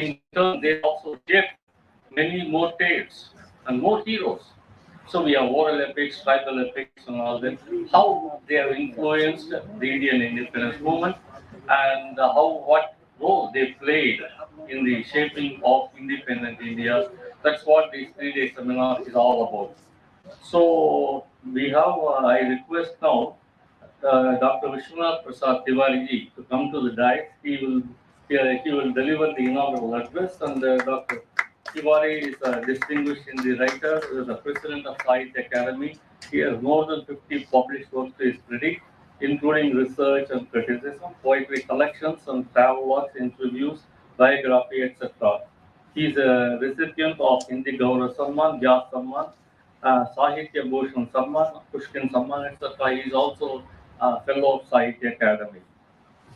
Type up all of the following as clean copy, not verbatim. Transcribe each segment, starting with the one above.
in turn, they also shaped many more tales and more heroes. So we have war Olympics, tribal Olympics, and all that. How they have influenced the Indian independence movement, and how what role they played in the shaping of independent India. That's what this 3 day seminar is all about. So we have, I request now Dr. Vishwanath Prasad Tiwari ji to come to the dais. He will deliver the inaugural address, and Dr. Tiwari is a distinguished Hindi writer, the president of Sahitya Academy. He has more than 50 published works to his credit, including research and criticism, poetry collections, and travelogues, interviews, biography, etc. He is a recipient of Hindi Gaurav Samman, Vyas Samman, Sahitya Bhushan Samman, Pushkin Samman, etc. He is also a fellow of Sahitya Academy.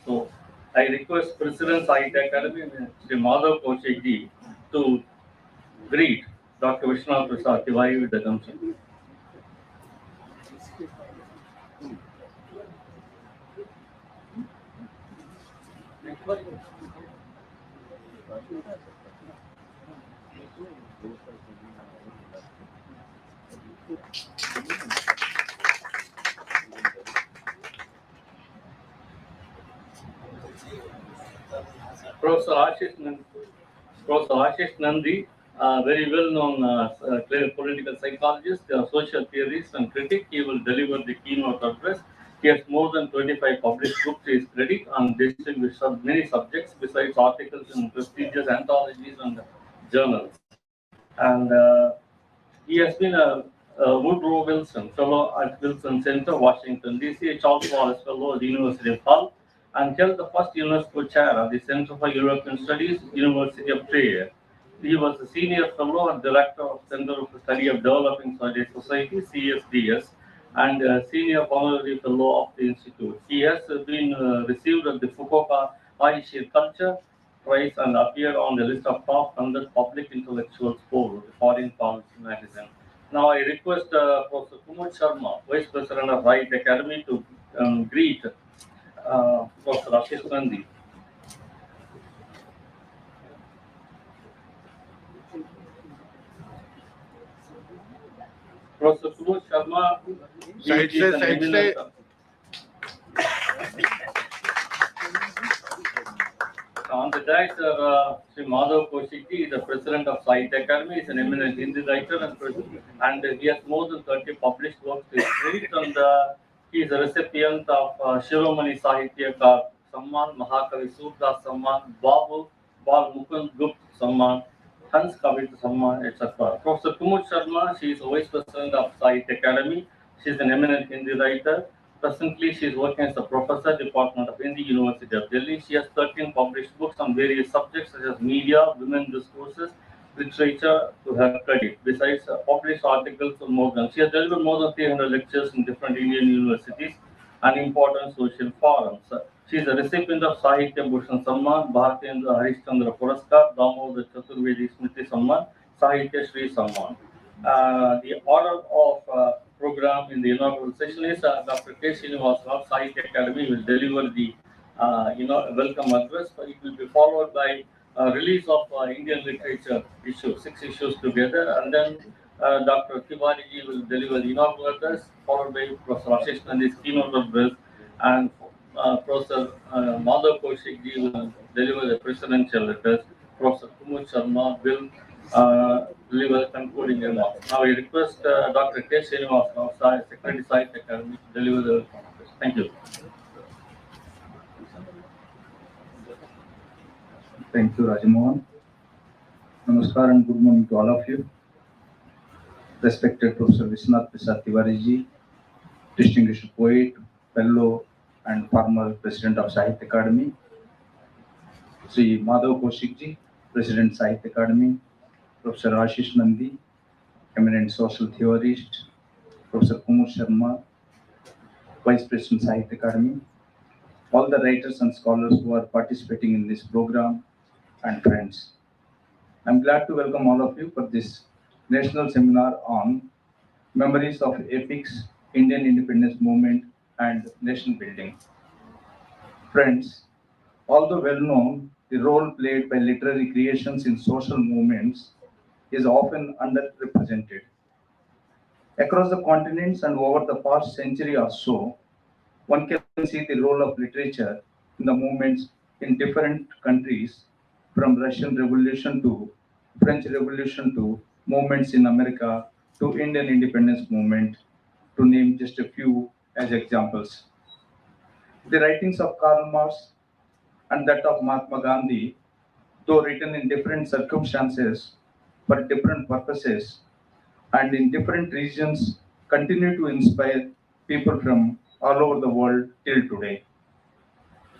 So I request President Sahitya Academy, Sri Madhav Kaushik ji, to greet Dr. Vishwanath Prasad Tiwari with the consent. Professor Ashish Nandi, very well known political psychologist, social theorist, and critic. He will deliver the keynote address. He has more than 25 published books to his credit on distinguished many subjects, besides articles in prestigious anthologies and journals. And he has been a Woodrow Wilson Fellow at Wilson Center, Washington, D.C., a Charles Wallace Fellow at the University of Hull, and held the first UNESCO chair at the Center for European Studies, University of Trier. He was a senior fellow and director of Center for Study of Developing Society, CSDS, and a senior honorary fellow of the institute. He has been received at the Fukuoka Aishir Culture Prize and appeared on the list of top 100 public intellectuals poll of the Foreign Policy magazine. Now I request Professor Kumar Sharma, Vice President of Right Academy, to greet Professor Ashish Nandi. Professor Kumar Sharma, on the dais, Sri Madhav Kaushik ji is the president of Sahitya Academy. He is an eminent Hindi writer and he has more than 30 published works to his credit. And he is a recipient of Shiromani Sahityakar Samman, Mahakavi Surdas Samman, Babu Bal Mukund Gupta Samman, Hans Kavit Samman, etc. Professor Kumar Sharma, she is a vice president of Sahitya Academy. She is an eminent Hindi writer. Presently, she is working as a professor, Department of Hindi, University of Delhi. She has 13 published books on various subjects such as media, women discourses, literature to her credit. Besides published articles on more than, she has delivered more than 300 lectures in different Indian universities and important social forums. She is a recipient of Sahitya Bhushan Samman, Bharatendra Harishchandra Puraskar, Damodar Chaturvedi Smriti Samman, Sahitya Shri Samman. The order of program in the inaugural session is Dr. K. Srinivas Rao, Sahitya Academy, will deliver the welcome address. It will be followed by release of Indian literature issues, 6 issues together, and then Dr. Tiwari ji will deliver the inaugural address, followed by Professor Ashish Nandi's keynote address, and Professor Madhav Kaushik ji will deliver the presidential address. Professor Kumar Sharma will deliver concluding remarks. Now I request Dr. K. Srinivas Rao, Secretary Sahitya Academy, to deliver the welcome address. Thank you. Thank you, Rajamohan. Namaskar and good morning to all of you. Respected Professor Vishwanath Prasad Tiwari ji, distinguished poet, fellow and former president of Sahitya Academy, Sri Madhav Kaushik ji, President Sahitya Academy, Professor Ashish Nandi, eminent social theorist, Professor Kumar Sharma, Vice President Sahitya Academy, all the writers and scholars who are participating in this program, and friends. I'm glad to welcome all of you for this national seminar on memories of epics, Indian independence movement, and nation building. Friends, although well known, the role played by literary creations in social movements is often underrepresented. Across the continents and over the past century or so, one can see the role of literature in the movements in different countries, from Russian Revolution to French Revolution to movements in America to Indian independence movement, to name just a few as examples. The writings of Karl Marx and that of Mahatma Gandhi, though written in different circumstances for different purposes and in different regions, continue to inspire people from all over the world till today.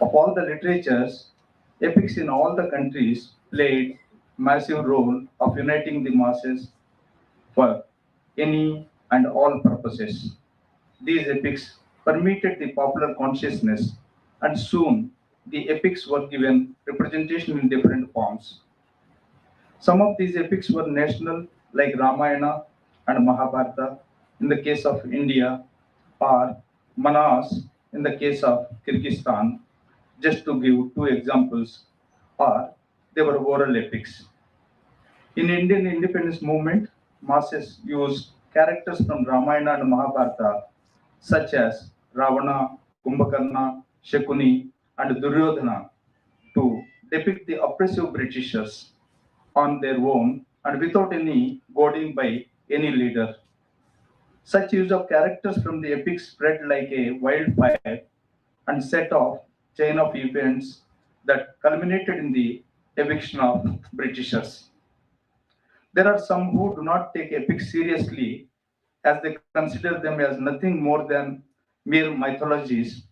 Of all the literatures, epics in all the countries played massive role of uniting the masses for any and all purposes. These epics permeated the popular consciousness, and soon the epics were given representation in different forms. Some of these epics were national, like Ramayana and Mahabharata in the case of India, or Manas in the case of Kyrgyzstan, just to give two examples, or they were oral epics. In Indian independence movement, masses used characters from Ramayana and Mahabharata, such as Ravana, Kumbhakarna, Shakuni, and Duryodhana, to depict the oppressive Britishers on their own and without any goading by any leader. Such use of characters from the epic spread like a wildfire and set off chain of events that culminated in the eviction of Britishers. There are some who do not take epics seriously as they consider them as nothing more than mere mythologies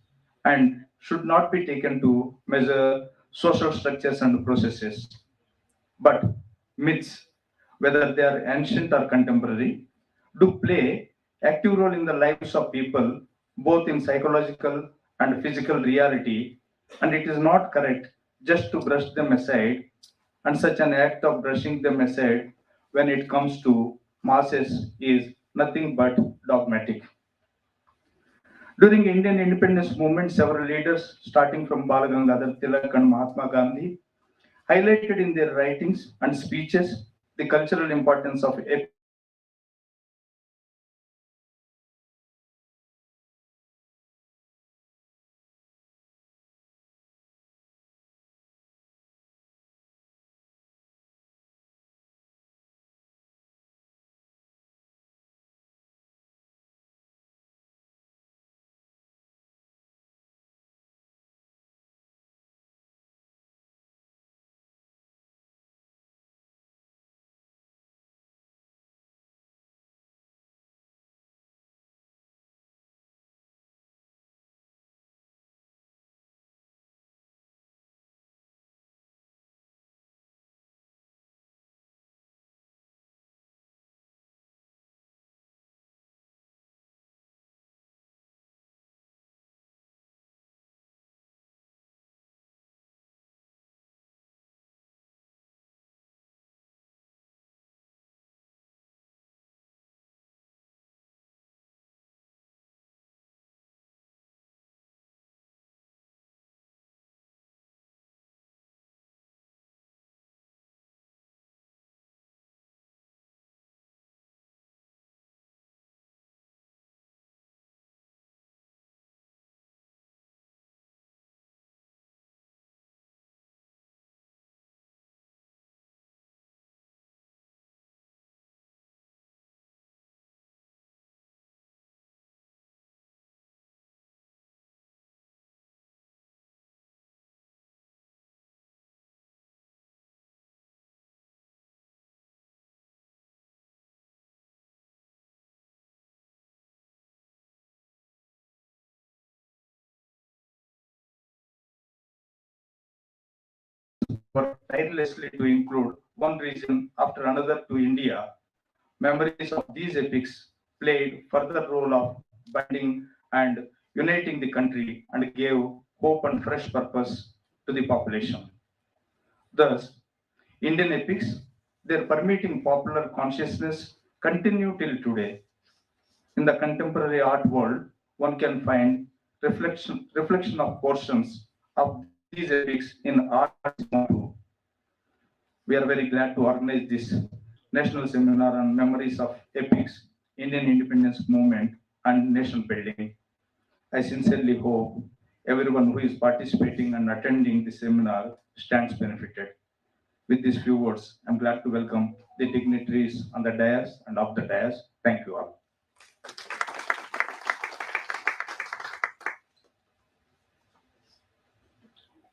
and should not be taken to measure social structures and processes. But myths, whether they are ancient or contemporary, do play active role in the lives of people, both in psychological and physical reality, and it is not correct just to brush them aside, and such an act of brushing them aside when it comes to masses is nothing but dogmatic. During Indian independence movement, several leaders, starting from Balagangadhar Tilak and Mahatma Gandhi, highlighted in their writings and speeches the cultural importance of epics in national identity. Epics serve as a symbol of unity, identity, and national identity. Epics worked tirelessly to include one region after another to India. Memories of these epics played further role of binding and uniting the country and gave hope and fresh purpose to the population. Thus, Indian epics, their permeating popular consciousness, continue till today. In the contemporary art world, one can find reflection of portions of these these epics in art. We are very glad to organize this national seminar on memories of epics, Indian independence movement, and nation building. I sincerely hope everyone who is participating and attending the seminar stands benefited. With these few words, I'm glad to welcome the dignitaries on the dais and off the dais. Thank you all.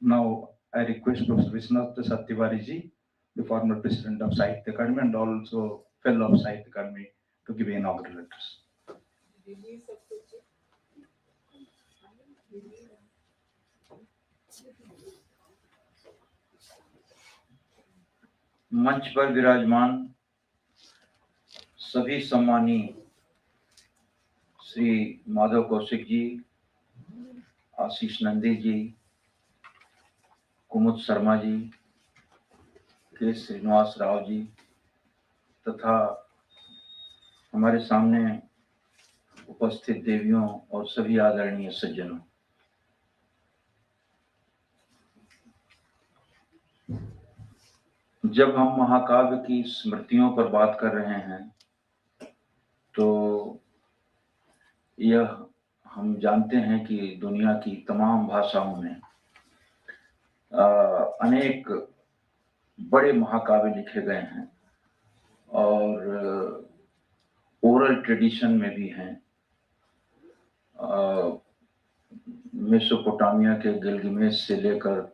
Now, I request Professor Vishwanath Satyawari ji, the former president of Sahitya Akademi and also fellow of Sahitya Akademi, to give inaugural address. मंच पर विराजमान सभी सम्मानीय श्री माधव कौशिक जी, आशीष नंदी जी, कुमुद शर्मा जी, के श्रीनिवास राव जी तथा हमारे सामने उपस्थित देवियों और सभी आदरणीय सज्जनों, जब हम महाकाव्य की स्मृतियों पर बात कर रहे हैं तो यह हम जानते हैं कि दुनिया की तमाम भाषाओं में अनेक बड़े महाकाव्य लिखे गए हैं और ओरल ट्रेडिशन में भी हैं। मेसोपोटामिया के गिलगिमेश से लेकर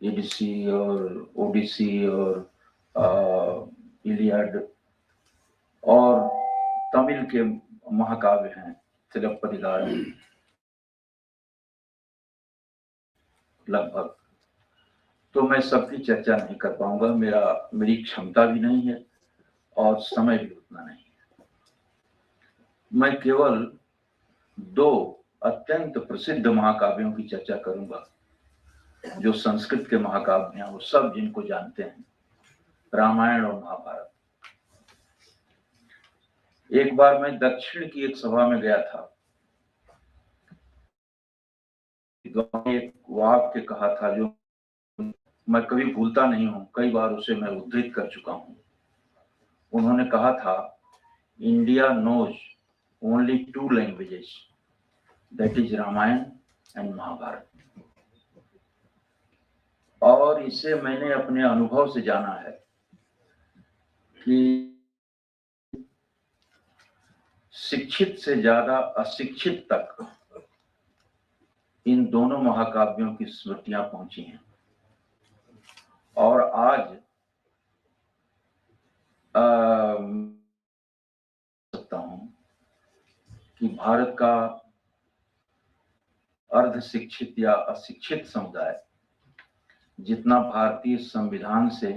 ईडिसी और ओडिसी और इलियाड और तमिल के महाकाव्य हैं तिलप्पदिगार लगभग। तो मैं सबकी चर्चा नहीं कर पाऊंगा, मेरी क्षमता भी नहीं है और समय भी उतना नहीं है। मैं केवल दो अत्यंत प्रसिद्ध महाकाव्यों की चर्चा करूंगा जो संस्कृत के महाकाव्य हैं, वो सब जिनको जानते हैं, रामायण और महाभारत। एक बार मैं दक्षिण की एक सभा में गया था, एक वाक्य कहा था जो मैं कभी भूलता नहीं हूं, कई बार उसे मैं उद्धृत कर चुका हूं। उन्होंने कहा था, इंडिया नोज ओनली 2 लैंग्वेजेस, that is Ramayana and Mahabharata. और इसे मैंने अपने अनुभव से जाना है कि शिक्षित से ज्यादा अशिक्षित तक इन दोनों महाकाव्यों की स्मृतियां पहुंची हैं। और आज सकता हूं कि भारत का अर्ध शिक्षित या अशिक्षित समुदाय जितना भारतीय संविधान से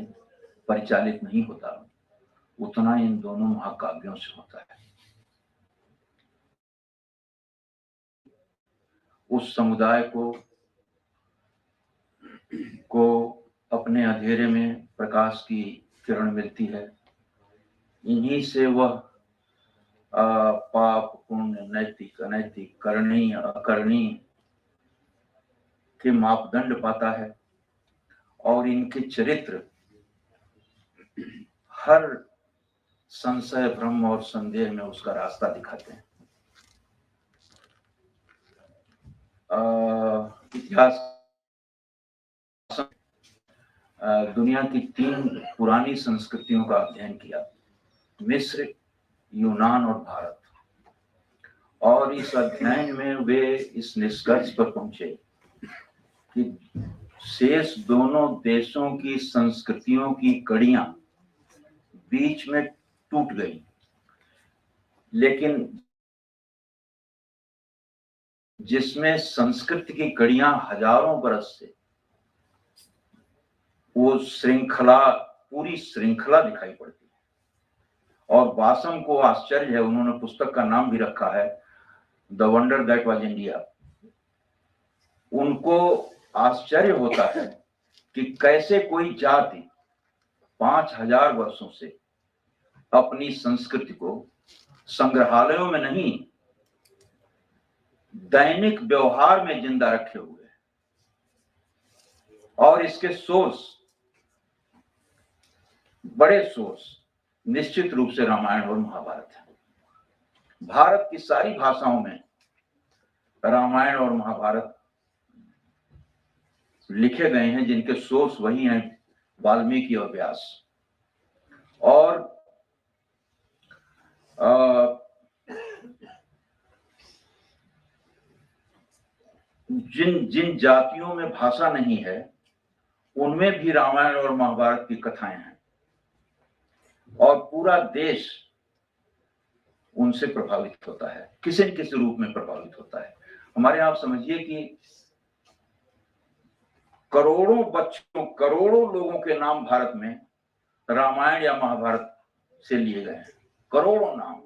परिचालित नहीं होता, उतना इन दोनों महाकाव्यों से होता है। उस समुदाय को अपने अंधेरे में प्रकाश की किरण मिलती है। इन्हीं से वह पाप, पुण्य, नैतिक, अनैतिक, करणीय, अकरणीय के मापदंड पाता है और इनके चरित्र हर संशय, भ्रम और संदेह में उसका रास्ता दिखाते हैं। इतिहास दुनिया की 3 पुरानी संस्कृतियों का अध्ययन किया, मिस्र, यूनान और भारत। और इस अध्ययन में वे इस निष्कर्ष पर पहुंचे कि शेष दोनों देशों की संस्कृतियों की कड़ियां बीच में टूट गई, लेकिन जिसमें संस्कृति की कड़ियां हजारों बरस से वो पूरी श्रृंखला दिखाई पड़ती है। और बासम को आश्चर्य है, उन्होंने पुस्तक का नाम भी रखा है the wonder that was India. उनको आश्चर्य होता है कि कैसे कोई जाति 5000 वर्षों से अपनी संस्कृति को संग्रहालयों में नहीं, दैनिक व्यवहार में जिंदा रखे हुए है। और इसके सोर्स, बड़े सोर्स निश्चित रूप से रामायण और महाभारत है। भारत की सारी भाषाओं में रामायण और महाभारत लिखे गए हैं, जिनके सोर्स वही हैं, वाल्मीकि और व्यास। और जिन जिन जातियों में भाषा नहीं है, उनमें भी रामायण और महाभारत की कथाएं हैं, और पूरा देश उनसे प्रभावित होता है, किसी न किसी रूप में प्रभावित होता है। हमारे यहाँ आप समझिए कि करोड़ों बच्चों, करोड़ों लोगों के नाम भारत में रामायण या महाभारत से लिए गए हैं, करोड़ों नाम।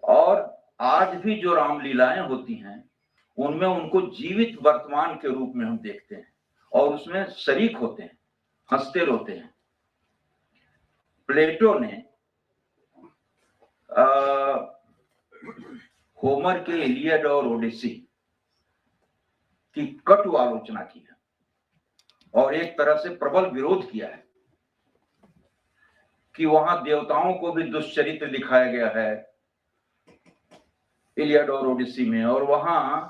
और आज भी जो रामलीलाएं होती हैं, उनमें उनको जीवित वर्तमान के रूप में हम देखते हैं और उसमें शरीक होते हैं, हंसते रोते हैं। प्लेटो ने होमर के इलियड और ओडिसी की कटु आलोचना की है और एक तरह से प्रबल विरोध किया है कि वहां देवताओं को भी दुष्चरित्र दिखाया गया है इलियड और ओडिसी में, और वहां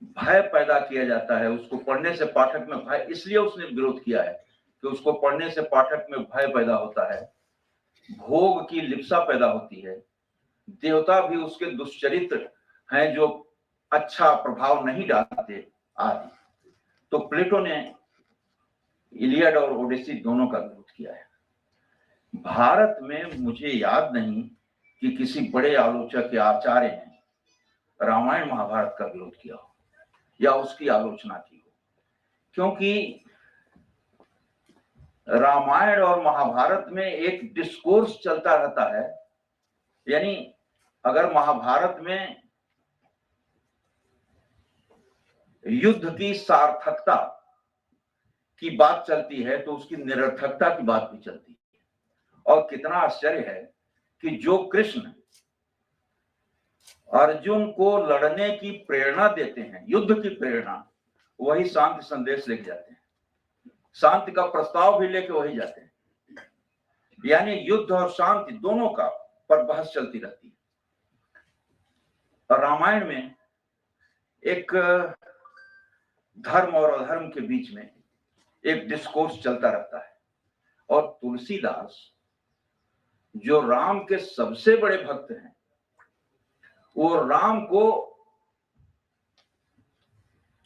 भय पैदा किया जाता है। उसको पढ़ने से पाठक में भय, इसलिए उसने विरोध किया है कि उसको पढ़ने से पाठक में भय पैदा होता है, भोग की लिप्सा पैदा होती है, देवता भी उसके दुष्चरित्र हैं जो अच्छा प्रभाव नहीं डालते आदि। तो प्लेटो ने इलियड और ओडिसी दोनों का विरोध किया है। भारत में मुझे याद नहीं कि किसी बड़े आलोचक या आचार्य ने रामायण महाभारत का विरोध किया हो या उसकी आलोचना की हो, क्योंकि रामायण और महाभारत में एक डिस्कोर्स चलता रहता है। यानी अगर महाभारत में युद्ध की सार्थकता की बात चलती है तो उसकी निरर्थकता की बात भी चलती है। और कितना आश्चर्य है कि जो कृष्ण अर्जुन को लड़ने की प्रेरणा देते हैं, युद्ध की प्रेरणा, वही शांति संदेश लेके जाते हैं, शांति का प्रस्ताव भी लेके वही जाते हैं। यानी युद्ध और शांति दोनों का पर बहस चलती रहती है। और रामायण में एक धर्म और अधर्म के बीच में एक डिस्कोर्स चलता रहता है। और तुलसीदास जो राम के सबसे बड़े भक्त हैं, वो राम को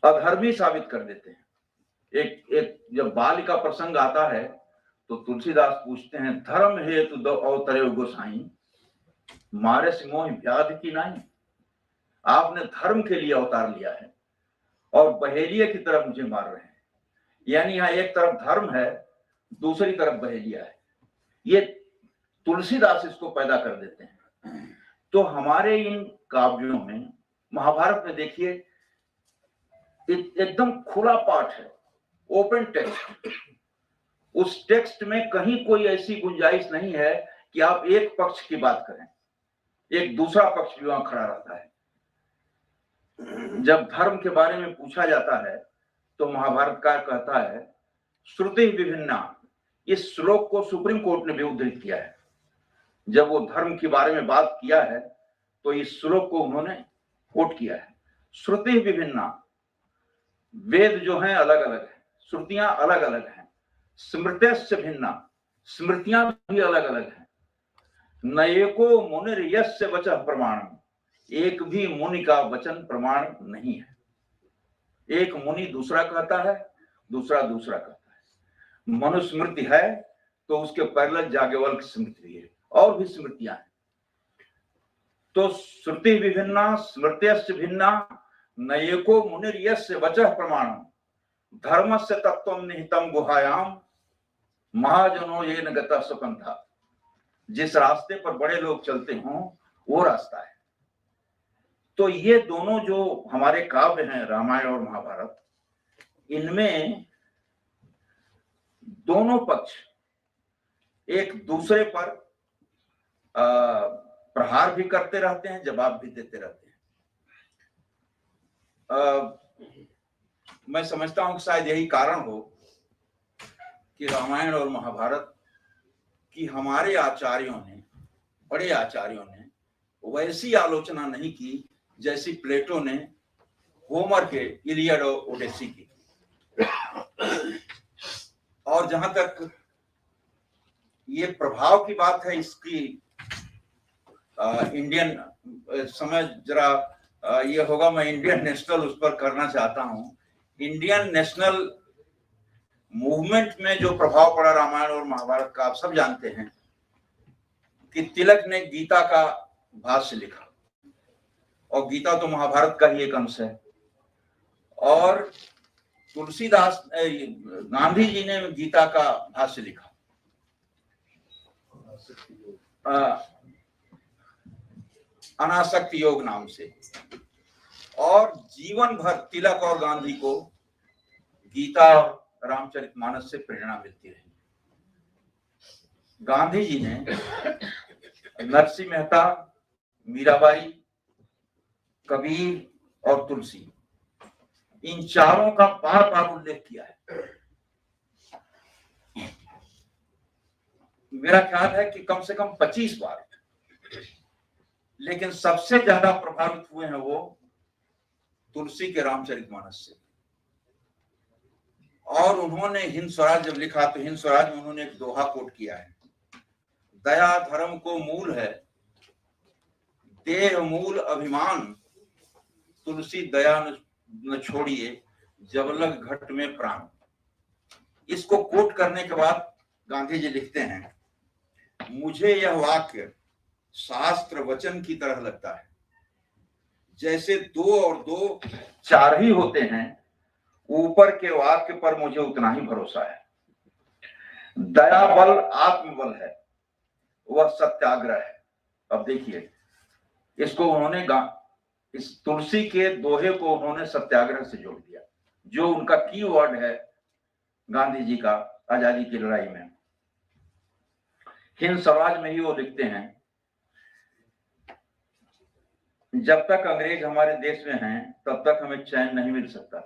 अधर्मी साबित कर देते हैं। एक जब बाल का प्रसंग आता है तो तुलसीदास पूछते हैं, धर्म हेतु दो अवतरे गोसाई, मारे सिमोह व्याधि की नहीं। आपने धर्म के लिए अवतार लिया है और बहेलिया की तरफ मुझे मार रहे हैं। यानी यहाँ एक तरफ धर्म है, दूसरी तरफ बहेलिया है। ये तुलसीदास इसको पैदा कर देते हैं। तो हमारे इन काव्यों में, महाभारत में देखिए एकदम खुला पाठ है, ओपन टेक्स्ट। उस टेक्स्ट में कहीं कोई ऐसी गुंजाइश नहीं है कि आप एक पक्ष की बात करें, एक दूसरा पक्ष भी वहां खड़ा रहता है। जब धर्म के बारे में पूछा जाता है तो महाभारतकार कहता है, श्रुति विभिन्ना। इस श्लोक को सुप्रीम कोर्ट ने भी उद्धृत किया है। जब वो धर्म के बारे में बात किया है तो इस श्लोक को उन्होंने कोट किया है। श्रुति विभिन्ना, वेद जो हैं अलग अलग है, श्रुतियां अलग अलग हैं। स्मृत्यस्य भिन्ना, स्मृतियां भी अलग अलग हैं। नएको मुनिर यस्य वचः प्रमाणम, एक भी मुनि का वचन प्रमाण नहीं है। एक मुनि दूसरा कहता है, दूसरा दूसरा कहता है। मनुस्मृति है तो उसके पैरेलल याज्ञवल्क्य स्मृति भी है, और भी स्मृतियां हैं। तो श्रुति विभिन्ना स्मृत्यस्य भिन्ना नएको मुनिर यस्य वचः प्रमाणम धर्मस्य तत्त्वं निहितम गुहायाम महाजनो येन गतः सुपंथा। जिस रास्ते पर बड़े लोग चलते हों वो रास्ता है। तो ये दोनों जो हमारे काव्य हैं, रामायण और महाभारत, इनमें दोनों पक्ष एक दूसरे पर प्रहार भी करते रहते हैं, जवाब भी देते रहते हैं। मैं समझता हूं कि शायद यही कारण हो कि रामायण और महाभारत की हमारे आचार्यों ने, बड़े आचार्यों ने वैसी आलोचना नहीं की जैसी प्लेटो ने होमर के इलियड और ओडेसी की। और जहां तक ये प्रभाव की बात है इसकी, इंडियन समझ जरा ये होगा, मैं इंडियन नेशनल उस पर करना चाहता हूं। इंडियन नेशनल मूवमेंट में जो प्रभाव पड़ा रामायण और महाभारत का, आप सब जानते हैं कि तिलक ने गीता का भाष्य लिखा, और गीता तो महाभारत का ही एक अंश है। और तुलसीदास गांधी जी ने गीता का भाष्य लिखा, अनासक्ति योग नाम से, और जीवन भर तिलक और गांधी को गीता और रामचरितमानस से प्रेरणा मिलती रही। गांधी जी ने नरसिंह मेहता, मीराबाई, कबीर और तुलसी, इन चारों का बार बार उल्लेख किया है। मेरा ख्याल है कि कम से कम 25 बार, लेकिन सबसे ज्यादा प्रभावित हुए हैं वो तुलसी के रामचरितमानस से। और उन्होंने हिंद स्वराज जब लिखा तो हिंद स्वराज में उन्होंने एक दोहा कोट किया है, दया धर्म को मूल है, देह मूल अभिमान, तुलसी दया न छोड़िए, जब लग घट में प्राण। इसको कोट करने के बाद गांधी जी लिखते हैं, मुझे यह वाक्य शास्त्र वचन की तरह लगता है, जैसे 2 और 2 4 ही होते हैं, ऊपर के वाक्य पर मुझे उतना ही भरोसा है। दया बल आत्मबल है, वह सत्याग्रह है। अब देखिए, इसको उन्होंने इस तुलसी के दोहे को उन्होंने सत्याग्रह से जोड़ दिया, जो उनका की वर्ड है गांधी जी का आजादी की लड़ाई में। हिंद स्वराज में ही वो लिखते हैं, जब तक अंग्रेज हमारे देश में हैं तब तक हमें चैन नहीं मिल सकता,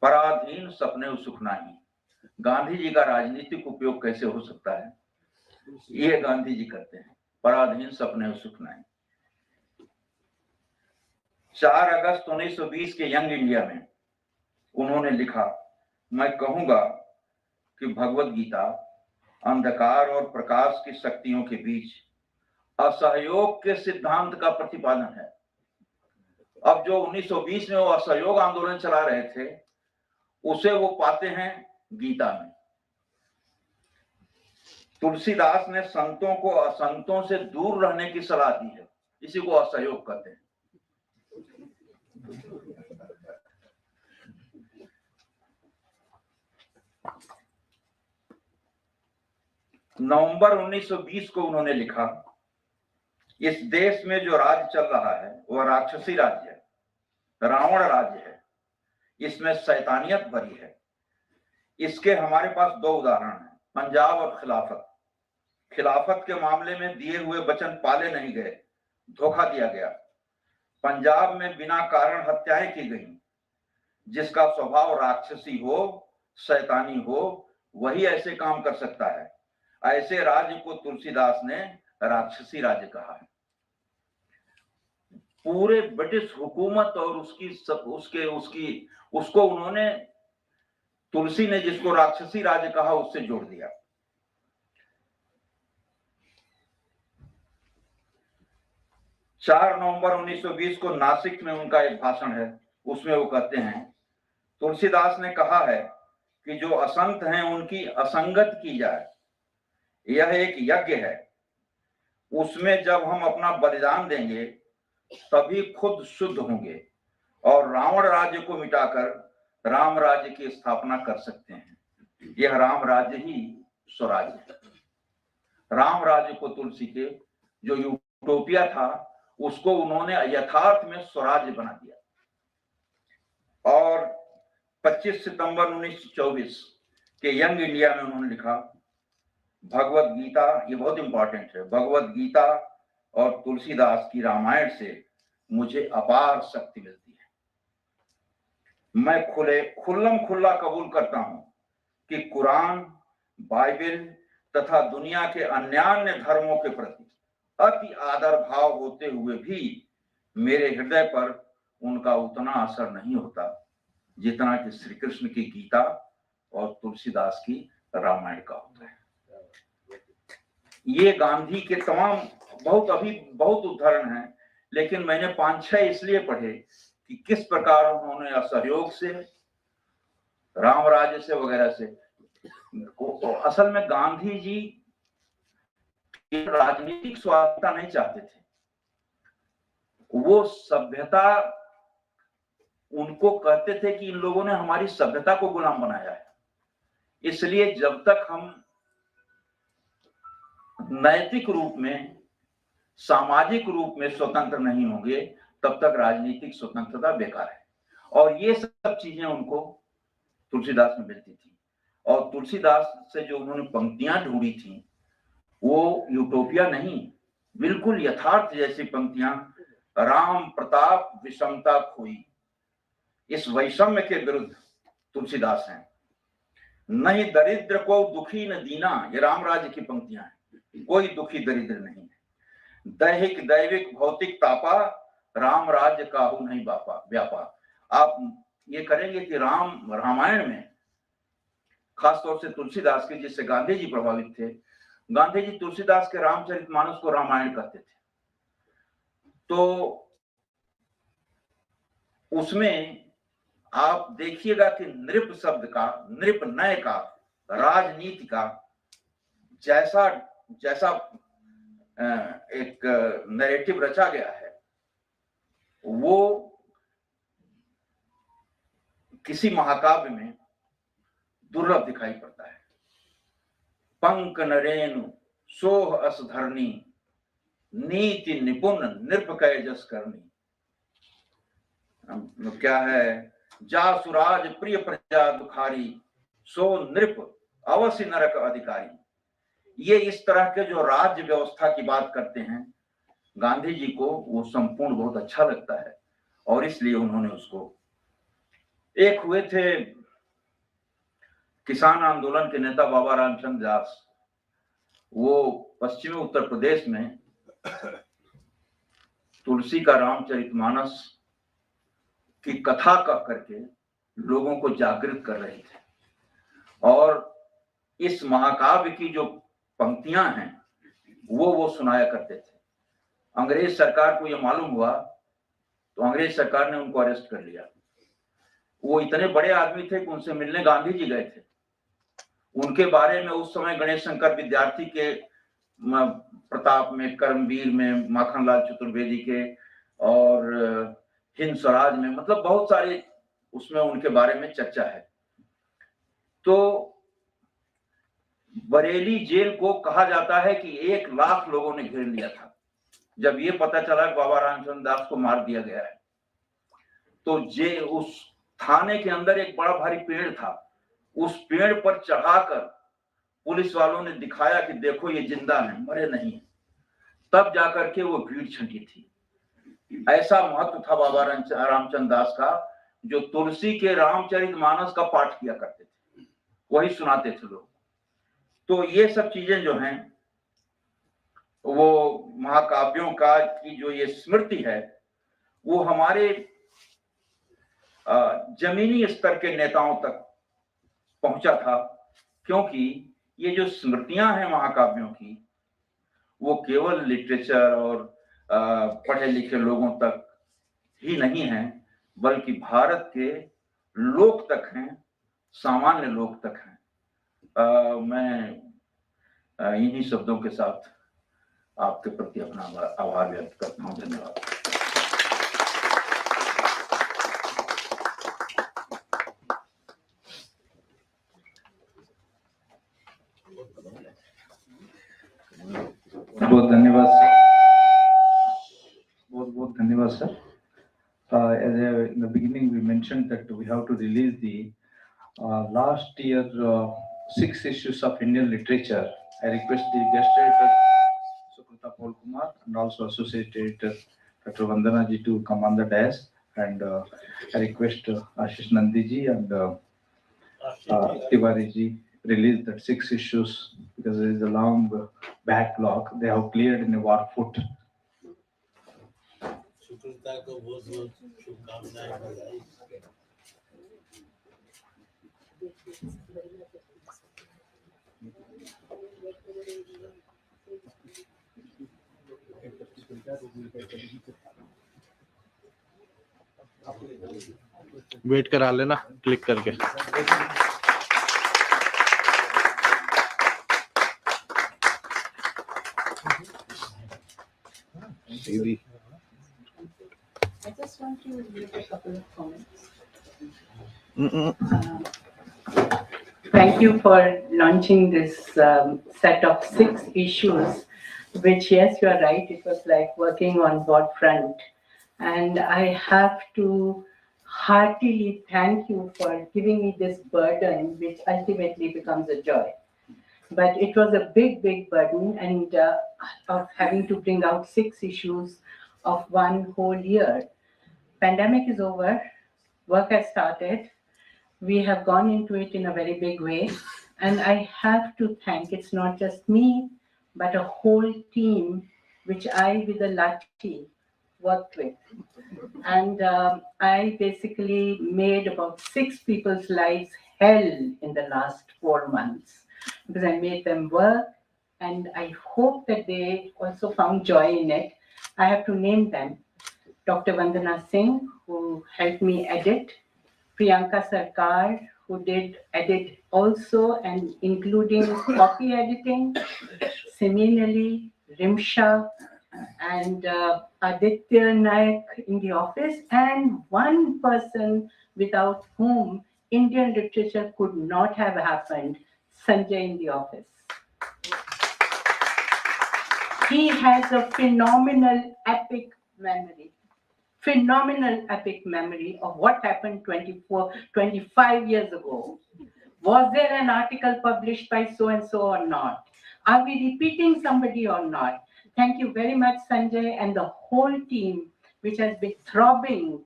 पराधीन सपने सुख नहीं। गांधी जी का राजनीतिक उपयोग कैसे हो सकता है, ये गांधी जी करते हैं, पराधीन सपने सुख नहीं। 4 अगस्त 1920 के यंग इंडिया में उन्होंने लिखा, मैं कहूंगा कि भगवत गीता अंधकार और प्रकाश की शक्तियों के बीच असहयोग के सिद्धांत का प्रतिपादन है। अब जो 1920 में वो असहयोग आंदोलन चला रहे थे, उसे वो पाते हैं गीता में। तुलसीदास ने संतों को असंतों से दूर रहने की सलाह दी है, इसी को असहयोग कहते हैं। नवंबर 1920 को उन्होंने लिखा, इस देश में जो राज्य चल रहा है वह राक्षसी राज्य है, रावण राज्य है, इसमें शैतानियत भरी है। इसके हमारे पास 2 उदाहरण हैं, पंजाब और खिलाफत। खिलाफत के मामले में दिए हुए वचन पाले नहीं गए, धोखा दिया गया। पंजाब में बिना कारण हत्याएं की गई। जिसका स्वभाव राक्षसी हो, शैतानी हो, वही ऐसे काम कर सकता है। ऐसे राज्य को तुलसीदास ने राक्षसी राज्य कहा है। पूरे ब्रिटिश हुकूमत और उसको उन्होंने, तुलसी ने जिसको राक्षसी राज्य कहा उससे जोड़ दिया। नवंबर 1920 को नासिक में उनका एक भाषण है, उसमें वो कहते हैं, तुलसीदास ने कहा है कि जो असंत हैं उनकी असंगत की जाए, यह एक यज्ञ है। उसमें जब हम अपना बलिदान देंगे तभी खुद शुद्ध होंगे और रावण राज्य को मिटाकर राम राज्य की स्थापना कर सकते हैं। यह राम राज्य ही स्वराज्य है। राम राज्य को तुलसी के जो यूटोपिया था उसको उन्होंने यथार्थ में स्वराज्य बना दिया। और 25 सितंबर 1924 के यंग इंडिया में उन्होंने लिखा, भगवत गीता, ये बहुत इंपॉर्टेंट है, भगवत गीता और तुलसीदास की रामायण से मुझे अपार शक्ति मिलती है। मैं खुल्लम खुल्ला कबूल करता हूं कि कुरान, बाइबल तथा दुनिया के अन्य धर्मों के प्रति अति आदर भाव होते हुए भी मेरे हृदय पर उनका उतना असर नहीं होता जितना कि श्री कृष्ण की गीता और तुलसीदास की रामायण का होता है। ये गांधी के तमाम बहुत उदाहरण हैं, लेकिन मैंने 5-6 इसलिए पढ़े कि किस प्रकार उन्होंने असहयोग से, राम राज्य से वगैरह से, तो असल में गांधी जी राजनीतिक स्वाधीनता नहीं चाहते थे, वो सभ्यता, उनको कहते थे कि इन लोगों ने हमारी सभ्यता को गुलाम बनाया है, इसलिए जब तक हम नैतिक रूप में, सामाजिक रूप में स्वतंत्र नहीं होंगे तब तक राजनीतिक स्वतंत्रता बेकार है। और ये सब चीजें उनको तुलसीदास में मिलती थी, और तुलसीदास से जो उन्होंने पंक्तियां ढूंढी थी वो यूटोपिया नहीं, बिल्कुल यथार्थ जैसी पंक्तियां। राम प्रताप विषमता खोई, इस वैषम्य के विरुद्ध तुलसीदास हैं। नहीं दरिद्र को दुखी न दीना, ये राम राज्य की पंक्तियां हैं, कोई दुखी दरिद्र नहीं है। दैहिक दैविक भौतिक तापा, राम राज्य काहू नहीं व्यापा। आप ये करेंगे कि रामायण में खासतौर से तुलसीदास के, जिससे गांधी जी प्रभावित थे, गांधी जी तुलसीदास के रामचरितमानस को रामायण कहते थे, तो उसमें आप देखिएगा कि नृप शब्द का, नृप नय का, राजनीति का जैसा एक नैरेटिव रचा गया है वो किसी महाकाव्य में दुर्लभ दिखाई पड़ता है। पंक नरेनु सोह अस धरनी, नीति निपुण नृप कै जस करनी। क्या है, जा सुराज प्रिय प्रजा दुखारी, सो नृप अवश्य नरक अधिकारी। ये इस तरह के जो राज्य व्यवस्था की बात करते हैं, गांधी जी को वो संपूर्ण बहुत अच्छा लगता है, और इसलिए उन्होंने उसको, एक हुए थे किसान आंदोलन के नेता बाबा रामचंद्र दास, वो पश्चिमी उत्तर प्रदेश में तुलसी का रामचरितमानस की कथा कह करके लोगों को जागृत कर रहे थे, और इस महाकाव्य की जो पंक्तियां हैं वो सुनाया करते थे। अंग्रेज सरकार को यह मालूम हुआ तो अंग्रेज सरकार ने उनको अरेस्ट कर लिया। वो इतने बड़े आदमी थे कि उनसे मिलने गांधी जी गए थे। उनके बारे में उस समय गणेश शंकर विद्यार्थी के प्रताप में, कर्मवीर में, माखनलाल चतुर्वेदी के, और हिंद स्वराज में, मतलब बहुत सारे उसमें उनके बारे में चर्चा है। तो बरेली जेल को कहा जाता है कि 1 लाख लोगों ने घेर लिया था जब ये पता चला कि बाबा रामचंद्र दास को मार दिया गया है। तो उस थाने के अंदर एक बड़ा भारी पेड़ था, उस पेड़ पर चढ़ाकर पुलिस वालों ने दिखाया कि देखो ये जिंदा है, मरे नहीं है, तब जाकर के वो भीड़ छंटी थी। ऐसा महत्व था बाबा रामचंद्र दास का, जो तुलसी के रामचरितमानस का पाठ किया करते थे, वही सुनाते थे लोग। तो ये सब चीजें जो हैं, वो महाकाव्यों का की जो ये स्मृति है, वो हमारे जमीनी स्तर के नेताओं तक पहुंचा था, क्योंकि ये जो स्मृतियां हैं महाकाव्यों की, वो केवल लिटरेचर और पढ़े लिखे लोगों तक ही नहीं है, बल्कि भारत के लोग तक हैं, सामान्य लोग तक हैं। मैं इन्हीं शब्दों के साथ आपके प्रति अपना आभार व्यक्त करता हूँ। धन्यवाद। बहुत धन्यवाद सर, बहुत धन्यवाद sir. As in the beginning we mentioned that we have to release the last year 6 issues of Indian literature. I request the guest editor Sukrita Paul Kumar and also associate editor Dr. Vandana ji to come on the dais and I request Ashish Nandiji and Tiwari ji release that 6 issues because there is a long backlog. They have cleared in a war foot. शुक्रता को बहुत बहुत शुभकामनाएं बधाई wait करा लेना click करके सीधी I just want to make a couple of comments. Thank you for launching this set of 6 issues, which, yes, you are right, it was like working on board front. And I have to heartily thank you for giving me this burden, which ultimately becomes a joy. But it was a big, big burden, and of having to bring out 6 issues of one whole year. Pandemic is over, work has started. We have gone into it in a very big way. And I have to thank, it's not just me, but a whole team, which I, with a lathi, worked with. And I basically made about 6 people's lives hell in the last 4 months because I made them work, and I hope that they also found joy in it. I have to name them. Dr. Vandana Singh, who helped me edit, Priyanka Sarkar, who did edit also, and including copy editing, similarly, Rimsha, and Aditya Naik in the office, and one person without whom Indian literature could not have happened, Sanjay in the office. He has a phenomenal epic memory of what happened 25 years ago. Was there an article published by so-and-so or not? Are we repeating somebody or not? Thank you very much, Sanjay, and the whole team, which has been throbbing,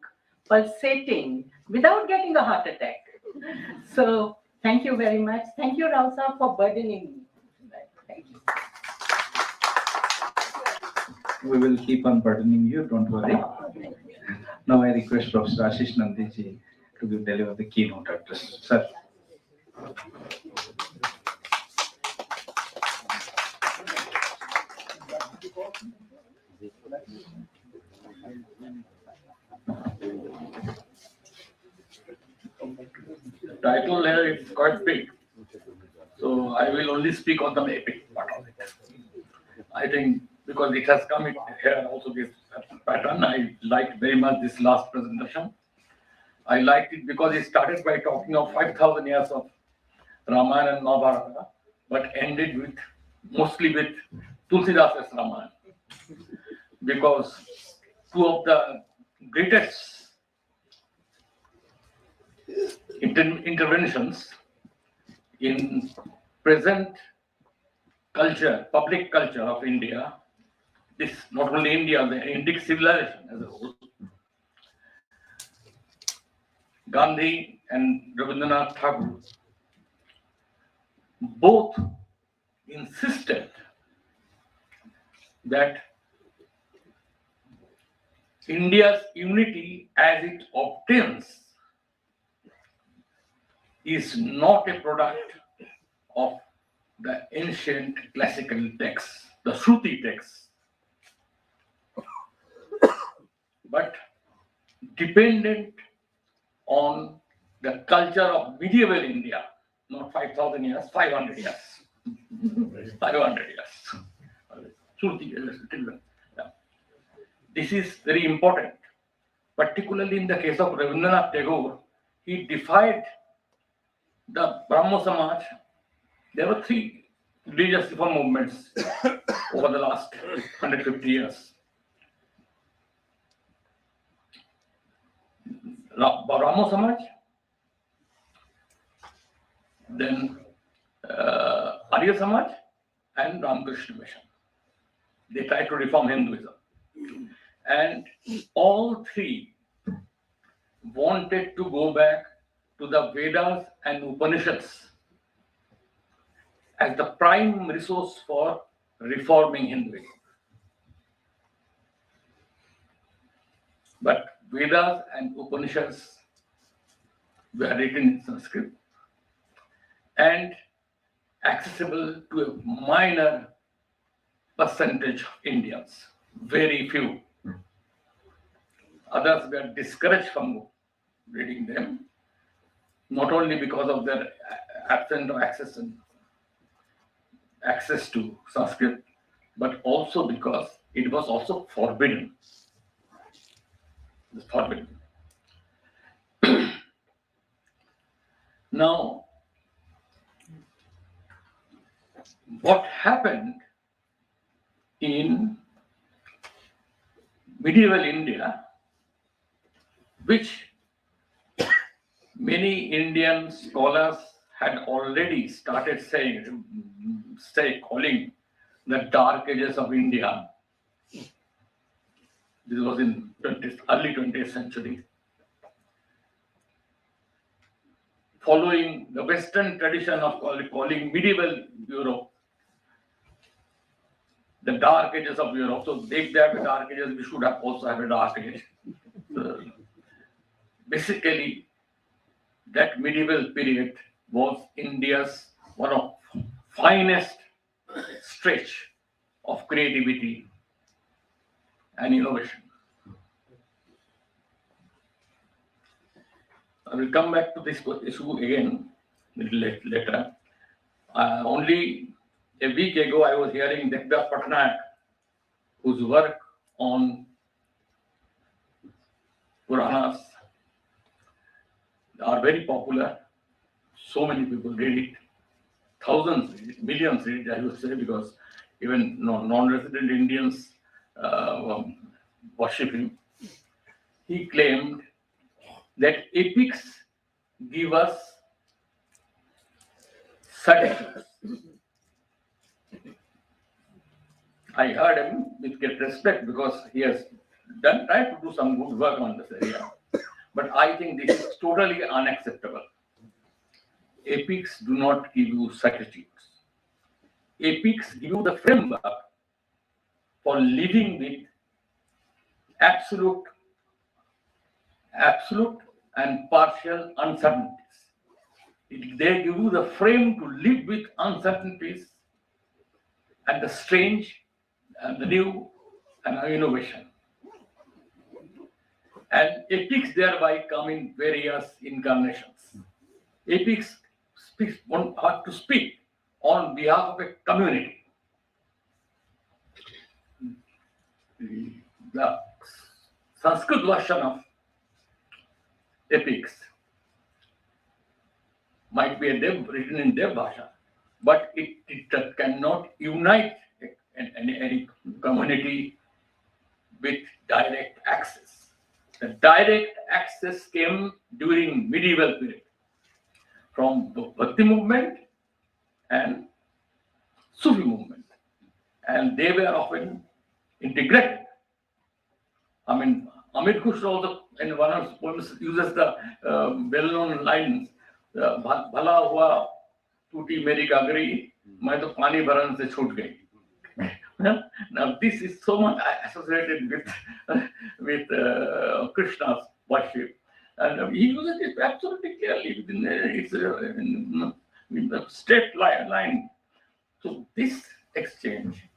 pulsating, without getting a heart attack. So thank you very much. Thank you, Rausa, for burdening me. Thank you. We will keep on burdening you, don't worry. Now I request Professor Ashish Nandiji to deliver the keynote address. Sir. The title here is quite big, so I will only speak on the epic part of it. I think because it has come here also this pattern, I liked very much this last presentation. I liked it because it started by talking of 5,000 years of Ramayana and Mahabharata, but ended with mostly with Tulsidas' Ramayana, because 2 of the greatest interventions in present culture, public culture of India, this not only India, the Indic civilization as a whole, Gandhi and Rabindranath Tagore both insisted that India's unity as it obtains is not a product of the ancient classical texts, the Shruti texts, but dependent on the culture of medieval India, not 5,000 years, 500 years. 500 years. Shruti, this is very important, particularly in the case of Rabindranath Tagore. He defied the Brahmo Samaj. There were 3 religious reform movements over the last 150 years. Brahmo Samaj, then Arya Samaj, and Ramakrishna Mission. They tried to reform Hinduism. And all 3 wanted to go back to the Vedas and Upanishads as the prime resource for reforming Hinduism. But Vedas and Upanishads were written in Sanskrit and accessible to a minor percentage of Indians, very few. Others were discouraged from reading them, not only because of their absence of access to Sanskrit, but also because it was also forbidden. It's forbidden. Now, what happened in medieval India, which many Indian scholars had already started calling the Dark Ages of India. This was in early 20th century. Following the Western tradition of calling medieval Europe the Dark Ages of Europe. So if they have a Dark Ages, we should also have a Dark Age. Basically, that medieval period was India's one of finest stretch of creativity and innovation. I will come back to this issue again a little later. Only a week ago, I was hearing Devdas Patnaik, whose work on Puranas are very popular. So many people read it. Thousands read it, millions read it, I would say, because even non-resident Indians worship him. He claimed that epics give us certitudes. I heard him with great respect because he has tried to do some good work on this area. But I think this is totally unacceptable. Epics do not give you certitudes. Epics give you the framework for living with absolute and partial uncertainties. They give you the frame to live with uncertainties and the strange and the new and innovation. And epics thereby come in various incarnations. Epics have to speak on behalf of a community. The Sanskrit version of epics might be written in Dev Bhasha, but it cannot unite any community with direct access. The direct access came during medieval period from the Bhakti movement and Sufi movement, and they were often integrated. I mean, Amit Ghosh also in one of his poems uses the well-known lines, "Bhala hua टूटी मेरी गागरी, मैं तो पानी भरन से छूट गई." Now this is so much associated with Krishna's worship, and he uses it absolutely clearly within the straight line. So this exchange,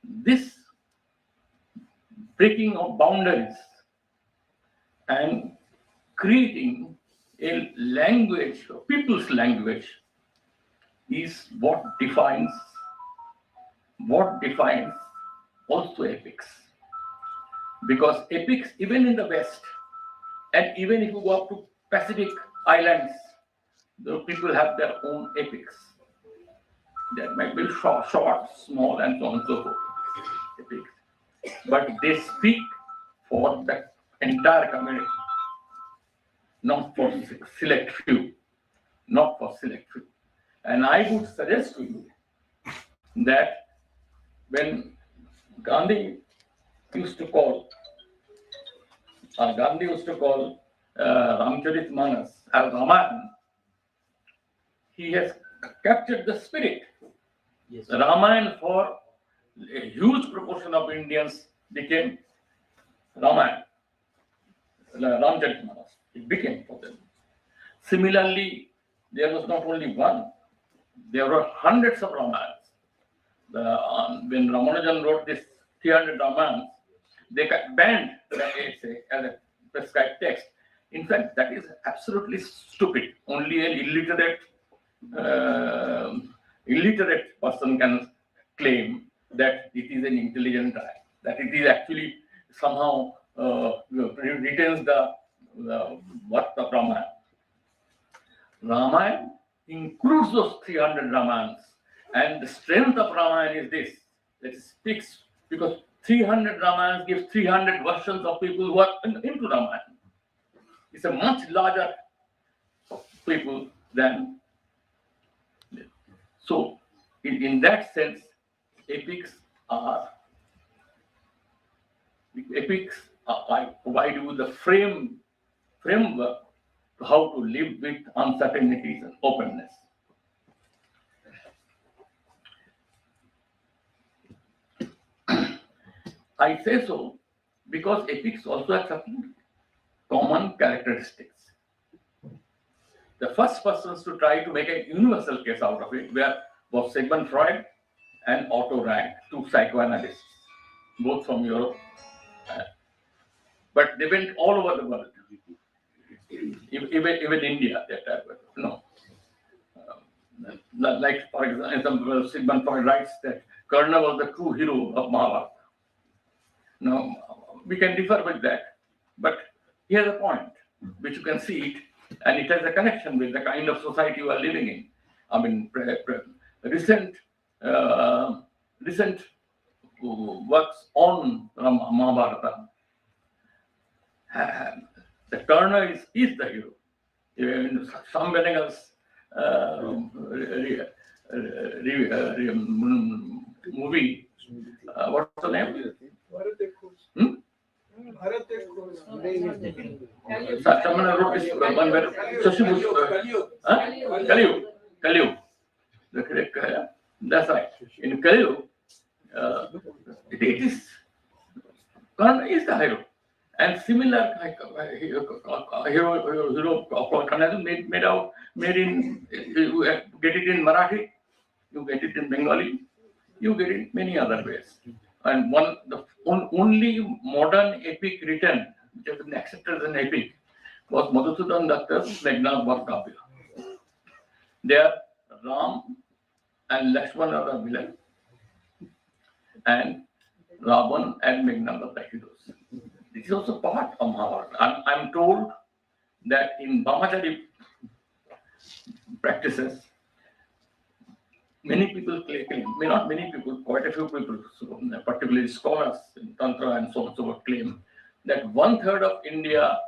this breaking of boundaries, and creating a language, a people's language, is what defines also epics. Because epics, even in the West, and even if you go up to Pacific Islands, the people have their own epics. They might be short, small, and so on and so forth. Epics. But they speak for the entire community, not for select few. And I would suggest to you that when Gandhi used to call Ramcharitmanas as Ramayana, he has captured the spirit. Yes. Ramayana for a huge proportion of Indians became Ramayana, Ramcharitmanas. It became for them. Similarly, there was not only one, there were hundreds of Ramayans. When Ramanujan wrote this 300 Ramayans, they banned that essay as a prescribed text. In fact, that is absolutely stupid. Only an illiterate person can claim that it is an intelligent guy, that it is actually somehow retains the worth of Ramayana. Ramayana includes those 300 Ramayans, and the strength of Ramayana is this, that it speaks, because 300 Ramayans gives 300 versions of people who are into Ramayana. It's a much larger people than. So, in that sense, epics provide you the framework to how to live with uncertainties and openness. I say so because epics also have certain common characteristics. The first persons to try to make a universal case out of it were both Sigmund Freud and Otto Rank, two psychoanalysts, both from Europe. But they went all over the world, even India. Like for example, Sigmund Freud writes that Karna was the true hero of Mahabharata. Now, we can differ with that, but he has a point, which you can see it, and it has a connection with the kind of society you are living in. I mean, recent works on Mahabharata, the Karna is the hero. In Sam Benegal's movie, what's the name? Someone wrote this one where Kaliyug. That's right. In Kaliyug, it is Karna is the hero, and similar hero of Karna made in you get it in Marathi, you get it in Bengali, you get it many other ways. And the only modern epic written, which has been accepted as an epic, was Madhusudan Datta's Meghnad Kavya. There, Ram and Lakshmana are the villain, and Ravan and Meghnad are the heroes. This is also part of Mahabharata. I'm told that in Brahmachari practices, many people claim, not many people, quite a few people, particularly scholars in Tantra and so on, claim that 1/3 of India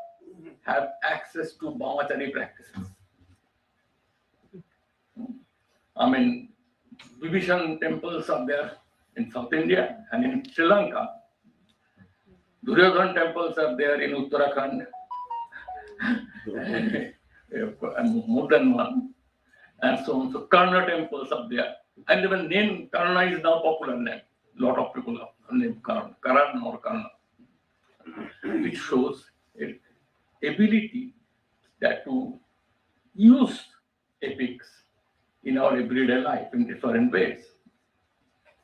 have access to Brahmachari practices. I mean, Vibhishan temples are there in South India and in Sri Lanka. Duryodhan temples are there in Uttarakhand, more than one, and so on. So Karna temples up there, and even name Karna is now popular name. A lot of people have named Karan or Karna, which shows an ability that to use epics in our everyday life in different ways.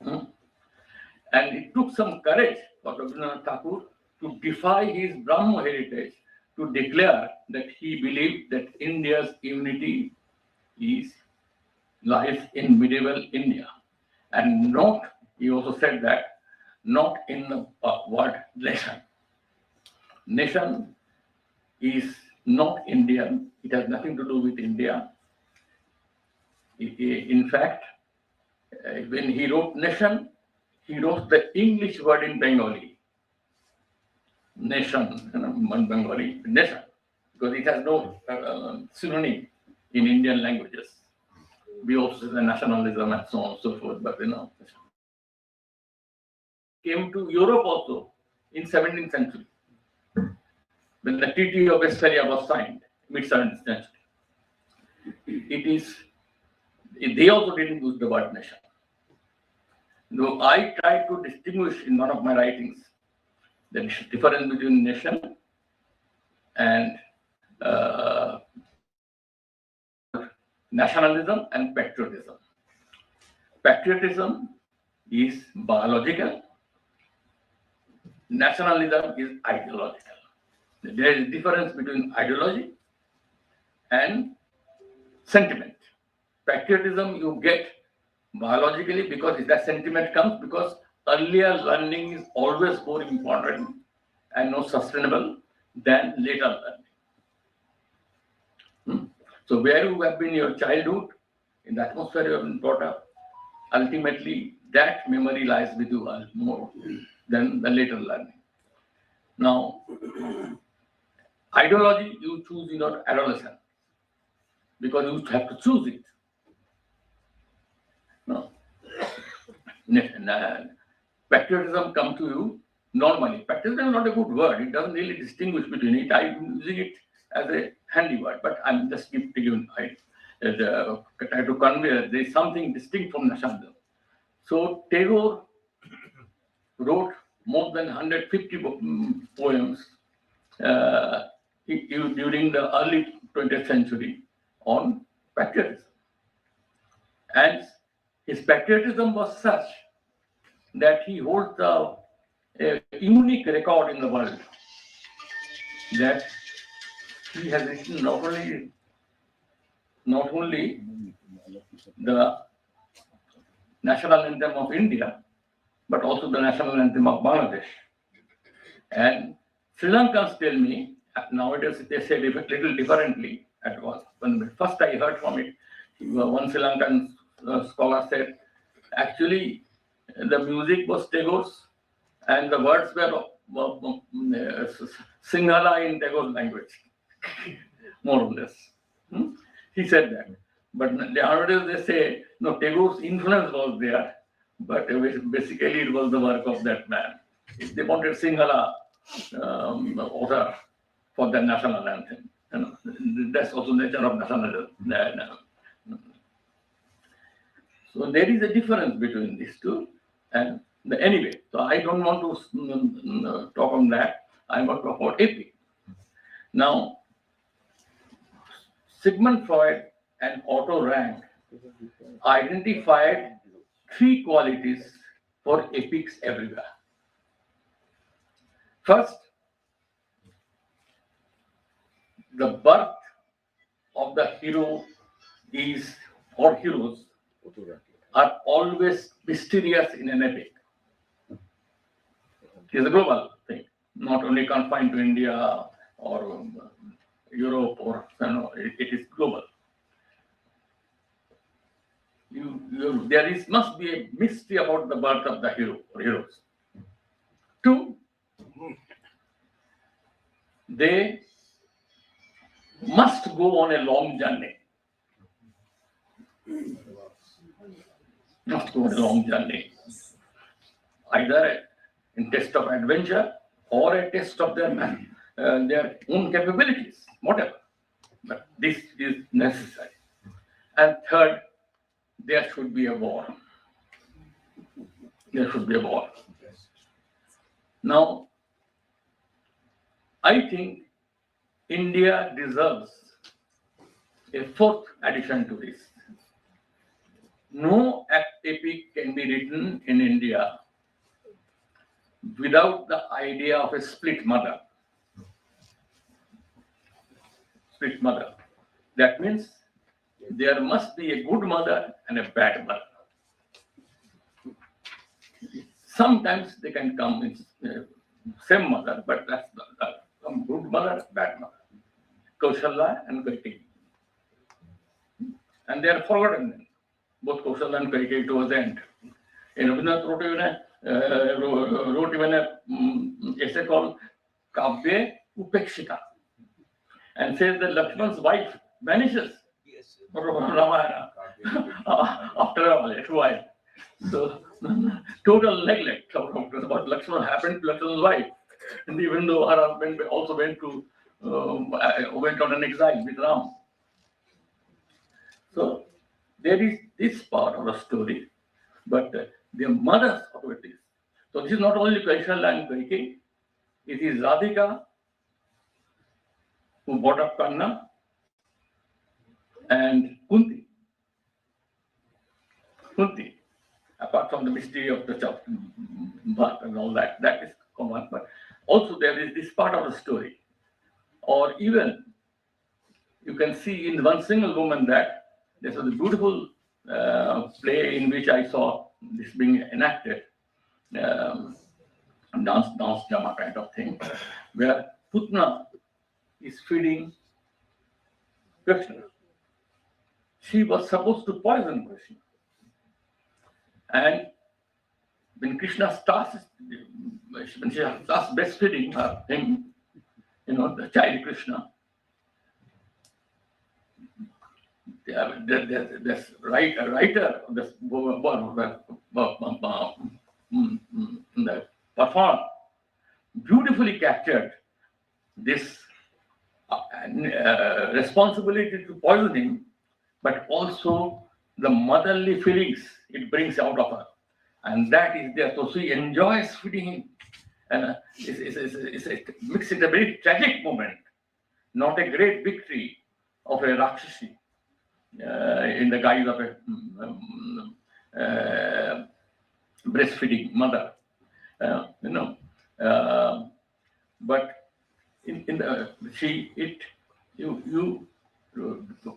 And it took some courage for Rabindranath Tagore to defy his Brahmo heritage, to declare that he believed that India's unity lies in medieval India, and not, he also said that, not in the word nation. Nation is not Indian, it has nothing to do with India. In fact, when he wrote nation, he wrote the English word in Bengali. Nation, in Bengali, nation, because it has no synonym in Indian languages. We also say nationalism and so on and so forth, but came to Europe also in 17th century. when the Treaty of Westphalia was signed, mid-17th century. They also didn't use the word nation. Though I tried to distinguish in one of my writings the difference between nation and nationalism and patriotism. Patriotism is biological. Nationalism is ideological. There is a difference between ideology and sentiment. Patriotism you get biologically because that sentiment comes because earlier learning is always more important and more sustainable than later learning. So where you have been in your childhood, in the atmosphere you have been brought up, ultimately that memory lies with you more than the later learning. Now, ideology you choose in your adolescence because you have to choose it. No. Patriotism comes to you normally. Patriotism is not a good word. It doesn't really distinguish between it. I'm using it as a handy word, but I'm just giving you try to convey that there is something distinct from nationalism. So Tagore wrote more than 150 poems during the early 20th century on patriotism. And his patriotism was such that he holds a unique record in the world that he has written not only the national anthem of India, but also the national anthem of Bangladesh. And Sri Lankans tell me, nowadays they say it a little differently at all. When first I heard from it, one Sri Lankan scholar said, actually the music was Tagore's and the words were Sinhala in Tagore's language, more or less. He said that. But nowadays they say, no, Tagore's influence was there, but basically it was the work of that man. They wanted Sinhala author for the national anthem. That's also nature of nationalism. So there is a difference between these two. And anyway, so I don't want to talk on that. I want to talk about epic. Now, Sigmund Freud and Otto Rank identified 3 qualities for epics everywhere. First, the birth of the hero is, or heroes, are always mysterious in an epic. It is a global thing, not only confined to India or Europe or it is global. There must be a mystery about the birth of the hero or heroes. 2, they must go on a long journey. Must go on a long journey. Either in test of adventure or a test of their own capabilities, whatever. But this is necessary. And 3rd, there should be a war. There should be a war. Now, I think India deserves a 4th addition to this. No epic can be written in India without the idea of a split mother. Split mother. That means there must be a good mother and a bad mother. Sometimes they can come in same mother, but that's some good mother, bad mother. Kaushalya and Kaikeyi. And they are forgotten. Both Kaushalya and Kaikeyi towards the end. And Rabindranath wrote even an essay called Kavya Upekshita and says that Lakshman's wife vanishes Ramayana after a while. So total neglect about Lakshman happened to Lakshman's wife. And even though her husband also went to went on an exile with Ram. So there is this part of the story, but the mothers of it is. So this is not only Kaushalya and Kaikeyi, it is Radhika who brought up Kanna and Kunti. Kunti, apart from the mystery of the birth and all that, that is common, but also there is this part of the story. Or even you can see in one single woman that this was a beautiful play in which I saw this being enacted, dance drama kind of thing, where Putna is feeding Krishna. She was supposed to poison Krishna. And when Krishna starts, when she starts breastfeeding him, the child Krishna, this writer, this the performer, beautifully captured this responsibility to poison him, but also the motherly feelings it brings out of her. And that is there. So she enjoys feeding him. And it makes it a very tragic moment, not a great victory of a Rakshasi in the guise of a breastfeeding mother. But in the you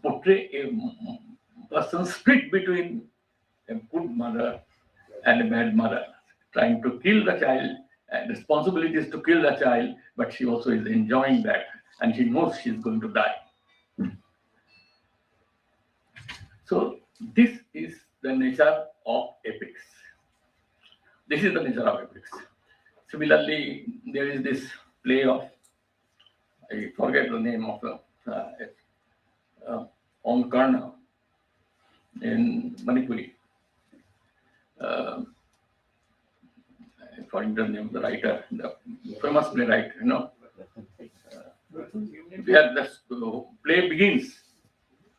portray a person split between a good mother and a bad mother, trying to kill the child. And responsibility is to kill the child, but she also is enjoying that, and she knows she's going to die. So this is the nature of epics. This is the nature of epics. Similarly, there is this play of, I forget the name of on Karna in Manipuri. According to the name of the writer, the famous playwright, where the play begins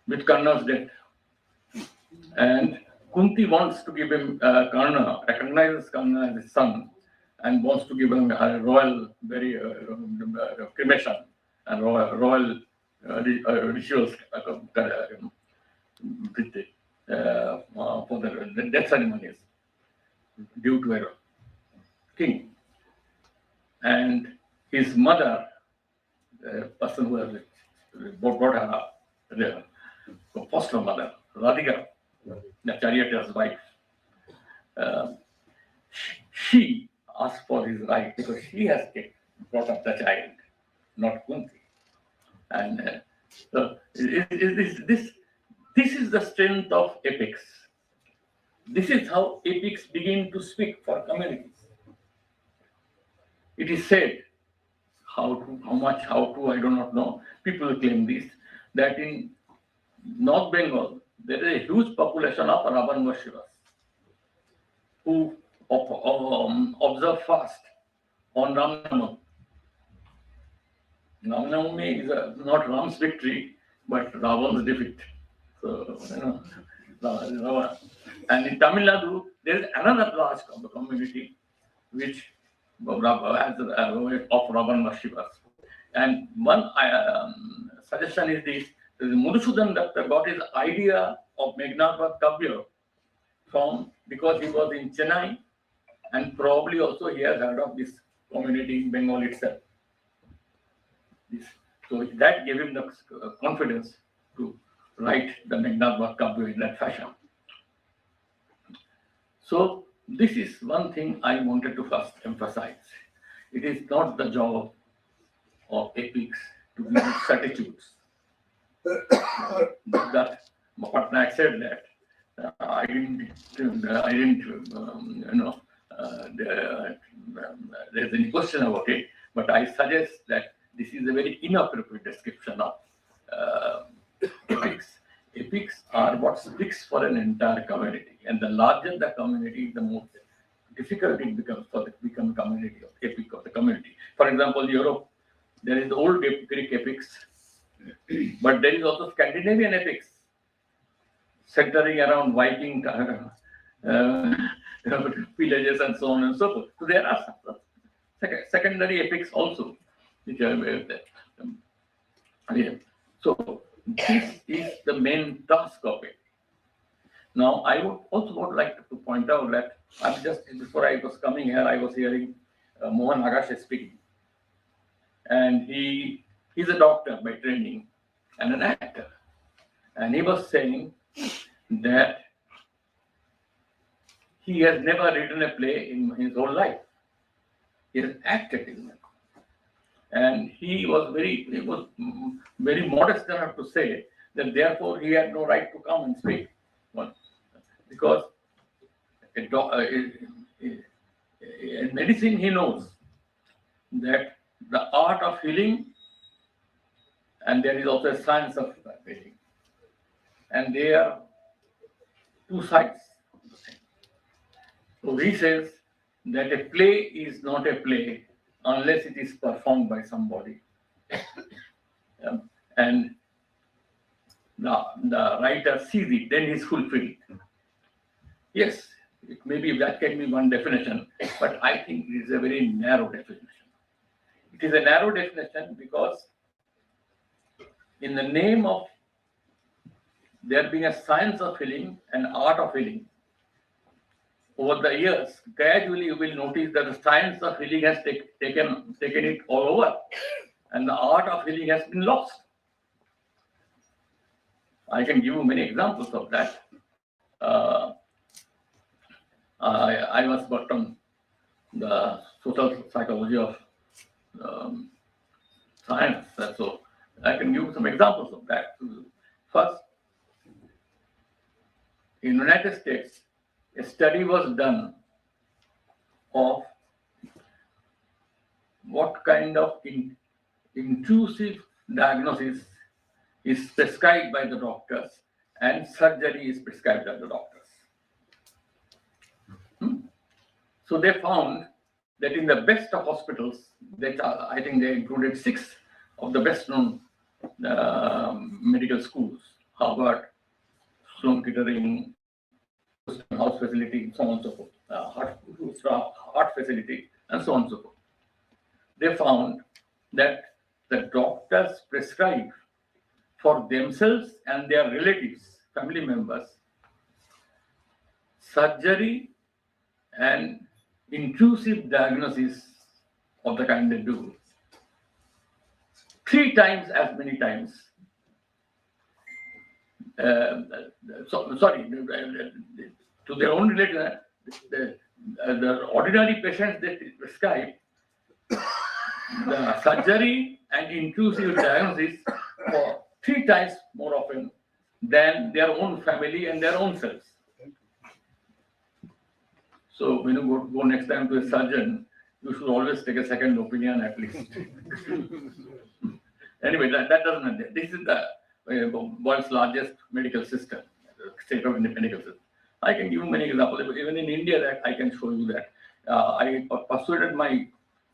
with Karna's death. And Kunti wants to give him Karna, recognizes Karna as his son, and wants to give him a royal, cremation and royal rituals for the death ceremonies due to a king. And his mother, the person who has brought her up, the foster mother, Radhika, the charioteer's wife, she asked for his right because she has brought up the child, not Kunti. And so this is the strength of epics. This is how epics begin to speak for communities. It is said, how to, I do not know. People claim this, that in North Bengal, there is a huge population of Ravan worshippers who observe fast on Ram Navami. Ram Navami is not Ram's victory, but Ravan's defeat. So, Ravan. And in Tamil Nadu, there is another large community which has of Ravan worshippers. And one suggestion is this: Madhusudan Datta got his idea of Meghnad Kavya because he was in Chennai, and probably also he has heard of this community in Bengal itself. So that gave him the confidence to write the Meghnad Kavya in that fashion. So this is one thing I wanted to first emphasize. It is not the job of epics to give certitudes. That Patnaik said that I didn't there's any question about it, but I suggest that this is a very inappropriate description of epics. Epics are what speaks for an entire community, and the larger the community, the more difficult it becomes for the community of epic of the community. For example, Europe, there is the old Greek epics, but there is also Scandinavian epics centering around Viking villages and so on and so forth. So there are secondary epics also, which are there. Yeah. So this is the main task of it. Now, I would also like to point out that before I was coming here, I was hearing Mohan Agashe speaking, and he's a doctor by training and an actor, and he was saying that he has never written a play in his whole life. He has acted in it. And he was very modest enough to say that therefore he had no right to come and speak. Well, because in medicine he knows that the art of healing, and there is also a science of healing, and they are two sides. So he says that a play is not a play unless it is performed by somebody. And the writer sees it, then he's fulfilled. Yes, maybe that can be one definition, but I think it is a very narrow definition. It is a narrow definition because in the name of there being a science of healing and art of healing, over the years, gradually you will notice that the science of healing has taken it all over, and the art of healing has been lost. I can give you many examples of that. I was worked on the social psychology of science, so I can give you some examples of that. First, in the United States, a study was done of what kind of intrusive diagnosis is prescribed by the doctors and surgery is prescribed by the doctors. So they found that in the best of hospitals, I think they included 6 of the best known medical schools, Harvard, Sloan Kettering, House facility, so on and so forth, heart facility, and so on and so forth. They found that the doctors prescribe for themselves and their relatives, family members, surgery and intrusive diagnosis of the kind they do 3 times as many times. To their own relatives, the ordinary patients they prescribe the surgery and intrusive diagnosis for 3 times more often than their own family and their own selves. So when you go next time to a surgeon, you should always take a second opinion at least. Anyway, that doesn't matter. This is the world's largest medical system, state of medical system. I can give you many examples. Even in India, that I can show you that. I persuaded my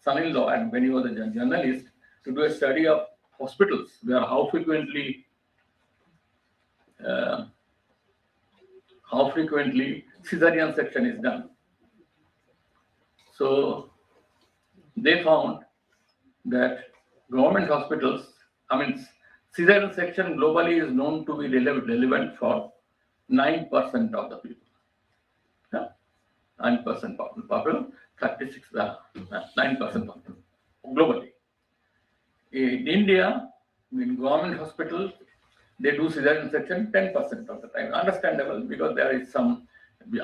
son-in-law, and when he was a journalist, to do a study of hospitals where how frequently cesarean section is done. So they found that government hospitals, cesarean section globally is known to be relevant for 9% of the people. 9% popular, 36, 9% popular globally. In India, in government hospitals, they do cesarean section 10% of the time. Understandable, because there is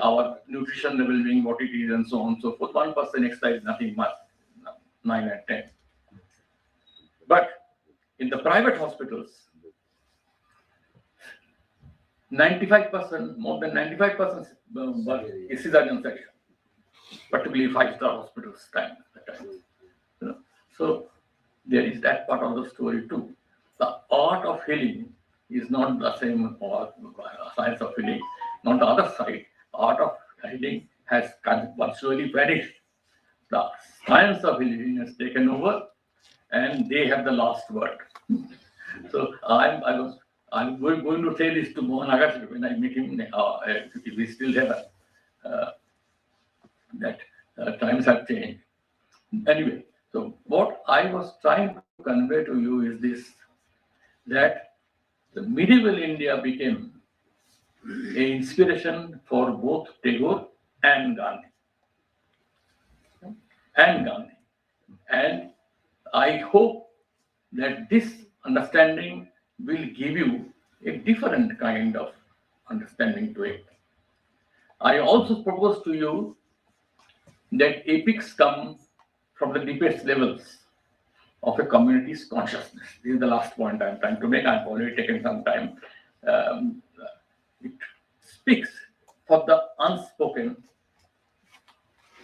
our nutrition level being what it is and so on and so forth. 1% extra is nothing much, 9 and 10. But in the private hospitals, 95%, more than 95% is cesarean section, particularly 5-star hospitals time. So there is that part of the story too. The art of healing is not the same as science of healing. On the other side, art of healing has virtually vanished. The science of healing has taken over, and they have the last word. So I'm going to say this to Mohan Agarwal when I meet him, if we still have that times have changed. Anyway, so what I was trying to convey to you is this, that the medieval India became an inspiration for both Tagore and Gandhi. And I hope that this understanding will give you a different kind of understanding to it. I also propose to you that epics come from the deepest levels of a community's consciousness. This is the last point I'm trying to make. I've already taken some time. It speaks for the unspoken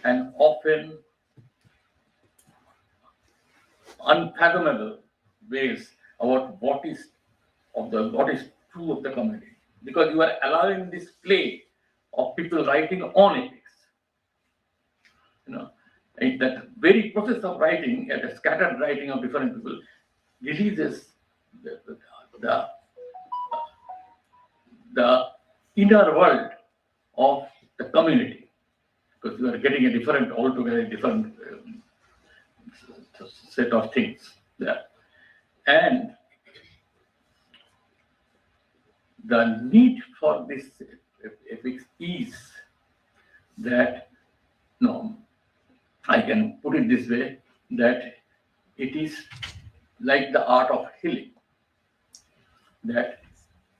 and often unfathomable ways about what is true of the community, because you are allowing this play of people writing on ethics. And that very process of writing, the scattered writing of different people, releases the inner world of the community, because you are getting a different, altogether different set of things there. And the need for this ethics is that, I can put it this way, that it is like the art of healing, that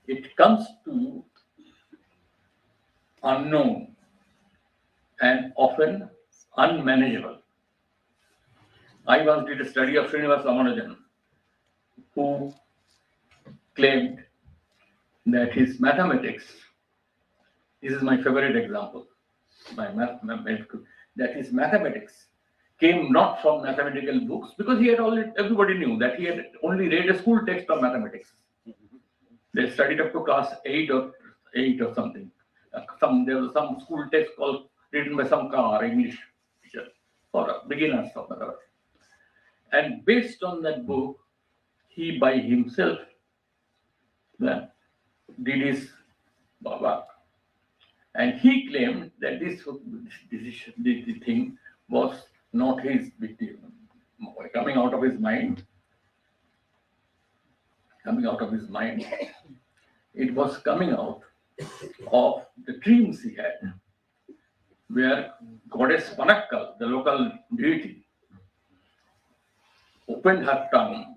it comes to you unknown and often unmanageable. I once did a study of Srinivas Ramanujan, who claimed that his mathematics, this is my favorite example, that his mathematics came not from mathematical books, because he had already, everybody knew that he had only read a school text of mathematics. They studied up to class 8 or something. There was some school text written by some English teacher for beginners or whatever. And based on that book, he by himself did his work. And he claimed that this thing was not his coming out of his mind. It was coming out of the dreams he had, where goddess Panakkal, the local deity, opened her tongue,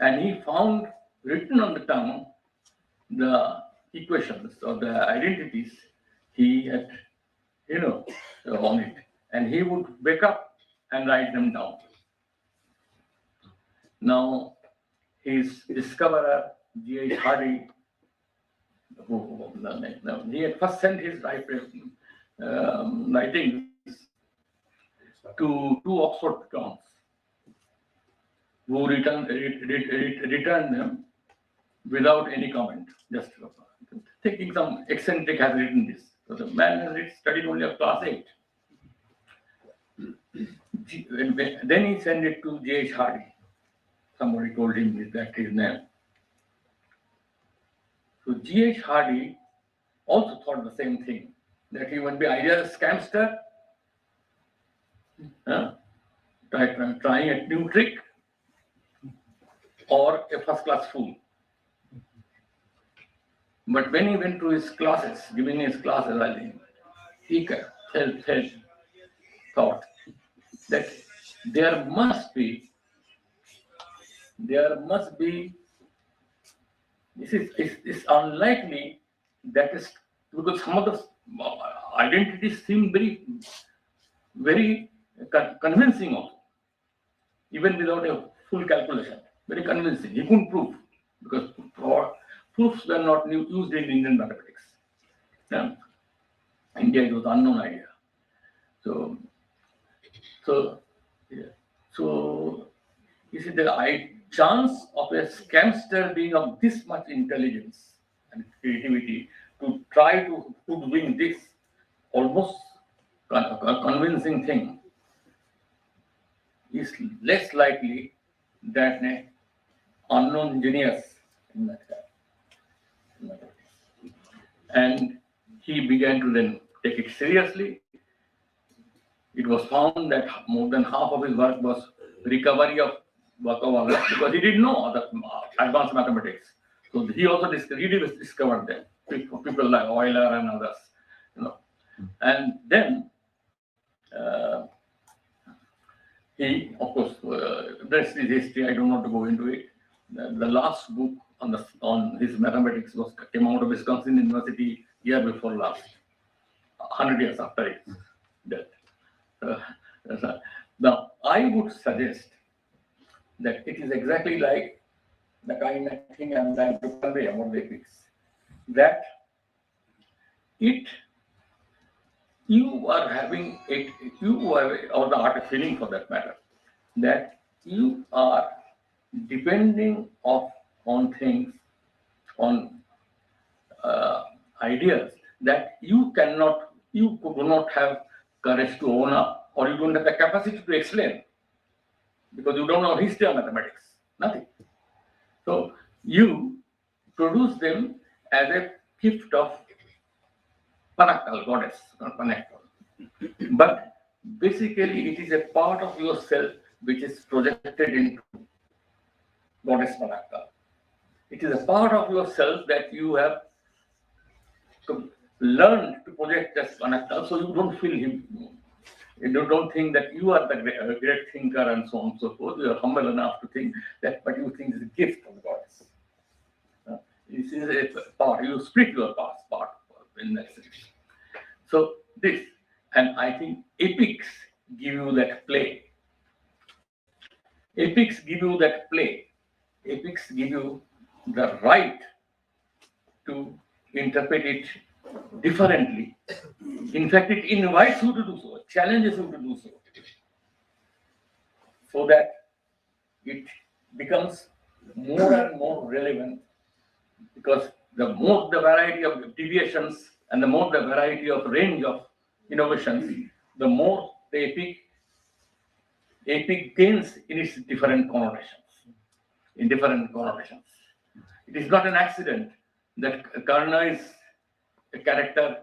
and he found written on the tongue the equations or the identities he had, on it. And he would wake up and write them down. Now, his discoverer, G.H. Hardy, he had first sent his writings to two Oxford towns, who returned them without any comment, just thinking some eccentric has written this. So the man has studied only up class 8. Then he sent it to G.H. Hardy. Somebody told him that his name. So G.H. Hardy also thought the same thing, that he would be either a scamster, trying a new trick, or a first-class fool. But when he went to his classes, giving his classes, I think, he thought that there must be, it's unlikely that is, because some of the identities seem very convincing also, even without a full calculation, very convincing. He couldn't prove, because proofs were not used in Indian mathematics. India, it was an unknown idea. So you see, the chance of a scamster being of this much intelligence and creativity to try to win this almost convincing thing is less likely that unknown genius in mathematics. And he began to then take it seriously. It was found that more than half of his work was recovery of work of others because he didn't know other advanced mathematics. So he also discovered them, people like Euler and others, you know. And then he, of course, the rest is history. I don't want to go into it. The last book on his mathematics came out of Wisconsin University year before last, 100 years after his death. Now, I would suggest that it is exactly like the kind of thing I'm trying to convey about the ethics, that you are having it, or the art of feeling for that matter, that you are depending on things, on ideas that you could not have courage to own up, or you don't have the capacity to explain, because you don't know history of mathematics, nothing. So you produce them as a gift of Panakal, goddess, not Panakal. But basically it is a part of yourself which is projected into goddess Panakal. It is a part of yourself that you have learned to project as Panakal, so you don't feel him. You don't think that you are the great thinker and so on and so forth. You are humble enough to think that, but you think it's a gift of the goddess. This is a part, you split your part in that sense. So this, and I think epics give you that play. Epics give you that play. Epics give you the right to interpret it differently. In fact, it invites you to do so, challenges you to do so, so that it becomes more and more relevant, because the more the variety of deviations and the more the variety of range of innovations, the more the epic gains in its different connotations. It is not an accident that Karna is a character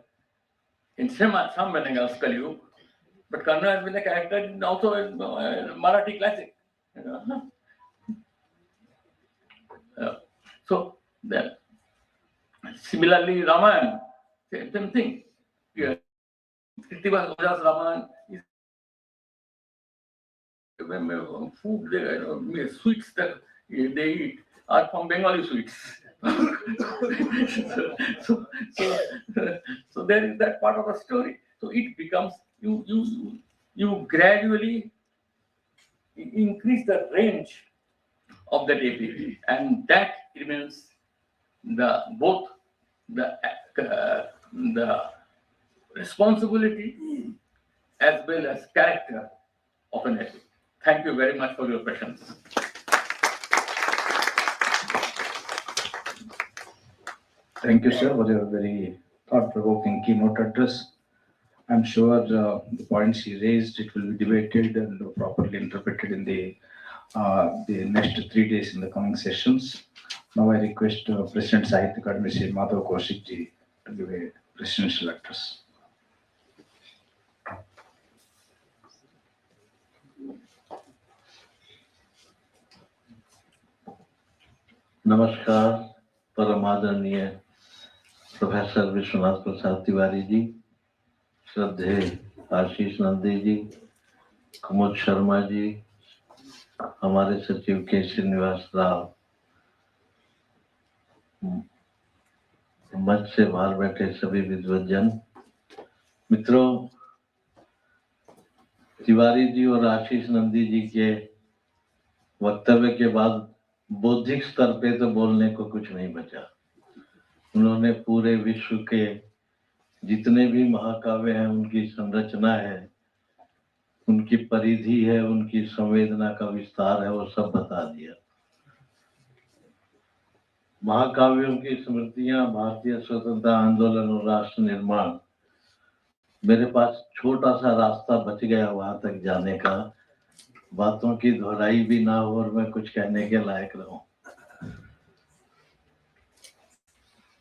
in some Bengal's Kaliyug, but Karna has been a character also in Marathi classic. So then, similarly, Ramayana, same thing. Krittivasa's Ramayana is food, sweets that they eat are from Bengali sweets. so there is that part of the story. So it becomes you gradually increase the range of that epic, and that remains both the responsibility as well as character of an epic. Thank you very much for your patience. Thank you, sir, for your very thought-provoking keynote address. I'm sure the points he raised, it will be debated and properly interpreted in the next 3 days in the coming sessions. Now I request President Sahitya Akademi, Sri Madhav Kaushik ji, to give a presidential address. नमस्कार परम आदरणीय professor Vishwanath Prasad Tiwari ji, श्रद्धेय आशीष नंदी जी, कुमुद शर्मा जी, हमारे सचिव के श्रीनिवास राव, मंच से बाहर बैठे सभी विद्वज्जन मित्रों, तिवारी जी और आशीष नंदी जी के वक्तव्य के बाद बौद्धिक स्तर पे तो बोलने को कुछ नहीं बचा। उन्होंने पूरे विश्व के जितने भी महाकाव्य हैं, उनकी संरचना है, उनकी परिधि है, उनकी संवेदना का विस्तार है, वो सब बता दिया। महाकाव्यों की स्मृतियां, भारतीय स्वतंत्रता आंदोलन और राष्ट्र निर्माण, मेरे पास छोटा सा रास्ता बच गया वहां तक जाने का। बातों की दोहराई भी ना हो और मैं कुछ कहने के लायक रहूं।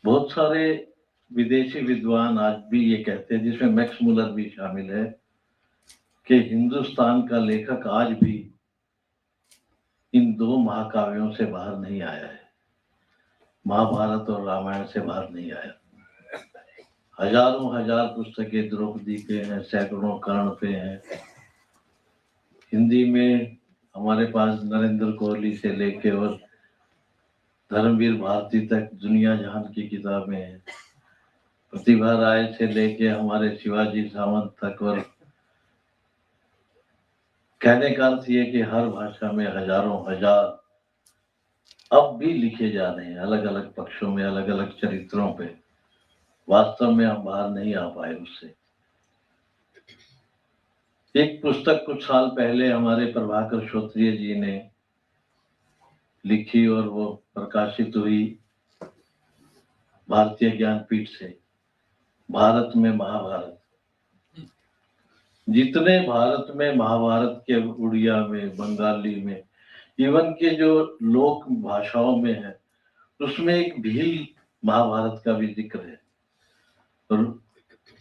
बहुत सारे विदेशी विद्वान आज भी ये कहते हैं, जिसमें मैक्स मुलर भी शामिल है, कि हिंदुस्तान का लेखक आज भी इन दो महाकाव्यों से बाहर नहीं आया है, महाभारत और रामायण से बाहर नहीं आया। हजारों हजार पुस्तकें द्रौपदी पे हैं, सैकड़ों कर्ण पे हैं। हिंदी में हमारे पास नरेंद्र कोहली से लेके और धर्मवीर भारती तक दुनिया जहान की किताबें हैं। प्रतिभा राय से लेके हमारे शिवाजी सावंत तक। और कहने का अर्थ ये कि हर भाषा में हजारों हजार अब भी लिखे जा रहे हैं, अलग अलग पक्षों में, अलग अलग चरित्रों पे। वास्तव में हम बाहर नहीं आ पाए उससे। एक पुस्तक कुछ साल पहले हमारे प्रभाकर श्रोत्रिय जी ने लिखी और वो प्रकाशित हुई भारतीय ज्ञानपीठ से, भारत में महाभारत। जितने भारत में महाभारत के उड़िया में, बंगाली में, इवन के जो लोक भाषाओं में है, उसमें एक भील महाभारत का भी जिक्र है। और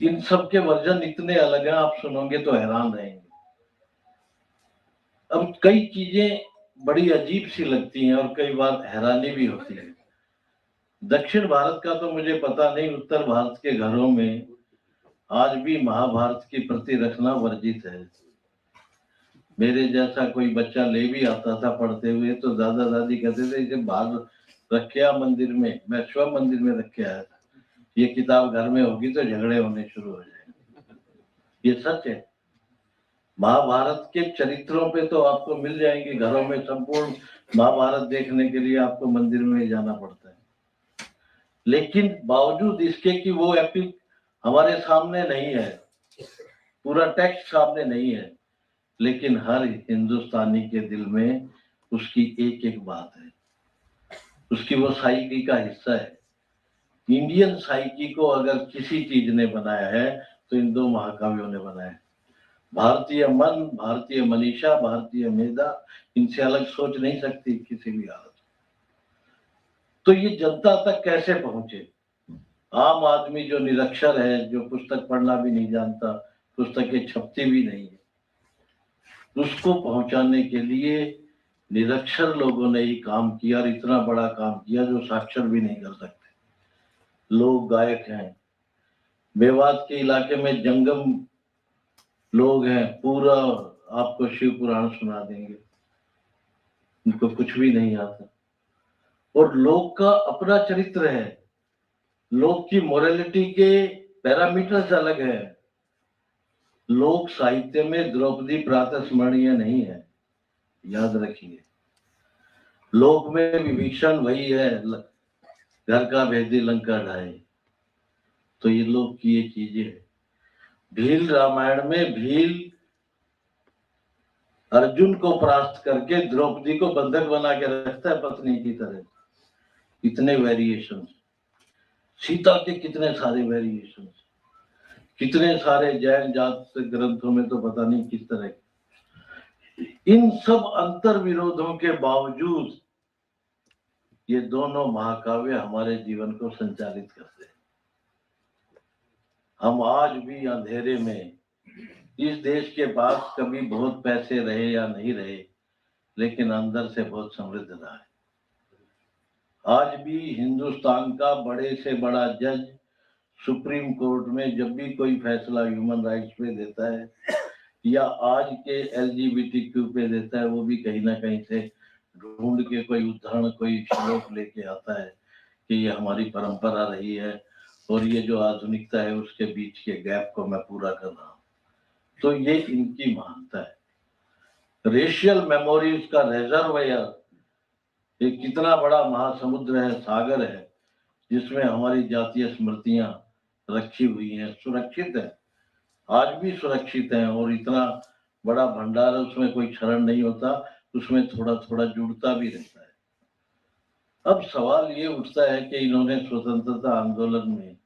इन सब के वर्जन इतने अलग हैं, आप सुनोगे तो हैरान रहेंगे। अब कई चीजें बड़ी अजीब सी लगती हैं और कई बार हैरानी भी होती है। दक्षिण भारत का तो मुझे पता नहीं, उत्तर भारत के घरों में आज भी महाभारत की प्रति रखना वर्जित है। मेरे जैसा कोई बच्चा ले भी आता था पढ़ते हुए तो दादा दादी कहते थे इसे बाहर रखिया मंदिर में, मैं शिव मंदिर में रख के आया था, ये किताब घर में होगी तो झगड़े होने शुरू हो जाएंगे। ये सच है। महाभारत के चरित्रों पे तो आपको मिल जाएंगे घरों में, संपूर्ण महाभारत देखने के लिए आपको मंदिर में जाना पड़ता है। लेकिन बावजूद इसके कि वो एपिक हमारे सामने नहीं है, पूरा टेक्स्ट सामने नहीं है, लेकिन हर हिंदुस्तानी के दिल में उसकी एक एक बात है, उसकी वो साइकी का हिस्सा है। इंडियन साइकी को अगर किसी चीज ने बनाया है तो इन दो महाकाव्यों ने बनाया है। भारतीय मन, भारतीय मनीषा, भारतीय मेधा इनसे अलग सोच नहीं सकती किसी भी हालत। तो ये जनता तक कैसे पहुंचे? आम आदमी जो निरक्षर है, जो पुस्तक पढ़ना भी नहीं जानता, पुस्तकें छपती भी नहीं है, उसको पहुंचाने के लिए निरक्षर लोगों ने ही काम किया और इतना बड़ा काम किया जो साक्षर भी नहीं कर सकते। लोग गायक हैं, मेवात के इलाके में जंगम लोग हैं, पूरा आपको शिव पुराण सुना देंगे, उनको कुछ भी नहीं आता। और लोग का अपना चरित्र है, लोग की मोरालिटी के पैरामीटर्स अलग है। लोक साहित्य में द्रौपदी प्रातः स्मरणीय नहीं है, याद रखिए। लोक में विभीषण वही है, घर का भेदी लंका ढाए। तो ये लोग की ये चीजें है। भील रामायण में भील अर्जुन को परास्त करके द्रौपदी को बंधक बना के रखता है पत्नी की तरह। इतने वेरिएशन, सीता के कितने सारे वेरिएशन, कितने सारे जैन जात ग्रंथों में तो पता नहीं किस तरह। इन सब अंतर विरोधों के बावजूद ये दोनों महाकाव्य हमारे जीवन को संचालित करते हैं। हम आज भी अंधेरे में, इस देश के पास कभी बहुत पैसे रहे या नहीं रहे, लेकिन अंदर से बहुत समृद्ध रहा है। आज भी हिंदुस्तान का बड़े से बड़ा जज सुप्रीम कोर्ट में जब भी कोई फैसला ह्यूमन राइट्स पे देता है या आज के LGBTQ पे देता है, वो भी कहीं ना कहीं से ढूंढ के कोई उदाहरण, कोई श्लोक लेके आता है कि ये हमारी परंपरा रही है और ये जो आधुनिकता है उसके बीच के गैप को मैं पूरा कर रहा हूँ। तो ये इनकी महानता है। रेशियल मेमोरीज का रिजर्वायर एक कितना बड़ा महासमुद्र है, सागर है, जिसमें हमारी जातीय स्मृतियां रखी हुई हैं, सुरक्षित है, आज भी सुरक्षित है। और इतना बड़ा भंडार है, उसमें कोई क्षरण नहीं होता, उसमें थोड़ा थोड़ा जुड़ता भी रहता है। अब सवाल ये उठता है कि इन्होंने स्वतंत्रता आंदोलन में,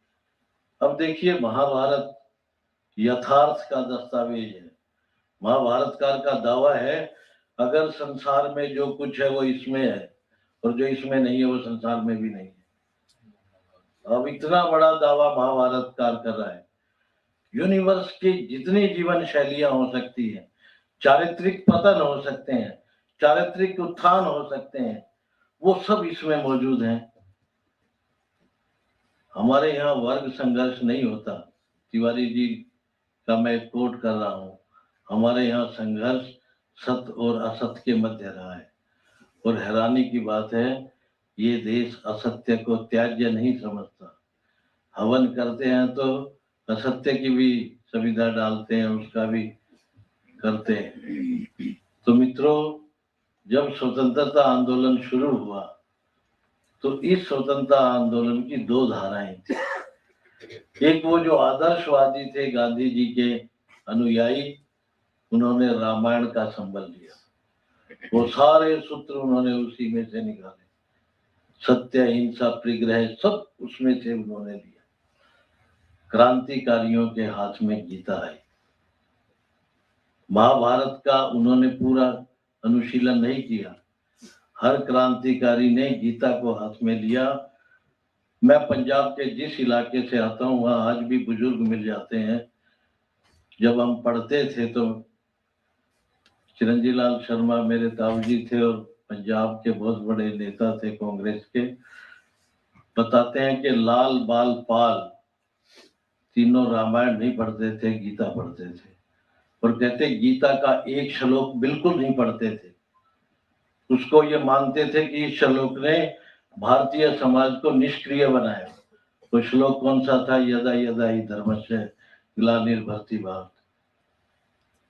अब देखिए महाभारत यथार्थ का दस्तावेज है। महाभारतकार का दावा है अगर संसार में जो कुछ है वो इसमें है और जो इसमें नहीं है वो संसार में भी नहीं है। अब इतना बड़ा दावा महाभारतकार कर रहा है। यूनिवर्स की जितनी जीवन शैलियां हो सकती हैं, चारित्रिक पतन हो सकते हैं, चारित्रिक उत्थान हो सकते हैं, वो सब इसमें मौजूद हैं। हमारे यहाँ वर्ग संघर्ष नहीं होता। तिवारी जी का मैं कोट कर रहा हूँ, हमारे यहाँ संघर्ष सत्य और असत्य के मध्य रहा है। और हैरानी की बात है, ये देश असत्य को त्याज्य नहीं समझता। हवन करते हैं तो असत्य की भी सुविधा डालते हैं, उसका भी करते हैं। तो मित्रों, जब स्वतंत्रता आंदोलन शुरू हुआ तो इस स्वतंत्रता आंदोलन की दो धाराएं थी। एक वो जो आदर्शवादी थे, गांधी जी के अनुयायी, उन्होंने रामायण का संबल लिया, वो सारे सूत्र उन्होंने उसी में से निकाले, सत्य अहिंसा परिग्रह सब उसमें से उन्होंने लिया। क्रांतिकारियों के हाथ में गीता आई। महाभारत का उन्होंने पूरा अनुशीलन नहीं किया, हर क्रांतिकारी ने गीता को हाथ में लिया। मैं पंजाब के जिस इलाके से आता हूँ वहां आज भी बुजुर्ग मिल जाते हैं। जब हम पढ़ते थे तो चिरंजी लाल शर्मा मेरे ताऊजी थे और पंजाब के बहुत बड़े नेता थे कांग्रेस के, बताते हैं कि लाल बाल पाल तीनों रामायण नहीं पढ़ते थे, गीता पढ़ते थे। और कहते गीता का एक श्लोक बिल्कुल नहीं पढ़ते थे, उसको ये मानते थे कि इस श्लोक ने भारतीय समाज को निष्क्रिय बनाया। वो श्लोक कौन सा था? यदा यदा ही धर्मस्य ग्लानिर्भरति भारत।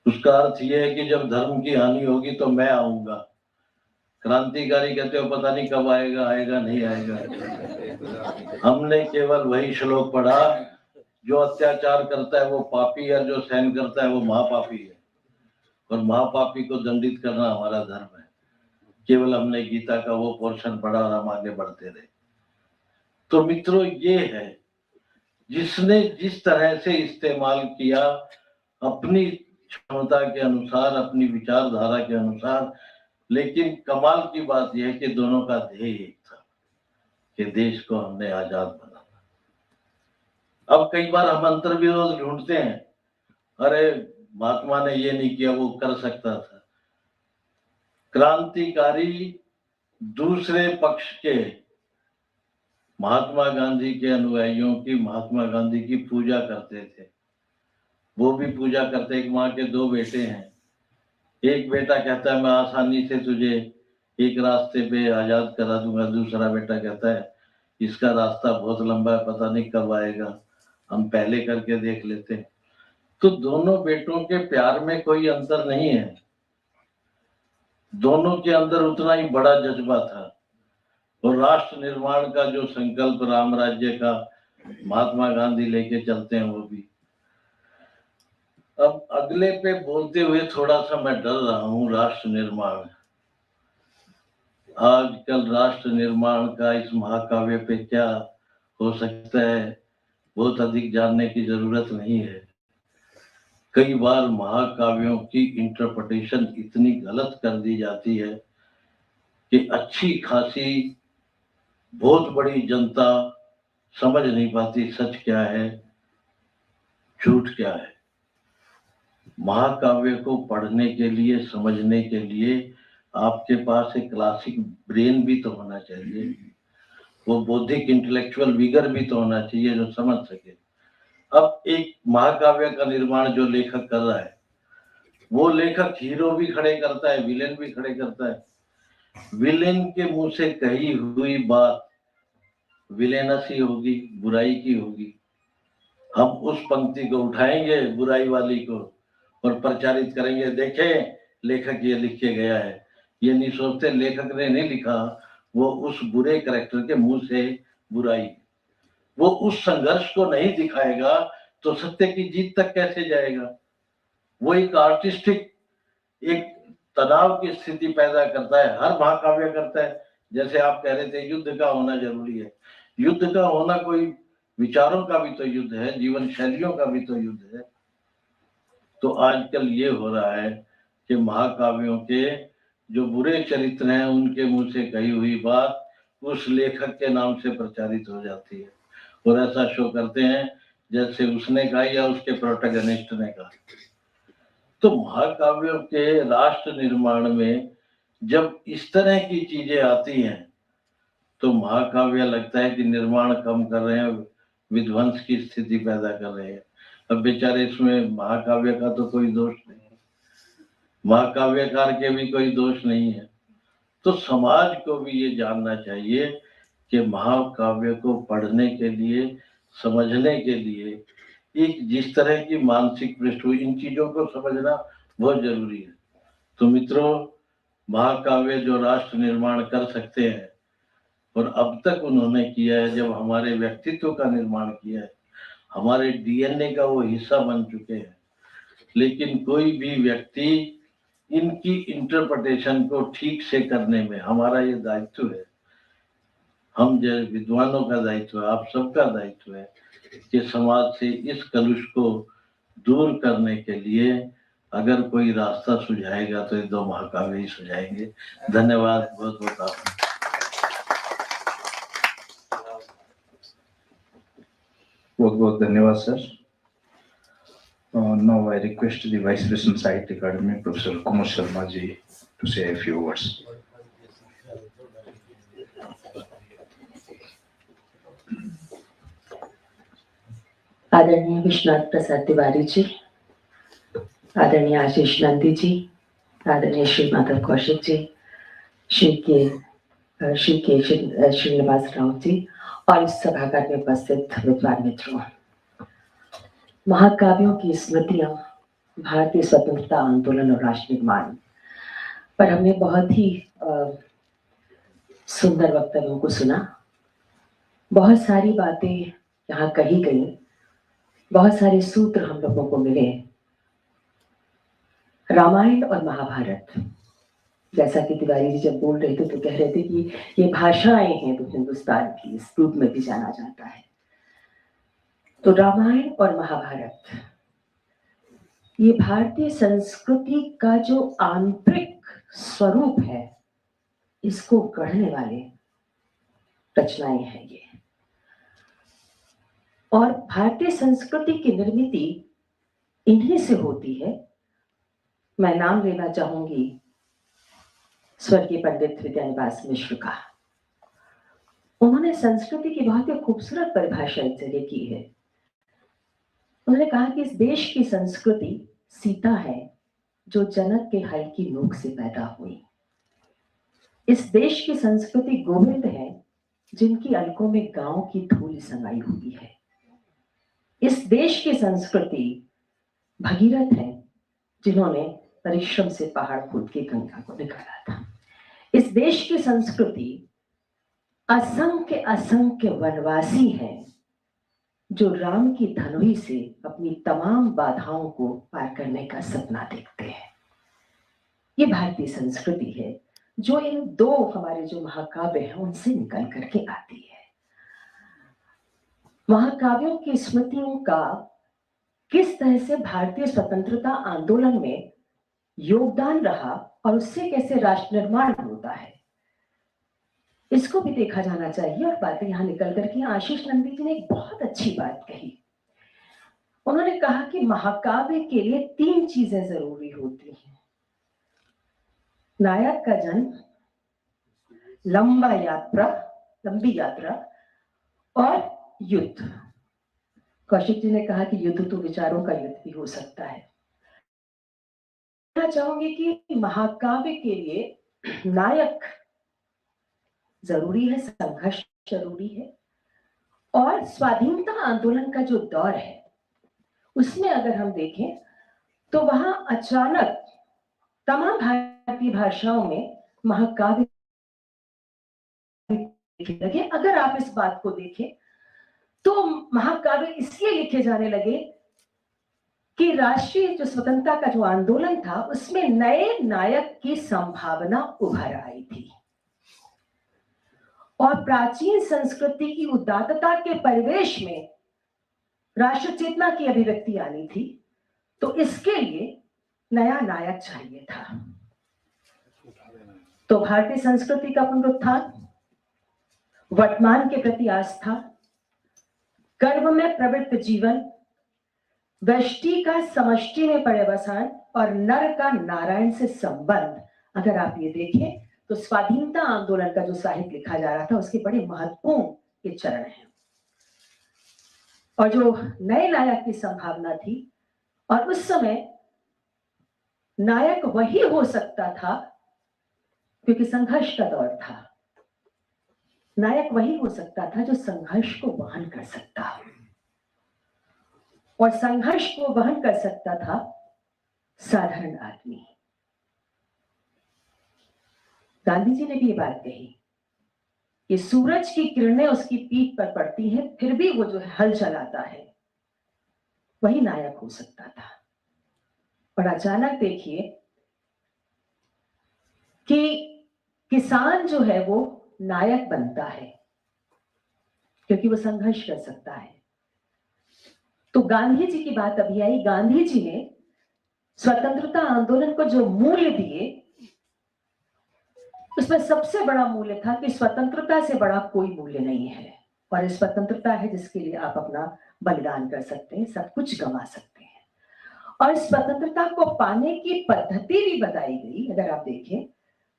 उसका अर्थ यह है कि जब धर्म की हानि होगी तो मैं आऊंगा। क्रांतिकारी कहते हो पता नहीं कब आएगा, आएगा नहीं आएगा। हमने केवल वही श्लोक पढ़ा, जो अत्याचार करता है वो पापी है, जो सहन करता है वो महापापी है, और महापापी को दंडित करना हमारा धर्म है। केवल हमने गीता का वो पोर्शन पढ़ा और हम आगे बढ़ते रहे। तो मित्रों, ये है जिसने जिस तरह से इस्तेमाल किया अपनी क्षमता के अनुसार, अपनी विचारधारा के अनुसार। लेकिन कमाल की बात यह है कि दोनों का ध्येय एक था कि देश को हमने आजाद बनाना। अब कई बार हम अंतर्विरोध ढूंढते हैं, अरे महात्मा ने ये नहीं किया, वो कर सकता था। क्रांतिकारी दूसरे पक्ष के महात्मा गांधी के अनुयायियों की, महात्मा गांधी की पूजा करते थे। वो भी पूजा करते। एक माँ के दो बेटे हैं, एक बेटा कहता है मैं आसानी से तुझे एक रास्ते पे आजाद करा दूंगा, दूसरा बेटा कहता है इसका रास्ता बहुत लंबा है, पता नहीं कब आएगा, हम पहले करके देख लेते हैं। तो दोनों बेटों के प्यार में कोई अंतर नहीं है, दोनों के अंदर उतना ही बड़ा जज्बा था। और राष्ट्र निर्माण का जो संकल्प राम राज्य का महात्मा गांधी लेके चलते हैं वो भी। अब अगले पे बोलते हुए थोड़ा सा मैं डर रहा हूँ। राष्ट्र निर्माण, आजकल राष्ट्र निर्माण का इस महाकाव्य पे क्या हो सकता है, बहुत अधिक जानने की जरूरत नहीं है। कई बार महाकाव्यों की इंटरप्रिटेशन इतनी गलत कर दी जाती है कि अच्छी खासी बहुत बड़ी जनता समझ नहीं पाती सच क्या है, झूठ क्या है। महाकाव्य को पढ़ने के लिए, समझने के लिए आपके पास एक क्लासिक ब्रेन भी तो होना चाहिए, वो बौद्धिक इंटेलेक्चुअल विगर भी तो होना चाहिए जो समझ सके। अब एक महाकाव्य का निर्माण जो लेखक कर रहा है, वो लेखक हीरो भी खड़े करता है, विलेन भी खड़े करता है। विलेन के मुंह से कही हुई बात विलेनस ही होगी, बुराई की होगी। हम उस पंक्ति को उठाएंगे बुराई वाली को और प्रचारित करेंगे, देखें लेखक ये लिख के गया है। ये नहीं सोचते लेखक ने नहीं लिखा, वो उस बुरे कैरेक्टर के मुंह से बुराई, वो उस संघर्ष को नहीं दिखाएगा तो सत्य की जीत तक कैसे जाएगा। वो एक आर्टिस्टिक, एक तनाव की स्थिति पैदा करता है। हर महाकाव्य करता है। जैसे आप कह रहे थे युद्ध का होना जरूरी है, युद्ध का होना कोई विचारों का भी तो युद्ध है, जीवन शैलियों का भी तो युद्ध है। तो आजकल ये हो रहा है कि महाकाव्यों के जो बुरे चरित्र हैं उनके मुंह से कही हुई बात उस लेखक के नाम से प्रचारित हो जाती है और ऐसा शो करते हैं जैसे उसने कहा या उसके प्रोटैगनिस्ट ने कहा। तो महाकाव्यों के राष्ट्र निर्माण में जब इस तरह की चीजें आती हैं तो महाकाव्य लगता है कि निर्माण कम कर रहे हैं, विध्वंस की स्थिति पैदा कर रहे हैं। अब बेचारे इसमें महाकाव्य का तो कोई दोष नहीं है, महाकाव्यकार के भी कोई दोष नहीं है। तो समाज को भी ये जानना चाहिए कि महाकाव्य को पढ़ने के लिए, समझने के लिए एक जिस तरह की मानसिक पृष्ठभूमि, इन चीजों को समझना बहुत जरूरी है। तो मित्रों, महाकाव्य जो राष्ट्र निर्माण कर सकते हैं और अब तक उन्होंने किया है, जब हमारे व्यक्तित्व का निर्माण किया है, हमारे डीएनए का वो हिस्सा बन चुके हैं। लेकिन कोई भी व्यक्ति इनकी इंटरप्रिटेशन को ठीक से करने में हमारा ये दायित्व है, हम जैसे विद्वानों का दायित्व है, आप सबका दायित्व है कि समाज से इस कलुष को दूर करने के लिए अगर कोई रास्ता सुझाएगा तो ये दो महाकाव्य ही सुझाएंगे। धन्यवाद, बहुत बहुत आपका। बहुत बहुत धन्यवाद sir. Now I request the Vice President Sahitya Academy, Professor Kumar Sharma ji, to say a few words. आदरणीय विश्वनाथ प्रसाद तिवारी जी, आदरणीय आशीष नंदी जी, आदरणीय श्री माधव कौशिक जी, श्री के श्रीनिवास राव जी और इस सभागार में उपस्थित विद्वान मित्रों, महाकाव्यों की स्मृतियां भारतीय स्वतंत्रता आंदोलन और राष्ट्र निर्माण पर हमने बहुत ही सुंदर वक्तव्यों को सुना। बहुत सारी बातें यहाँ कही गई, बहुत सारे सूत्र हम लोगों को मिले। रामायण और महाभारत, जैसा कि तिवारी जी जब बोल रहे थे तो कह रहे थे कि ये भाषाएं हैं तो हिंदुस्तान की, इस रूप में भी जाना जाता है। तो रामायण और महाभारत ये भारतीय संस्कृति का जो आंतरिक स्वरूप है, इसको गढ़ने वाले रचनाएं हैं ये। और भारतीय संस्कृति की निर्मिति इन्हीं से होती है। मैं नाम लेना चाहूंगी स्वर्गीय पंडित विद्यानिवास मिश्र का। उन्होंने संस्कृति की बहुत ही खूबसूरत परिभाषा इस जगह की है। उन्होंने कहा कि इस देश की संस्कृति सीता है जो जनक के हल की नोक से पैदा हुई। इस देश की संस्कृति गोविंद है जिनकी अलकों में गांव की धूल समाई हुई है। इस देश की संस्कृति भगीरथ है जिन्होंने परिश्रम से पहाड़ खोद के गंगा को निकाला था। इस देश की संस्कृति असंख्य असंख्य वनवासी है जो राम की धनुई से अपनी तमाम बाधाओं को पार करने का सपना देखते हैं। ये भारतीय संस्कृति है जो इन दो हमारे जो महाकाव्य हैं उनसे निकल करके आती है। महाकाव्यों की स्मृतियों का किस तरह से भारतीय स्वतंत्रता आंदोलन में योगदान रहा और उससे कैसे राष्ट्र निर्माण होता है, इसको भी देखा जाना चाहिए। और बातें यहां निकल करके आशीष नंदी जी ने एक बहुत अच्छी बात कही। उन्होंने कहा कि महाकाव्य के लिए 3 चीजें जरूरी होती हैं: नायक का जन्म, लंबी यात्रा और युद्ध। कौशिक जी ने कहा कि युद्ध तो विचारों का युद्ध भी हो सकता है। मैं चाहूंगी कि महाकाव्य के लिए नायक जरूरी है, संघर्ष जरूरी है, और स्वाधीनता आंदोलन का जो दौर है उसमें अगर हम देखें तो वहां अचानक तमाम भारतीय भाषाओं में महाकाव्य लिखे लगे। अगर आप इस बात को देखें तो महाकाव्य इसलिए लिखे जाने लगे कि राष्ट्रीय जो स्वतंत्रता का जो आंदोलन था उसमें नए नायक की संभावना उभर आई थी और प्राचीन संस्कृति की उदात्तता के परिवेश में राष्ट्र चेतना की अभिव्यक्ति आनी थी। तो इसके लिए नया नायक चाहिए था। तो भारतीय संस्कृति का पुनरुत्थान, वर्तमान के प्रति आस्था, कर्म में प्रवृत्त जीवन, व्यष्टि का समष्टि में पर्यवसान और नर का नारायण से संबंध, अगर आप ये देखें तो स्वाधीनता आंदोलन का जो साहित्य लिखा जा रहा था उसके बड़े महत्वपूर्ण ये चरण हैं। और जो नए नायक की संभावना थी, और उस समय नायक वही हो सकता था क्योंकि संघर्ष का दौर था, नायक वही हो सकता था जो संघर्ष को वहन कर सकता, और संघर्ष को वहन कर सकता था साधारण आदमी। गांधी जी ने भी ये बात कही कि सूरज की किरणें उसकी पीठ पर पड़ती हैं, फिर भी वो जो हल चलाता है वही नायक हो सकता था। और अचानक देखिए कि किसान जो है वो नायक बनता है क्योंकि वो संघर्ष कर सकता है। तो गांधी जी की बात अभी आई। गांधी जी ने स्वतंत्रता आंदोलन को जो मूल्य दिए, उसमें सबसे बड़ा मूल्य था कि स्वतंत्रता से बड़ा कोई मूल्य नहीं है, और ये स्वतंत्रता है जिसके लिए आप अपना बलिदान कर सकते हैं, सब कुछ गंवा सकते हैं। और स्वतंत्रता को पाने की पद्धति भी बताई गई। अगर आप देखें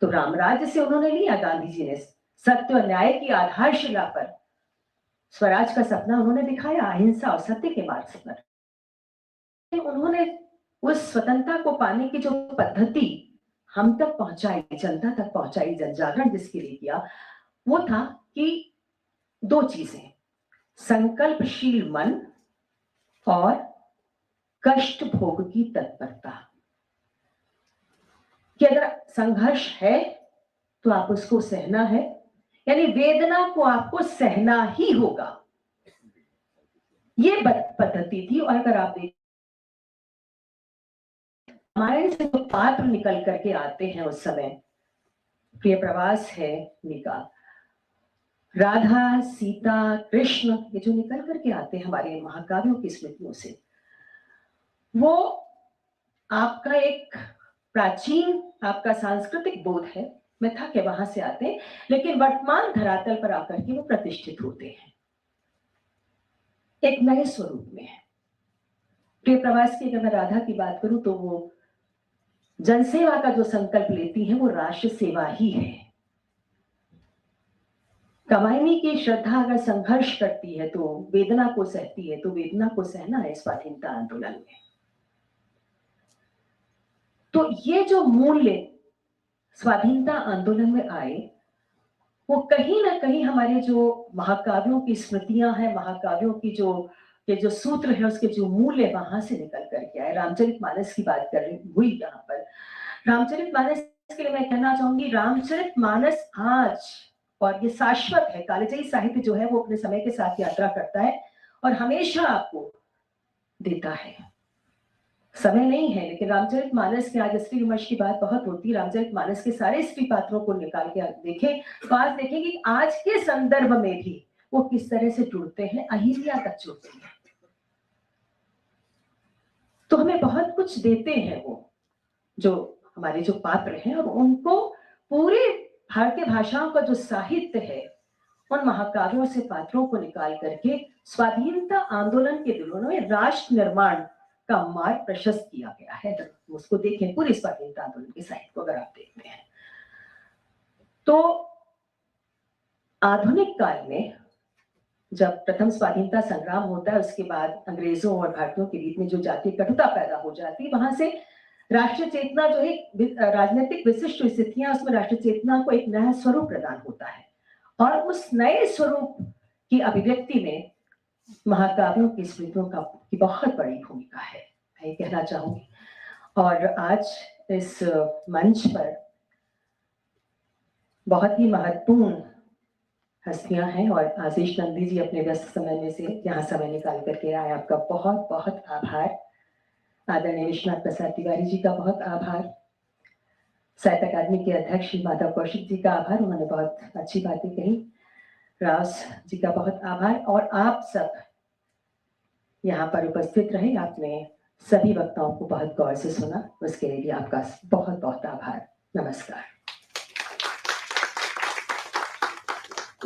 तो रामराज्य से उन्होंने लिया, गांधी जी ने सत्य और न्याय की आधारशिला पर स्वराज का सपना उन्होंने दिखाया, अहिंसा और सत्य के मार्ग पर। उन्होंने उस स्वतंत्रता को पाने की जो पद्धति हम तक पहुंचाई, जनता तक पहुंचाई, जन जागरण जिसके लिए किया, वो था कि दो चीजें, संकल्पशील मन और कष्ट भोग की तत्परता, कि अगर संघर्ष है तो आप उसको सहना है, यानी वेदना को आपको सहना ही होगा, ये पद्धति थी। और अगर आप देखें रामायण से जो पात्र निकल करके आते हैं उस समय, प्रिय प्रवास है निका, राधा, सीता, कृष्ण, ये जो निकल करके आते हैं हमारे महाकाव्यों की स्मृतियों से, वो आपका एक प्राचीन आपका सांस्कृतिक बोध है, मैं था कि वहां से आते हैं, लेकिन वर्तमान धरातल पर आकर के वो प्रतिष्ठित होते हैं एक नए स्वरूप में। प्रिय प्रवास की अगर मैं राधा की बात करूं तो वो जनसेवा का जो संकल्प लेती है वो राष्ट्र सेवा ही है। कमाईनी की श्रद्धा अगर संघर्ष करती है तो वेदना को सहती है, तो वेदना को सहना है स्वाधीनता आंदोलन में। तो ये जो मूल्य स्वाधीनता आंदोलन में आए, वो कहीं ना कहीं हमारे जो महाकाव्यों की स्मृतियां हैं, महाकाव्यों की जो सूत्र है, उसके जो मूल्य वहां से निकल करके आए। रामचरितमानस की बात कर रही हुई यहाँ पर, रामचरितमानस के लिए मैं कहना चाहूंगी, रामचरितमानस आज और ये शाश्वत है, कालजयी साहित्य जो है वो अपने समय के साथ यात्रा करता है और हमेशा आपको देता है। समय नहीं है, लेकिन रामचरितमानस के आज स्त्री विमर्श की बात बहुत होती है। रामचरितमानस के सारे स्त्री पात्रों को निकाल के देखें तो आज देखें कि आज के संदर्भ में भी वो किस तरह से जुड़ते हैं, अहिल्या तक जुड़ते हैं। तो हमें बहुत कुछ देते हैं वो जो हमारे जो पात्र हैं, और उनको पूरे भारतीय भाषाओं का जो साहित्य है उन महाकाव्यों से पात्रों को निकाल करके स्वाधीनता आंदोलन के दिनों में राष्ट्र निर्माण का मार्ग प्रशस्त किया गया है। उसको देखें पूरे स्वाधीनता आंदोलन के साहित्य को अगर आप देखते हैं तो आधुनिक काल में जब प्रथम स्वाधीनता संग्राम होता है, उसके बाद अंग्रेजों और भारतीयों के बीच में जो जातीय कटुता पैदा हो जाती है, वहां से राष्ट्रीय चेतना जो है राजनीतिक विशिष्ट स्थितियां, उसमें राष्ट्रीय चेतना को एक नया स्वरूप प्रदान होता है, और उस नए स्वरूप की अभिव्यक्ति में महाकाव्यों की स्मृतियों की बहुत बड़ी भूमिका है, मैं कहना चाहूंगी। और आज इस मंच पर बहुत ही महत्वपूर्ण हस्तियां हैं, और आशीष नंदी जी अपने व्यस्त समय में से यहाँ समय निकाल करके आए, आपका बहुत बहुत आभार। आदरणीय विश्वनाथ प्रसाद तिवारी जी का बहुत आभार। साहित्य अकादमी के अध्यक्ष श्री माधव कौशिक जी का आभार, उन्होंने बहुत अच्छी बातें कही। रास जी का बहुत आभार, और आप सब यहाँ पर उपस्थित रहे, आपने सभी वक्ताओं को बहुत गौर से सुना, उसके लिए आपका बहुत बहुत आभार। नमस्कार।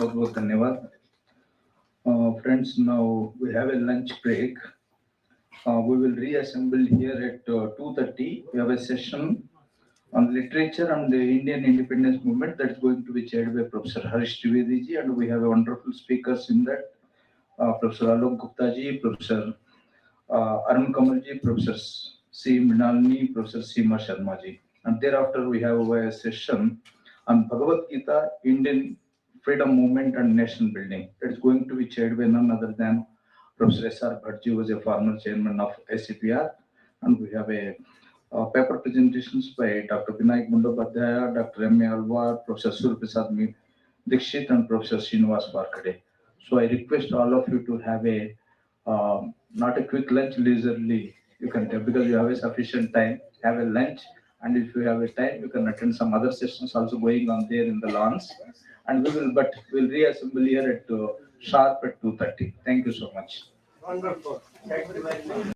बहुत बहुत धन्यवाद. Friends, now we have a lunch break. We will reassemble here at 2:30. We have a session on literature and the Indian independence movement that's going to be chaired by Professor Harish Trivedi ji, and we have wonderful speakers in that. Professor Alok Gupta ji, Professor Arun Kamal ji, Professor C. Mrinalini, Professor Seema Sharma ji. And thereafter we have a session on Bhagavad Gita, Indian freedom movement and nation building. It's going to be chaired by none other than Professor S.R. Bhatt ji, who was a former chairman of SCPR. And we have a paper presentations by Dr. Vinayak Mundapadhyaya, Dr. M.A. Alwar, Professor Surprasad Dikshit, and Professor Srinivas Varkade. So I request all of you to have a not a quick lunch, leisurely. You can take, because you have a sufficient time. Have a lunch, and if you have a time, you can attend some other sessions also going on there in the lawns. And we'll reassemble here at sharp at 2:30. Thank you so much. Wonderful. Thank you very much.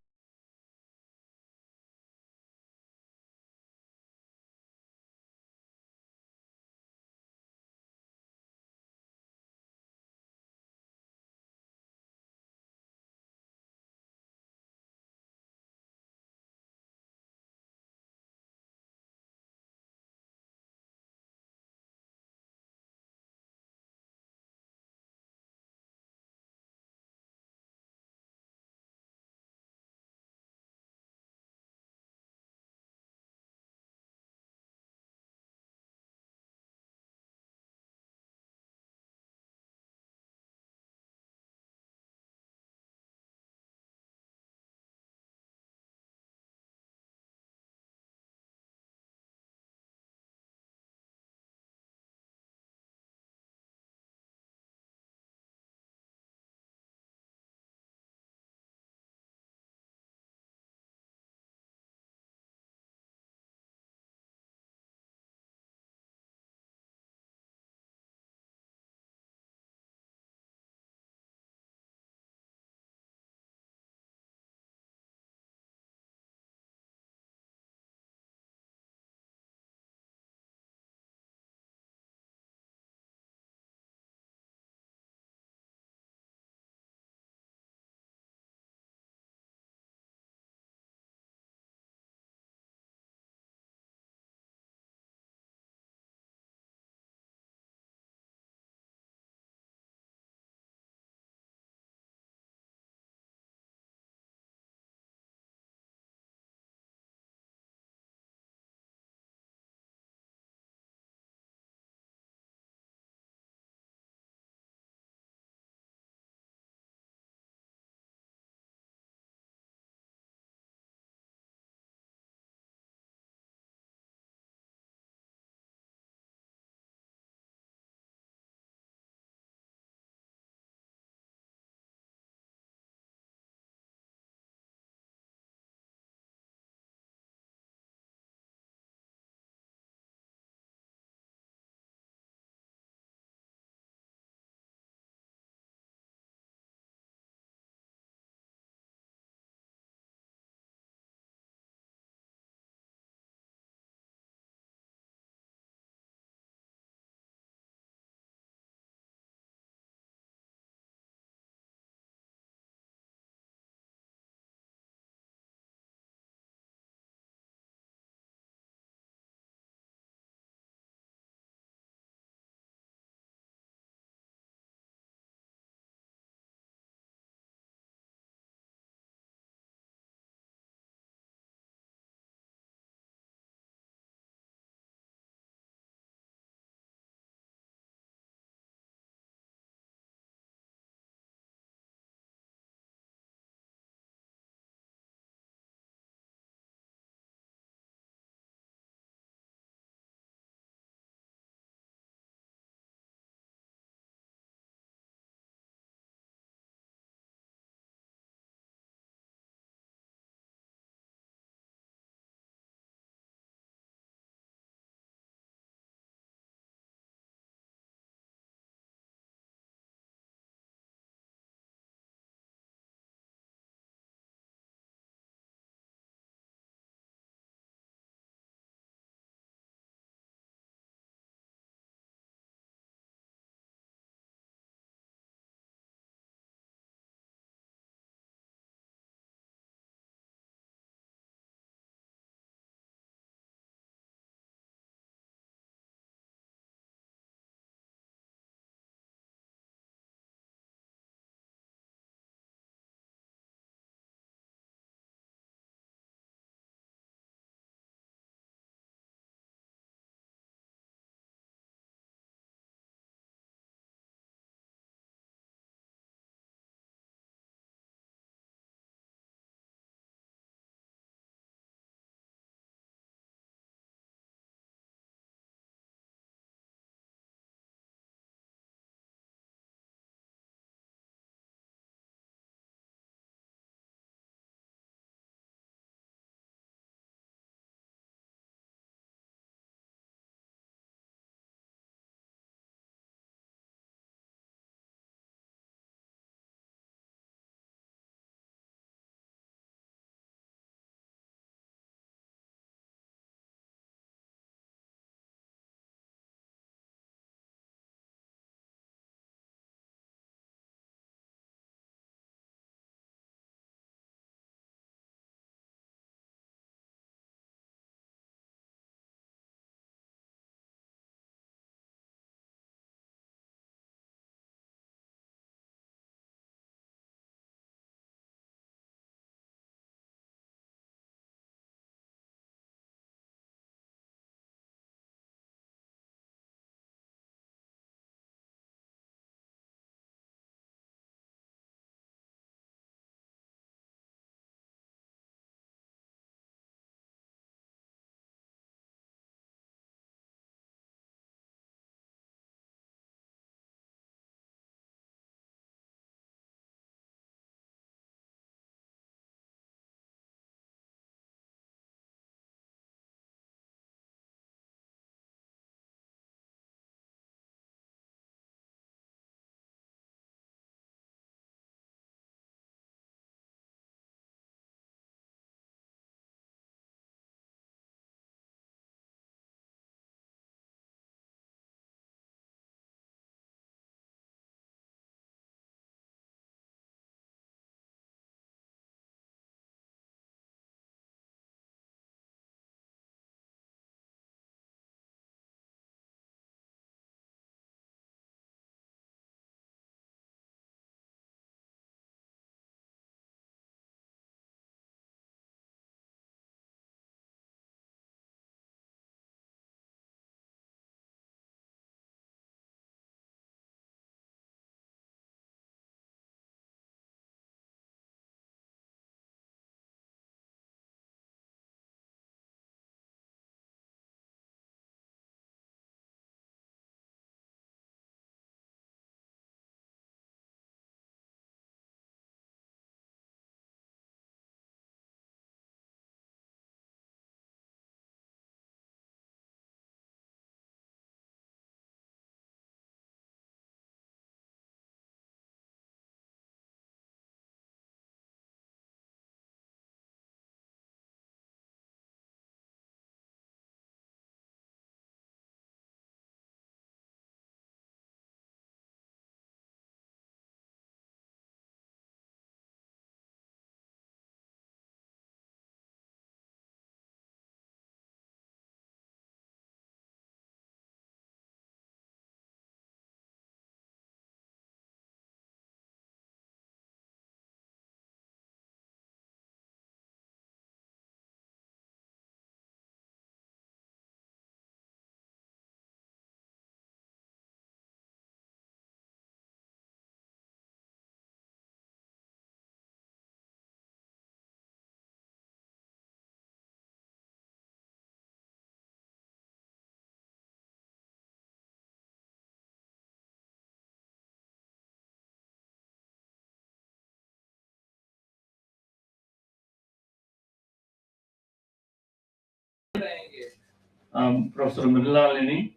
Professor Mrilalini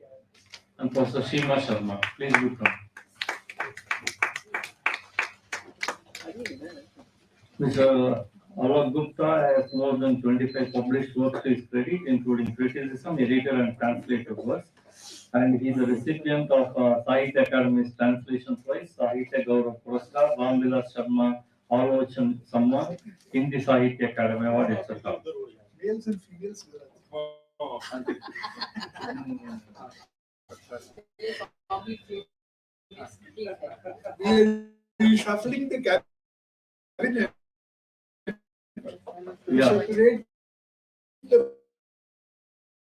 and Professor Seema Sharma. Please do come. Mr. Alok Gupta has more than 25 published works to his credit, including criticism, editor, and translated works. And he is a recipient of Sahitya Academy's Translation Prize, Sahitya Gaurav Puraskar, Ramvilas Sharma, Alochan Samman, Hindi Sahitya Academy Award, etc. Males and females. Shuffling the cabinet. Yeah. Separate the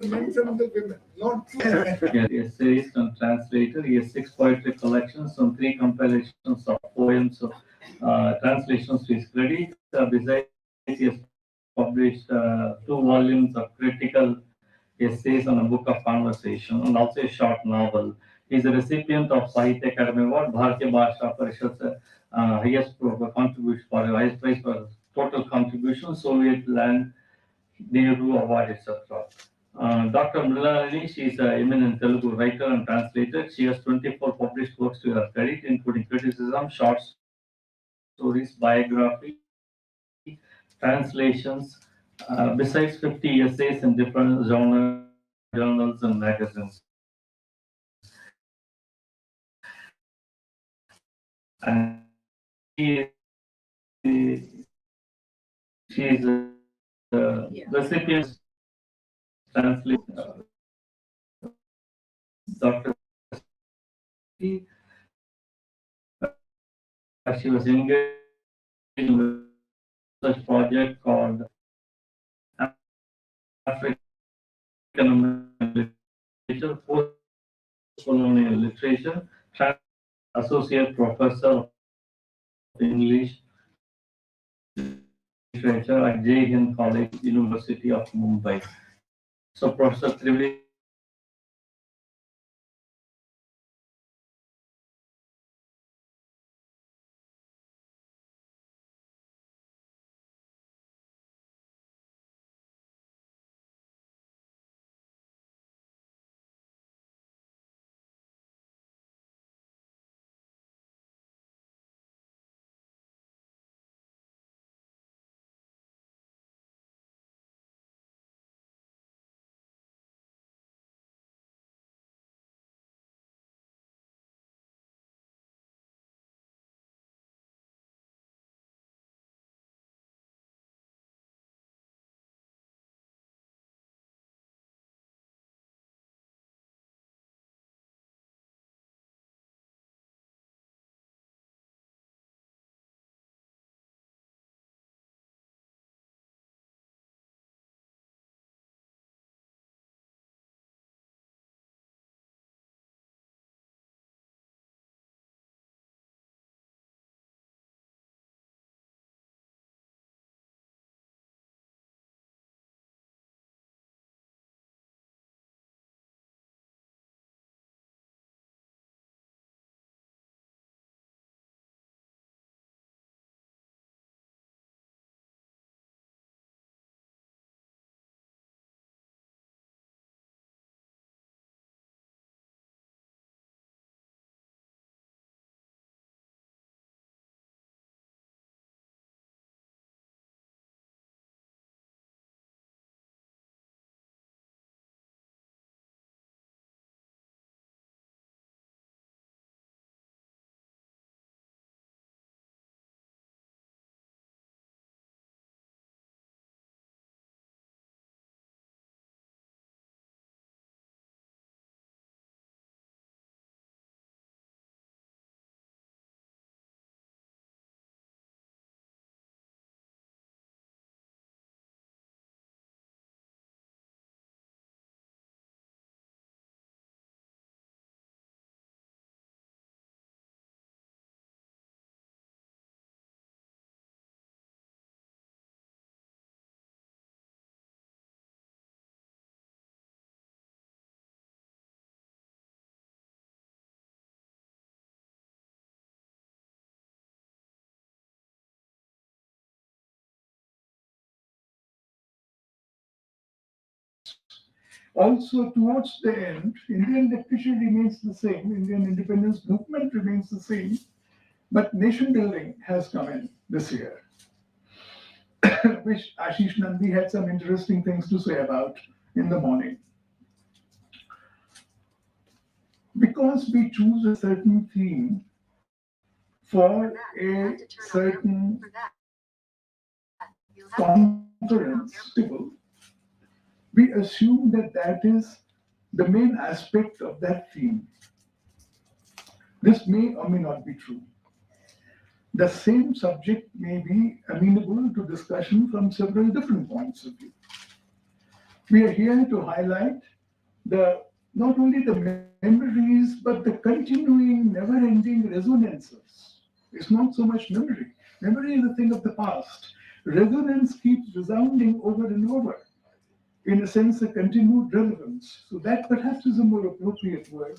men from the women, not Essayist and translator. He has 6 poetry collections and 3 compilations of poems, translations to his credit. Besides, he has published 2 volumes of critical essays and a book of conversation, and also a short novel. He is a recipient of Sahitya Academy Award, Bharatiya Bhasha Parishad's highest contribution for highest prize for total contribution, Soviet Land Nehru Award, etc. Dr. Mrilalini, she is an eminent Telugu writer and translator. She has 24 published works to her credit, including criticism, short stories, biography, translations, besides 50 essays in different journals and magazines. And she is a recipient translate Dr. She was engaged in such project called African American Literature, Post-Colonial Literature, Associate Professor of English Literature at Jai Hind College, University of Mumbai. So Professor Trivedi Also, towards the end, Indian literature remains the same, Indian independence movement remains the same, but nation building has come in this year, which Ashish Nandi had some interesting things to say about in the morning. Because we choose a certain theme for a certain conference, we assume that that is the main aspect of that theme. This may or may not be true. The same subject may be amenable to discussion from several different points of view. We are here to highlight not only the memories, but the continuing, never-ending resonances. It's not so much memory. Memory is a thing of the past. Resonance keeps resounding over and over. In a sense, a continued relevance. So that perhaps is a more appropriate word.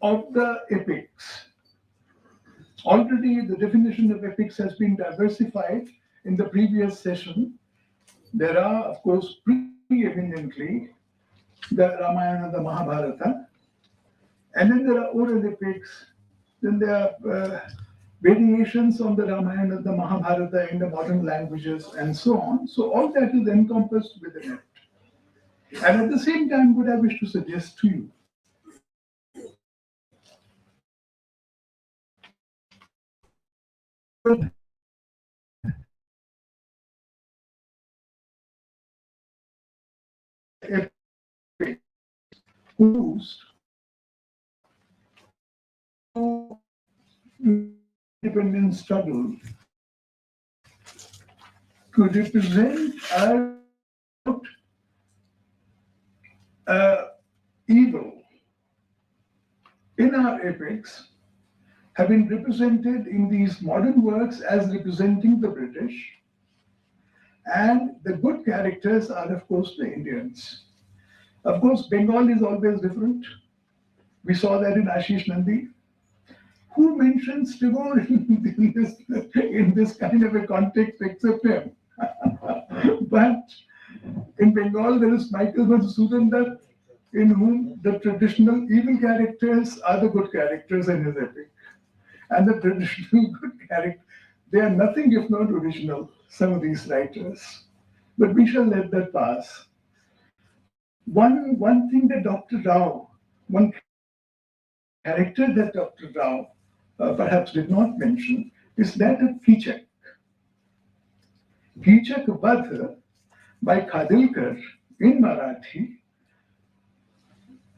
Of the epics. Already the definition of epics has been diversified in the previous session. There are, of course, preeminently the Ramayana, the Mahabharata, and then there are oral epics, then there are variations on the Ramayana, the Mahabharata in the modern languages, and so on. So all that is encompassed within it. And at the same time, what I wish to suggest to you, whose independence struggle to represent evil in our epics have been represented in these modern works as representing the British, and the good characters are, of course, the Indians. Of course, Bengal is always different. We saw that in Ashish Nandi. Who mentions Tagore in this kind of a context except him? But in Bengal, there is Michael Madhusudan Dutt, in whom the traditional evil characters are the good characters in his epic. And the traditional good characters, they are nothing if not original, some of these writers. But we shall let that pass. One thing that Dr. Rao, one character that Dr. Rao perhaps did not mention, is that of Kichak. Kichak Vadh by Khadilkar in Marathi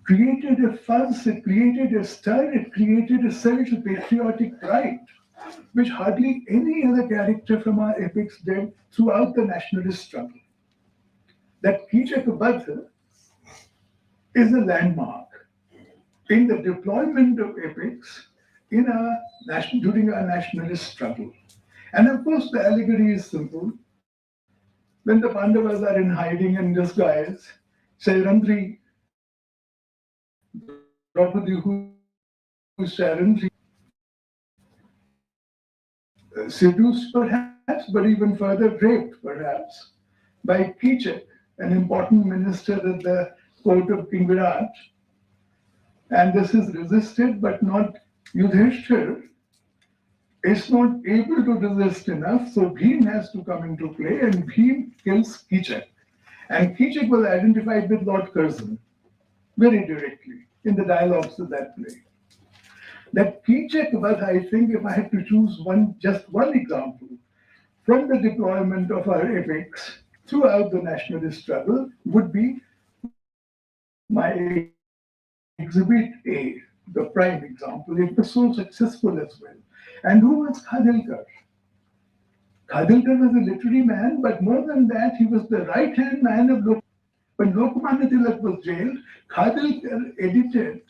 created a fuss, it created a stir, it created a surge of patriotic pride, which hardly any other character from our epics did throughout the nationalist struggle. That Kichak Vadh is a landmark in the deployment of epics during our nationalist struggle. And of course, the allegory is simple. When the Pandavas are in hiding and disguise, Sairandri, Draupadi, who is Sairandri, seduced perhaps, but even further raped perhaps, by Kichak, an important minister at the court of King Virat. And this is resisted, but not Yudhishthir is not able to resist enough, so Bhim has to come into play, and Bhim kills Kichak. And Kichak was identified with Lord Curzon very directly in the dialogues of that play. That Kichak was, I think, if I had to choose just one example from the deployment of our epics throughout the nationalist struggle, would be my exhibit A, the prime example. It was so successful as well. And who was Khadilkar? Khadilkar was a literary man, but more than that, he was the right-hand man of Lokmanya. When Lokmanya Tilak was jailed, Khadilkar edited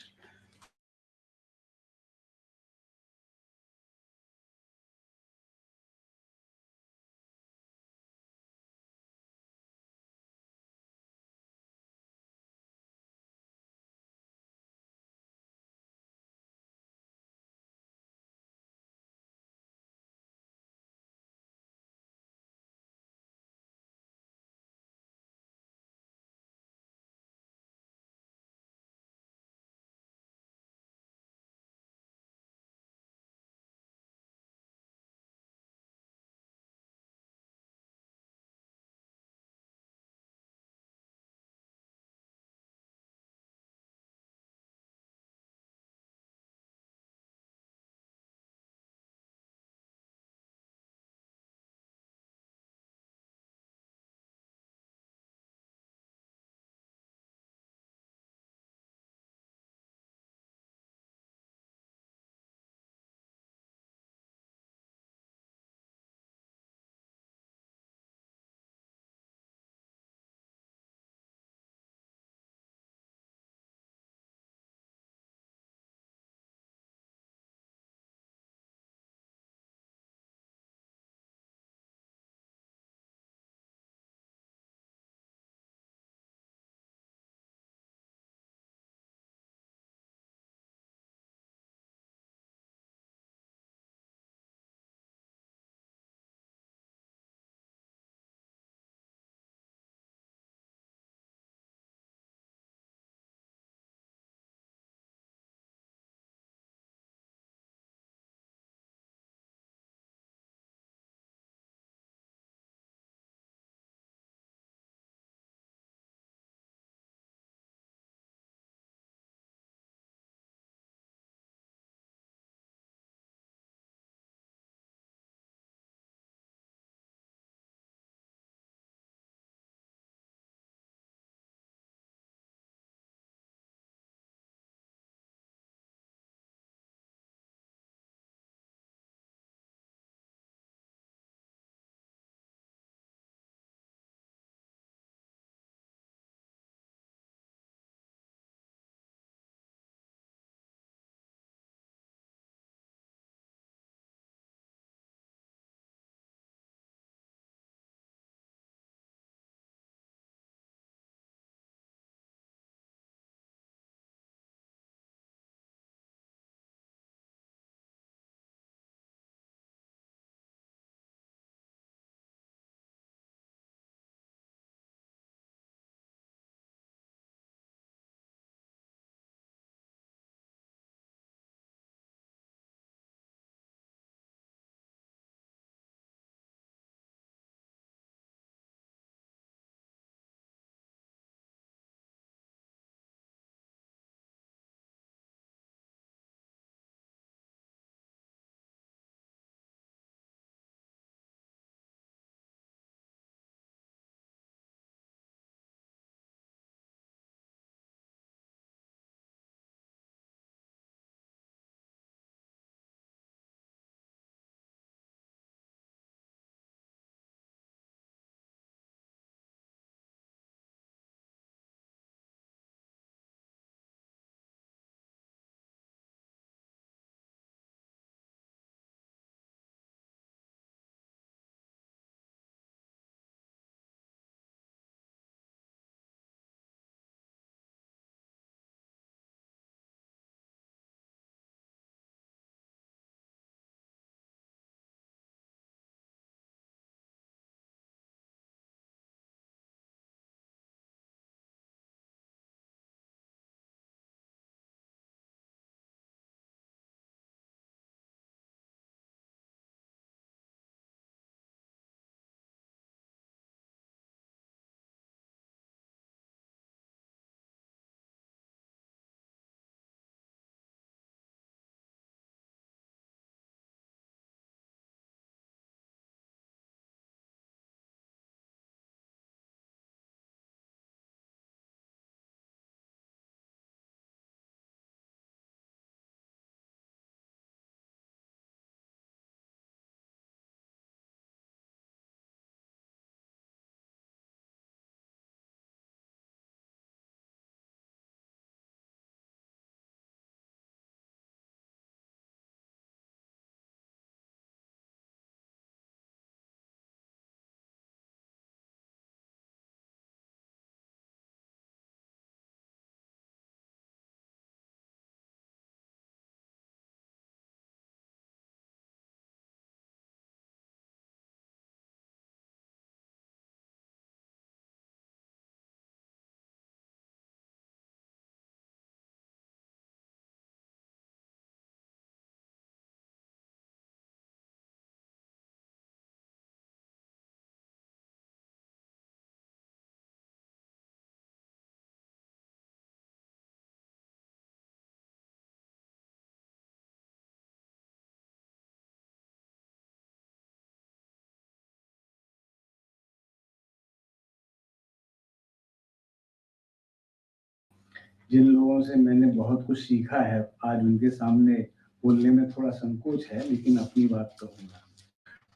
जिन लोगों से मैंने बहुत कुछ सीखा है, आज उनके सामने बोलने में थोड़ा संकोच है, लेकिन अपनी बात कहूँगा।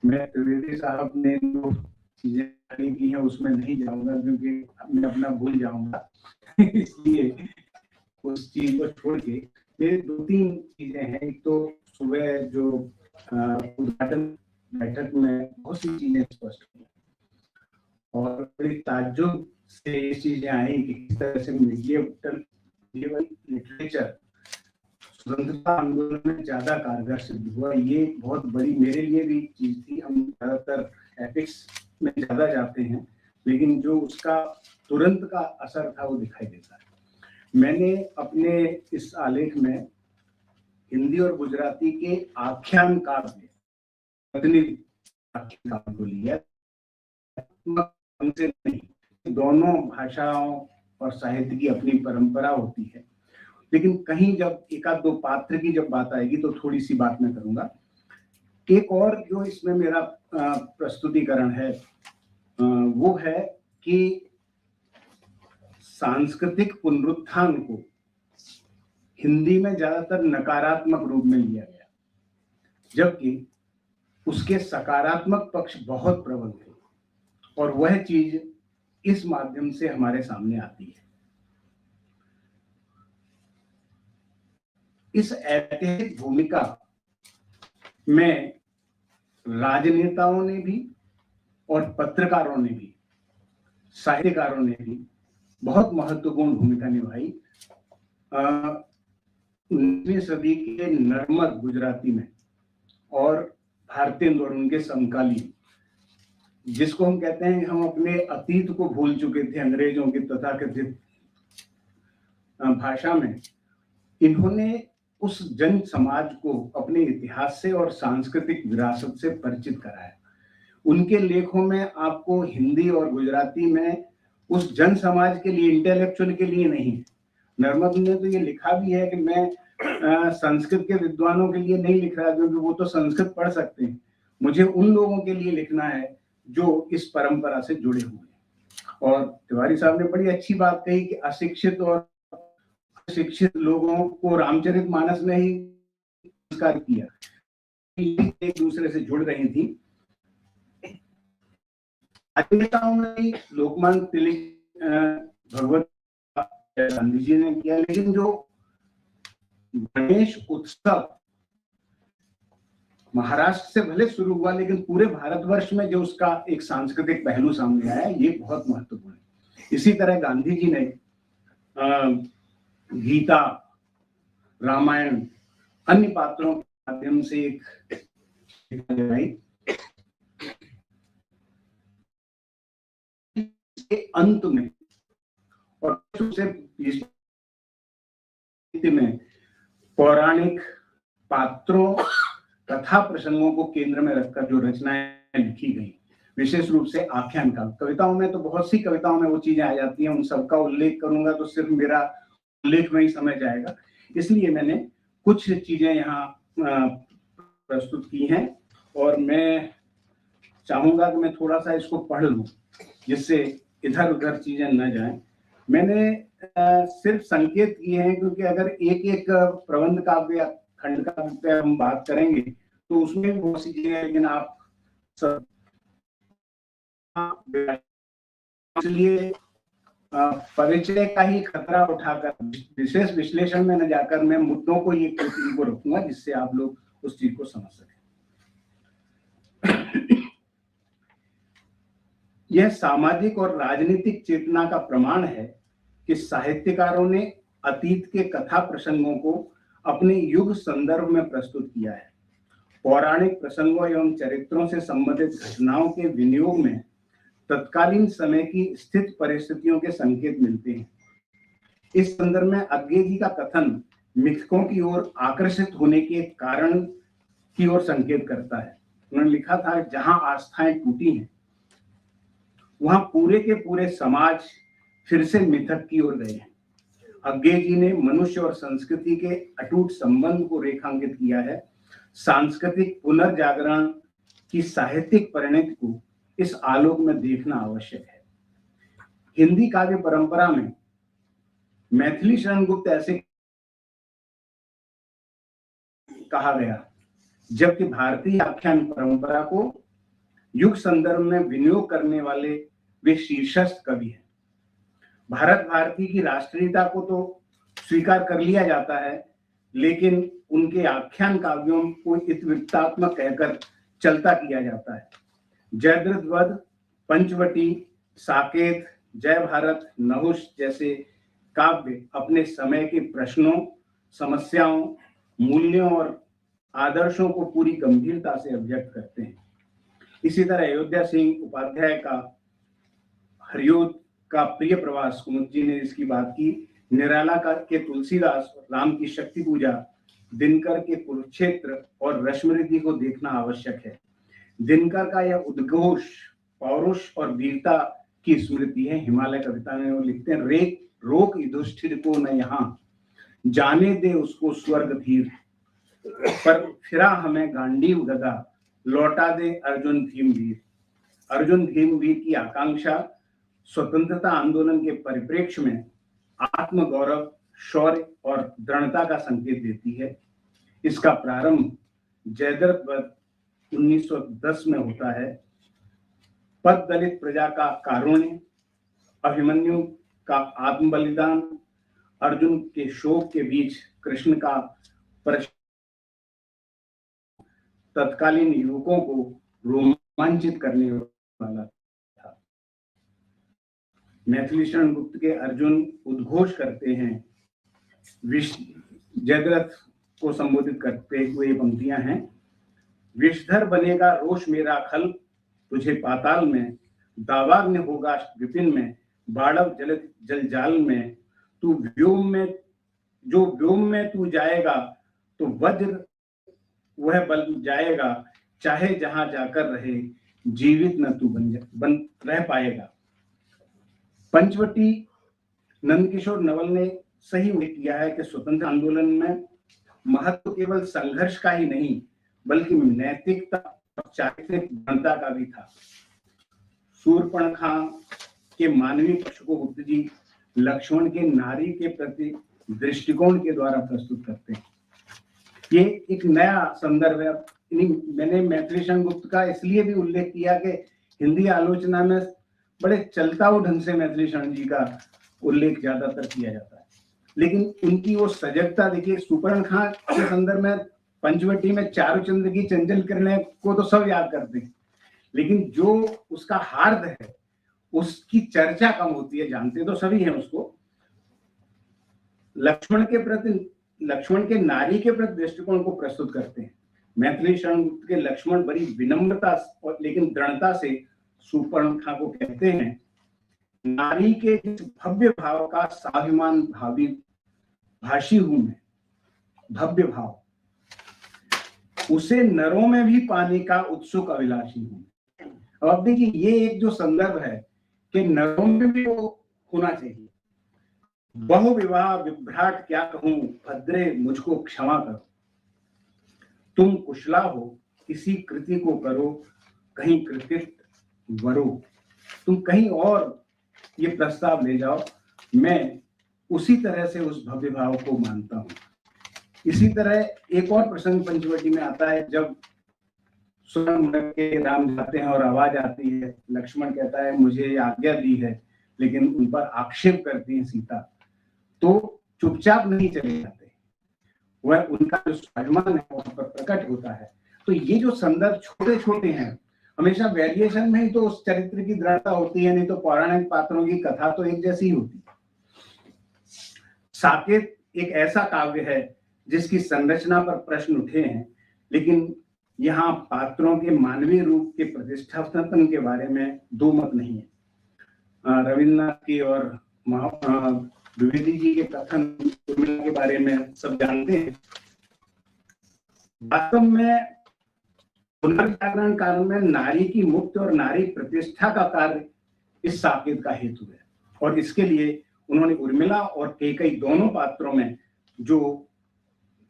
मैं त्रिवेदी साहब ने जो चीजें की हैं उसमें नहीं जाऊंगा, क्योंकि मैं अपना भूल जाऊंगा इसलिए उस चीज को छोड़ के मेरे 2-3 चीजें हैं। एक तो सुबह जो उद्घाटन बैठक में बहुत सी चीजें स्पष्ट हुई और बड़ी ताज्जुब से ये चीजें आई कि किस तरह से मीडिएवल लिटरेचर स्वतंत्रता आंदोलन में ज्यादा कारगर सिद्ध हुआ। ये बहुत बड़ी मेरे लिए भी चीज थी। हम ज्यादातर एपिक्स में ज्यादा जाते हैं, लेकिन जो उसका तुरंत का असर था वो दिखाई देता है। मैंने अपने इस आलेख में हिंदी और गुजराती के आख्यान काव्य, प्रतिनिधि आख्यान काव्य को लिया, उनसे नहीं, दोनों भाषाओं और साहित्य की अपनी परंपरा होती है, लेकिन कहीं जब एक आध दो पात्र की जब बात आएगी तो थोड़ी सी बात मैं करूंगा। एक और जो इसमें मेरा प्रस्तुतिकरण है वो है कि सांस्कृतिक पुनरुत्थान को हिंदी में ज्यादातर नकारात्मक रूप में लिया गया, जबकि उसके सकारात्मक पक्ष बहुत प्रबल थे, और वह चीज इस माध्यम से हमारे सामने आती है। इस ऐतिहासिक भूमिका में राजनेताओं ने भी और पत्रकारों ने भी, साहित्यकारों ने भी बहुत महत्वपूर्ण भूमिका निभाई। 19वीं सदी के नर्मद गुजराती में और भारतेंदु और उनके समकालीन, जिसको हम कहते हैं, हम अपने अतीत को भूल चुके थे अंग्रेजों की तथाकथित भाषा में, इन्होंने उस जन समाज को अपने इतिहास से और सांस्कृतिक विरासत से परिचित कराया। उनके लेखों में आपको हिंदी और गुजराती में उस जन समाज के लिए, इंटेलेक्चुअल के लिए नहीं, नर्मद ने तो ये लिखा भी है कि मैं संस्कृत के विद्वानों के लिए नहीं लिख रहा, क्योंकि वो तो संस्कृत पढ़ सकते हैं, मुझे उन लोगों के लिए लिखना है जो इस परंपरा से जुड़े हुए हैं। और तिवारी साहब ने बड़ी अच्छी बात कही कि अशिक्षित और शिक्षित लोगों को रामचरितमानस ने ही संस्कार किया, एक दूसरे से जुड़ रही थी। राजनेताओं ने लोकमान्य तिलक, भगवत गांधी जी ने किया, लेकिन जो गणेश उत्सव महाराष्ट्र से भले शुरू हुआ, लेकिन पूरे भारतवर्ष में जो उसका एक सांस्कृतिक पहलू सामने आया, ये बहुत महत्वपूर्ण है। इसी तरह गांधी जी ने गीता, रामायण, अन्य पात्रों के माध्यम से एक अंत में और में पौराणिक पात्रों कथा प्रसंगों को केंद्र में रखकर जो रचनाएं लिखी गई, विशेष रूप से आख्यान का। कविताओं में तो बहुत सी कविताओं में वो चीजें आ जाती हैं, उन सबका उल्लेख करूंगा तो सिर्फ मेरा उल्लेख में ही समय जाएगा, इसलिए मैंने कुछ चीजें यहाँ प्रस्तुत की हैं और मैं चाहूंगा कि मैं थोड़ा सा इसको पढ़ लूं, जिससे इधर उधर चीजें न जाएं। मैंने सिर्फ संकेत किए हैं, क्योंकि अगर एक एक प्रबंध काव्य, खंड काव्य पे हम बात करेंगे तो उसमें भी बहुत सी चीजें, लेकिन आप सब, इसलिए परिचय का ही खतरा उठाकर विशेष विश्लेषण में न जाकर मैं मुद्दों को ये को रखूंगा, जिससे आप लोग उस चीज को समझ सकें। यह सामाजिक और राजनीतिक चेतना का प्रमाण है कि साहित्यकारों ने अतीत के कथा प्रसंगों को अपने युग संदर्भ में प्रस्तुत किया है। पौराणिक प्रसंगों एवं चरित्रों से संबंधित घटनाओं के विनियोग में तत्कालीन समय की स्थित परिस्थितियों के संकेत मिलते हैं। इस संदर्भ में अज्ञे जी का कथन मिथकों की ओर आकर्षित होने के कारण की ओर संकेत करता है। उन्होंने लिखा था, जहां आस्थाएं टूटी हैं वहां पूरे के पूरे समाज फिर से मिथक की ओर गए हैं। अज्ञे जी ने मनुष्य और संस्कृति के अटूट संबंध को रेखांकित किया है। सांस्कृतिक पुनर्जागरण की साहित्यिक परिणति को इस आलोक में देखना आवश्यक है। हिंदी काव्य परंपरा में मैथिली शरण गुप्त ऐसे कहा गया, जबकि भारतीय आख्यान परंपरा को युग संदर्भ में विनियोग करने वाले वे शीर्षस्थ कवि हैं। भारत भारती की राष्ट्रीयता को तो स्वीकार कर लिया जाता है, लेकिन उनके आख्यान काव्यों को इतिवृत्तात्मक कहकर चलता किया जाता है। जयद्रथ वध, पंचवटी, साकेत, जय भारत, नहुष जैसे काव्य अपने समय के प्रश्नों, समस्याओं, मूल्यों और आदर्शों को पूरी गंभीरता से अभिव्यक्त करते हैं। इसी तरह अयोध्या सिंह उपाध्याय का हरियोध का प्रिय प्रवास, कुमुद जी ने इसकी बात की, निराला का के तुलसीदास, राम की शक्ति पूजा, दिनकर के कुरुक्षेत्र और रश्मि को देखना आवश्यक है। दिनकर का यह उद्घोष पौरुष और वीरता की स्मृति है। हिमालय कविता में वो लिखते हैं, रे रोक युधिष्ठिर को न यहाँ, जाने दे उसको स्वर्ग धीर, पर फिरा हमें गांडीव गदा, लौटा दे अर्जुन भीमवीर। अर्जुन भीमवीर की आकांक्षा स्वतंत्रता आंदोलन के परिप्रेक्ष्य में आत्मगौरव, शौर्य और दृढ़ता का संकेत देती है। इसका प्रारंभ जयद्रथ वध 1910 में होता है। पद दलित प्रजा का कारुण्य, अभिमन्यु का आत्म बलिदान, अर्जुन के शोक के बीच कृष्ण का तत्कालीन युवकों को रोमांचित करने वाला था। मैथिली शरण गुप्त के अर्जुन उद्घोष करते हैं, जयद्रथ को संबोधित करते हुए ये पंक्तियां हैं, विषधर बनेगा रोष मेरा खल, तुझे पाताल में, दावाग्नि होगा विपिन में, बाड़व जल जाल में, तू व्योम में, जो व्योम में तू जाएगा तो वज्र वह बल जाएगा, चाहे जहां जाकर रहे, जीवित न तू बन रह पाएगा। पंचवटी नंदकिशोर नवल ने सही उल्लेख किया है कि स्वतंत्र आंदोलन में महत्व केवल संघर्ष का ही नहीं, बल्कि नैतिकता और चारित्रिक दृढ़ता का भी था। शूर्पणखा के मानवीय पक्ष को गुप्त जी लक्ष्मण के नारी के प्रति दृष्टिकोण के द्वारा प्रस्तुत करते हैं। ये एक नया संदर्भ है। मैंने मैथिली शरण गुप्त का इसलिए भी उल्लेख किया कि हिंदी आलोचना में बड़े चलताऊ ढंग से मैथिली शरण जी का उल्लेख ज्यादातर किया जाता है, लेकिन उनकी वो सजगता देखिए। शूर्पणखा के संदर्भ में पंचवटी में चारुचंद्र की चंचल किरणें को तो सब याद करते हैं, लेकिन जो उसका हार्द है उसकी चर्चा कम होती है। जानते तो सभी हैं उसको। लक्ष्मण के नारी के प्रति दृष्टिकोण को प्रस्तुत करते हैं। मैथिली शरण गुप्त के लक्ष्मण बड़ी विनम्रता और लेकिन दृढ़ता से शूर्पणखा को कहते हैं, नारी के जिस भव्य भाव का स्वाभिमान भाषी हूं मैं, भव्य भाव उसे नरों में भी पाने का उत्सुक अभिलाषी हूं। अब आप देखिए, ये एक जो संदर्भ है कि नरों में भी वो होना चाहिए। बहु विवाह विभ्राट क्या कहूं, भद्रे मुझको क्षमा करो, तुम कुशला हो किसी कृति को करो, कहीं कृतित्व वरो। तुम कहीं और ये प्रस्ताव ले जाओ, मैं उसी तरह से उस भव्य भाव को मानता हूं। इसी तरह एक और प्रसंग पंचवटी में आता है, जब स्वयं के राम जाते हैं और आवाज आती है, लक्ष्मण कहता है मुझे आज्ञा दी है, लेकिन उन पर आक्षेप करती है सीता, तो चुपचाप नहीं चले जाते, वह उनका जो स्वाभिमान है वहां पर प्रकट होता है। तो ये जो संदर्भ छोटे छोटे हैं, हमेशा वेरिएशन में ही तो उस चरित्र की दृढ़ता होती है, नहीं तो पौराणिक पात्रों की कथा तो एक जैसी ही होती है। साकेत एक ऐसा काव्य है जिसकी संरचना पर प्रश्न उठे हैं, लेकिन यहाँ पात्रों के मानवीय रूप के प्रतिष्ठापन के बारे में दो मत नहीं है। रविन्द्रनाथ की और द्विवेदी जी के कथन के बारे में सब जानते हैं। वास्तव में पुनर्जागरण काल में नारी की मुक्ति और नारी प्रतिष्ठा का कार्य इस साकेत का हेतु है, और इसके लिए उन्होंने उर्मिला और कैकेयी दोनों पात्रों में जो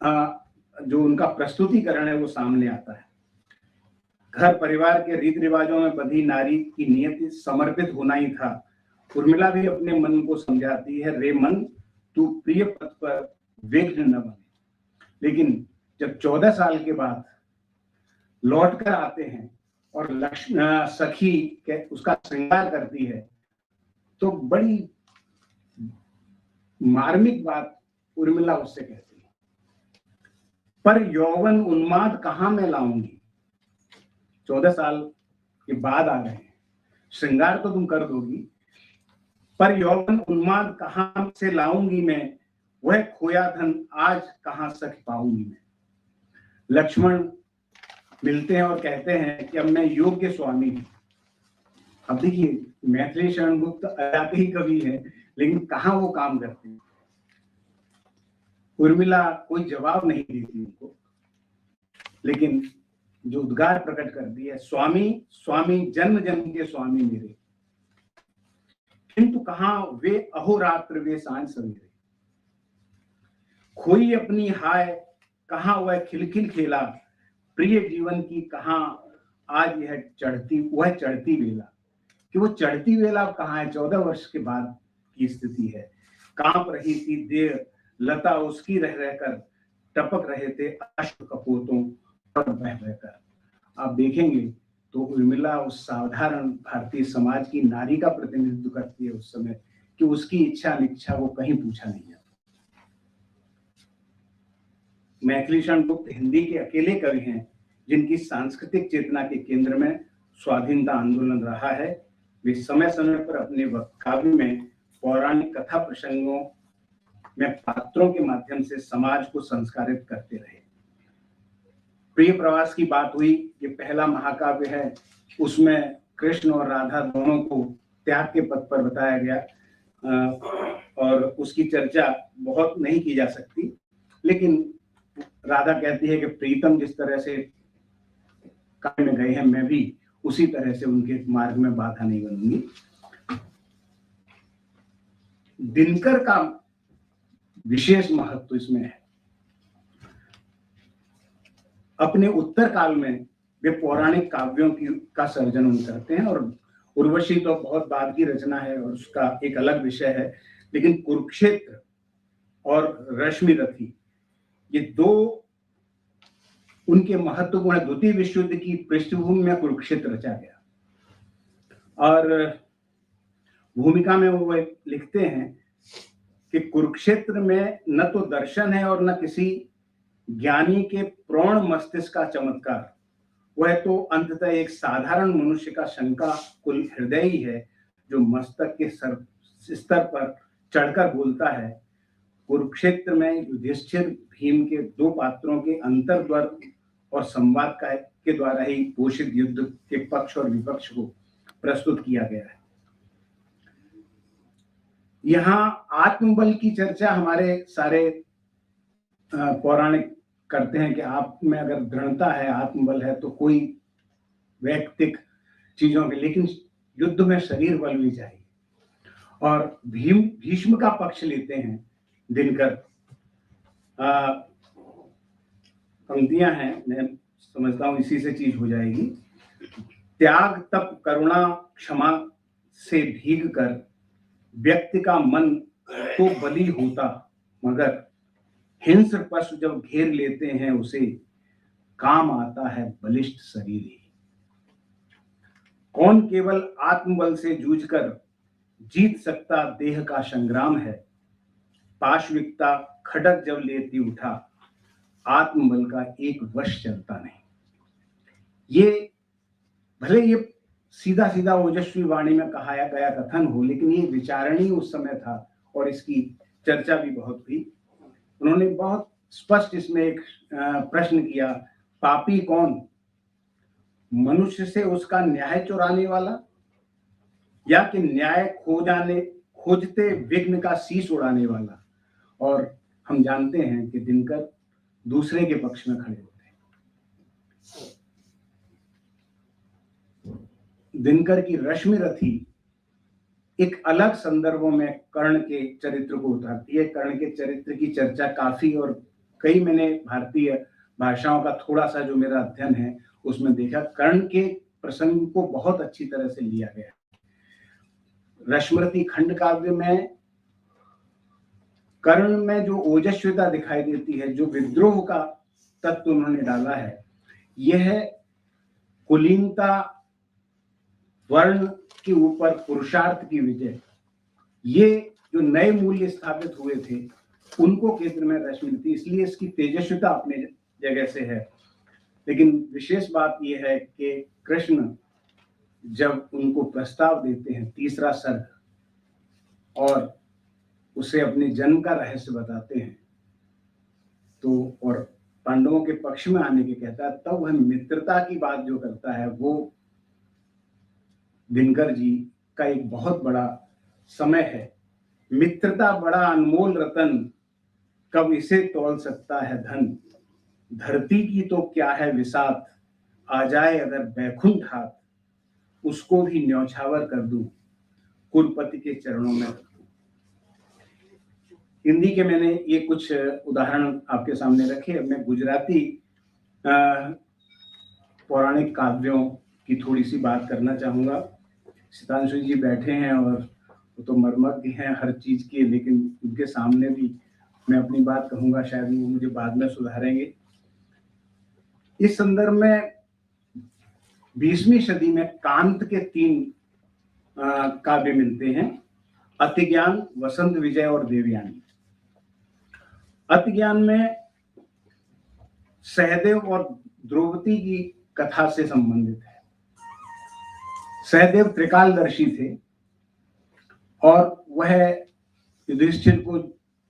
उनका प्रस्तुतिकरण है वो सामने आता है। घर परिवार के रीति रिवाजों में बंधी नारी की नियति समर्पित होना ही था। उर्मिला भी अपने मन को समझाती है, रे मन तू प्रिय पथ पर विघ्न न बने। लेकिन जब 14 साल के बाद लौट कर आते हैं और सखी के उसका श्रृंगार करती है, तो बड़ी मार्मिक बात उर्मिला उससे कहती है, पर यौवन उन्माद कहाँ मैं लाऊंगी। 14 साल के बाद आ गए हैं, श्रृंगार तो तुम कर दोगी, पर यौवन उन्माद कहाँ से लाऊंगी मैं, वह खोया धन आज कहाँ सख पाऊंगी मैं। लक्ष्मण मिलते हैं और कहते हैं कि अब मैं योग्य स्वामी हूं। अब देखिए, मैथिली शरण गुप्त अजाते ही कवि है, लेकिन कहाँ वो काम करते हैं। उर्मिला कोई जवाब नहीं देती उनको, लेकिन जो उद्गार प्रकट कर दी है, स्वामी स्वामी जन्म जन्म के स्वामी मेरे, किंतु कहाँ वे अहोरात्र वे सांझ सवेरे। खोई अपनी हाय कहाँ वह खिलखिल खेला, प्रिय जीवन की कहाँ आज यह चढ़ती वेला। कि वो चढ़ती वेला कहाँ है, 14 वर्ष के बाद की स्थिति है। कांप रही थी देर लता उसकी रह रहकर, टपक रहे थे अश्रु कपोतों पर बह बहकर। आप देखेंगे तो उर्मिला उस साधारण भारतीय समाज की नारी का प्रतिनिधित्व करती है उस समय, कि उसकी इच्छा अनिच्छा को कहीं पूछा नहीं जाता। मैथिली शरण गुप्त हिंदी के अकेले कवि हैं जिनकी सांस्कृतिक चेतना के केंद्र में स्वाधीनता आंदोलन रहा है। वे समय समय पर अपने काव्य में पौराणिक कथा प्रसंगों में पात्रों के माध्यम से समाज को संस्कारित करते रहे। प्रिय प्रवास की बात हुई, ये पहला महाकाव्य है, उसमें कृष्ण और राधा दोनों को त्याग के पथ पर बताया गया और उसकी चर्चा बहुत नहीं की जा सकती, लेकिन राधा कहती है कि प्रीतम जिस तरह से काव्य में गए हैं, मैं भी उसी तरह से उनके मार्ग में बाधा नहीं बनूंगी। दिनकर का विशेष महत्व इसमें है। अपने उत्तर काल में वे पौराणिक काव्यों का सर्जन करते हैं, और उर्वशी तो बहुत बाद की रचना है और उसका एक अलग विषय है, लेकिन कुरुक्षेत्र और रश्मि रथी ये दो उनके महत्वपूर्ण। द्वितीय विश्व युद्ध की पृष्ठभूमि में कुरुक्षेत्र रचा गया और भूमिका में वो लिखते हैं कि कुरुक्षेत्र में न तो दर्शन है और न किसी ज्ञानी के प्रौढ़ मस्तिष्क का चमत्कार, वह तो अंततः एक साधारण मनुष्य का शंका कुल हृदय ही है जो मस्तक के स्तर पर चढ़कर बोलता है। कुरुक्षेत्र में युधिष्ठिर भीम के दो पात्रों के अंतर्द्वंद और संवाद के द्वारा ही पोषित युद्ध के पक्ष और विपक्ष को प्रस्तुत किया गया है। यहाँ आत्मबल की चर्चा हमारे सारे पौराणिक करते हैं कि आप में अगर दृढ़ता है, आत्मबल है, तो कोई वैयक्तिक चीजों के, लेकिन युद्ध में शरीर बल भी चाहिए। और भीष्म का पक्ष लेते हैं दिनकर। पंक्तियां हैं, मैं समझता हूं इसी से चीज हो जाएगी। त्याग तप करुणा क्षमा से भीग कर, व्यक्ति का मन तो बली होता, मगर हिंस्र पशु जब घेर लेते हैं उसे, काम आता है बलिष्ठ शरीर ही। कौन केवल आत्मबल से जूझकर जीत सकता देह का संग्राम है, पाशविकता खड़क जब लेती उठा, आत्मबल का एक वश चलता नहीं। ये भले ये सीधा सीधा ओजस्वी वाणी में कहा गया कथन हो, लेकिन ये विचारणीय उस समय था और इसकी चर्चा भी बहुत हुई। उन्होंने बहुत स्पष्ट इसमें एक प्रश्न किया, पापी कौन, मनुष्य से उसका न्याय चुराने वाला, या कि न्याय खोजते विघ्न का शीश उड़ाने वाला। और हम जानते हैं कि दिनकर दूसरे के पक्ष में खड़े होते हैं। दिनकर की रश्मि रथी एक अलग संदर्भों में कर्ण के चरित्र को उतारती है। कर्ण के चरित्र की चर्चा काफी और कई मैंने भारतीय भाषाओं का थोड़ा सा जो मेरा अध्ययन है उसमें देखा, कर्ण के प्रसंग को बहुत अच्छी तरह से लिया गया। रश्मिरथी खंड काव्य में कर्ण में जो ओजस्विता दिखाई देती है, जो विद्रोह का तत्व उन्होंने डाला है, यह कुलीनता, वर्ण के ऊपर पुरुषार्थ की विजय, ये जो नए मूल्य स्थापित हुए थे उनको केंद्र में रश्मि थी। इसलिए इसकी तेजस्विता अपने जगह से है। लेकिन विशेष बात यह है कि कृष्ण जब उनको प्रस्ताव देते हैं, तीसरा सर्ग, और उसे अपने जन्म का रहस्य बताते हैं, तो और पांडवों के पक्ष में आने के कहता है, तब वह मित्रता की बात जो करता है वो दिनकर जी का एक बहुत बड़ा समय है। मित्रता बड़ा अनमोल रतन, कब इसे तौल सकता है धन। धरती की तो क्या है विसात, आ जाए अगर बैकुंठ हाथ, उसको भी न्यौछावर कर दूं, कुलपति के चरणों में रख दूं। हिंदी के मैंने ये कुछ उदाहरण आपके सामने रखे। अब मैं गुजराती पौराणिक काव्यों की थोड़ी सी बात करना चाहूँगा। सितांशु जी बैठे हैं और वो तो मर्मज्ञ हैं हर चीज़ के, लेकिन उनके सामने भी मैं अपनी बात कहूँगा, शायद वो मुझे बाद में सुधारेंगे। इस संदर्भ में 20वीं सदी में कांत के 3 काव्य मिलते हैं, अतिज्ञान, वसंत विजय और देवयानी। अतिज्ञान में सहदेव और द्रौपदी की कथा से संबंधित है। सहदेव त्रिकालदर्शी थे और वह युधिष्ठिर को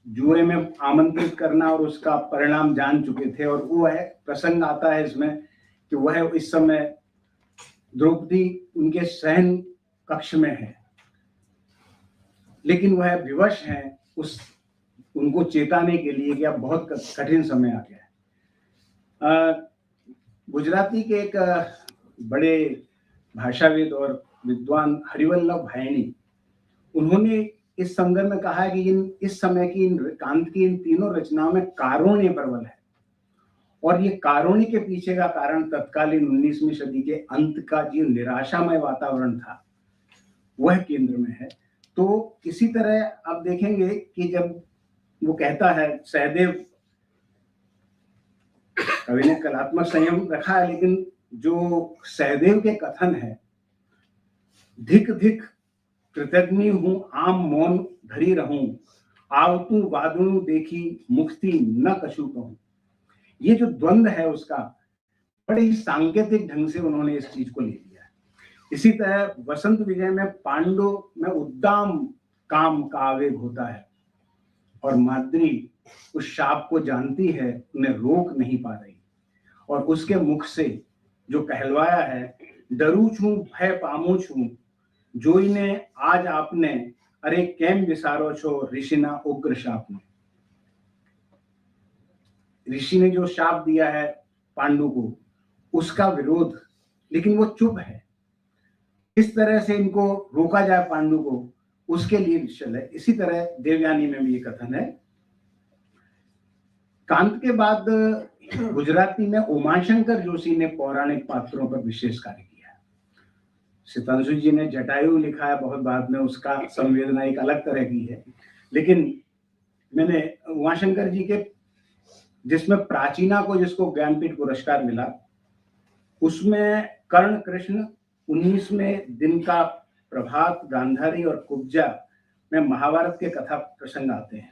जुए में आमंत्रित करना और उसका परिणाम जान चुके थे। और वो है प्रसंग आता है इसमें कि वह इस समय द्रौपदी उनके शयन कक्ष में है, लेकिन वह विवश हैं उनको चेताने के लिए कि अब बहुत कठिन समय आ गया है। गुजराती के एक बड़े भाषाविद और विद्वान हरिवल्लभ भायणी, उन्होंने इस संदर्भ में कहा है कि इस समय की कांत की इन तीनों रचनाओं में कारुण्य प्रबल है, और ये कारुण्य के पीछे का कारण तत्कालीन 19वीं सदी के अंत का जो निराशामय वातावरण था वह केंद्र में है। तो इसी तरह आप देखेंगे कि जब वो कहता है, सहदेव, कवि ने कलात्मक संयम रखा है, लेकिन जो सहदेव के कथन है, धिक धिक कृतज्ञ हूं आम मौन धरी रहूं, आवतू वादुणु देखी मुक्ति न कछु कहूं। ये जो द्वंद्व है उसका बड़े ही सांकेतिक ढंग से उन्होंने इस चीज को ले लिया है। इसी तरह वसंत विजय में पांडव में उद्दाम काम का आवेग होता है और माद्री उस शाप को जानती है, उन्हें रोक नहीं पा रही, और उसके मुख से जो कहलवाया है, डरू छू भय पामो छू, जोईने आज आपने अरे केम विसारो छो ऋषिना उग्र शाप ने। ऋषि ने जो शाप दिया है पांडु को, उसका विरोध, लेकिन वो चुप है। इस तरह से इनको रोका जाए पांडु को, उसके लिए विशल है। इसी तरह देवयानी में भी ये कथन है। कांत के बाद गुजराती में उमाशंकर जोशी ने पौराणिक पात्रों पर विशेष कार्य किया है। सितांशु जी ने जटायु लिखा है बहुत बाद में, उसका संवेदना एक अलग तरह की है। लेकिन मैंने उमाशंकर जी के, जिसमें प्राचीना को जिसको ज्ञानपीठ पुरस्कार मिला, उसमें कर्ण, कृष्ण, 19वें दिन का प्रभात, गांधारी और कुब्जा में महाभारत के कथा प्रसंग आते हैं।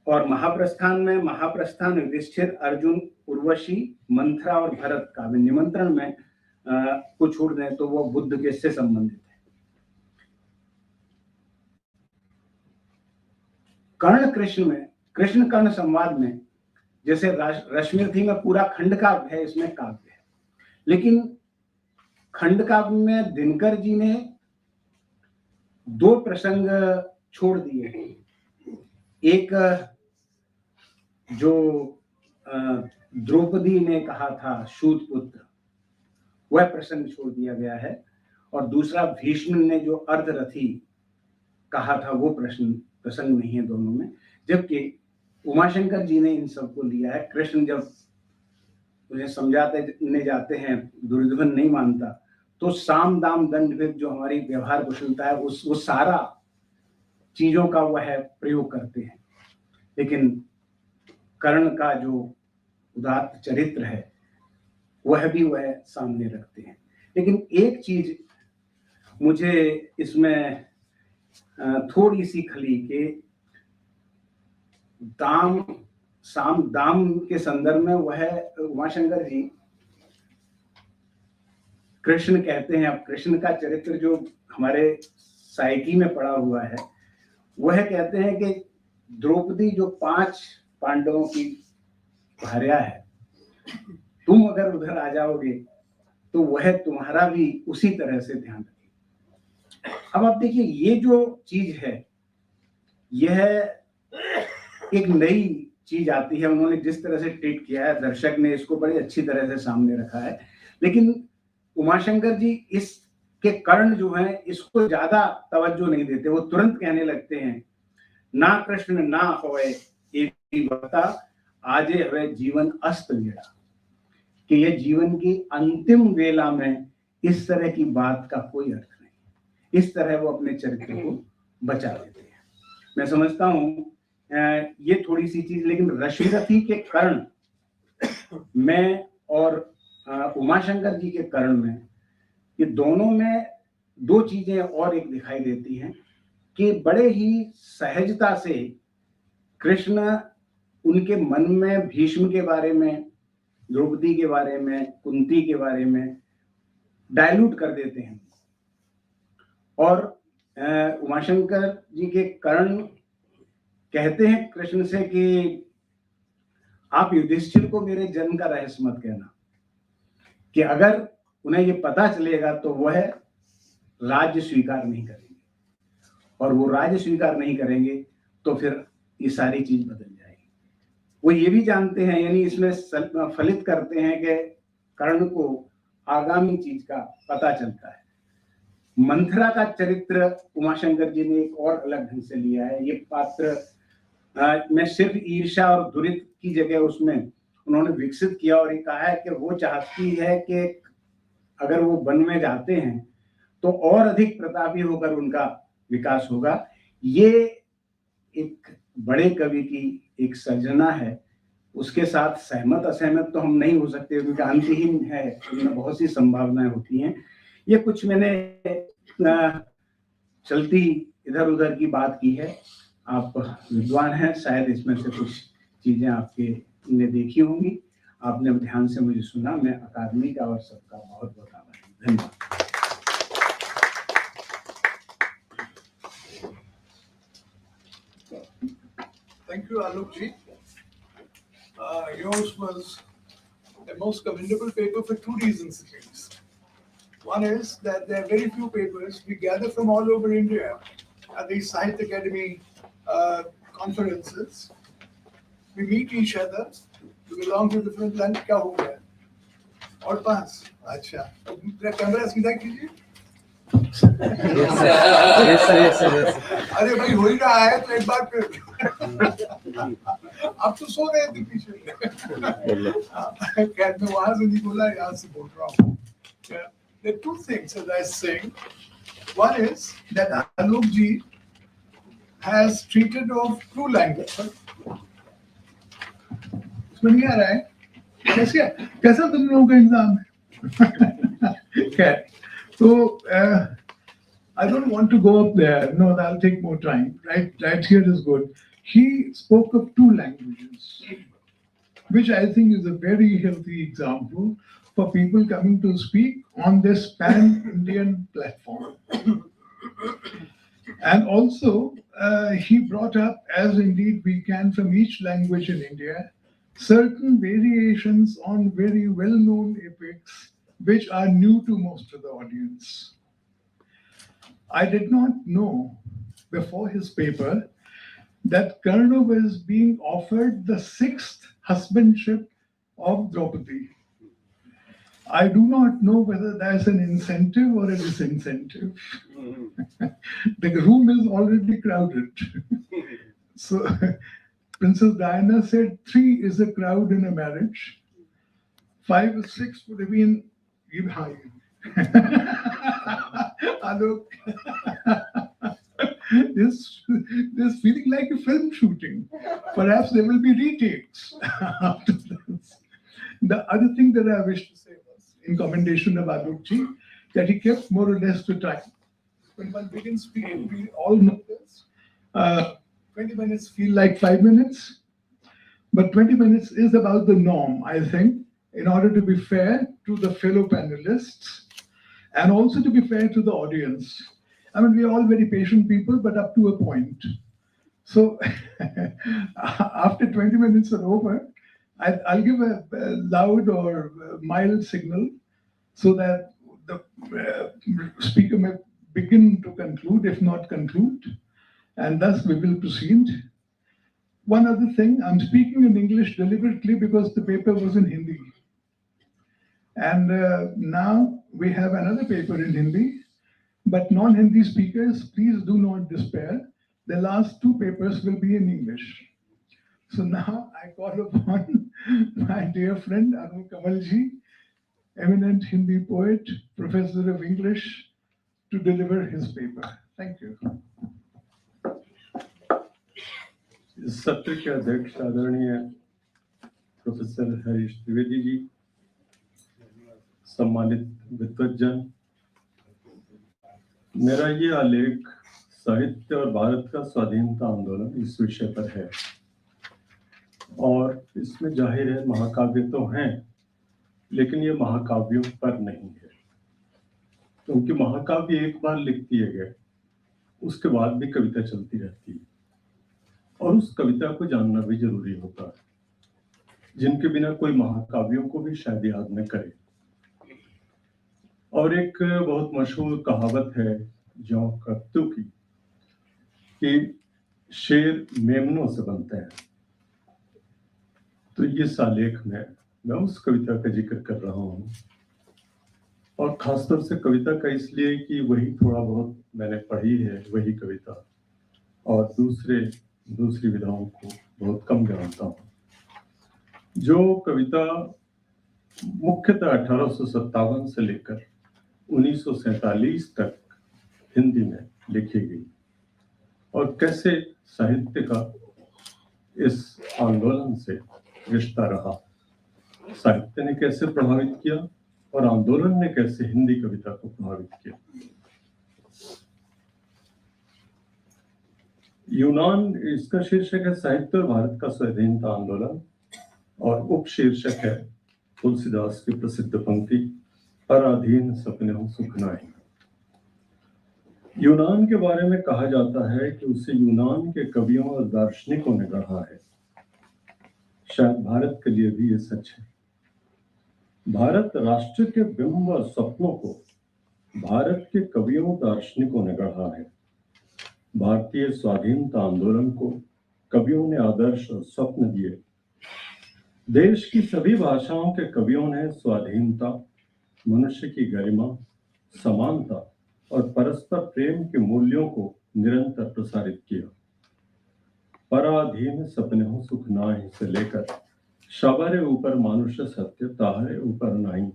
और महाप्रस्थान में महाप्रस्थान, युधिष्ठिर, अर्जुन, उर्वशी, मंथरा और भरत का निमंत्रण में को छोड़ दें तो वो बुद्ध के से संबंधित है। कर्ण कृष्ण में, कृष्ण कर्ण संवाद में, जैसे रश्मिरथी में पूरा खंड काव्य है, इसमें काव्य है, लेकिन खंड काव्य में दिनकर जी ने 2 प्रसंग छोड़ दिए हैं। एक जो द्रौपदी ने कहा था शूत पुत्र, वह प्रसंग छोड़ दिया गया है, और दूसरा भीष्म ने जो अर्धरथी कहा था वो प्रसंग नहीं है दोनों में। जबकि उमाशंकर जी ने इन सबको लिया है। कृष्ण जब उन्हें समझाने जाते हैं, दुर्योधन नहीं मानता, तो साम दाम दंड भेद जो हमारी व्यवहार कुशलता है वो सारा चीजों का वह प्रयोग करते हैं, लेकिन कर्ण का जो उदात्त चरित्र है वह भी वह सामने रखते हैं। लेकिन एक चीज मुझे इसमें थोड़ी सी खली के दाम के संदर्भ में वह उमाशंकर जी कृष्ण कहते हैं। अब कृष्ण का चरित्र जो हमारे साइकी में पड़ा हुआ है, वह कहते हैं कि द्रौपदी जो 5 पांडवों की भार्या है, तुम अगर उधर आ जाओगे तो वह तुम्हारा भी उसी तरह से ध्यान रखेगी। अब आप देखिए, ये जो चीज है यह एक नई चीज आती है। उन्होंने जिस तरह से ट्रीट किया है, दर्शक ने इसको बड़ी अच्छी तरह से सामने रखा है, लेकिन उमाशंकर जी इसके कर्ण जो है इसको ज्यादा तवज्जो नहीं देते। वो तुरंत कहने लगते हैं, ना कृष्ण ना होए एक बता, आजे हवे जीवन अस्त बेड़ा, कि ये जीवन की अंतिम वेला में इस तरह की बात का कोई अर्थ नहीं। इस तरह वो अपने चरित्र को बचा लेते हैं। मैं समझता हूँ ये थोड़ी सी चीज, लेकिन रश्मिरथी के कर्ण में और उमाशंकर जी के कर्ण में, ये दोनों में 2 चीजें और एक दिखाई देती हैं कि बड़े ही सहजता से कृष्ण उनके मन में भीष्म के बारे में, द्रौपदी के बारे में, कुंती के बारे में डाइल्यूट कर देते हैं। और उमाशंकर जी के कर्ण कहते हैं कृष्ण से कि आप युधिष्ठिर को मेरे जन्म का रहस्य मत कहना, कि अगर उन्हें ये पता चलेगा तो वह राज्य स्वीकार नहीं करेंगे, और वो राज्य स्वीकार नहीं करेंगे तो फिर ये सारी चीज बदल जाएगी। वो ये भी जानते हैं, यानी इसमें फलित करते हैं कि कर्ण को आगामी चीज का पता चलता है। मंथरा का चरित्र उमाशंकर जी ने एक और अलग ढंग से लिया है। ये पात्र मैं सिर्फ ईर्ष्या और दुरित की जगह उसमें उन्होंने विकसित किया, और ये कहा है कि वो चाहती है कि अगर वो वन में जाते हैं तो और अधिक प्रतापी होकर उनका विकास होगा। ये एक बड़े कवि की एक सर्जना है, उसके साथ सहमत असहमत तो हम नहीं हो सकते, क्योंकि अंतहीन है, उनमें बहुत सी संभावनाएं होती हैं। ये कुछ मैंने चलती इधर उधर की बात की है। आप विद्वान हैं, शायद इसमें से कुछ चीजें आपके ने देखी होंगी। आपने ध्यान से मुझे सुना, मैं अकादमी का और सबका बहुत बहुत आभारी हूं। धन्यवाद। Thank you, Alok ji. Yours was the most commendable paper for 2 reasons at least. One is that there are very few papers we gather from all over India at these Sahitya Academy conferences. We meet each other, we belong to different lands. क्या हो गया? और 5? अच्छा, मेरा camera सीधा कीजिए। अरे भाई हो ही रहा है तो एक बार फिर आप तो सो गए थे पीछे। खैर मैं वहां से नहीं बोला, यहाँ से बोल रहा हूँ। There are 2 things as I sing. One is that Alok ji has treated of true language. समझ नहीं आ रहा है कैसा तुम लोगों का एग्जाम है? खैर तो I don't want to go up there. No, that'll take more time. Right here is good. He spoke of 2 languages, which I think is a very healthy example for people coming to speak on this pan-Indian platform. And also, he brought up, as indeed we can from each language in India, certain variations on very well-known epics which are new to most of the audience. I did not know before his paper that Karna was being offered the 6th husbandship of Draupadi. I do not know whether there's an incentive or a disincentive. The room is already crowded. So Princess Diana said 3 is a crowd in a marriage. 5 or 6 would have been Alok. this this feeling like a film shooting. Perhaps there will be retakes after this. The other thing that I wish to say was in commendation of Alokji, that he kept more or less to time. When one begins speaking, we all know this. 20 minutes feel like 5 minutes, but 20 minutes is about the norm, I think, in order to be fair to the fellow panelists and also to be fair to the audience. I mean, we are all very patient people, but up to a point. So after 20 minutes are over, I'll give a loud or mild signal so that the speaker may begin to conclude, if not conclude, and thus we will proceed. One other thing, I'm speaking in English deliberately because the paper was in Hindi. And now we have another paper in Hindi, but non-Hindi speakers, please do not despair. The last two papers will be in English. So now I call upon my dear friend Anu Kamalji, eminent Hindi poet, professor of English, to deliver his paper. Thank you. इस सत्र के अध्यक्ष आदरणीय professor Harish Dwivedi ji, सम्मानित विद्वज्जन, मेरा ये आलेख साहित्य और भारत का स्वाधीनता आंदोलन इस विषय पर है और इसमें जाहिर है महाकाव्य तो हैं, लेकिन ये महाकाव्यों पर नहीं है, क्योंकि महाकाव्य एक बार लिख दिए गए उसके बाद भी कविता चलती रहती है और उस कविता को जानना भी जरूरी होता है, जिनके बिना कोई महाकाव्यों को भी शायद याद न करे। और एक बहुत मशहूर कहावत है जौ कत्तू की कि शेर मेमनों से बनते हैं। तो ये आलेख में मैं उस कविता का जिक्र कर रहा हूँ और खासतौर से कविता का इसलिए कि वही थोड़ा बहुत मैंने पढ़ी है, वही कविता, और दूसरी विधाओं को बहुत कम जानता हूँ। जो कविता मुख्यतः 1857 से लेकर 1947 तक हिंदी में लिखी गई और कैसे साहित्य का इस आंदोलन से रिश्ता रहा, साहित्य ने कैसे प्रभावित किया और आंदोलन ने कैसे हिंदी कविता को प्रभावित किया। यूनान, इसका शीर्षक है साहित्य और भारत का स्वाधीनता आंदोलन और उपशीर्षक है तुलसीदास की प्रसिद्ध पंक्ति पराधीन सपने हो सुख नाही। यूनान के बारे में कहा जाता है कि उसे यूनान के कवियों और दार्शनिकों ने गढ़ा है। शायद भारत के लिए भी ये सच है। भारत राष्ट्र के बिंब और सपनों को भारत के कवियों दार्शनिकों ने गढ़ा है। भारतीय स्वाधीनता आंदोलन को कवियों ने आदर्श और स्वप्न दिए। देश की सभी भाषाओं के कवियों ने स्वाधीनता, मनुष्य की गरिमा, समानता और परस्पर प्रेम के मूल्यों को निरंतर प्रसारित किया। पराधीन सपने हो सुख नाही से लेकर शबरे ऊपर मानुष सत्य ताहरे ऊपर नाही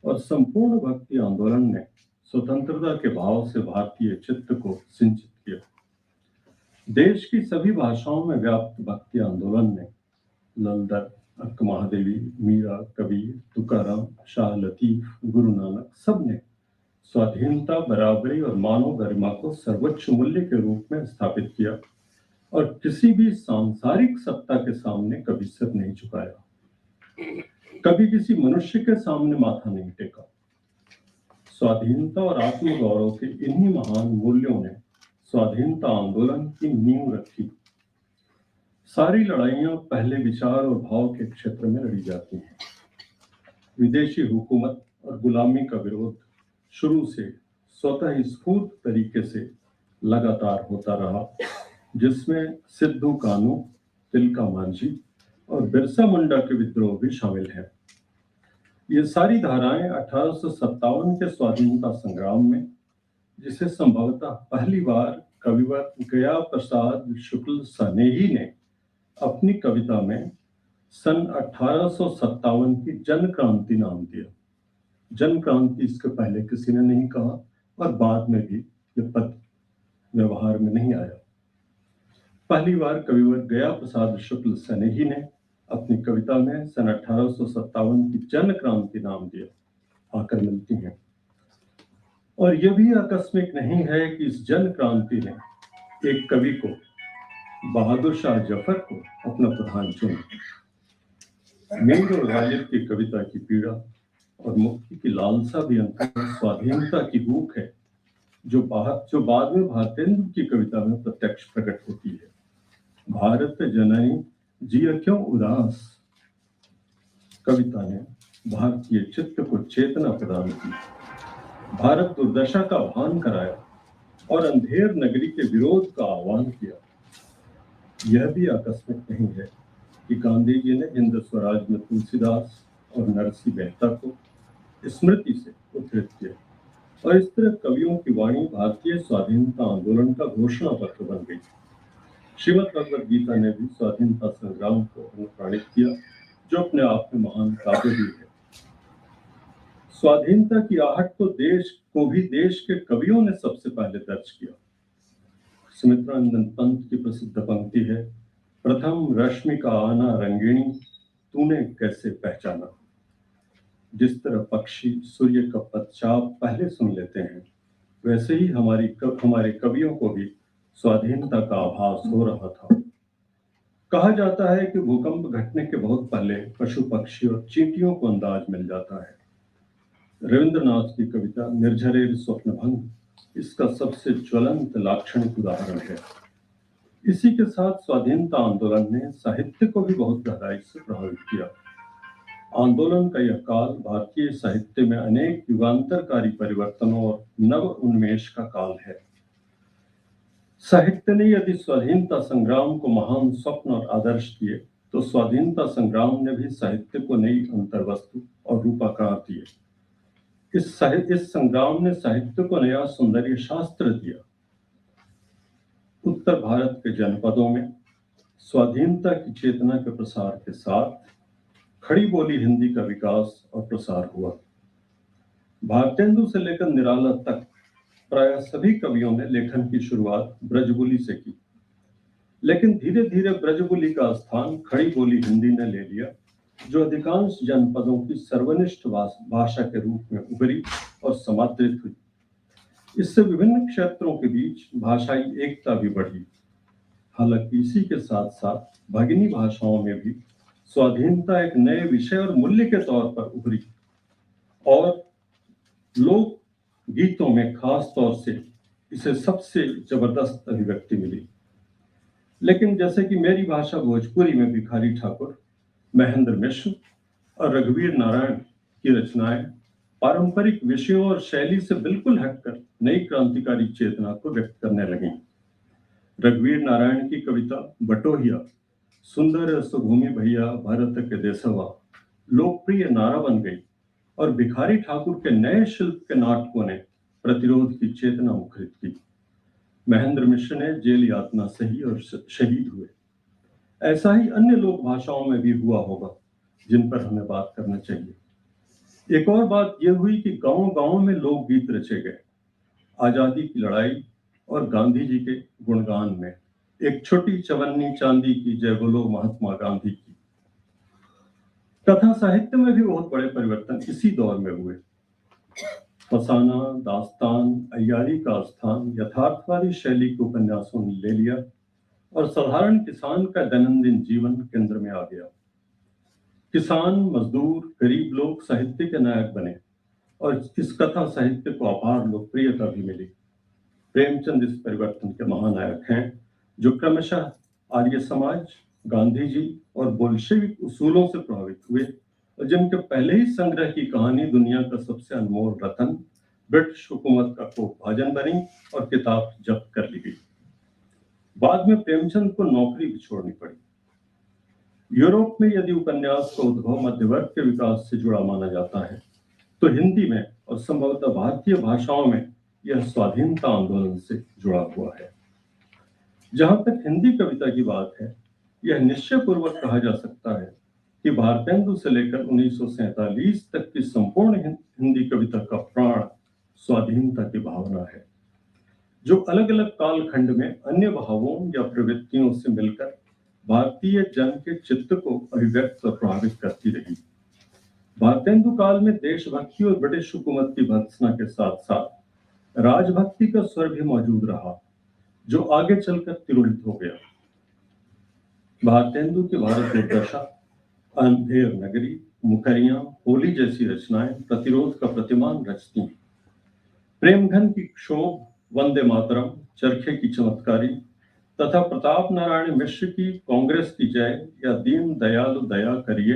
और संपूर्ण भक्ति आंदोलन ने स्वतंत्रता के भाव से भारतीय चित्त को सिंचित किया। देश की सभी भाषाओं में व्याप्त भक्ति आंदोलन ने ललदर, अक्क महादेवी, मीरा, कबीर, तुकाराम, शाह लतीफ, गुरु नानक सब ने स्वाधीनता, बराबरी और मानव गरिमा को सर्वोच्च मूल्य के रूप में स्थापित किया और किसी भी सांसारिक सत्ता के सामने कभी सिर नहीं झुकाया, कभी किसी मनुष्य के सामने माथा नहीं टेका। स्वाधीनता और आत्मगौरव के इन्हीं महान मूल्यों ने स्वाधीनता आंदोलन की नींव रखी। सारी लड़ाइयां पहले विचार और भाव के क्षेत्र में लड़ी जाती हैं। विदेशी हुकूमत और गुलामी का विरोध शुरू से स्वतः ही स्फूर्त तरीके से लगातार होता रहा, जिसमें सिद्धू कानू, तिलका मांझी और बिरसा मुंडा के विद्रोह भी शामिल हैं। ये सारी धाराएं 1857 के स्वाधीनता संग्राम में, जिसे संभवतः पहली बार कविवर गया प्रसाद शुक्ल सनेही ने अपनी कविता में सन 1857 की जन क्रांति नाम दिया। जन क्रांति इसके पहले किसी ने नहीं कहा और बाद में भी ये पद व्यवहार में नहीं आया। पहली बार कविवर गया प्रसाद शुक्ल सनेही ने अपनी कविता में सन 1857 की जन क्रांति नाम दिया आकर मिलती हैं। और यह भी आकस्मिक नहीं है कि इस जन क्रांति ने एक कवि को, बहादुर शाह जफर को, अपना प्रधान चुना। मीर और गालिब की कविता की पीड़ा और मुक्ति की लालसा भी अंततः स्वाधीनता की भूख है, जो बाद में भारतेंदु की कविता में प्रत्यक्ष प्रकट होती है। भारत जननी जिय क्यों उदास कविता ने भारतीय चित्त को चेतना प्रदान की, भारत दुर्दशा का भान कराया और अंधेर नगरी के विरोध का आह्वान किया। यह भी आकस्मिक नहीं है कि गांधी जी ने हिंद स्वराज में तुलसीदास और नरसिंह मेहता को स्मृति से उद्धृत किया और इस तरह कवियों की वाणी भारतीय स्वाधीनता आंदोलन का घोषणा पत्र बन गई। श्रीमद् भगवद गीता ने भी स्वाधीनता संग्राम को अनुप्राणित किया, जो अपने आप में महान काव्य भी है। स्वाधीनता की आहट को भी देश के कवियों ने सबसे पहले दर्ज किया। सुमित्रानंद पंत की प्रसिद्ध पंक्ति है, प्रथम रश्मि का आना रंगिणी तूने कैसे पहचाना। जिस तरह पक्षी सूर्य का पदचाप पहले सुन लेते हैं, वैसे ही हमारे कवियों को भी स्वाधीनता का आभास हो रहा था। कहा जाता है कि भूकंप घटने के बहुत पहले पशु पक्षी और चींटियों को अंदाज मिल जाता है। रविंद्रनाथ की कविता निर्झरेर स्वप्नभंग इसका सबसे ज्वलंत लाक्षणिक उदाहरण है। इसी के साथ स्वाधीनता आंदोलन ने साहित्य को भी बहुत गहराई से प्रभावित किया। आंदोलन का यह काल भारतीय साहित्य में अनेक युगांतरकारी परिवर्तनों और नव उन्मेष का काल है। साहित्य ने यदि स्वाधीनता संग्राम को महान स्वप्न और आदर्श दिए, तो स्वाधीनता संग्राम ने भी साहित्य को नई अंतर्वस्तु और रूपाकार दिए। इस संग्राम ने साहित्य को नया सौंदर्य शास्त्र दिया। उत्तर भारत के जनपदों में स्वाधीनता की चेतना के प्रसार के साथ खड़ी बोली हिंदी का विकास और प्रसार हुआ। भारतेंदु से लेकर निराला तक प्राय सभी कवियों ने लेखन की शुरुआत ब्रजबोली से की, लेकिन धीरे धीरे ब्रजबोली का स्थान खड़ी बोली हिंदी ने ले लिया, जो अधिकांश जनपदों की सर्वनिष्ठ भाषा के रूप में उभरी और समादृत हुई। इससे विभिन्न क्षेत्रों के बीच भाषाई एकता भी बढ़ी। हालांकि इसी के साथ साथ भगिनी भाषाओं में भी स्वाधीनता एक नए विषय और मूल्य के तौर पर उभरी और लोक गीतों में खास तौर से इसे सबसे जबरदस्त अभिव्यक्ति मिली। लेकिन जैसे कि मेरी भाषा भोजपुरी में भिखारी ठाकुर, महेंद्र मिश्र और रघुवीर नारायण की रचनाएं पारंपरिक विषयों और शैली से बिल्कुल हटकर नई क्रांतिकारी चेतना को व्यक्त करने लगी। रघुवीर नारायण की कविता बटोहिया, सुंदर सुभूमि भैया भारत के देसवा लोकप्रिय नारा बन गई और भिखारी ठाकुर के नए शिल्प के नाटकों ने प्रतिरोध की चेतना मुखरित की। महेंद्र मिश्र ने जेल यातना सही और शहीद हुए। ऐसा ही अन्य लोक भाषाओं में भी हुआ होगा, जिन पर हमें बात करना चाहिए। एक और बात यह हुई कि गांव-गांव में लोकगीत रचे गए। आजादी की लड़ाई और गांधी जी के गुणगान में एक छोटी चवन्नी चांदी की जय बोलो महात्मा गांधी की। कथा साहित्य में भी बहुत बड़े परिवर्तन इसी दौर में हुए। फसाना, दास्तान, अय्यारी का स्थान यथार्थवादी शैली के उपन्यासों ने ले लिया और साधारण किसान का दैनंदिन जीवन केंद्र में आ गया। किसान, मजदूर, गरीब लोग साहित्य के नायक बने और इस कथा साहित्य को अपार लोकप्रियता भी मिली। प्रेमचंद इस परिवर्तन के महानायक हैं, जो क्रमशः आर्य समाज, गांधी जी और बोल्शेविक उसूलों से प्रभावित हुए और जिनके पहले ही संग्रह की कहानी दुनिया का सबसे अनमोल रतन ब्रिटिश हुकूमत का कोपभाजन बनी और किताब जब्त कर ली गई। बाद में प्रेमचंद को नौकरी भी छोड़नी पड़ी। यूरोप में यदि उपन्यास का उद्भव मध्यवर्ग के विकास से जुड़ा माना जाता है, तो हिंदी में और संभवतः भारतीय भाषाओं में यह स्वाधीनता आंदोलन से जुड़ा हुआ है। जहां तक हिंदी कविता की बात है, यह निश्चयपूर्वक कहा जा सकता है कि भारतेंदु से लेकर 1947 तक की संपूर्ण हिंदी कविता का प्राण स्वाधीनता की भावना है। जो अलग अलग कालखंड में अन्य भावों या प्रवृत्तियों से मिलकर भारतीय जन के चित्त को अभिव्यक्त और प्रभावित करती रही। भारतेंदु काल में देशभक्ति और ब्रिटिश हुकूमत की भर्त्सना के साथ साथ राजभक्ति का स्वर भी मौजूद रहा, जो आगे चलकर तिरोहित हो गया। भारतेंदु की भारत दुर्दशा, अंधेर नगरी, मुखरियां, होली जैसी रचनाएं प्रतिरोध का प्रतिमान रचती। प्रेमघन की क्षोभ, वंदे मातरम, चरखे की चमत्कारी तथा प्रताप नारायण मिश्र की कांग्रेस की जय या दीन दयाल दया करिए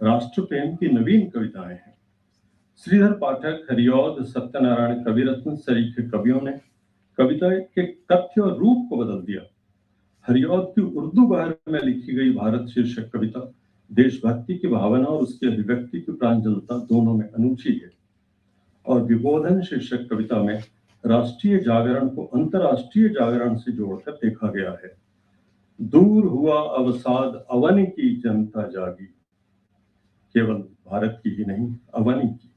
राष्ट्र प्रेम की नवीन कविताएं हैं। श्रीधर पाठक, हरिऔध, सत्यनारायण कविरत्न सरीखे कवियों ने कविता के तथ्य और रूप को बदल दिया। हरिऔध की उर्दू बहर में लिखी गई भारत शीर्षक कविता देशभक्ति की भावना और उसकी अभिव्यक्ति की प्रांजलता दोनों में अनूठी है, और विबोधन शीर्षक कविता में राष्ट्रीय जागरण को अंतर्राष्ट्रीय जागरण से जोड़कर देखा गया है। दूर हुआ अवसाद, अवनि की जनता जागी, केवल भारत की ही नहीं, अवनि की।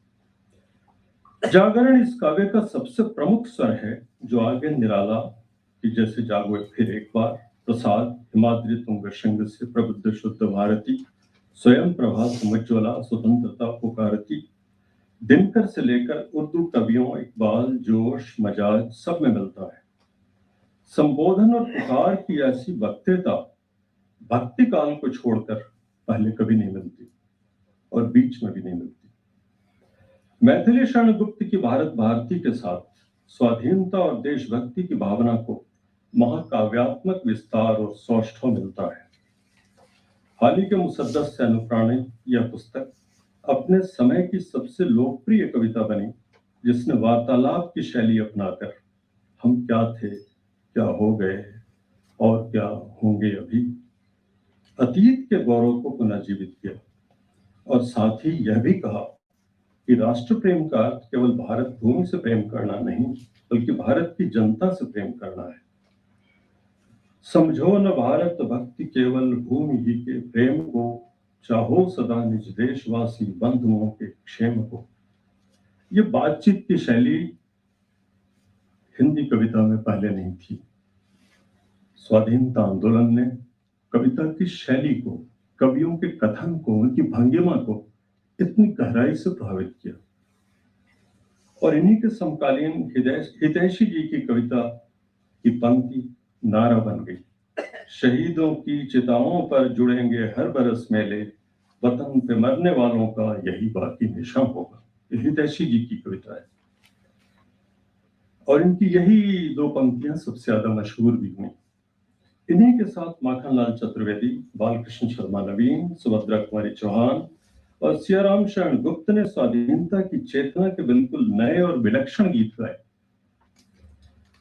जागरण इस काव्य का सबसे प्रमुख स्वर है, जो आगे निराला की जैसे जागो फिर एक बार, प्रसाद, हिमाद्री तुंग श्रृंग से प्रबुद्ध शुद्ध भारती, स्वयं प्रभा समुज्ज्वला स्वतंत्रता पुकारती, दिनकर से लेकर उर्दू कवियों इकबाल, जोश, मजाज सब में मिलता है। संबोधन और पुकार की ऐसी वक्तृता भक्ति काल को छोड़कर पहले कभी नहीं मिलती और बीच में भी नहीं मिलती। मैथिली शरण गुप्त की भारत भारती के साथ स्वाधीनता और देशभक्ति की भावना को महाकाव्यात्मक विस्तार और सौष्ठव मिलता है। हाल ही के मुसद्दस से अनुप्राणित यह पुस्तक अपने समय की सबसे लोकप्रिय कविता बनी, जिसने वार्तालाप की शैली अपनाकर हम क्या थे, क्या हो गए और क्या होंगे अभी, अतीत के गौरव को पुनर्जीवित किया, और साथ ही यह भी कहा कि राष्ट्र प्रेम का अर्थ केवल भारत भूमि से प्रेम करना नहीं, बल्कि भारत की जनता से प्रेम करना है। समझो न भारत भक्ति केवल भूमि ही के प्रेम को, चाहो सदा निज देशवासी बंधुओं के क्षेम को। ये बातचीत की शैली हिंदी कविता में पहले नहीं थी। स्वाधीनता आंदोलन ने कविता की शैली को, कवियों के कथन को, उनकी भंगिमा को इतनी गहराई से प्रभावित किया, और इन्हीं के समकालीन हितैषी जी की कविता की पंक्ति नारा बन गई। शहीदों की चिताओं पर जुड़ेंगे हर बरस मेले, वतन पे मरने वालों का यही बाकी निशान होगा। हितैषी जी की कविता है, और इनकी यही दो पंक्तियां सबसे ज्यादा मशहूर भी हुई। इन्हीं के साथ माखनलाल चतुर्वेदी, बालकृष्ण शर्मा नवीन, सुभद्रा कुमारी चौहान और सियाराम शरण गुप्त ने स्वाधीनता की चेतना के बिल्कुल नए और विलक्षण गीत गाए।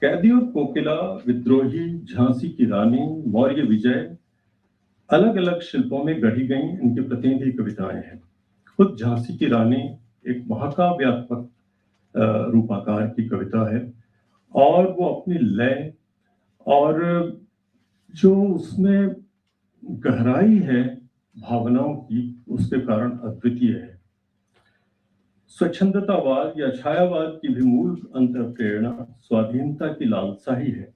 कैदी और कोकिला, विद्रोही, झांसी की रानी, मौर्य विजय अलग अलग शिल्पों में गढ़ी गई इनकी प्रतिनिधि कविताएं हैं। खुद झांसी की रानी एक महाकाव्यात्मक रूपाकार की कविता है, और वो अपनी लय और जो उसमें गहराई है भावनाओं की, उसके कारण अद्वितीय है। स्वच्छंदतावाद या छायावाद की भी मूल अंतर प्रेरणा स्वाधीनता की लालसा ही है।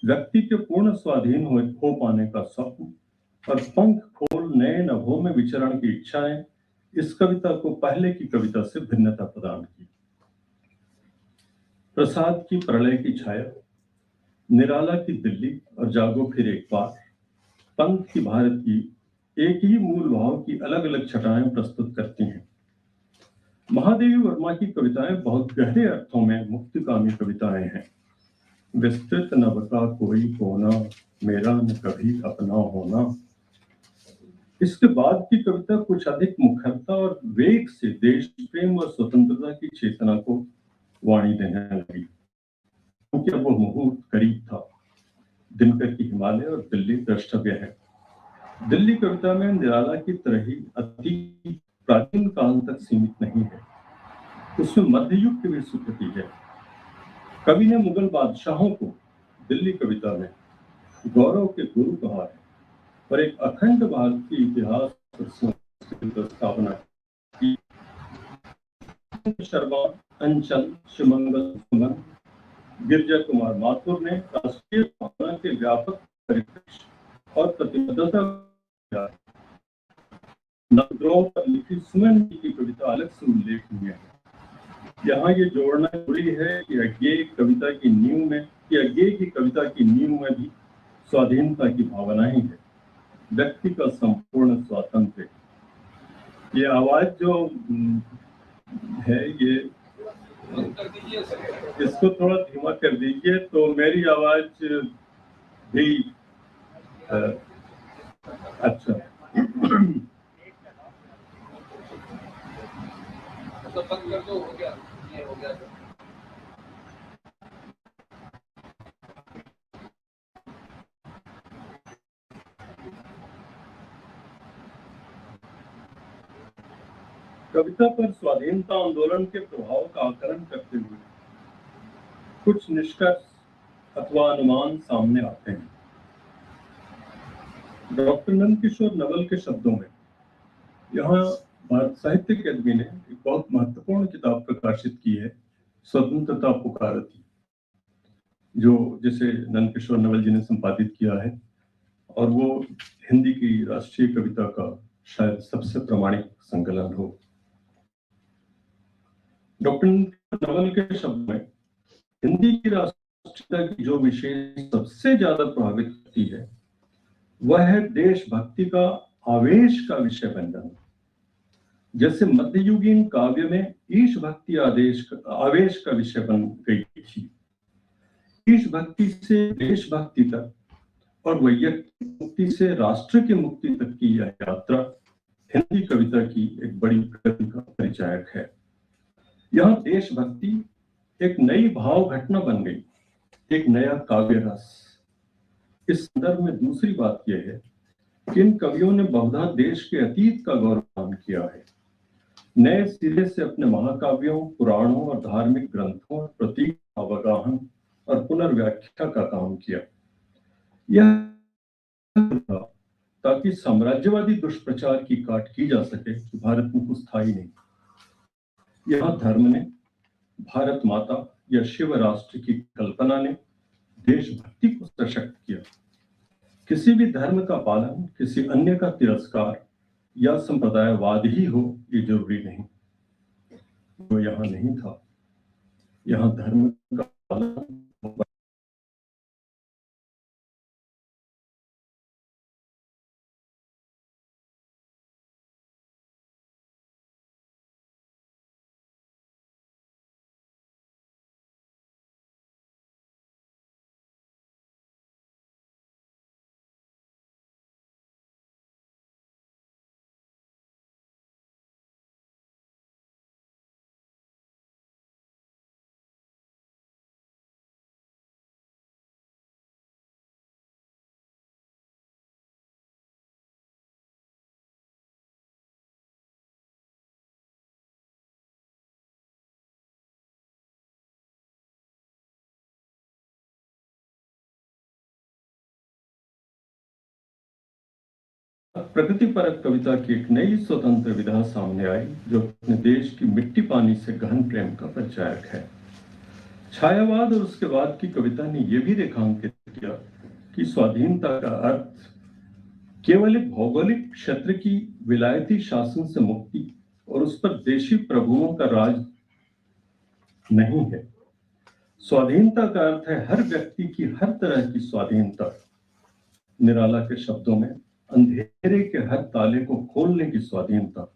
व्यक्ति के पूर्ण स्वाधीन हो पाने का स्वप्न और पंख खोल नए नभों में विचरण की इच्छाएं इस कविता को पहले की कविता से भिन्नता प्रदान की। प्रसाद की प्रलय की छाया, निराला की दिल्ली और जागो फिर एक बार, पंत की भारत की एक ही मूल भाव की अलग अलग छटाएं प्रस्तुत करती हैं। महादेवी वर्मा की कविताएं बहुत गहरे अर्थों में मुक्तिकामी कविताएं हैं। विस्तृत नभ का कोई कोना, मेरा न कभी अपना होना। इसके बाद की कविता कुछ अधिक मुखरता और वेग से देश प्रेम और स्वतंत्रता की चेतना को वाणी देने लगी, क्योंकि अब वो मुहूर्त करीब था। दिनकर की हिमालय और दिल्ली द्रष्टव्य है। दिल्ली कविता में निराला की तरह ही अति प्राचीन काल तक सीमित नहीं है, उसमें मध्य युग की भी स्वीकृति है। कवि ने मुगल बादशाहों को दिल्ली कविता में गौरव के गुरु कहा है और एक अखंड भारतीय इतिहास और संस्कृति की स्थापना की। शर्मा, अंचल, शिवमंगल, सुमन, गिरजा कुमार माथुर ने राष्ट्रीय भावना के व्यापक परिप्रेक्ष्य और प्रतिबद्धता नवद्रोह पर लिखी सुमन जी की कविता अलग से उल्लेखनीय है। यहाँ ये जोड़ना जरूरी है कि अज्ञेय की कविता की नींव में भी स्वाधीनता की भावना ही है, व्यक्ति का संपूर्ण स्वातंत्र्य। ये आवाज जो है ये इसको थोड़ा धीमा कर दीजिए तो मेरी आवाज भी अच्छा तो बंद कर दो, हो गया, ये हो गया। कविता पर स्वाधीनता आंदोलन के प्रभाव का आकलन करते हुए कुछ निष्कर्ष अथवा अनुमान सामने आते हैं। डॉक्टर नंदकिशोर नवल के शब्दों में यहाँ भारत साहित्य अकादमी ने एक बहुत महत्वपूर्ण किताब प्रकाशित की है, स्वतंत्रता पुकारती, जिसे नंदकिशोर नवल जी ने संपादित किया है और वो हिंदी की राष्ट्रीय कविता का शायद सबसे प्रमाणिक संकलन हो। डॉक्टर नवल के शब्द में हिंदी की राष्ट्रीयता की जो विशेष सबसे ज्यादा प्रभावित करती है वह है देशभक्ति का आवेश का विषय बन जाना। जैसे मध्ययुगीन काव्य में ईश भक्ति आवेश का विषय बन गई थी। ईश भक्ति से देशभक्ति तक और वैयक्तिक मुक्ति से राष्ट्र की मुक्ति तक की यह यात्रा हिंदी कविता की एक बड़ी प्रगति का परिचायक है। यहाँ देशभक्ति एक नई भाव घटना बन गई, एक नया काव्य रस। इस संदर्भ में दूसरी बात यह है कि इन कवियों ने बहुधा देश के अतीत का गौरवान किया है, नए सिरे से अपने महाकाव्यों, पुराणों और धार्मिक ग्रंथों, प्रतीक अवगाहन और पुनर्व्याख्या का काम किया। यह ताकि साम्राज्यवादी दुष्प्रचार की काट की जा सके कि भारत में कुछ था ही नहीं। यहाँ धर्म ने, भारत माता या शिव राष्ट्र की कल्पना ने देशभक्ति को सशक्त किया। किसी भी धर्म का पालन, किसी अन्य का तिरस्कार या संप्रदायवाद ही हो ये जरूरी नहीं। वो यहाँ नहीं था। यहाँ धर्म का पालन प्रगतिपरक कविता की एक नई स्वतंत्र विधा सामने आई जो अपने देश की मिट्टी पानी से गहन प्रेम का परिचायक है। छायावाद और उसके बाद की कविता ने यह भी रेखांकित किया कि स्वाधीनता का अर्थ केवल एक भौगोलिक क्षेत्र की विलायती शासन से मुक्ति और उस पर देशी प्रभुओं का राज नहीं है। स्वाधीनता का अर्थ है हर व्यक्ति की हर तरह की स्वाधीनता। निराला के शब्दों में अंधेरे के हर ताले को खोलने की स्वाधीनता।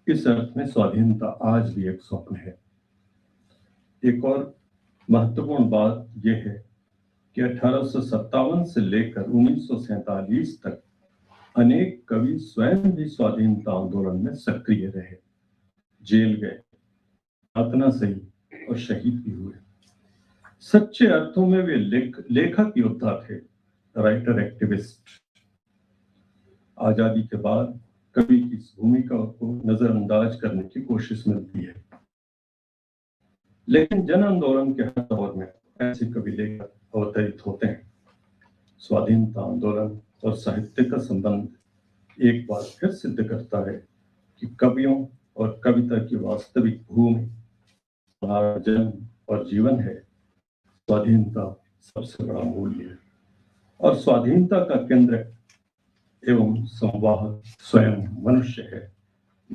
इस अर्थ में स्वाधीनता आज भी एक स्वप्न है। एक और महत्वपूर्ण बात यह है कि 1857 से लेकर 1947 तक अनेक कवि स्वयं भी स्वाधीनता आंदोलन में सक्रिय रहे, जेल गए, यातना सही और शहीद भी हुए। सच्चे अर्थों में वे लेखक योद्धा थे, राइटर एक्टिविस्ट। आजादी के बाद कवि की इस भूमिका को नजरअंदाज करने की कोशिश मिलती है, लेकिन जन आंदोलन के हर दौर में ऐसे कवि लेखक अवतरित होते हैं। स्वाधीनता आंदोलन और साहित्य का संबंध एक बार फिर सिद्ध करता है कि कवियों और कविता की वास्तविक भूमि हमारा जन्म और जीवन है स्वाधीनता सबसे बड़ा मूल्य है और स्वाधीनता का केंद्र एवं संवाहक स्वयं मनुष्य है।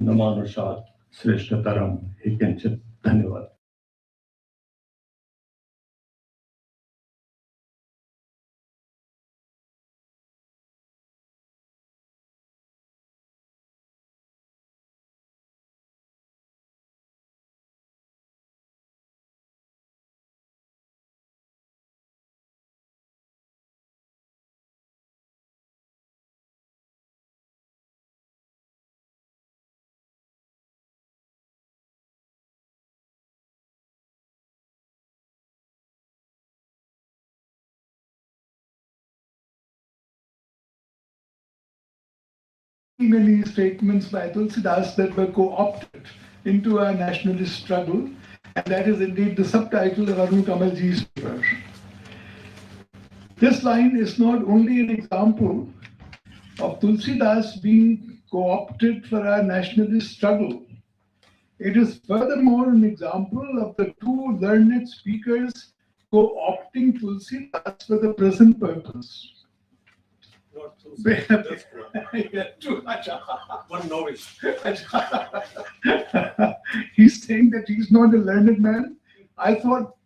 नमानुसार श्रेष्ठतरम ही किंचित। धन्यवाद। Many statements by Tulsidas that were co-opted into a nationalist struggle, and that is indeed the subtitle of Arun Kamalji's paper. This line is not only an example of Tulsidas being co-opted for a nationalist struggle, it is furthermore an example of the two learned speakers co-opting Tulsidas for the present purpose. Not too soon. That's correct. Yeah, too much. One novice. He's saying that he's not a learned man. I thought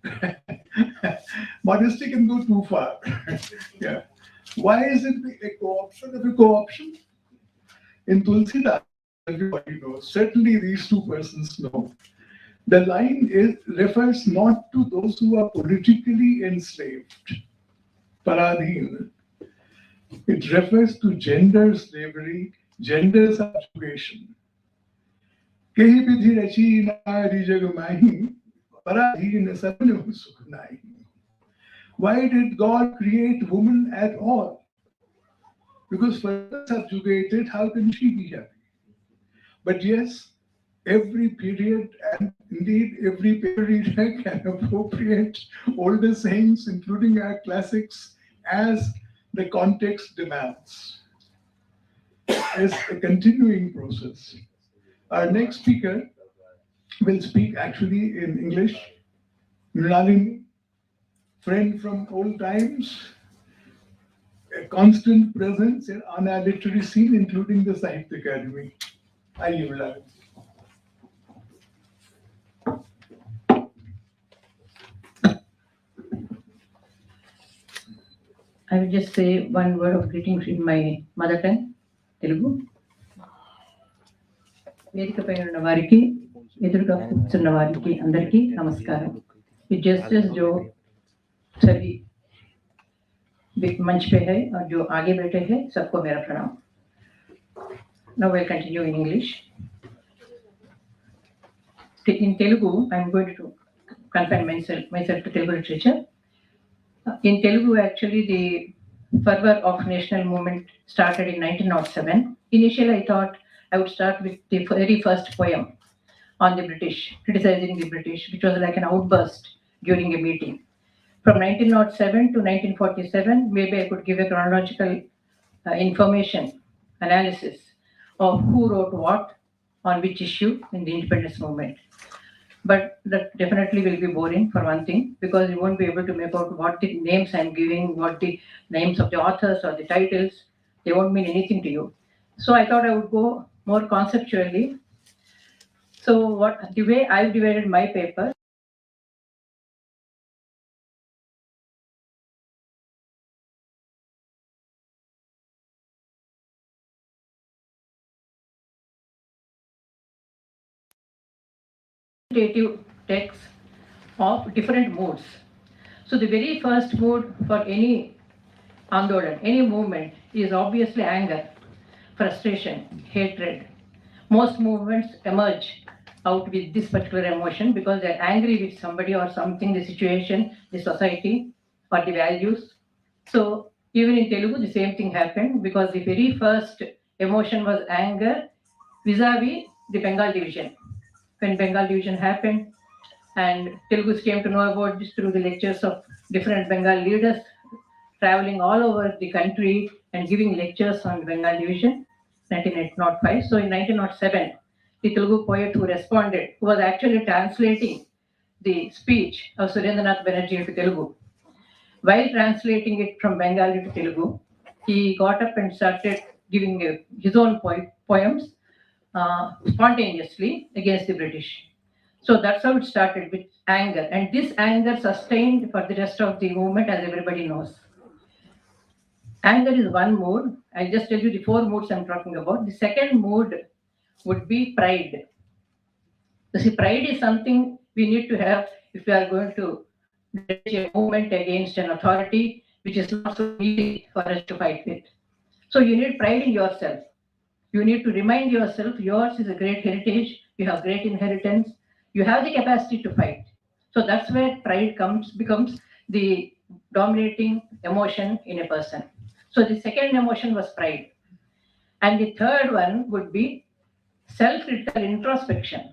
modesty can go too far. Yeah. Why is it a co-option of a co-option? In Tulsidas, everybody knows. Certainly these two persons know. The line refers not to those who are politically enslaved, paradhin. It refers to gender slavery, gender subjugation. Kehi vidhi rachi nari jag mahi, paradhin sabne sukh nahi. Why did God create woman at all? Because further subjugated, how can she be happy? But yes, every period and indeed every period can appropriate older sayings, including our classics, as the context demands. It's a continuing process. Our next speaker will speak actually in English. Mrinalini, friend from old times, a constant presence on our literary scene, including the Sahitya Academy. Aye, Mrinalini. I will just say one word of greetings in my mother tongue, Telugu. వేదిక పైన ఉన్న వారికి, ఎదురుగా కూర్చున్న వారికి అందరికీ నమస్కారం. ये जस्टिस जो सभी मंच पे है और जो आगे बैठे हैं सबको मेरा प्रणाम. Now we'll continue in English. In Telugu, I'm going to confine myself to Telugu literature. In Telugu, actually, the fervor of national movement started in 1907. Initially, I thought I would start with the very first poem on the British, criticizing the British, which was like an outburst during a meeting. From 1907 to 1947, maybe I could give a chronological information, analysis of who wrote what on which issue in the independence movement. But that definitely will be boring for one thing, because you won't be able to make out what the names I'm giving, what the names of the authors or the titles, they won't mean anything to you. So I thought I would go more conceptually. So the way I've divided my paper, texts of different moods. So the very first mood for any Andolan, any movement, is obviously anger, frustration, hatred. Most movements emerge out with this particular emotion because they're angry with somebody or something, the situation, the society, or the values. So even in Telugu, the same thing happened, because the very first emotion was anger vis-a-vis the Bengal division. When Bengal division happened, and Telugus came to know about this through the lectures of different Bengal leaders traveling all over the country and giving lectures on Bengal division, 1905. So in 1907, the Telugu poet who responded, who was actually translating the speech of Surendranath Banerjee into Telugu. While translating it from Bengali to Telugu, he got up and started giving his own poems spontaneously against the British. So that's how it started, with anger. And this anger sustained for the rest of the movement, as everybody knows. Anger is one mood. I'll just tell you the 4 moods I'm talking about. The second mood would be pride. You see, pride is something we need to have if we are going to direct a movement against an authority which is not so easy for us to fight with. So you need pride in yourself. You need to remind yourself yours is a great heritage, you have great inheritance, you have the capacity to fight. So that's where pride becomes the dominating emotion in a person. So the second emotion was pride. And the third one would be self-critical introspection.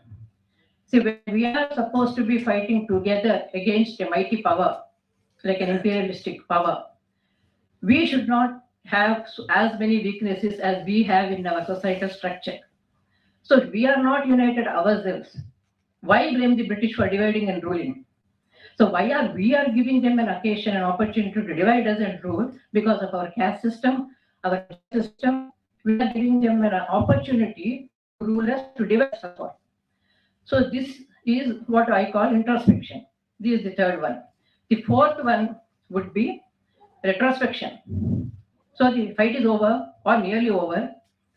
See, when we are supposed to be fighting together against a mighty power, like an imperialistic power, we should not have as many weaknesses as we have in our societal structure. So we are not united ourselves. Why blame the British for dividing and ruling? So why are we giving them an occasion, an opportunity to divide us and rule? Because of our caste system, our system, we are giving them an opportunity to rule us, to divide us. So this is what I call introspection. This is the third one. The fourth one would be retrospection. So the fight is over or nearly over.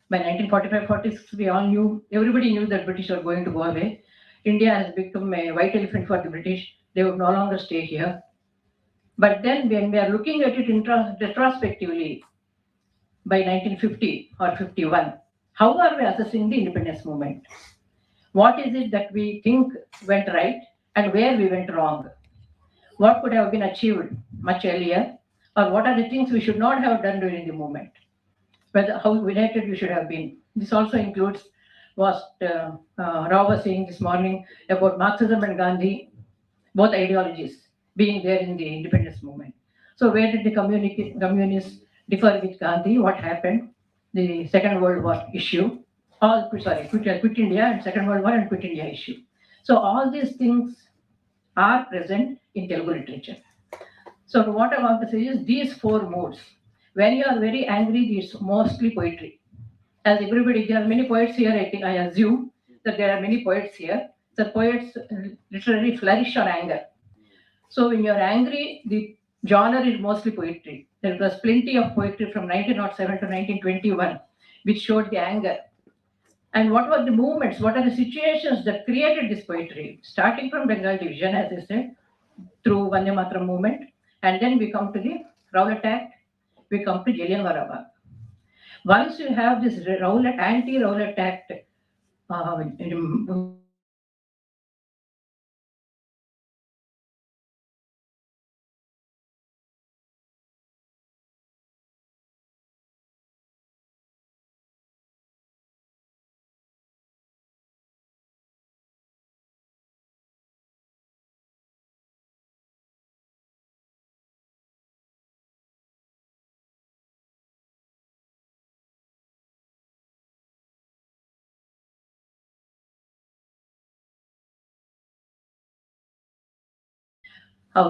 By 1945-46, we all knew, everybody knew that British were going to go away. India has become a white elephant for the British. They would no longer stay here. But then when we are looking at it retrospectively, by 1950 or 51, how are we assessing the independence movement? What is it that we think went right and where we went wrong? What could have been achieved much earlier? Or what are the things we should not have done during the movement? Whether how united we should have been. This also includes what Rao was saying this morning about Marxism and Gandhi, both ideologies being there in the independence movement. So where did the communists differ with Gandhi? What happened? The Second World War issue. Quit India and Second World War and Quit India issue. So all these things are present in Telugu literature. So what I want to say is these 4 moods. When you are very angry, it's mostly poetry. As everybody, there are many poets here, I assume that there are many poets here. The poets literally flourish on anger. So when you're angry, the genre is mostly poetry. There was plenty of poetry from 1907 to 1921, which showed the anger. And what were the movements? What are the situations that created this poetry? Starting from Bengal division, as I said, through Vande Mataram movement, and then we come to the Rowlatt Act, we come to Jallianwala Bagh. Once you have this anti-Rowlatt Act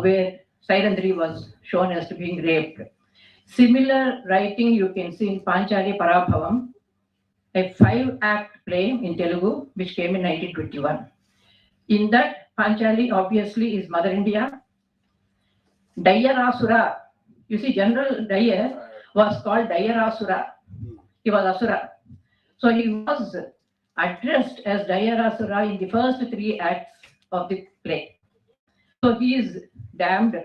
where Sairandri was shown as to being raped. Similar writing you can see in Panchali Parabhavam, a 5-act play in Telugu, which came in 1921. In that, Panchali obviously is Mother India. Dayarasura, you see, General Dayar was called Dayarasura. He was Asura. So he was addressed as Dayarasura in the first 3 acts of the play. So he is damned,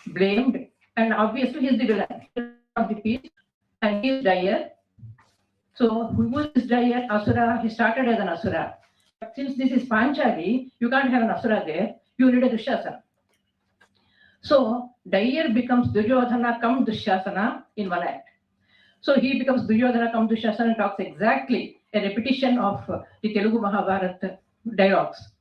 blamed, and obviously he is the villain of the piece, and he is Dayar. So who is Dayar? Asura. He started as an Asura. But since this is Panchali, you can't have an Asura there. You need a Dushasana. So Dayar becomes Duryodhana cum Dushasana in 1 act. So he becomes Duryodhana cum Dushasana and talks exactly a repetition of the Telugu Mahabharata dialogues.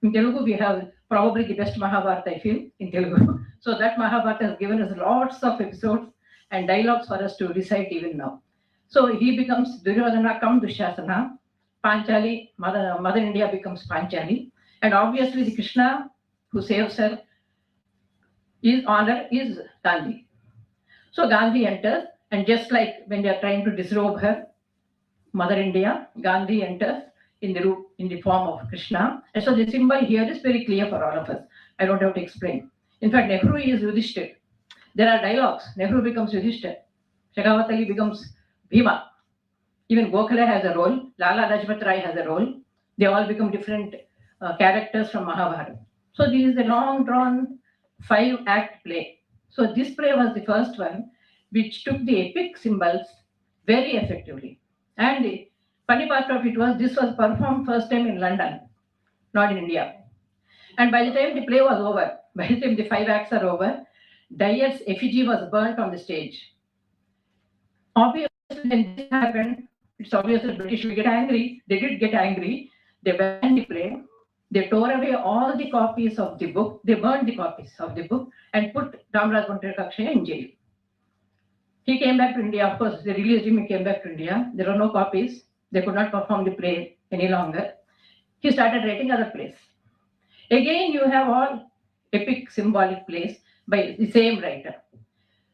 In Telugu, we have probably the best Mahabharata, I feel, in Telugu. So that Mahabharata has given us lots of episodes and dialogues for us to recite even now. So he becomes Duryodhana cum Dushasana. Panchali, Mother India becomes Panchali. And obviously the Krishna who saves her, his honor is Gandhi. So Gandhi enters, and just like when they are trying to disrobe her, Mother India, Gandhi enters in the form of Krishna. And so the symbol here is very clear for all of us. I don't have to explain. In fact, Nehru is Yudhishthir. There are dialogues. Nehru becomes Yudhishthir. Shekhawat Ali becomes Bhima. Even Gokhale has a role. Lala Lajpat Rai has a role. They all become different characters from Mahabharata. So this is a long drawn 5-act play. So this play was the first one which took the epic symbols very effectively. And the funny part of it was this was performed first time in London, not in India. And by the time the play was over, by the time the 5 acts are over, Dyer's effigy was burnt on the stage. Obviously, when this happened, it's obvious that British will get angry. They did get angry. They banned the play. They tore away all the copies of the book. They burned the copies of the book and put Ramaraj Gundarekaksha in jail. He came back to India. Of course, they released him. He came back to India. There were no copies. They could not perform the play any longer. He started writing other plays. Again, you have all epic symbolic plays by the same writer.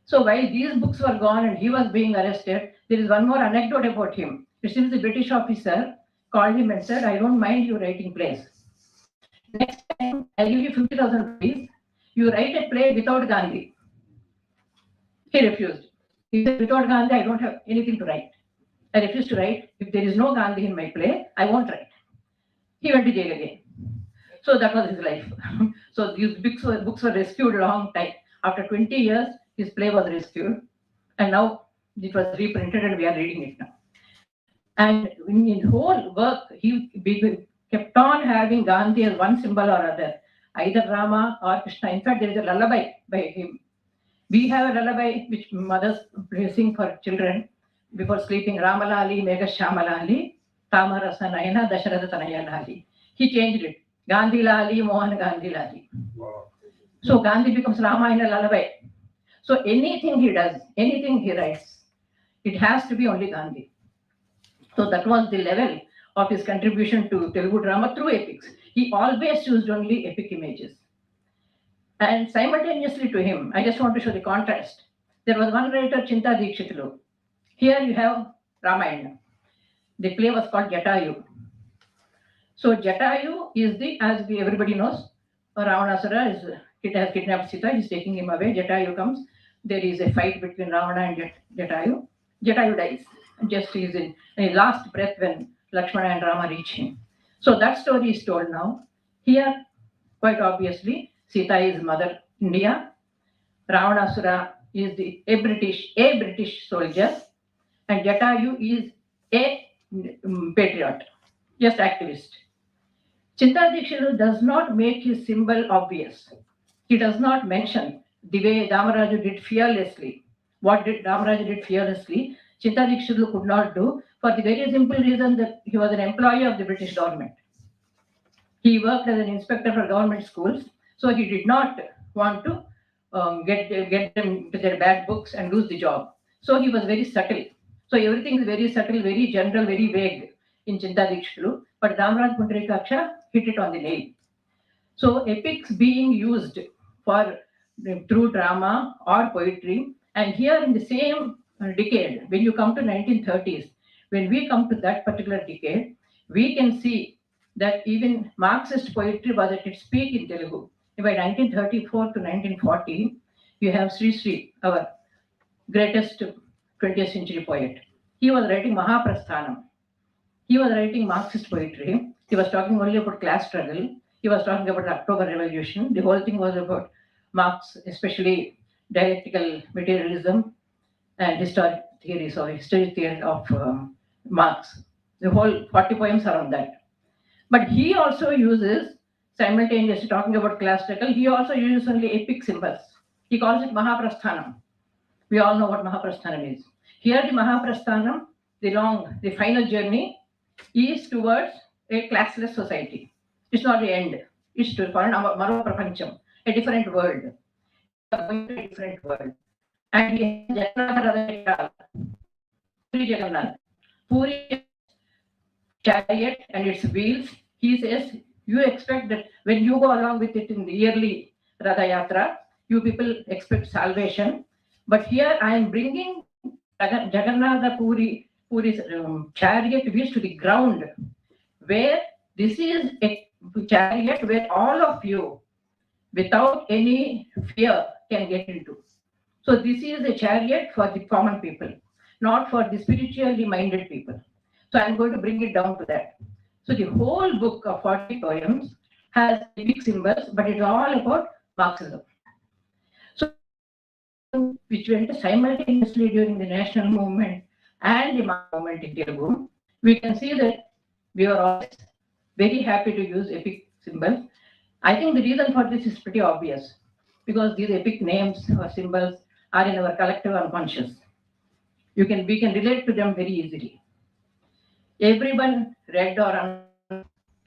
So while these books were gone and he was being arrested, there is one more anecdote about him. It seems the British officer called him and said, "I don't mind you writing plays. Next time, I'll give you 50,000 rupees. You write a play without Gandhi." He refused. He said, "Without Gandhi, I don't have anything to write. I refuse to write. If there is no Gandhi in my play, I won't write." He went to jail again. So that was his life. So these books were rescued a long time. After 20 years, his play was rescued. And now it was reprinted and we are reading it now. And in his whole work, he kept on having Gandhi as one symbol or other, either Rama or Krishna. In fact, there is a lullaby by him. We have a lullaby which mothers sing for children before sleeping. Ramalali, Mega Shamalali, Tamarasa Nayana, Dasharatha Tanaya Lali. He changed it. Gandhi Lali, Mohan Gandhi Lali. Wow. So Gandhi becomes Rama in a lullaby. So anything he does, anything he writes, it has to be only Gandhi. So that was the level of his contribution to Telugu drama through epics. He always used only epic images. And simultaneously to him, I just want to show the contrast. There was one writer, Chinta Dikshitulu. Here you have Ramayana. The play was called Jatayu. So Jatayu is as everybody knows, Ravanasura has kidnapped Sita, he's taking him away. Jatayu comes. There is a fight between Ravana and Jatayu. Jatayu dies. Just he is in his last breath when Lakshmana and Rama reach him. So that story is told now. Here, quite obviously, Sita is Mother India. Ravanasura is a British soldier. And Jatayu is a patriot, just activist. Chinta Dikshitulu does not make his symbol obvious. He does not mention the way Damaraju did fearlessly. What did Damaraju did fearlessly? Chinta Dikshitulu could not do for the very simple reason that he was an employee of the British government. He worked as an inspector for government schools, so he did not want to get them to their bad books and lose the job. So he was very subtle. So everything is very subtle, very general, very vague in Chinta Dikshitulu, but Damaraj Gundarekaksha hit it on the nail. So epics being used for through drama or poetry, and here in the same decade, when you come to 1930s, when we come to that particular decade, we can see that even Marxist poetry was at its peak in Telugu. By 1934 to 1940, you have Sri Sri, our greatest 20th century poet. He was writing Mahaprasthanam. He was writing Marxist poetry. He was talking only about class struggle. He was talking about the October Revolution. The whole thing was about Marx, especially dialectical materialism and historic theory, so history theory of Marx. The whole 40 poems are on that. But he also uses, simultaneously talking about class struggle, he also uses only epic symbols. He calls it Mahaprasthanam. We all know what Mahaprasthanam is. Here the Mahaprasthanam, the final journey is towards a classless society. It's not the end. It's to Maro Prapancham, a different world. A different world. And he has Puri Jagannath. Puri chariot and its wheels, he says, You expect that when you go along with it in the yearly Ratha Yatra, you people expect salvation. But here I am bringing Jagannatha Puri's chariot wheels to the ground, where this is a chariot where all of you, without any fear, can get into. So this is a chariot for the common people, not for the spiritually minded people. So I'm going to bring it down to that. So the whole book of 40 poems has big symbols, but it's all about Marxism. So which went simultaneously during the national movement and the movement in Telugu, we can see that we are all very happy to use epic symbols. I think the reason for this is pretty obvious, because these epic names or symbols are in our collective unconscious. We can relate to them very easily. Everyone, read or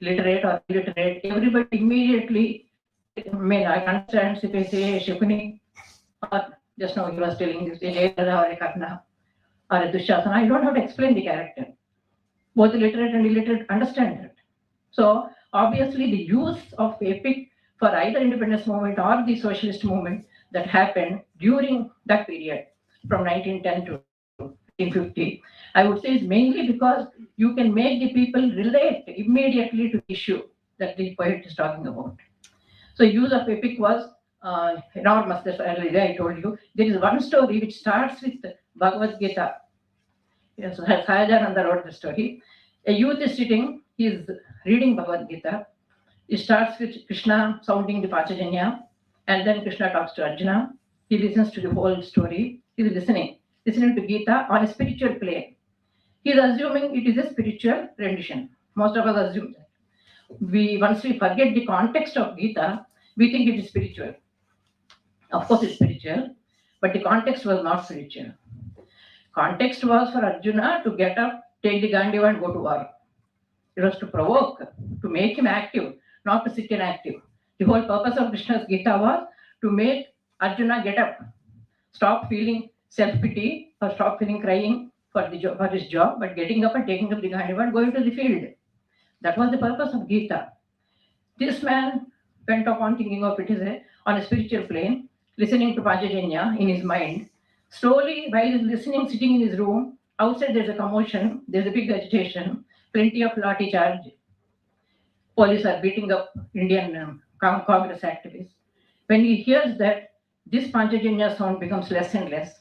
literate or illiterate, everybody immediately, I understand if I say Shukuni, or just now he was telling this, a Jayadratha or a Karna or a Dushasana. I don't have to explain the character. Both the literate and illiterate understand that. So obviously the use of epic for either independence movement or the socialist movement that happened during that period from 1910 to 1950, I would say is mainly because you can make the people relate immediately to the issue that the poet is talking about. So use of epic was enormous. That's earlier I told you. There is one story which starts with Bhagavad Gita. Yes, Sahajananda wrote the story. A youth is sitting, he is reading Bhagavad Gita. It starts with Krishna sounding the Panchajanya, and then Krishna talks to Arjuna. He listens to the whole story. He is listening to Gita on a spiritual plane. He is assuming it is a spiritual rendition. Most of us assume that. Once we forget the context of Gita, we think it is spiritual. Of course, it's spiritual, but the context was not spiritual. Context was for Arjuna to get up, take the Gandiva and go to war. It was to provoke, to make him active, not to sit inactive. The whole purpose of Krishna's Gita was to make Arjuna get up, stop feeling self-pity or stop feeling crying for his job, but getting up and taking up the Gandiva and going to the field. That was the purpose of Gita. This man went upon thinking of it on a spiritual plane, listening to Panchajanya in his mind. Slowly, while he's listening, sitting in his room, outside there's a commotion, there's a big agitation, plenty of lathi charge. Police are beating up Indian Congress activists. When he hears that, this Panchajanya sound becomes less and less.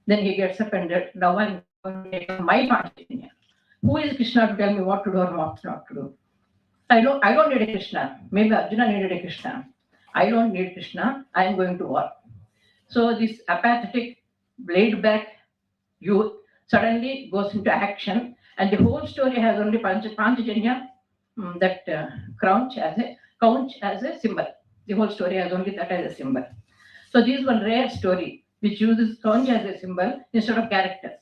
Then he gets up and said, now I'm going to take my Panchajanya. Who is Krishna to tell me what to do or what not to do? I don't need a Krishna. Maybe Arjuna needed a Krishna. I don't need Krishna. I am going to war. So this apathetic, laid back youth suddenly goes into action, and the whole story has only Panchajanya, that couch as a symbol. The whole story has only that as a symbol. So this is one rare story which uses couch as a symbol instead of characters.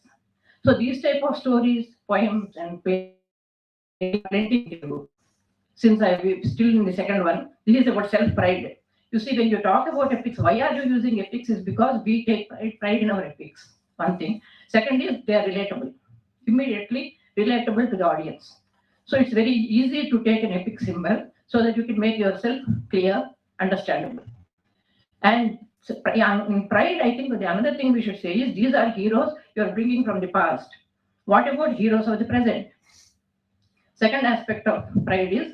So these type of stories, poems, and plenty. Since I'm still in the second one, this is about self-pride. You see, when you talk about epics, why are you using epics? Is because we take pride in our epics. One thing. Second is they are relatable, immediately relatable to the audience. So it's very easy to take an epic symbol so that you can make yourself clear, understandable. And in pride, I think the another thing we should say is these are heroes you are bringing from the past. What about heroes of the present? Second aspect of pride is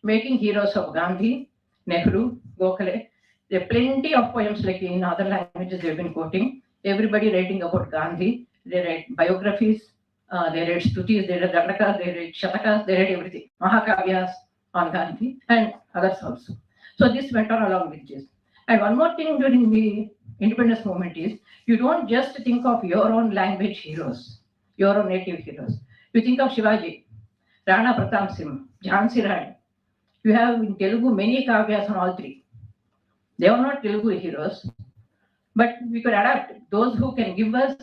making heroes of Gandhi, Nehru, Gokhale. There are plenty of poems like in other languages they've been quoting. Everybody writing about Gandhi. They write biographies, they write stutis, they write dandakas, they write shatakas, they write everything. Mahakavyas on Gandhi and others also. So this went on along with this. And one more thing during the independence movement is you don't just think of your own language heroes, your own native heroes. You think of Shivaji, Rana Pratap Singh, Jhansi Rani. You have in Telugu many kavyas on all three. They are not Telugu heroes, but we could adapt those who can give us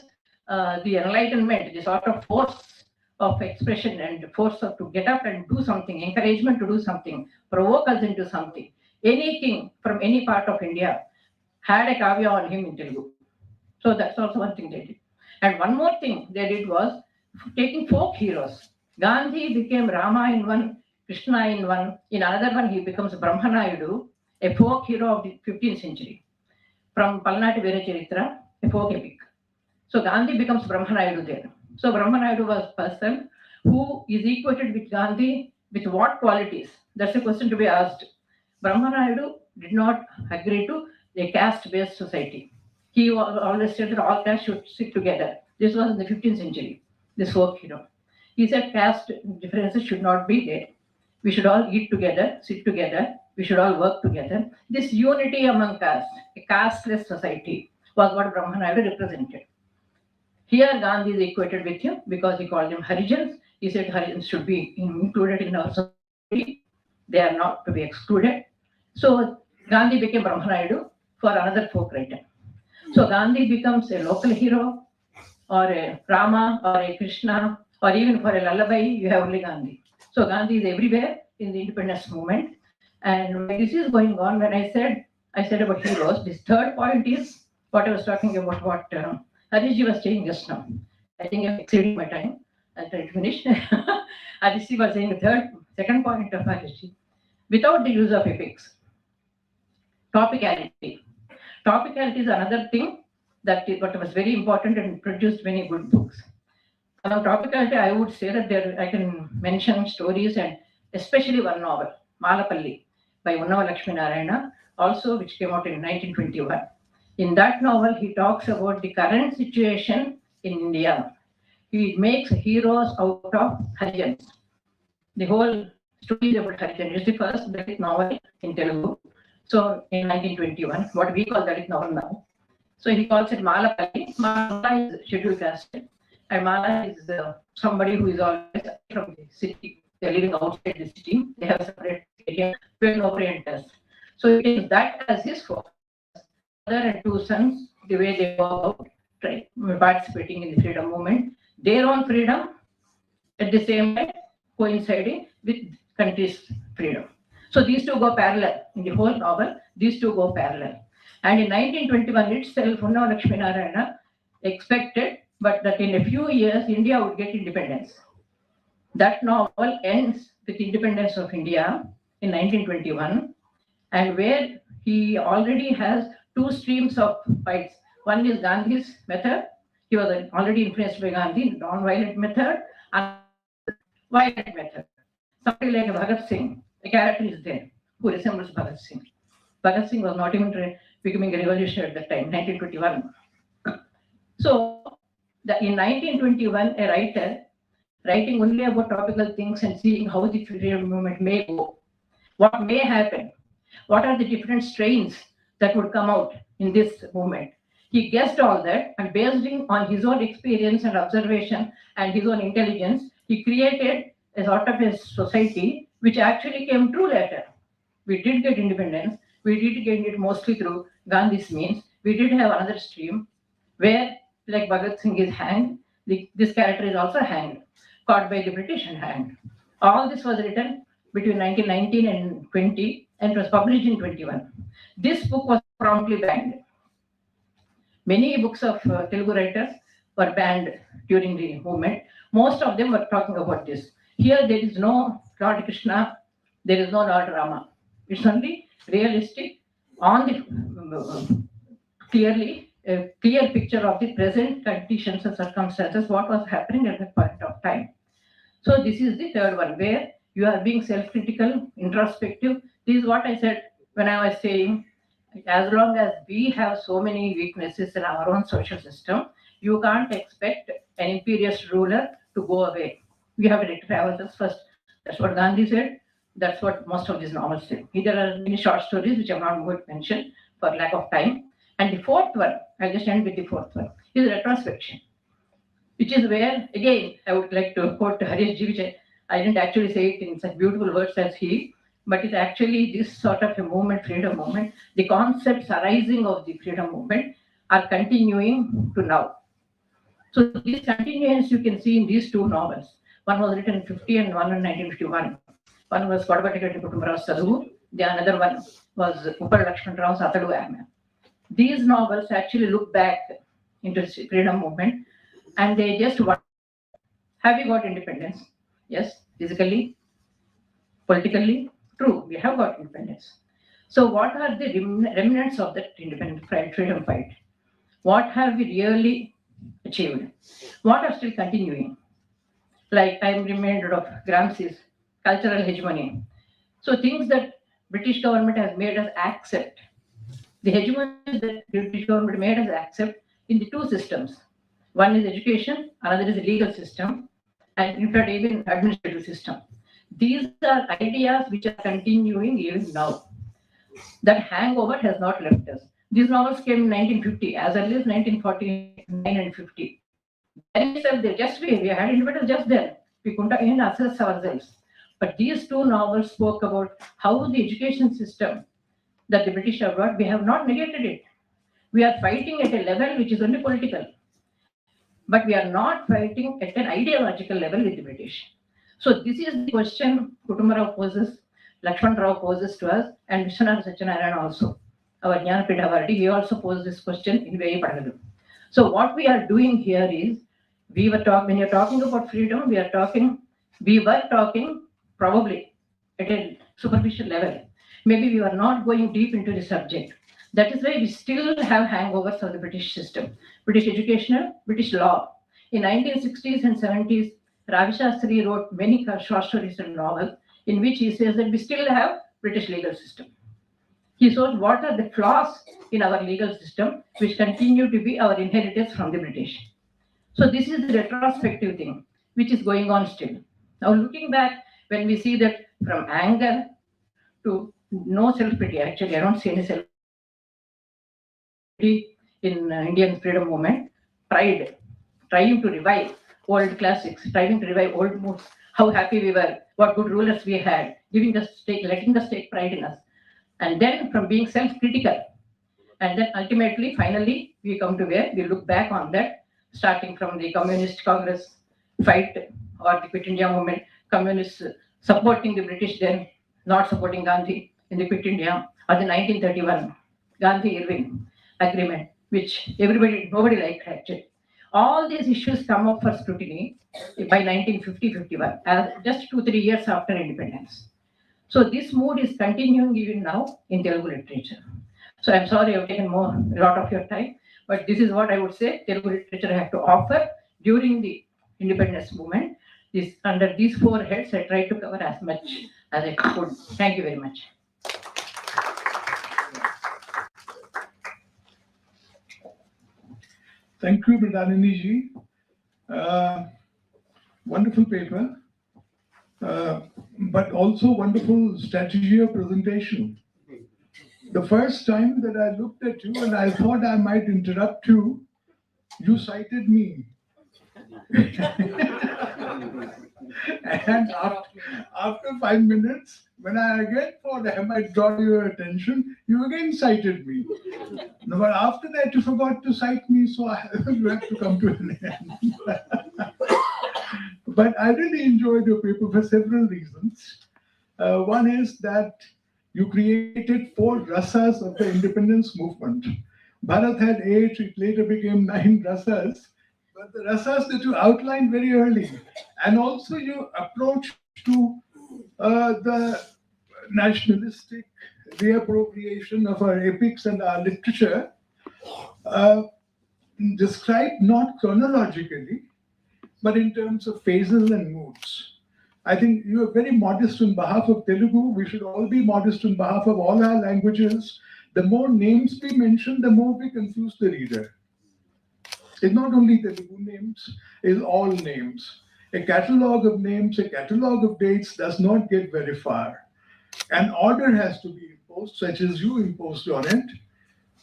the enlightenment, the sort of force of expression and force to get up and do something, encouragement to do something, provoke us into something. Any king from any part of India had a kavya on him in Telugu. So that's also one thing they did. And one more thing they did was taking folk heroes. Gandhi became Rama in one Krishna in one. In another one, he becomes Brahma Naidu, a folk hero of the 15th century. From Palnati Veeracharitra, a folk epic. So Gandhi becomes Brahma Naidu there. So Brahma Naidu was a person who is equated with Gandhi with what qualities? That's a question to be asked. Brahma Naidu did not agree to a caste-based society. He always said that all castes should sit together. This was in the 15th century, this folk hero. He said caste differences should not be there. We should all eat together, sit together, we should all work together. This unity among castes, a casteless society, was what Brahma Naidu represented. Here Gandhi is equated with him because he called them Harijans. He said Harijans should be included in our society. They are not to be excluded. So Gandhi became Brahma Naidu for another folk writer. So Gandhi becomes a local hero or a Rama or a Krishna or even for a lullaby, you have only Gandhi. So Gandhi is everywhere in the independence movement. And when this is going on, when I said about heroes, this third point is what I was talking about, what Harishji was saying just now. I think I'm exceeding my time. I'll try to finish. Harishji was saying the second point of Harishji. Without the use of epics, topicality. Topicality is another thing that was very important and produced many good books. Now, topicality, I would say that I can mention stories and especially one novel, Malapalli, by Unnava Lakshmi Narayana, also which came out in 1921. In that novel, he talks about the current situation in India. He makes heroes out of Harijans. The whole story is about Harijan. It's the first Dalit novel in Telugu. So in 1921, what we call Dalit novel now. So he calls it Malapalli. Mala is scheduled caste. And Mala is somebody who is always from the city. They're living outside the city. They have a separate area, twin orientals. So he takes that as his focus. Mother and two sons, the way they go about participating in the freedom movement, their own freedom at the same time coinciding with country's freedom. So these two go parallel in the whole novel. These two go parallel. And in 1921 itself, Unnava Lakshmi Narayana expected, but that in a few years India would get independence. That novel ends with independence of India in 1921, and where he already has two streams of fights. One is Gandhi's method. He was already influenced by Gandhi, non-violent method, and violent method. Somebody like Bhagat Singh, a character is there who resembles Bhagat Singh. Bhagat Singh was not even becoming a revolutionary at that time, 1921. So, in 1921, a writer writing only about topical things and seeing how the freedom movement may go, what may happen, what are the different strains that would come out in this movement. He guessed all that, and based on his own experience and observation and his own intelligence, he created a sort of a society which actually came true later. We did get independence. We did get it mostly through Gandhi's means. We did have another stream where, like Bhagat Singh is hanged, this character is also hanged, caught by the British and hanged. All this was written between 1919 and 20, and it was published in 21. This book was promptly banned. Many books of Telugu writers were banned during the movement. Most of them were talking about this. Here there is no Lord Krishna, there is no Lord Rama. It's only realistic on the clearly a clear picture of the present conditions and circumstances, what was happening at that point of time. So this is the third one where you are being self-critical, introspective. This is what I said when I was saying, as long as we have so many weaknesses in our own social system, you can't expect an imperious ruler to go away. We have to rectify ourselves first. That's what Gandhi said. That's what most of these novels say. There are many short stories which I'm not going to mention for lack of time. And the fourth one, I'll just end with the fourth one, is retrospection, which is where, again, I would like to quote Harishji, which I didn't actually say it in such beautiful words as he, but it's actually this sort of a movement, freedom movement. The concepts arising of the freedom movement are continuing to now. So this continuance you can see in these two novels. One was written in 50 and one in 1951. One was Kodabatti Kutumbarao Chaduvu. The another one was Uppal Lakshman Rao's Atadu Amma. These novels actually look back into the freedom movement, and they just want, have we got independence? Yes, physically, politically. True, we have got independence. So what are the remnants of that independent freedom fight? What have we really achieved? What are still continuing? Like I am reminded of Gramsci's cultural hegemony. So things that British government has made us accept. The hegemony that British government made us accept in the two systems. One is education, another is the legal system, and in fact even administrative system. These are ideas which are continuing even now. That hangover has not left us. These novels came in 1950, as early as 1949 and 50. Then itself, they just we had independence just then. We couldn't even assess ourselves. But these two novels spoke about how the education system that the British have brought, we have not negated it. We are fighting at a level which is only political. But we are not fighting at an ideological level with the British. So this is the question Kutumba Rao poses, Lakshman Rao poses to us, and Vishwanath Satyanarayana also. Our Jnanapita Varadi, he also posed this question in Veyi Padagalu. So what we are doing here is, when you're talking about freedom, we were talking probably at a superficial level. Maybe we were not going deep into the subject. That is why we still have hangovers of the British system, British educational, British law. In 1960s and 70s, Ravi Shastri wrote many short stories and novels in which he says that we still have British legal system. He shows what are the flaws in our legal system which continue to be our inheritance from the British. So this is the retrospective thing which is going on still. Now looking back, when we see that from anger to no self-pity, actually I don't see any self-pity in Indian freedom movement, pride, trying to revive old classics, trying to revive old moods, how happy we were, what good rulers we had, letting the state pride in us. And then from being self-critical, and then ultimately, finally, we come to where we look back on that, starting from the Communist Congress fight or the Quit India movement, communists supporting the British then, not supporting Gandhi in the Quit India, or the 1931 Gandhi-Irving agreement, which nobody liked actually. All these issues come up for scrutiny by 1950-51, just 2-3 years after independence. So this mood is continuing even now in Telugu literature. So I'm sorry I've taken a lot of your time, but this is what I would say Telugu literature had to offer during the independence movement. Under these 4 heads, I tried to cover as much as I could. Thank you very much. Thank you, Mridalini ji. Wonderful paper, but also wonderful strategy of presentation. The first time that I looked at you and I thought I might interrupt you, you cited me. And after 5 minutes, when I again thought I might draw your attention, you again cited me. No, but after that, you forgot to cite me, so you have to come to an end. But I really enjoyed your paper for several reasons. One is that you created 4 rasas of the independence movement. Bharat had 8, it later became 9 rasas. But the rasas that you outlined very early, and also your approach to the nationalistic reappropriation of our epics and our literature, described not chronologically, but in terms of phases and moods. I think you are very modest on behalf of Telugu. We should all be modest on behalf of all our languages. The more names we mention, the more we confuse the reader. It's not only Telugu names, it's all names. A catalogue of names, a catalogue of dates does not get very far. An order has to be imposed, such as you imposed on it,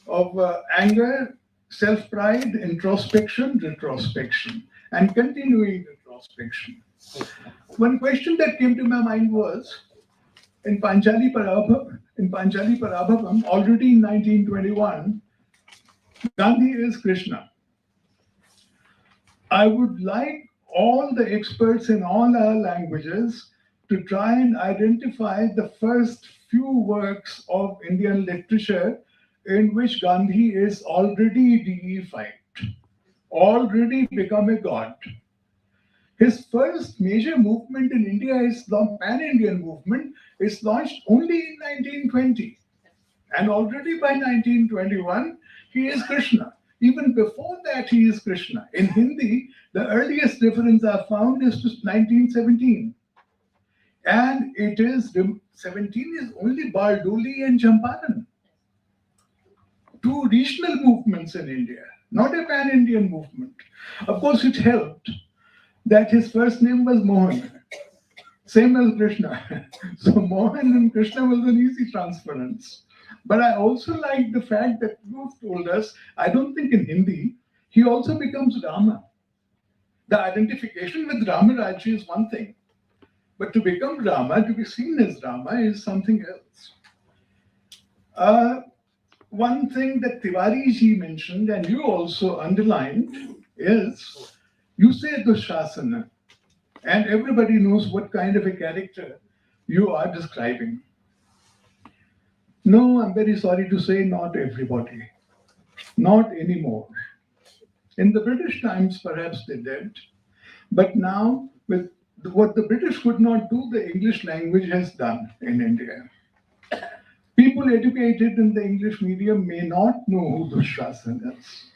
of anger, self-pride, introspection, retrospection, and continuing retrospection. One question that came to my mind was, in Panchali Parabhavam, already in 1921, Gandhi is Krishna. I would like all the experts in all our languages to try and identify the first few works of Indian literature in which Gandhi is already deified, already become a god. His first major movement in India is the Pan-Indian movement. It's launched only in 1920. And already by 1921, he is Krishna. Even before that, he is Krishna. In Hindi, the earliest reference I found is to 1917. And it is, 17 is only Bardoli and Champaran. Two regional movements in India, not a pan-Indian movement. Of course, it helped that his first name was Mohan, same as Krishna. So Mohan and Krishna was an easy transference. But I also like the fact that you've told us, I don't think in Hindi, he also becomes Rama. The identification with Rama Raji is one thing. But to become Rama, to be seen as Rama is something else. One thing that Tiwari ji mentioned, and you also underlined, is you say Dushasana, and everybody knows what kind of a character you are describing. No, I'm very sorry to say, not everybody. Not anymore. In the British times, perhaps they did. But now, with what the British could not do, the English language has done in India. People educated in the English medium may not know who Dushasana is.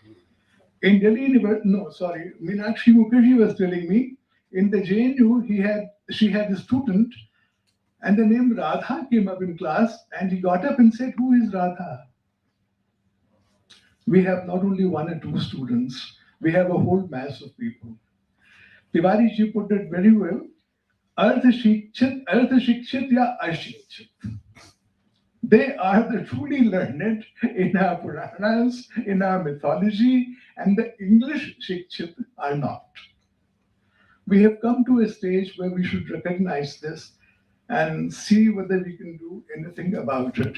In Delhi, Meenakshi Mukherjee was telling me, in the JNU, she had a student, and the name Radha came up in class, and he got up and said, "Who is Radha?" We have not only one or two students, we have a whole mass of people. Tiwari ji put it very well. Artha Shikshit ya Ashikshit. They are the truly learned in our Puranas, in our mythology, and the English Shikshit are not. We have come to a stage where we should recognize this and see whether we can do anything about it.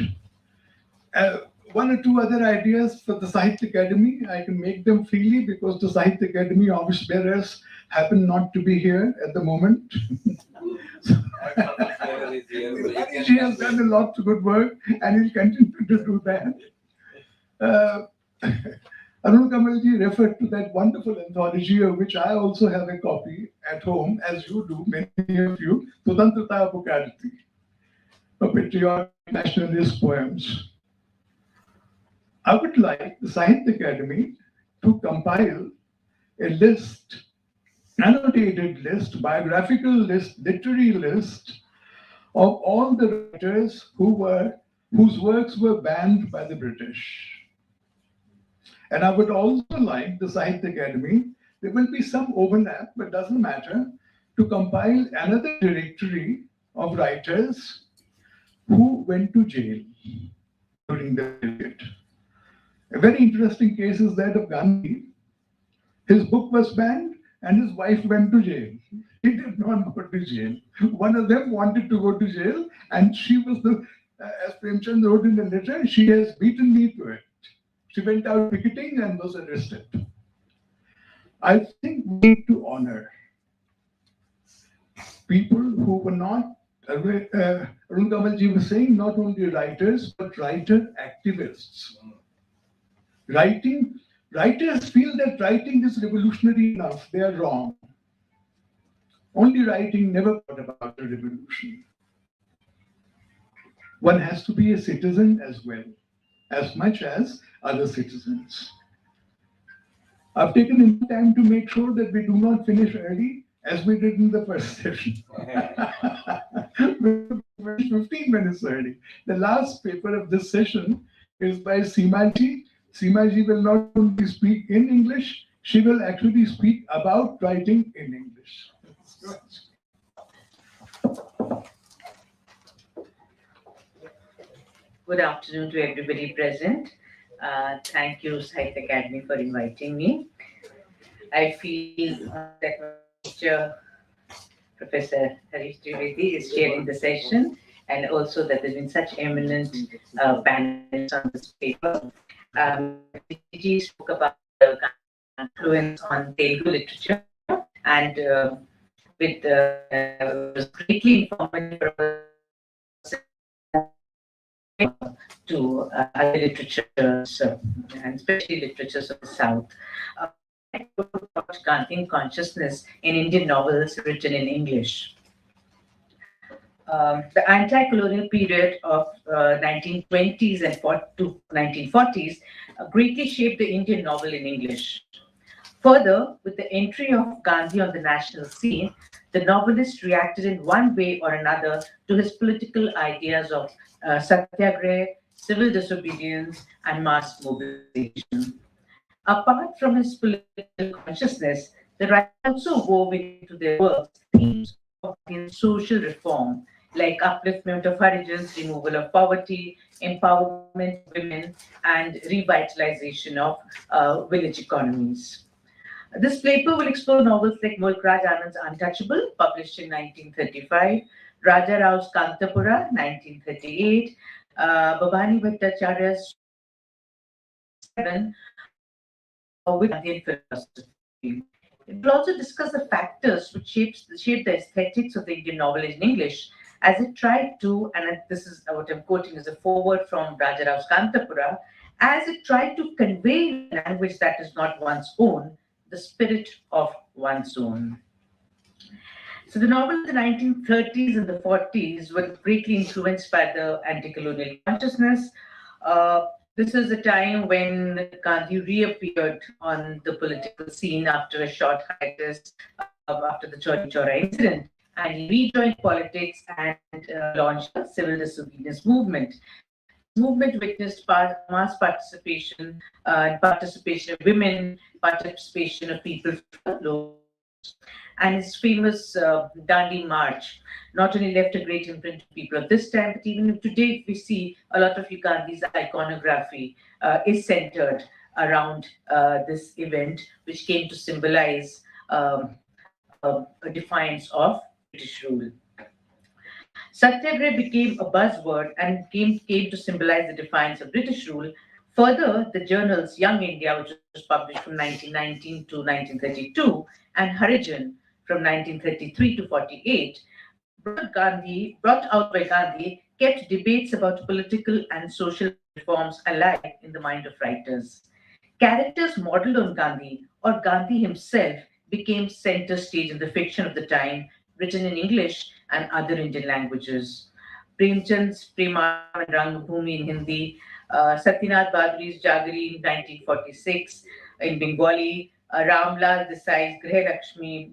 One or two other ideas for the Sahitya Academy. I can make them freely because the Sahitya Academy office bearers happen not to be here at the moment. She has done a lot of good work and will continue to do that. Arun Kamalji referred to that wonderful anthology of which I also have a copy at home, as you do, many of you, Swatantrata Pukarti, of patriotic nationalist poems. I would like the Sahitya Academy to compile a list, annotated list, biographical list, literary list of all the writers whose works were banned by the British. And I would also like the Sahitya Academy, there will be some overlap, but doesn't matter, to compile another directory of writers who went to jail during the period. A very interesting case is that of Gandhi. His book was banned and his wife went to jail. He did not go to jail. One of them wanted to go to jail, and she was as Premchand wrote in the letter, she has beaten me to it. She went out picketing and was arrested. I think we need to honor people who were not, Arun Kamalji was saying, not only writers, but writer activists. Writers feel that writing is revolutionary enough. They are wrong. Only writing never brought about a revolution. One has to be a citizen as well, as much as other citizens. I've taken enough time to make sure that we do not finish early, as we did in the first session. We finished 15 minutes early. The last paper of this session is by Seemaji. Seemaji will not only speak in English, she will actually speak about writing in English. Good afternoon to everybody present. Thank you, Sahitya Academy, for inviting me. I feel that my teacher, Professor Harish Trivedi, is chairing the session, and also that there have been such eminent panelists on this paper. He spoke about the influence on Telugu literature, and was greatly informative to other literatures, and especially literatures of the South. about Gandhian consciousness in Indian novels written in English. The anti-colonial period of 1920s and to 1940s greatly shaped the Indian novel in English. Further, with the entry of Gandhi on the national scene, the novelist reacted in one way or another to his political ideas of satyagraha, civil disobedience, and mass mobilization. Apart from his political consciousness, the writer also wove into their works themes of social reform, like upliftment of Harijans, removal of poverty, empowerment of women, and revitalization of village economies. This paper will explore novels like Mulk Raj Anand's Untouchable, published in 1935, Raja Rao's Kantapura, 1938, Bhavani Bhattacharya's with Gandhian philosophy. It will also discuss the factors which shape the aesthetics of the Indian novel in English, as it tried to, and this is what I'm quoting as a foreword from Raja Rao's Kantapura, as it tried to convey in language that is not one's own, the spirit of one's own. So the novel of the 1930s and the 40s were greatly influenced by the anti-colonial consciousness. This is a time when Gandhi reappeared on the political scene after a short hiatus after the Chauri Chaura incident, and he rejoined politics and launched a civil disobedience movement. The movement witnessed mass participation, participation of women, participation of people from low, and his famous Dandi March not only left a great imprint on people of this time, but even today we see a lot of Gandhi's iconography is centered around this event, which came to symbolize a defiance of British rule. Satyagraha became a buzzword and came to symbolize the defiance of British rule. Further, the journals Young India, which was published from 1919 to 1932, and Harijan from 1933 to 48, brought out by Gandhi, kept debates about political and social reforms alive in the mind of writers. Characters modeled on Gandhi or Gandhi himself became center stage in the fiction of the time, written in English and other Indian languages. Premchand's Prema and Rangbhumi in Hindi, Satyanath Baduri's Jagari in 1946 in Bengali, Ramlal Desai's Gram Lakshmi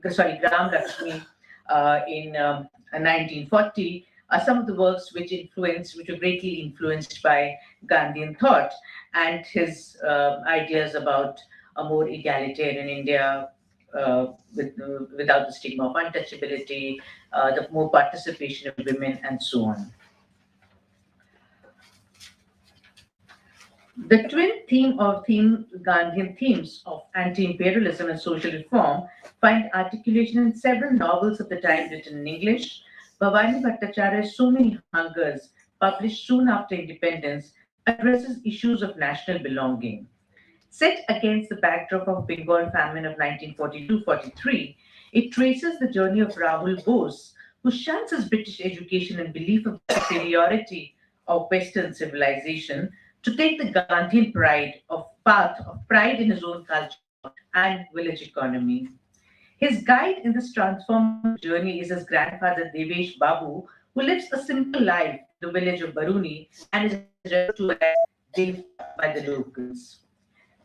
in 1940 are some of the works which were greatly influenced by Gandhian thought and his ideas about a more egalitarian India without the stigma of untouchability, the more participation of women, and so on. The twin Gandhian themes of anti-imperialism and social reform find articulation in several novels of the time written in English. Bhavani Bhattacharya's So Many Hungers, published soon after independence, addresses issues of national belonging. Set against the backdrop of Bengal famine of 1942-43, it traces the journey of Rahul Bose, who shuns his British education and belief of the superiority of Western civilization to take the Gandhian path of pride in his own culture and village economy. His guide in this transformed journey is his grandfather Devesh Babu, who lives a simple life in the village of Baruni and is referred to as Dev by the locals.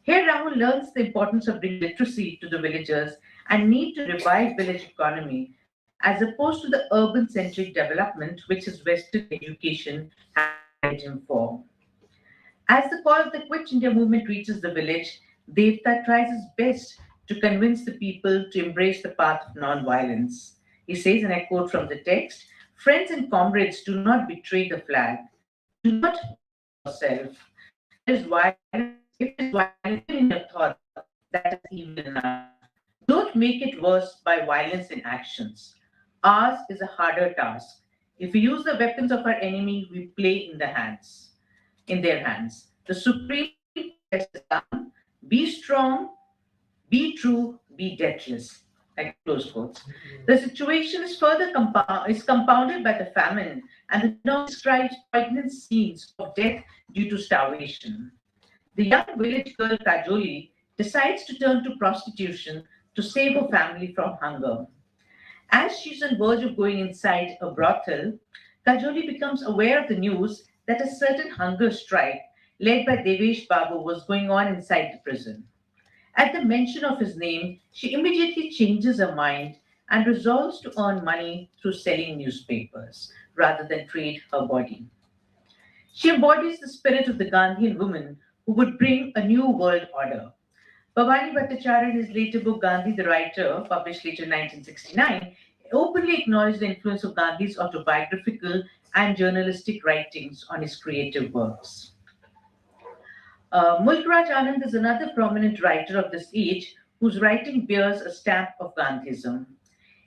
Here Rahul learns the importance of bringing literacy to the villagers and need to revive village economy as opposed to the urban-centric development which his Western education had him for. As the call of the Quit India movement reaches the village, Devta tries his best to convince the people to embrace the path of non-violence. He says, and I quote from the text, "Friends and comrades, do not betray the flag. Do not yourself. If there's violence in your thoughts, that is evil enough. Don't make it worse by violence in actions. Ours is a harder task. If we use the weapons of our enemy, we play in their hands. The supreme test is done. Be strong, be true, be deathless." Close quotes. The situation is further compounded by the famine, and the novel describes pregnant scenes of death due to starvation. The young village girl Kajoli decides to turn to prostitution to save her family from hunger. As she's on verge of going inside a brothel, Kajoli becomes aware of the news that a certain hunger strike led by Devesh Babu was going on inside the prison. At the mention of his name, she immediately changes her mind and resolves to earn money through selling newspapers rather than trade her body. She embodies the spirit of the Gandhian woman who would bring a new world order. Bhavani Bhattacharya, in his later book Gandhi the Writer, published later in 1969, openly acknowledged the influence of Gandhi's autobiographical and journalistic writings on his creative works. Mulk Raj Anand is another prominent writer of this age whose writing bears a stamp of Gandhism.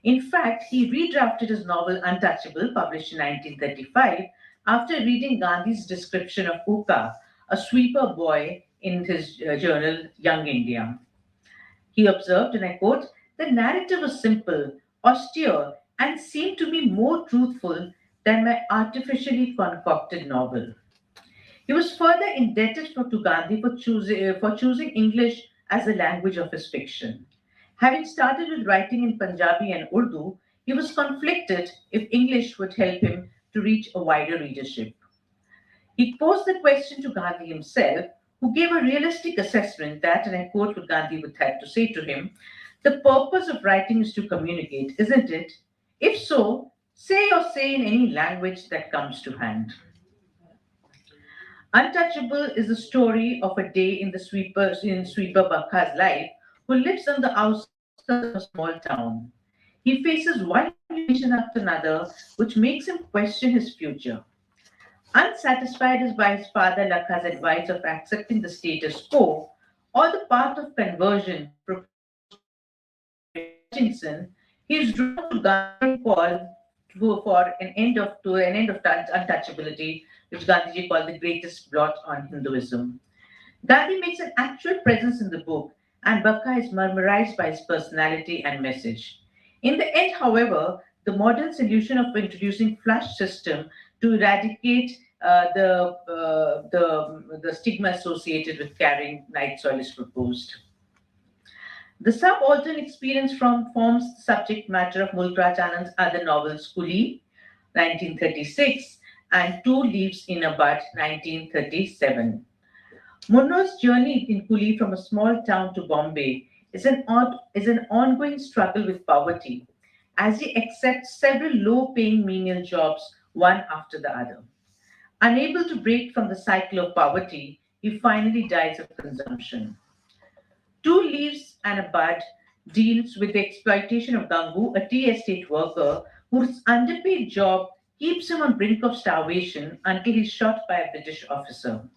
In fact, he redrafted his novel Untouchable, published in 1935, after reading Gandhi's description of Uka, a sweeper boy, in his journal Young India. He observed, and I quote, "The narrative was simple, austere, and seemed to be more truthful than my artificially concocted novel." He was further indebted to Gandhi for choosing English as the language of his fiction. Having started with writing in Punjabi and Urdu, he was conflicted if English would help him to reach a wider readership. He posed the question to Gandhi himself, who gave a realistic assessment that, and I quote what Gandhi would have to say to him, "The purpose of writing is to communicate, isn't it? If so, say in any language that comes to hand." Untouchable is the story of a day in Sweeper Bakha's life, who lives on the outskirts of a small town. He faces one humiliation after another, which makes him question his future. Unsatisfied by his father Lakha's advice of accepting the status quo or the path of conversion proposed by Hutchinson, he is drawn to Gandhi's call for an end of untouchability, which Gandhiji called the greatest blot on Hinduism. Gandhi makes an actual presence in the book, and Bakha is mesmerized by his personality and message. In the end, however, the modern solution of introducing flush system to eradicate the stigma associated with carrying night soil is proposed. The subaltern experience forms the subject matter of Mulk Raj Anand's other novels, Coolie, 1936, and Two Leaves in a Bud, 1937. Munno's journey in Coolie from a small town to Bombay is an ongoing struggle with poverty, as he accepts several low-paying menial jobs, one after the other. Unable to break from the cycle of poverty, he finally dies of consumption. Two Leaves and a Bud deals with the exploitation of Gangu, a tea estate worker whose underpaid job keeps him on brink of starvation until he's shot by a British officer.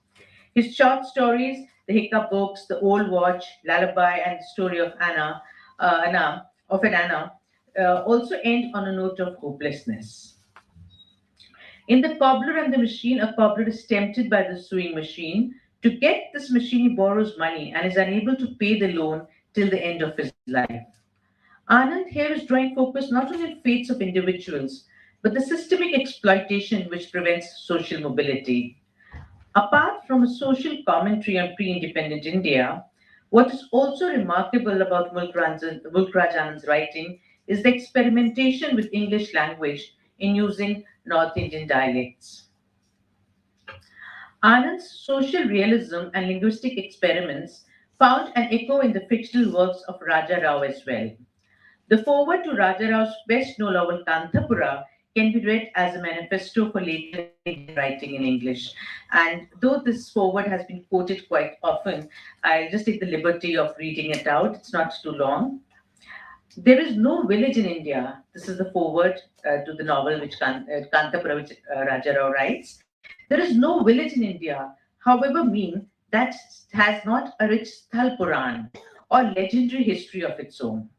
His short stories, The Hiccup Books, The Old Watch, Lullaby, and The Story of Anna, also end on a note of hopelessness. In The Cobbler and the Machine, a cobbler is tempted by the sewing machine. To get this machine, he borrows money and is unable to pay the loan till the end of his life. Anand here is drawing focus not on the fates of individuals, but the systemic exploitation which prevents social mobility. Apart from a social commentary on pre-independent India, what is also remarkable about Mulk Raj Anand's writing is the experimentation with English language in using North Indian dialects. Anand's social realism and linguistic experiments found an echo in the fictional works of Raja Rao as well. The foreword to Raja Rao's best-known novel Kanthapura can be read as a manifesto for later writing in English. And though this foreword has been quoted quite often, I'll just take the liberty of reading it out. It's not too long. "There is no village in India." This is the foreword to the novel which Kanthapura, which Raja Rao writes. "There is no village in India, however mean, that has not a rich Sthal Puran or legendary history of its own.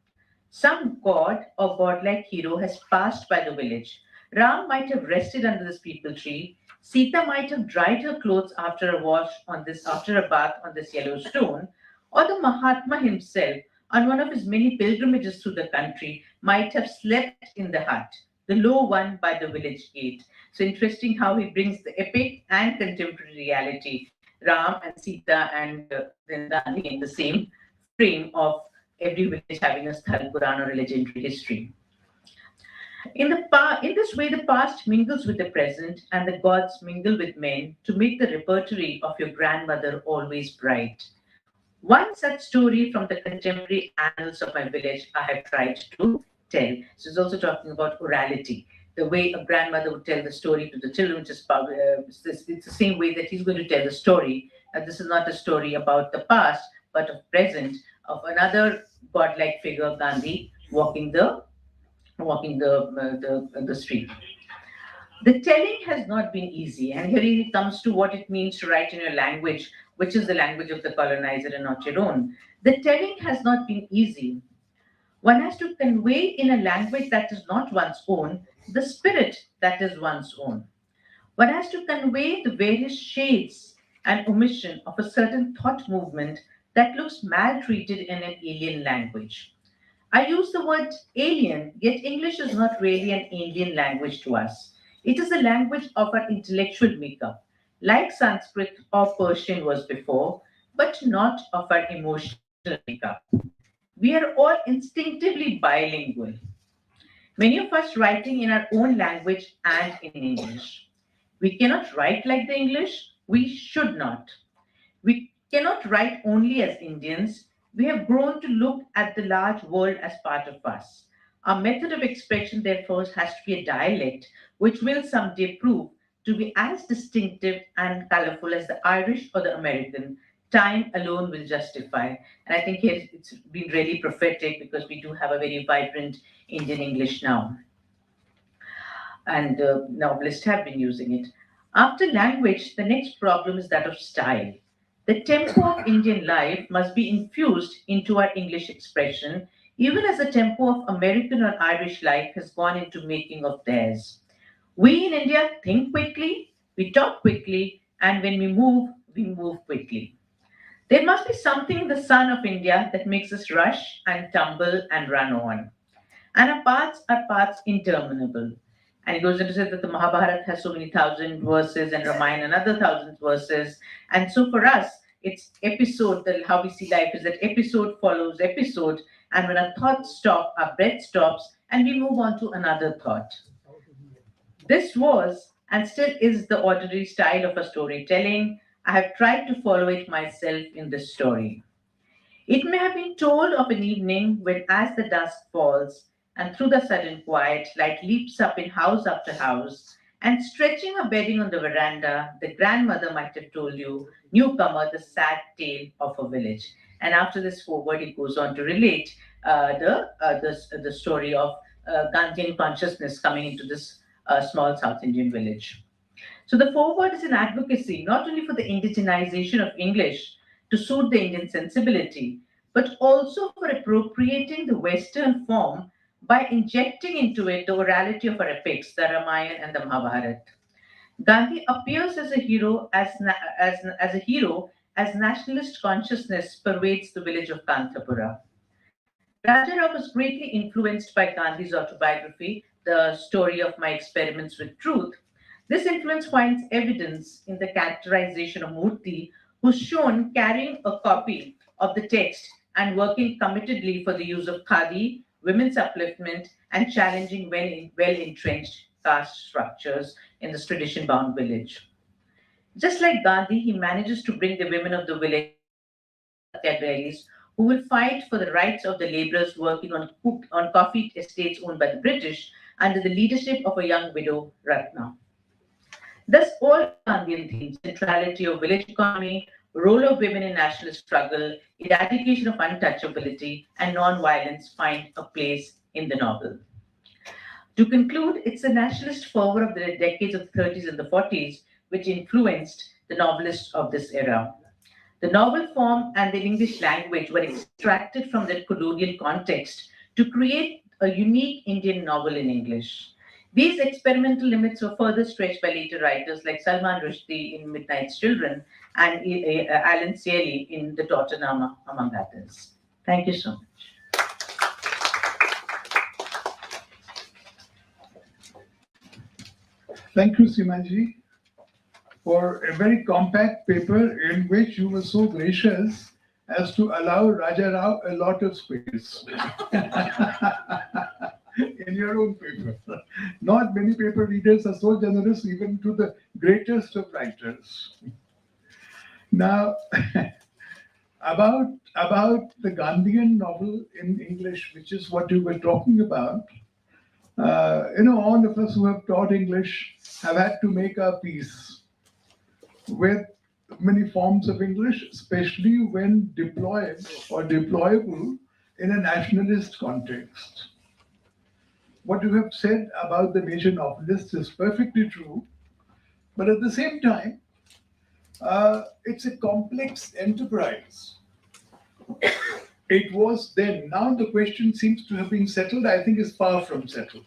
Some god or godlike hero has passed by the village. Ram might have rested under this peepal tree. Sita might have dried her clothes after a bath on this yellow stone, or the Mahatma himself, on one of his many pilgrimages through the country, might have slept in the hut, the low one by the village gate." So interesting how he brings the epic and contemporary reality, Ram and Sita and Vrindani in the same frame of every village having a Sthal Puran or a legendary history. In this way, the past mingles with the present, and the gods mingle with men to make the repertory of your grandmother always bright. One such story from the contemporary annals of my village I have tried to tell. So it's also talking about orality, the way a grandmother would tell the story to the children, which is it's the same way that he's going to tell the story. This is not a story about the past, but of present, of another godlike figure, Gandhi, walking the street. The telling has not been easy, and here it comes to what it means to write in your language, which is the language of the colonizer and not your own. The telling has not been easy. One has to convey in a language that is not one's own the spirit that is one's own. One has to convey the various shades and omission of a certain thought movement that looks maltreated in an alien language. I use the word alien, yet English is not really an alien language to us. It is a language of our intellectual makeup, like Sanskrit or Persian was before, but not of our emotional makeup. We are all instinctively bilingual. Many of us writing in our own language and in English. We cannot write like the English. We should not. We cannot write only as Indians. We have grown to look at the large world as part of us. Our method of expression, therefore, has to be a dialect, which will someday prove to be as distinctive and colorful as the Irish or the American. Time alone will justify. And I think here it's been really prophetic because we do have a very vibrant Indian English now. And novelists have been using it. After language, the next problem is that of style. The tempo of Indian life must be infused into our English expression, even as the tempo of American or Irish life has gone into making of theirs. We in India think quickly, we talk quickly, and when we move quickly. There must be something in the sun of India that makes us rush and tumble and run on. And our paths are paths interminable. And he goes on to say that the Mahabharata has so many thousand verses and Ramayana another 1,000 verses. And so for us, it's episode, how we see life is that episode follows episode. And when our thoughts stop, our breath stops, and we move on to another thought. This was and still is the ordinary style of a storytelling. I have tried to follow it myself in this story. It may have been told of an evening when, as the dusk falls, and through the sudden quiet, light leaps up in house after house, and stretching her bedding on the veranda, the grandmother might have told you, newcomer, the sad tale of a village. And after this foreword, it goes on to relate the story of Gandhian consciousness coming into this small South Indian village. So the foreword is an advocacy not only for the indigenization of English to suit the Indian sensibility, but also for appropriating the Western form by injecting into it the orality of our epics, the Ramayana and the Mahabharata. Gandhi appears as a hero as nationalist consciousness pervades the village of Kantapura. Raja Rao was greatly influenced by Gandhi's autobiography, The Story of My Experiments with Truth. This influence finds evidence in the characterization of Murthy, who's shown carrying a copy of the text and working committedly for the use of khadi, women's upliftment, and challenging well-entrenched caste structures in this tradition-bound village. Just like Gandhi, he manages to bring the women of the village who will fight for the rights of the laborers working on coffee estates owned by the British under the leadership of a young widow, Ratna. Thus, all Gandhian themes, centrality of village economy, role of women in national struggle, eradication of untouchability, and non-violence find a place in the novel. To conclude, it's the nationalist fervor of the decades of the 30s and the 40s which influenced the novelists of this era. The novel form and the English language were extracted from their colonial context to create a unique Indian novel in English. These experimental limits were further stretched by later writers like Salman Rushdie in Midnight's Children and Alan Searle in The Tottenham, among others. Thank you so much. Thank you, Seemaji, for a very compact paper in which you were so gracious as to allow Raja Rao a lot of space in your own paper. Not many paper readers are so generous even to the greatest of writers. Now, about the Gandhian novel in English, which is what you were talking about, all of us who have taught English have had to make our peace with many forms of English, especially when deployed or deployable in a nationalist context. What you have said about the major novelists is perfectly true, but at the same time, it's a complex enterprise. It was then. Now the question seems to have been settled. I think it's far from settled.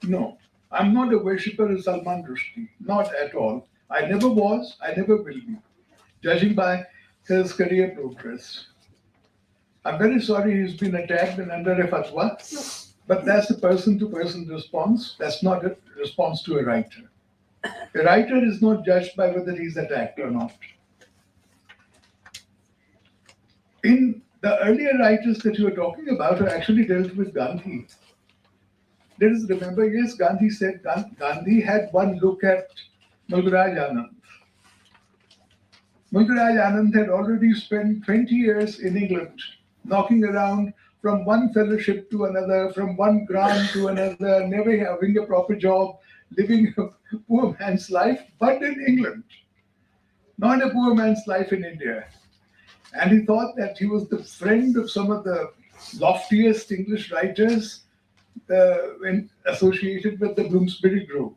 No, I'm not a worshipper of Salman Rushdie, not at all. I never was, I never will be, judging by his career progress. I'm very sorry he's been attacked and under a fatwa, but that's a person-to-person response. That's not a response to a writer. A writer is not judged by whether he's attacked or not. In the earlier writers that you are talking about are actually dealt with Gandhi. There is, remember, yes, Gandhi said Gandhi had one look at Mulraj Anand. Mulraj Anand had already spent 20 years in England, knocking around from one fellowship to another, from one grant to another, never having a proper job, living a poor man's life, but in England, not a poor man's life in India. And he thought that he was the friend of some of the loftiest English writers when associated with the Bloomsbury Group.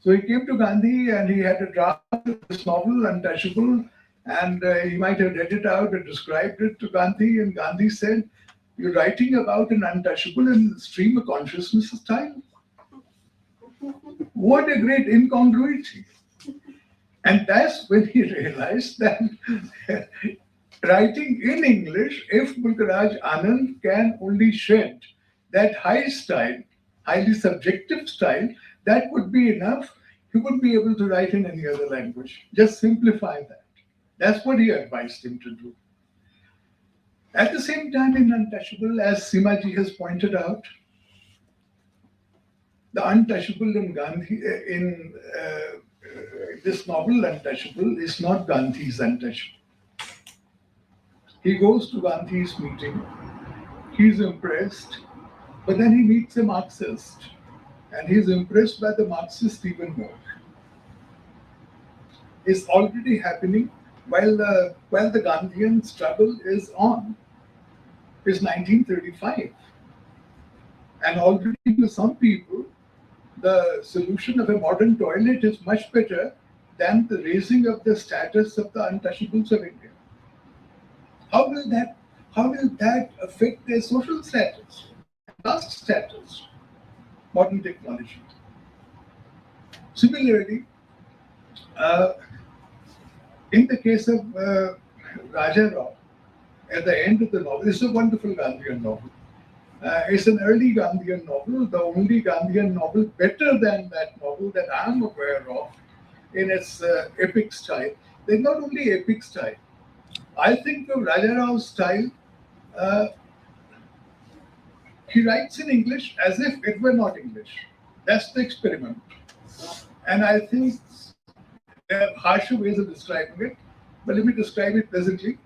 So he came to Gandhi and he had a draft of this novel, Untouchable, and he might have read it out and described it to Gandhi. And Gandhi said, "You're writing about an untouchable in stream of consciousness style? What a great incongruity." And that's when he realized that writing in English, if Mulraj Anand can only shed that high style, highly subjective style, that would be enough. He wouldn't be able to write in any other language. Just simplify that. That's what he advised him to do. At the same time, in Untouchable, as Simaji has pointed out, the untouchable in Gandhi, in this novel, Untouchable, is not Gandhi's untouchable. He goes to Gandhi's meeting, he's impressed, but then he meets a Marxist, and he's impressed by the Marxist even more. It's already happening while the Gandhian struggle is on. It's 1935. And already to some people, the solution of a modern toilet is much better than the raising of the status of the untouchables of India. How will that affect their social status, caste status, modern technology? Similarly, in the case of Raja Rao, at the end of the novel, it's a wonderful Gandhian novel. It's an early Gandhian novel, the only Gandhian novel better than that novel that I'm aware of in its epic style. There's not only epic style. I think of Raja Rao's style, he writes in English as if it were not English. That's the experiment. And I think there are harsher ways of describing it, but let me describe it pleasantly.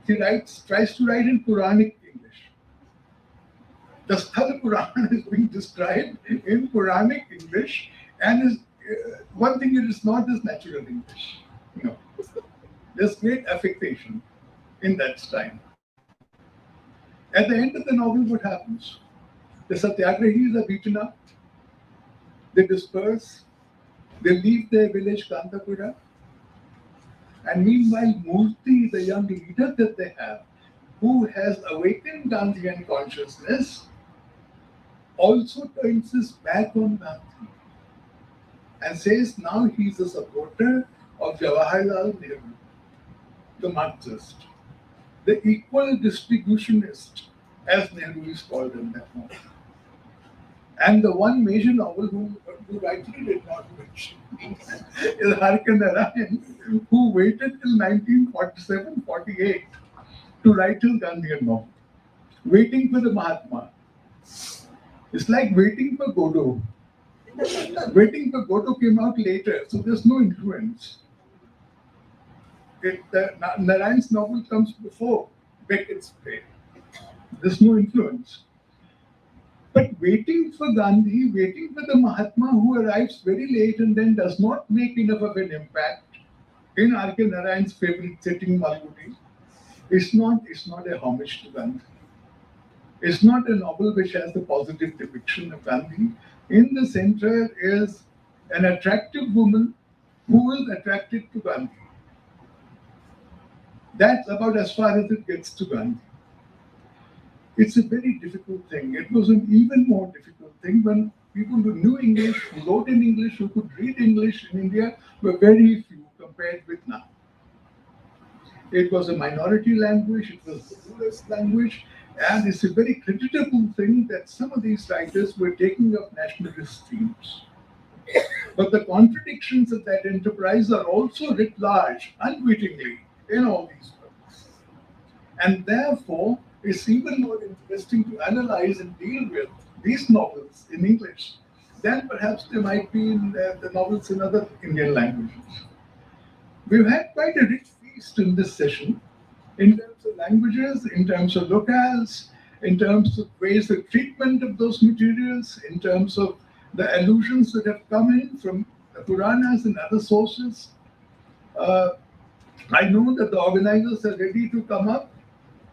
He tries to write in Puranic English. The Sthala Purana is being described in Puranic English, and is one thing it is not is natural English. No. There's great affectation in that style. At the end of the novel, what happens? The Satyagrahis are beaten up, they disperse, they leave their village Kantapura, and meanwhile Murthy, the young leader that they have, who has awakened Gandhian consciousness, also turns his back on Gandhi and says now he's a supporter of Jawaharlal Nehru, the Marxist, the equal distributionist, as Nehru is called in that novel. And the one major novel who rightly did not mention is Harkan Narayan, who waited till 1947-48 to write his Gandhian novel. Waiting for the Mahatma. It's like waiting for Godot. Waiting for Godot came out later, so there's no influence. Narayan's novel comes before Beckett's play. There's no influence. But waiting for Gandhi, waiting for the Mahatma who arrives very late and then does not make enough of an impact in R.K. Narayan's favorite setting, Malgudi, it's not a homage to Gandhi. It's not a novel which has the positive depiction of Gandhi. In the center is an attractive woman who is attracted to Gandhi. That's about as far as it gets to Gandhi. It's a very difficult thing. It was an even more difficult thing when people who knew English, who wrote in English, who could read English in India were very few compared with now. It was a minority language, it was the rulers' language, and it's a very creditable thing that some of these writers were taking up nationalist themes. But the contradictions of that enterprise are also writ large, unwittingly, in all these books. And therefore, it's even more interesting to analyze and deal with these novels in English than perhaps they might be in the novels in other Indian languages. We've had quite a rich feast in this session in terms of languages, in terms of locales, in terms of ways of treatment of those materials, in terms of the allusions that have come in from the Puranas and other sources. I know that the organizers are ready to come up,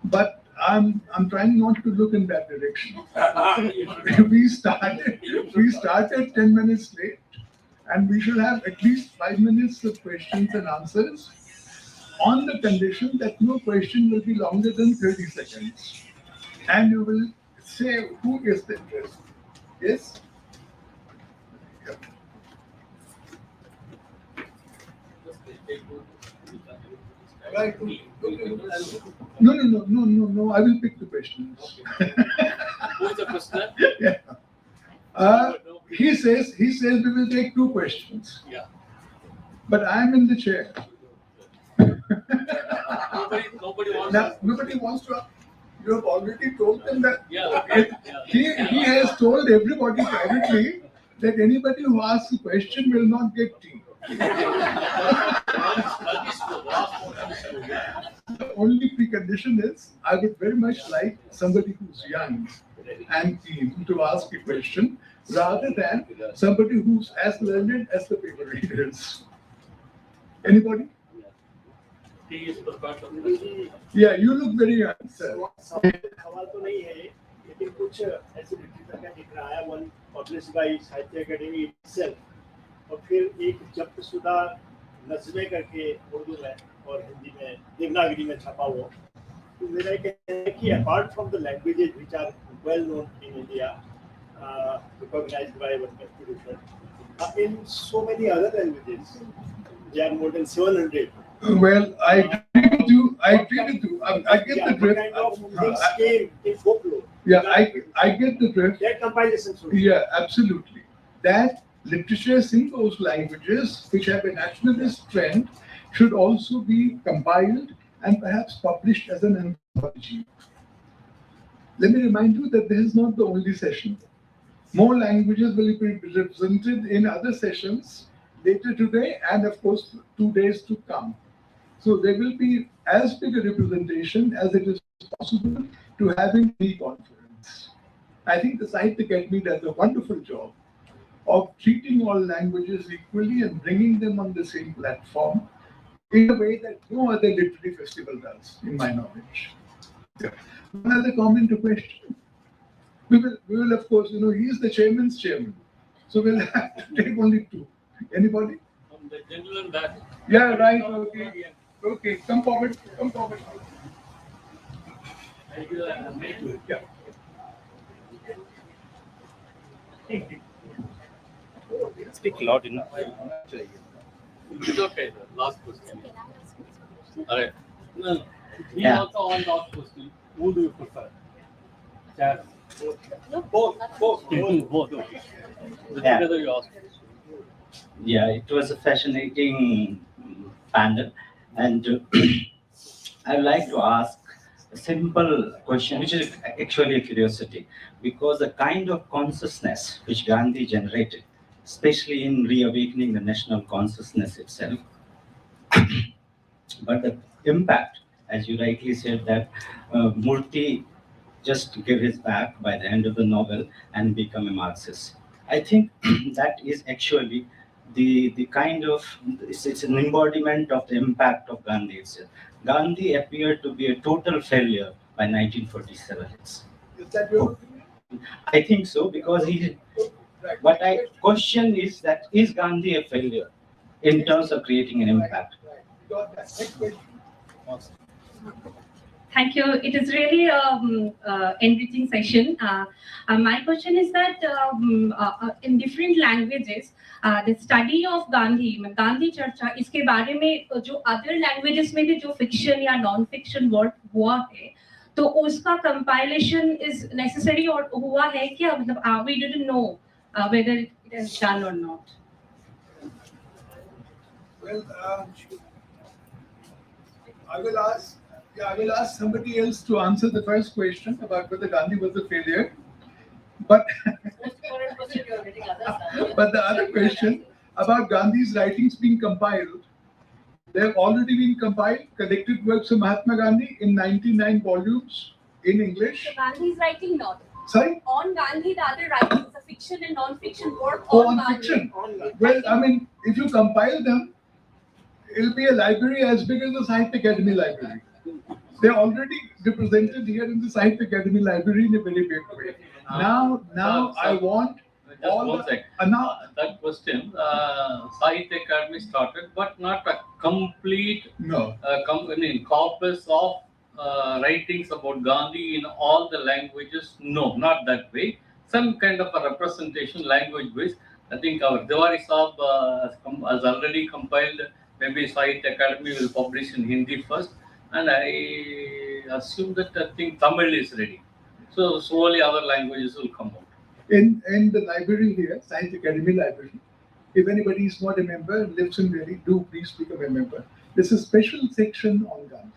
but I'm trying not to look in that direction. we started 10 minutes late, and we should have at least 5 minutes of questions and answers on the condition that no question will be longer than 30 seconds. And you will say who is the interest. Yes? Right. No. I will pick the questions. Who is the questioner? Yeah. He says we will take 2 questions. Yeah. But I am in the chair. Nobody wants to. You have already told them that. He has told everybody privately that anybody who asks a question will not get tea. The only precondition is I would very much like somebody who's young and keen to ask a question rather than somebody who's as learned as the paper readers. Anybody? Yeah, you look very young, sir. सवाल तो नहीं है, लेकिन कुछ ऐसे literature का दिख रहा है, one published by साहित्य अकेडमी itself, और फिर एक जब्तशुदा नज़्में करके उर्दू में और हिंदी में देवनागरी में छपा हुआ। तो मेरा कहना है कि apart from the languages which are well known in India, recognized by our constitution, in so many other languages, there are more than 700. Well, I agree with you. I get the drift. Kind of things came in folklore. Yeah, I get the drift. That compilation. Yeah, absolutely. That literature in those languages, which have a nationalist trend, should also be compiled and perhaps published as an anthology. Let me remind you that this is not the only session. More languages will be represented in other sessions later today and, of course, 2 days to come. So there will be as big a representation as it is possible to have in any conference. I think the Sahitya Academy does a wonderful job of treating all languages equally and bringing them on the same platform in a way that no other literary festival does, in my knowledge. Yeah. One other comment or question? We will, of course, he is the chairman's chairman. So we'll have to take only 2. Anybody? From the gentleman back. Yeah, right. Okay. Come forward. Yeah. Speak loud enough. It's okay, sir. Last question. All right. No. We Yeah. also on last question. Who do you prefer? Chess. Both. Both. Yeah. Together you ask. Yeah, it was a fascinating panel, and I'd like to ask simple question, which is actually a curiosity, because the kind of consciousness which Gandhi generated, especially in reawakening the national consciousness itself, but the impact, as you rightly said, that Murthy just gave his back by the end of the novel and become a Marxist. I think that is actually the kind of, it's an embodiment of the impact of Gandhi itself. Gandhi appeared to be a total failure by 1947. Is that your opinion? I think so, because what I question is that, is Gandhi a failure in terms of creating an impact? Got that. Next question. Thank you. It is really enriching session. My question is that in different languages, the study of Gandhi चर्चा, इसके बारे में जो other languages में भी जो fiction या non-fiction work हुआ है, तो उसका compilation is necessary और हुआ है क्या? मतलब we didn't know whether it is done or not. Well, I will ask somebody else to answer the first question about whether Gandhi was a failure. But the other question about Gandhi's writings being compiled, they have already been compiled, collected works of Mahatma Gandhi in 99 volumes in English. So Gandhi's writing not. Sorry? On Gandhi, the other writings, the fiction and non-fiction work On Gandhi. fiction. Well, I mean, if you compile them, it'll be a library as big as the Sahitya Academy library. They're already represented here in the Sahitya Academy library in a very big way. Now, I want Just all one sec. That question, Sahitya Academy started, but not a complete corpus of writings about Gandhi in all the languages. No, not that way. Some kind of a representation language-wise. I think our Diwari Saab has already compiled. Maybe Sahitya Academy will publish in Hindi first. And I assume that I think Tamil is ready. So slowly other languages will come out. in the library here, Science Academy Library. If anybody is not a member, lives in Delhi, do please become a member. There's a special section on Gandhi.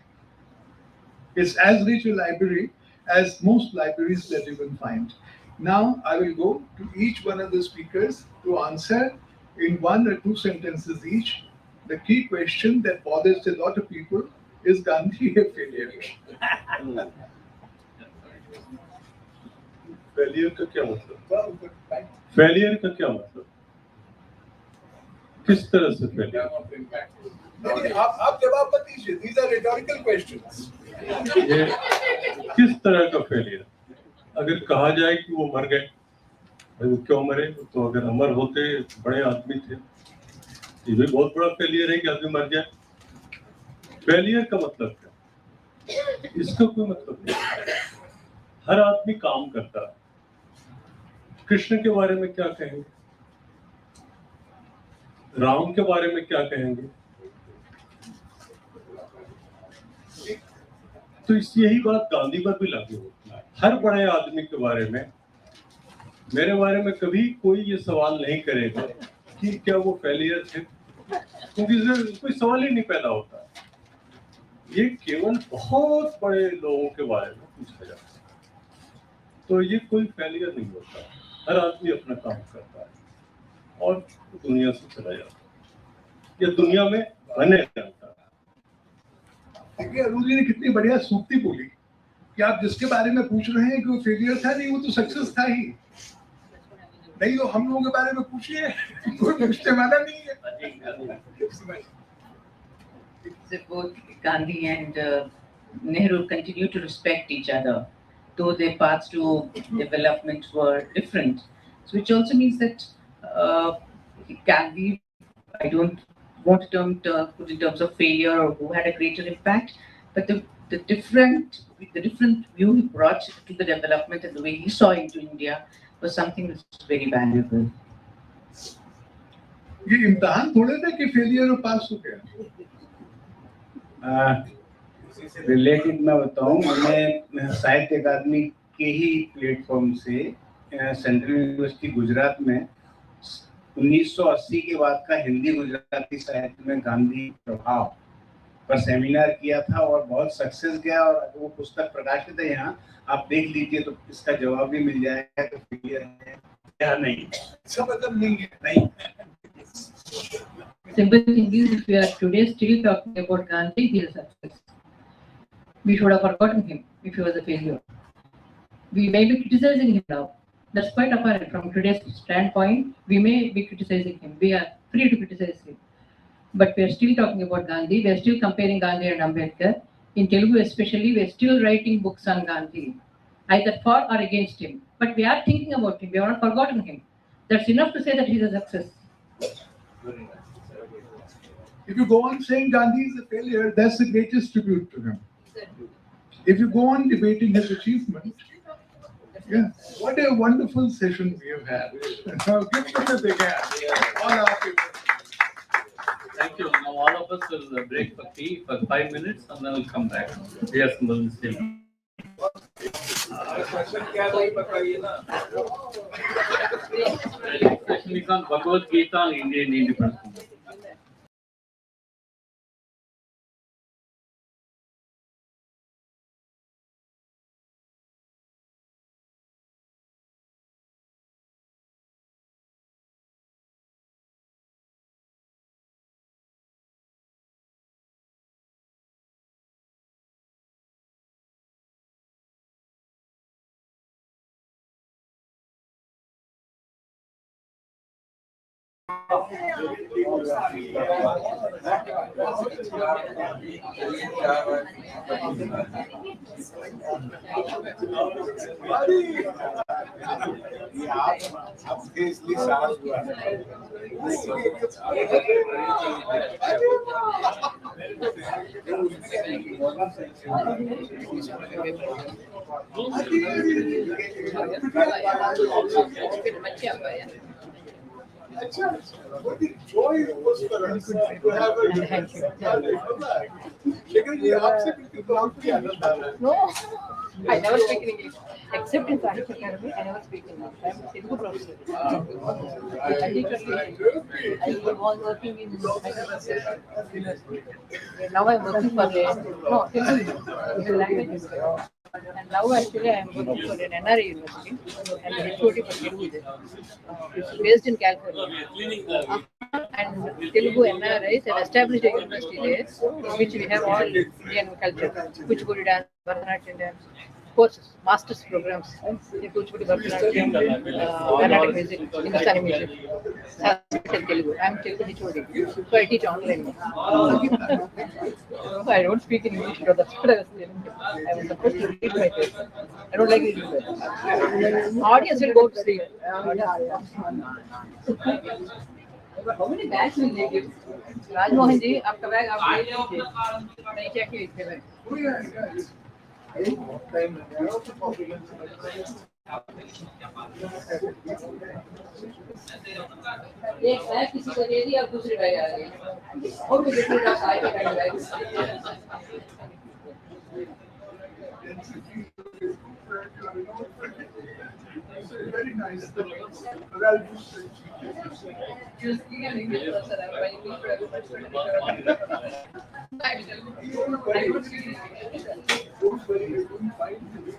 It's as rich a library as most libraries that you can find. Now I will go to each one of the speakers to answer in 1 or 2 sentences each the key question that bothers a lot of people: is Gandhi a failure? Failure का क्या मतलब? Failure का क्या मतलब? किस तरह से failure? आप जवाब मत दीजिए. These are rhetorical questions. ये किस तरह का फेलियर? अगर कहा जाए कि वो मर गए, वो क्यों मरे? तो अगर अमर होते, बड़े आदमी थे, ये भी बहुत बड़ा फेलियर है कि आदमी मर जाए. फेलियर का मतलब क्या? इसका कोई मतलब नहीं. हर आदमी काम करता है. कृष्ण के बारे में क्या कहेंगे? राम के बारे में क्या कहेंगे? तो यही बात गांधी पर भी लागू होती है. हर बड़े आदमी के बारे में, मेरे बारे में कभी कोई ये सवाल नहीं करेगा कि क्या वो फेलियर थे, क्योंकि कोई सवाल ही नहीं पैदा होता. ये केवल बहुत बड़े लोगों के बारे में पूछा जाता है. तो ये कोई फेलियर नहीं होता. हर आदमी अपना काम करता है और दुनिया से चला जाता है, या दुनिया में बने रहता है. देखिए अरुण जी ने कितनी बढ़िया सूक्ति बोली कि आप जिसके बारे में पूछ रहे हैं कि वो फेलियर था, नहीं, वो तो सक्सेस था ही. नहीं तो हम लोगों के बारे में पूछिए, कोई पूछने वाला नहीं है. So both Gandhi and Nehru continue to respect each other, though their paths to development were different. So which also means that Gandhi, I don't want to put in terms of failure or who had a greater impact, but the different view he brought to the development and the way he saw into India was something which was very valuable. ये इम्तिहान थोड़े ना कि failure और पास हो गया. Related मैं बताऊं, मैं साहित्य अकादमी के ही प्लेटफॉर्म से सेंट्रल यूनिवर्सिटी गुजरात में 1980 के बाद का हिंदी गुजराती साहित्य में गांधी प्रभाव पर सेमिनार किया था और बहुत सक्सेस गया और वो पुस्तक प्रकाशित है यहाँ, आप देख लीजिए तो इसका जवाब भी मिल जाएगा तो फेलियर है या नहीं, सब मतलब नहीं है नहीं। Simple thing is, if we are today still talking about Gandhi, he is a success. We should have forgotten him if he was a failure. We may be criticizing him now. That's quite apparent from today's standpoint. We may be criticizing him. We are free to criticize him. But we are still talking about Gandhi. We are still comparing Gandhi and Ambedkar. In Telugu especially, we are still writing books on Gandhi, either for or against him. But we are thinking about him. We have not forgotten him. That's enough to say that he is a success. If you go on saying Gandhi is a failure, that's the greatest tribute to him. If you go on debating his achievement, yeah, what a wonderful session we have had. Now, give them a big hand. All our people. Thank you. Now all of us will break for tea for 5 minutes and then we'll come back. Yes, Mr. Bhagavad Gita on Indian independence. No, I never speak in English. Except in Sahitya Academy, I never speak in English. I am a Telugu professor. I was working in Hyderabad. Now I am working for Telugu language. And now actually I am working for an NRA university and the HOD for Telugu. It's based in California. And Telugu NRIs have established a university there, in which we have all Indian culture, Kuchipudi dance, Bharatanatyam dance, courses, master's programs, Kuchipudi, Bharatanatyam, Carnatic music, Hindustani music, Sanskrit, Telugu. I am Telugu HOD, so I teach online. So I don't speak in English, but that's what I was telling you. I was supposed to read my paper. I don't like reading paper. Audience will go to sleep. How many bags will they give? Rajmohan ji, आपका bag आप ले लीजिए. नहीं check it थे मैं. एक bag किसी को दे दिया, अब दूसरी बैग आ गई. और भी बेटी का साइड का bag. Very nice. You speak an English person, I'm very good for everybody. I don't speak English.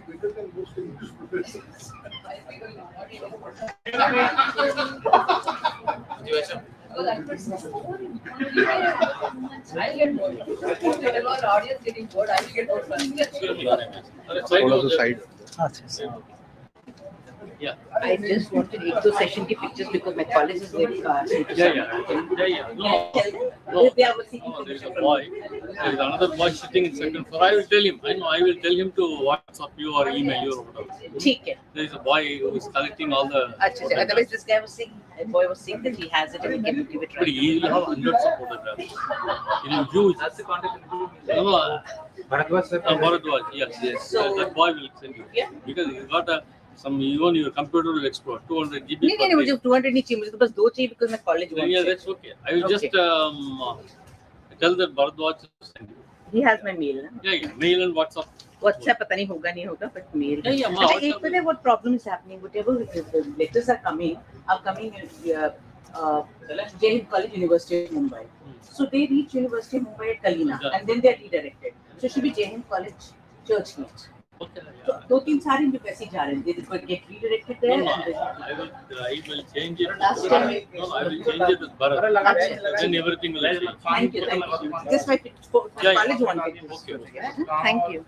Better than most English professors. I get bored. A lot of audience getting bored. I will get bored. थोड़ा सा side. Yeah. I just wanted to session ki pictures because my college is very far. No, there is a boy. There is another boy sitting in second floor. I will tell him. I will tell him to WhatsApp you or email you or whatever. ठीक है. There is a boy who is collecting all the. अच्छा. Otherwise, this guy was saying, a boy was saying that he has it and he can give it But right. he will have hundreds of photographs. He will huge. That's the contact. No, Bharadwaj sir. Bharadwaj, yes. So that boy will send you. Yeah. Because he's got some even your computer will explode 200 GB. नहीं मुझे 200 नहीं चाहिए, मुझे तो बस 2 चाहिए because मैं college wants Yeah, it. that's okay. I will just tell that Bharadwaj to send you. He has my mail. Yeah, mail and WhatsApp. WhatsApp पता नहीं होगा नहीं होगा, but mail. Yeah, अच्छा, एक पता है what problem is happening? Whatever the letters are coming Jain College, University of Mumbai. So they reach University of Mumbai at Kalina, and then they are redirected. So it should be Jain College, Church Gate. So 2-3 सारे भी वैसे ही जा रहे हैं. They will get redirected there. No, and then- I will change it. Last time I- No, I will change it with Bharat. Then everything will change. Thank you. Just like it for Yeah, college yeah. wanted. Okay. Thank you.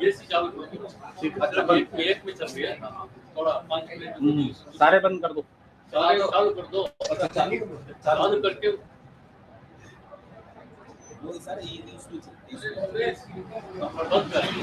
AC चालू करो। एक में चल रही है थोड़ा 5 minute सारे बंद कर दो। सारे चालू कर दो। चालू करके बंद करेंगे।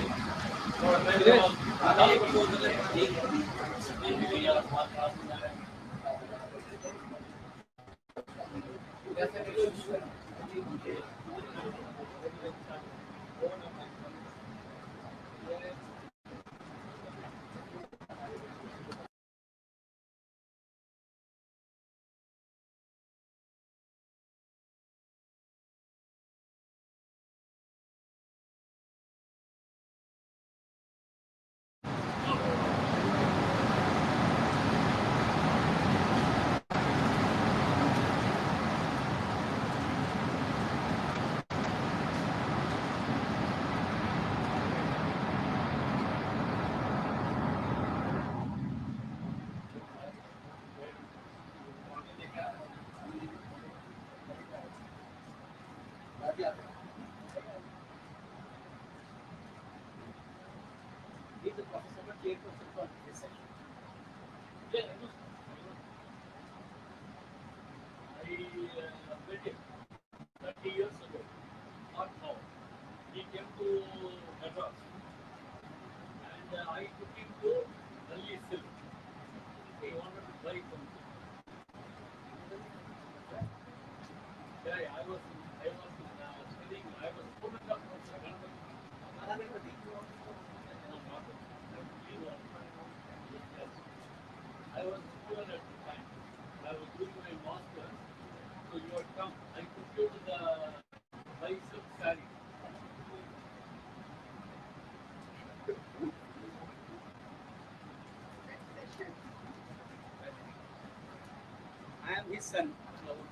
I am his son.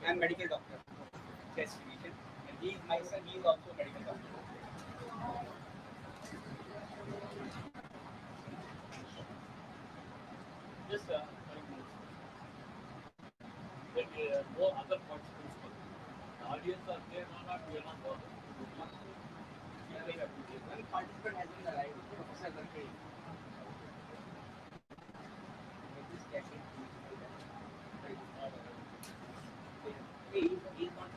I am medical doctor. Chest division. And he is my son. He is also a medical doctor. Just 5 minutes. Then no other participants. The audience are there or not, we are not bothered. One participant has been arrived. Professor Garke. This cafe. He is not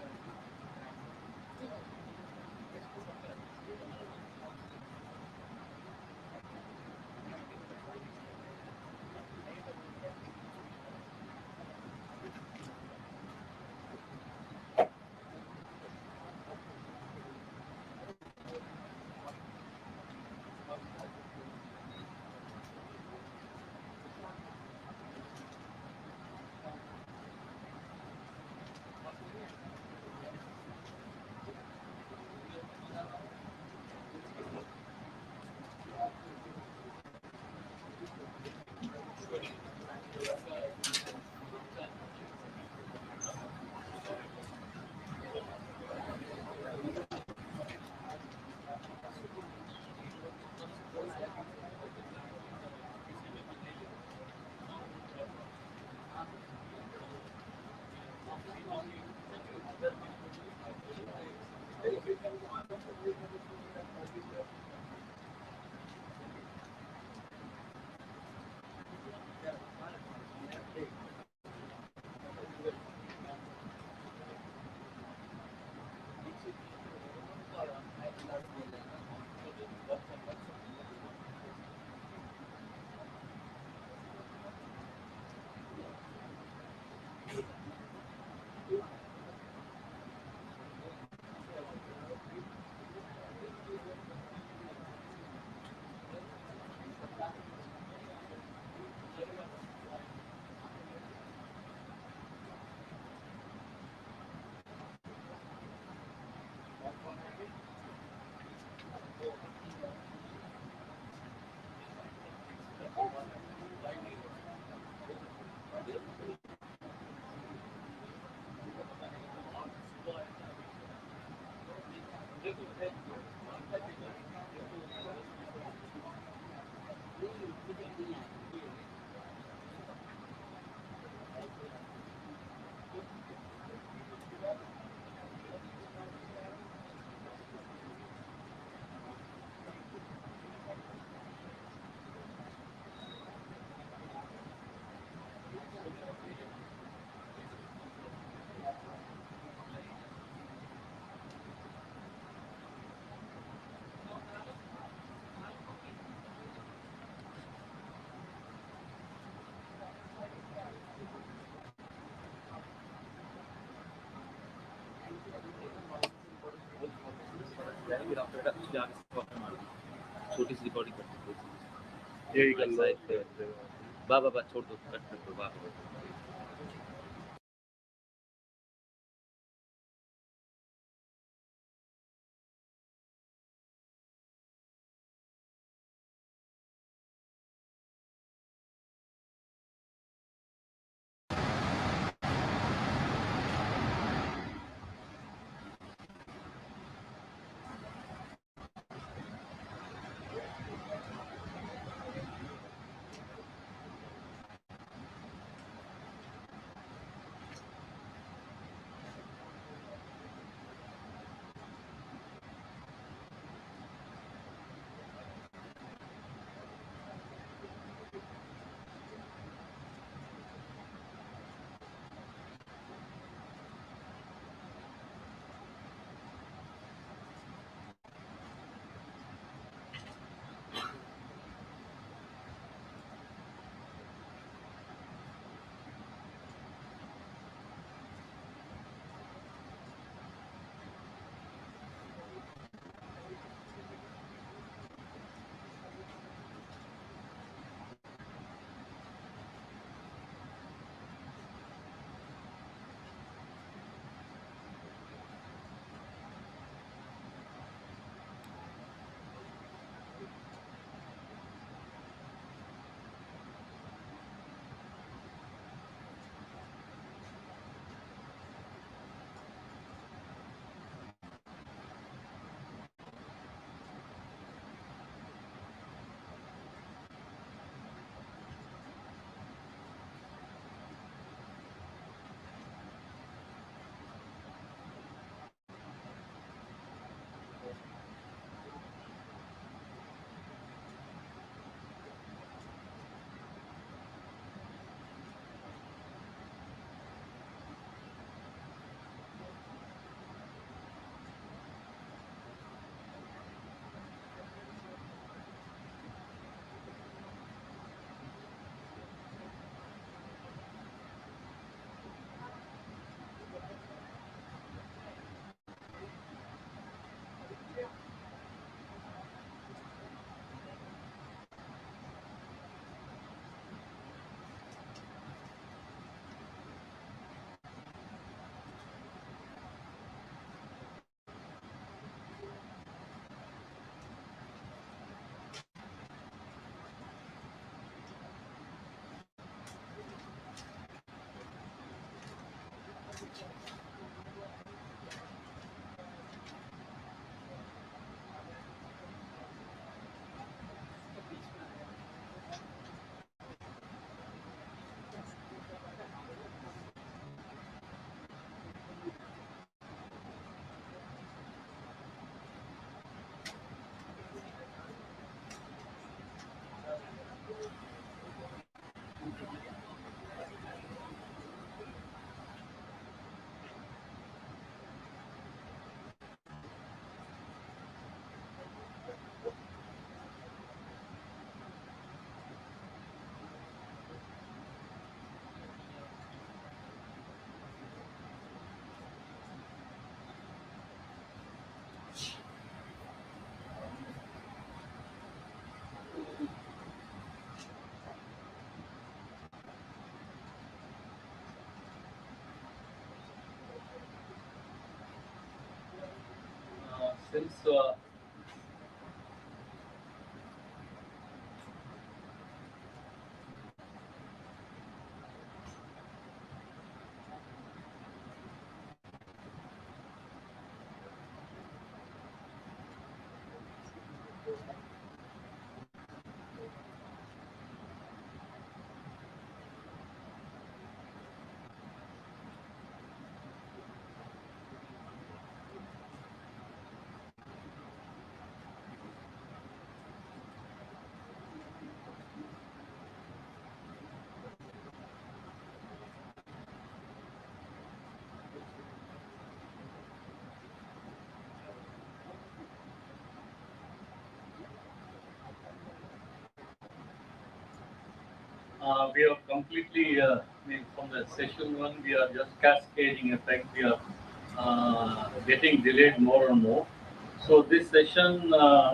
फिर आप बेटा उसके आगे से copy मार छोटी सी recording करते थे यही कर लो। बा छोड़ दो कट कर दो बा Since we have completely, from the session one, we are just cascading effect. We are getting delayed more and more. So this session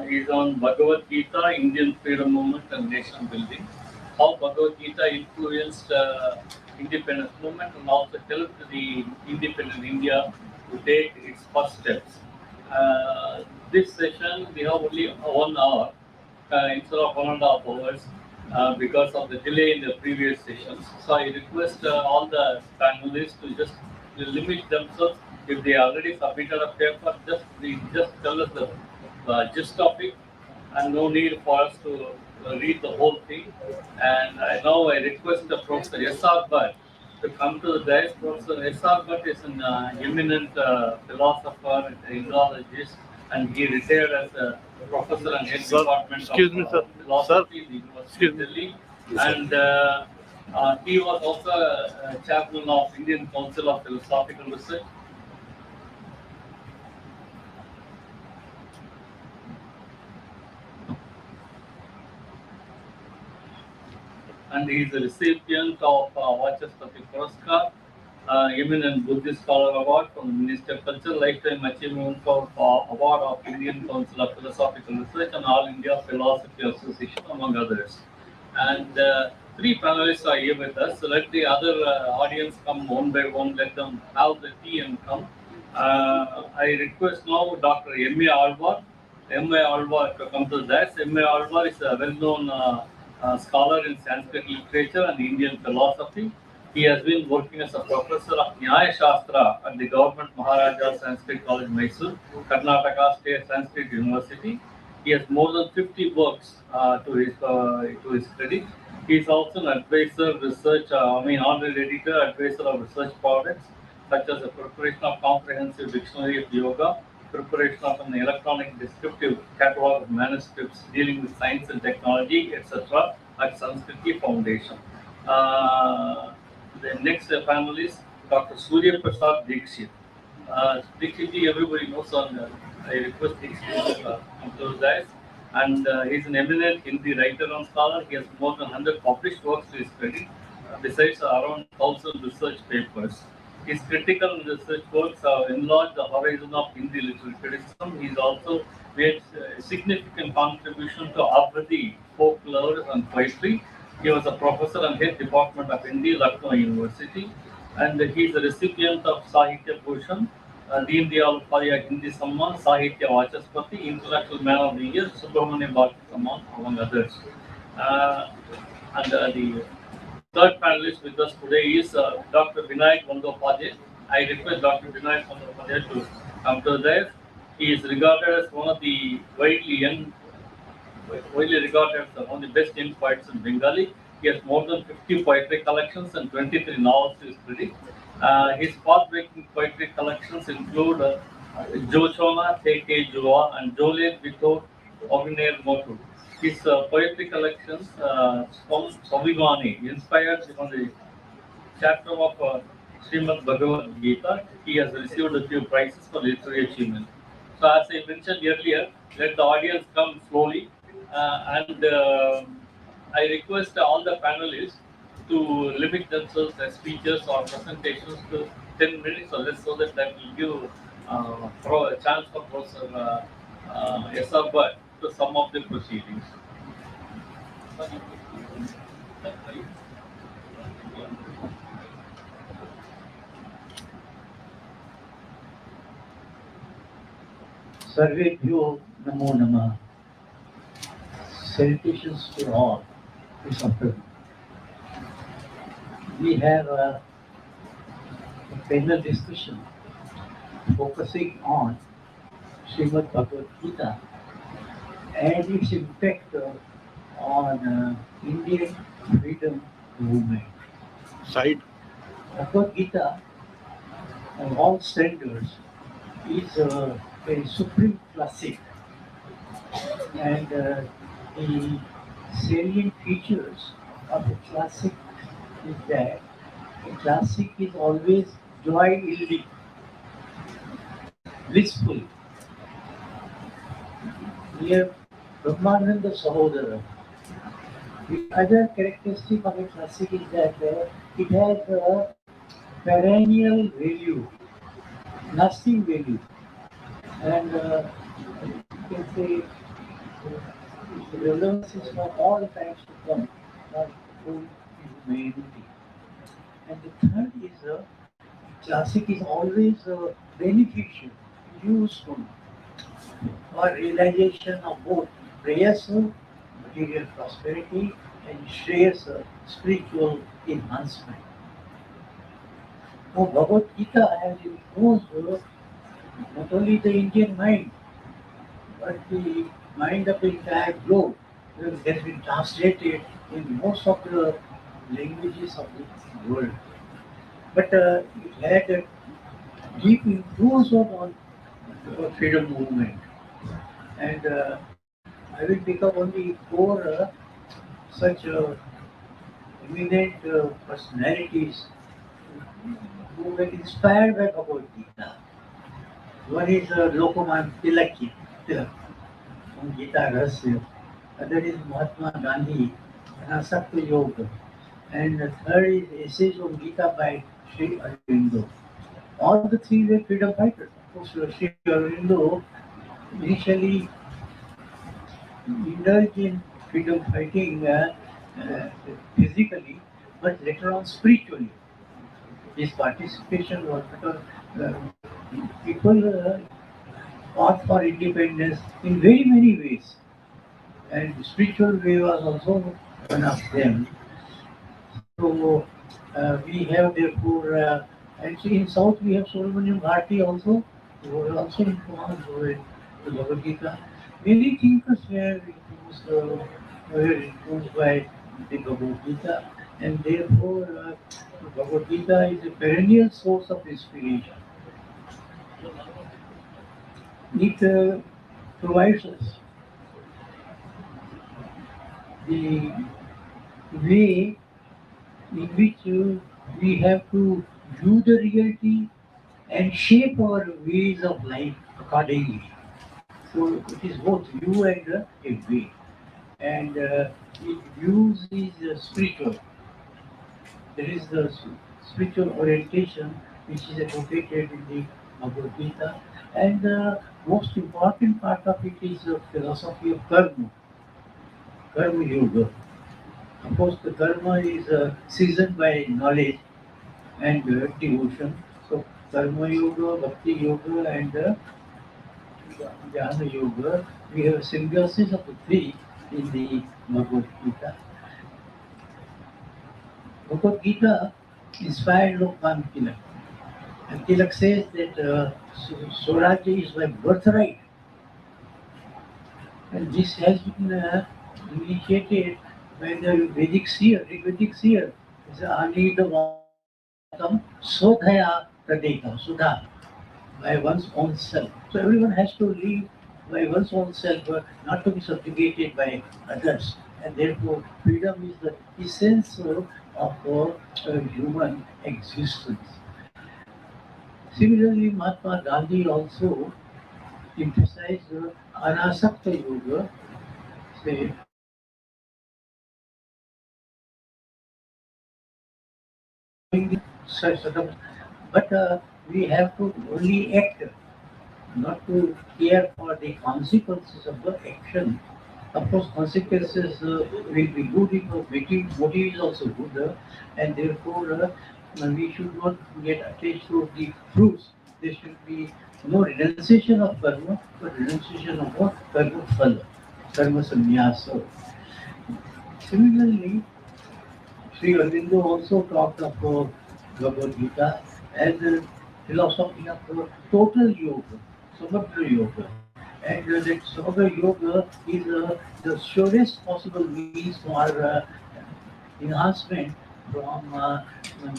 is on Bhagavad Gita, Indian freedom movement and nation building. How Bhagavad Gita influenced independence movement and also helped the independent India to take its first steps. This session we have only 1 hour instead of 1.5 hours because of the delay in the previous sessions. So I request all the panelists to just limit themselves. If they already submitted a paper, just tell us the gist of it, and no need for us to read the whole thing. And now I request the Professor S.R. Bhatt to come to the dais. Professor S.R. Bhatt is an eminent philosopher and Indologist, and he retired as a professor and head department excuse of me, sir. philosophy in the University of Delhi. And he was also chairman of Indian Council of Philosophical Research. And he is a recipient of Vachaspathi Puraskar, eminent Buddhist Scholar Award from the Ministry of Culture, Lifetime Achievement Award of Indian Council of Philosophical Research, and All India Philosophy Association, among others. And 3 panelists are here with us. So let the other audience come one by one. Let them have the tea and come. I request now Dr. M.A. Alvar. M.A. Alvar to come to that. M.A. Alvar is a well-known scholar in Sanskrit literature and Indian philosophy. He has been working as a professor of Nyaya Shastra at the Government Maharaja Sanskrit College, Mysore, Karnataka State Sanskrit University. He has more than 50 books to his credit. He is also an advisor, honorary editor, advisor of research projects such as the preparation of comprehensive dictionary of yoga, preparation of an electronic descriptive catalog of manuscripts dealing with science and technology, etc. at Sanskriti Foundation. The next panelist, Dr. Surya Prasad Dikshit. Dikshit, everybody knows on. I request Dikshit to come to this. And he's an eminent Hindi writer and scholar. He has more than 100 published works to his credit, besides around 1,000 research papers. His critical and research works have enlarged the horizon of Hindi literary criticism. He's also made a significant contribution to Awadhi folklore and poetry. He was a professor and head department of Hindi, Lucknow University, and he is a recipient of Sahitya Bhushan, Deen Dayal Upadhyaya Hindi Samman, Sahitya Vachaspati, International Man of the Year, Subramanian Bharati Samman, among others. And the third panelist with us today is Dr. Vinayak Bandyopadhyay. I request Dr. Vinayak Bandyopadhyay to come to this. He is regarded as one of the widely regarded as one of the best young poets in Bengali. He has more than 50 poetry collections and 23 novels to his credit. His path-breaking poetry collections include Jochona, Teke Jua, and Jole Vito Ogner Motu. His poetry collections, Swabhimani, inspired from the chapter of Srimad Bhagavad Gita. He has received a few prizes for literary achievement. So as I mentioned earlier, let the audience come slowly. And I request all the panelists to limit themselves as speeches or presentations to 10 minutes or less, so that will give a chance for Professor S.R. Bhatt to sum up the proceedings. Sarvebhyo Namo Namah. Salutations to all this afternoon. We have a panel discussion focusing on Srimad Bhagavad Gita and its impact on Indian freedom movement. Side. Bhagavad Gita, on all standards, is a supreme classic, and the salient features of the classic is that the classic is always joy-yielding, blissful. Here, Brahmananda Sahodara. The other characteristic of a classic is that it has a perennial value, lasting value, and you can say relevance is for all times to come, not only humanity. And the third is classic is always beneficial, useful for realization of both prayers, material prosperity, and shreyas, spiritual enhancement. Now, Bhagavad Gita has influenced not only the Indian mind, but the mind of the entire globe. It has been translated in most of the languages of the world. But it had a deep influence on the freedom movement. And I will pick up only four such eminent personalities who were inspired by Bhagavad Gita. One is Lokmanya Tilak from Gita Rahasya. Other is Mahatma Gandhi, Anasakta Yoga. And the third is Essays on Gita by Sri Aurobindo. All the three were freedom fighters. Of course, Sri Aurobindo initially indulged in freedom fighting physically, but later on spiritually. His participation was because people fought for independence in very many ways, and the spiritual way was also one of them. So we have therefore, and in South we have Subramaniam Bharati also, who was also influenced by the Bhagavad Gita. Many thinkers were influenced by the Bhagavad Gita, and therefore Bhagavad Gita is a perennial source of inspiration. It provides us the way in which we have to view the reality and shape our ways of life accordingly. So it is both view and a way. And its views is spiritual. There is the spiritual orientation which is advocated in the Bhagavad Gita. And the most important part of it is the philosophy of karma, karma yoga. Of course, the karma is seasoned by knowledge and devotion. So, karma yoga, bhakti yoga, and jnana yoga, we have a symbiosis of the three in the Bhagavad Gita. Bhagavad Gita inspired Lokmanya Tilak. And Tilak says that Swarajya is my birthright. And this has been initiated by the Vedic seer, Rigvedic seer. It's Ani the Vatam Sodhaya Pradeka, Sudha, by one's own self. So everyone has to live by one's own self, not to be subjugated by others. And therefore, freedom is the essence of human existence. Similarly, Mahatma Gandhi also emphasized Anasakta Yoga, say, but we have to only act, not to care for the consequences of the action. Of course, consequences will be good if the motive is also good, and therefore we should not get attached to the fruits. There should be no renunciation of karma, but renunciation of what? Karma phala, karma sannyasa. Similarly, Sri Aurobindo also talked of Bhagavad Gita as a philosophy of total yoga, Samadra yoga. And that Samadra yoga is the surest possible means for enhancement from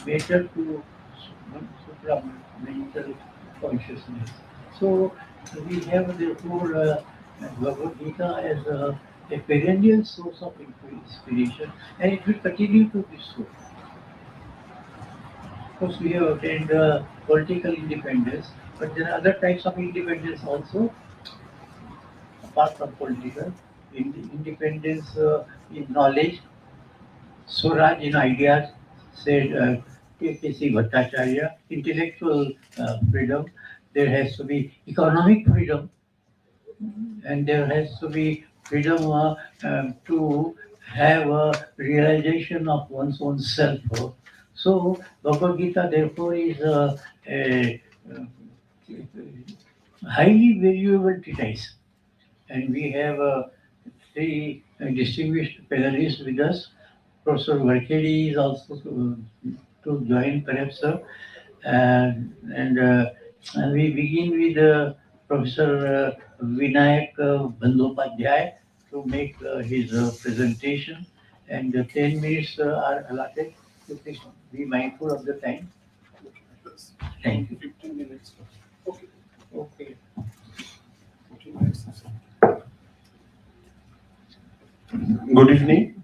matter to supramental consciousness. So we have therefore Bhagavad Gita as a perennial source of inspiration, and it will continue to be so. Of course, we have attained political independence, but there are other types of independence also, apart from political. Independence in knowledge, Swaraj in ideas, said K.C. Bhattacharya. Intellectual freedom, there has to be economic freedom, and there has to be freedom to have a realization of one's own self. So Bhagavad Gita therefore is a highly valuable treatise, and we have three distinguished panelists with us. Professor Varkedi is also to join perhaps, and we begin with Professor Vinayak Bandyopadhyay to make his presentation, and 10 minutes are allotted. So please be mindful of the time. Thank you. 15 minutes. Okay. Okay. 15 minutes. Good evening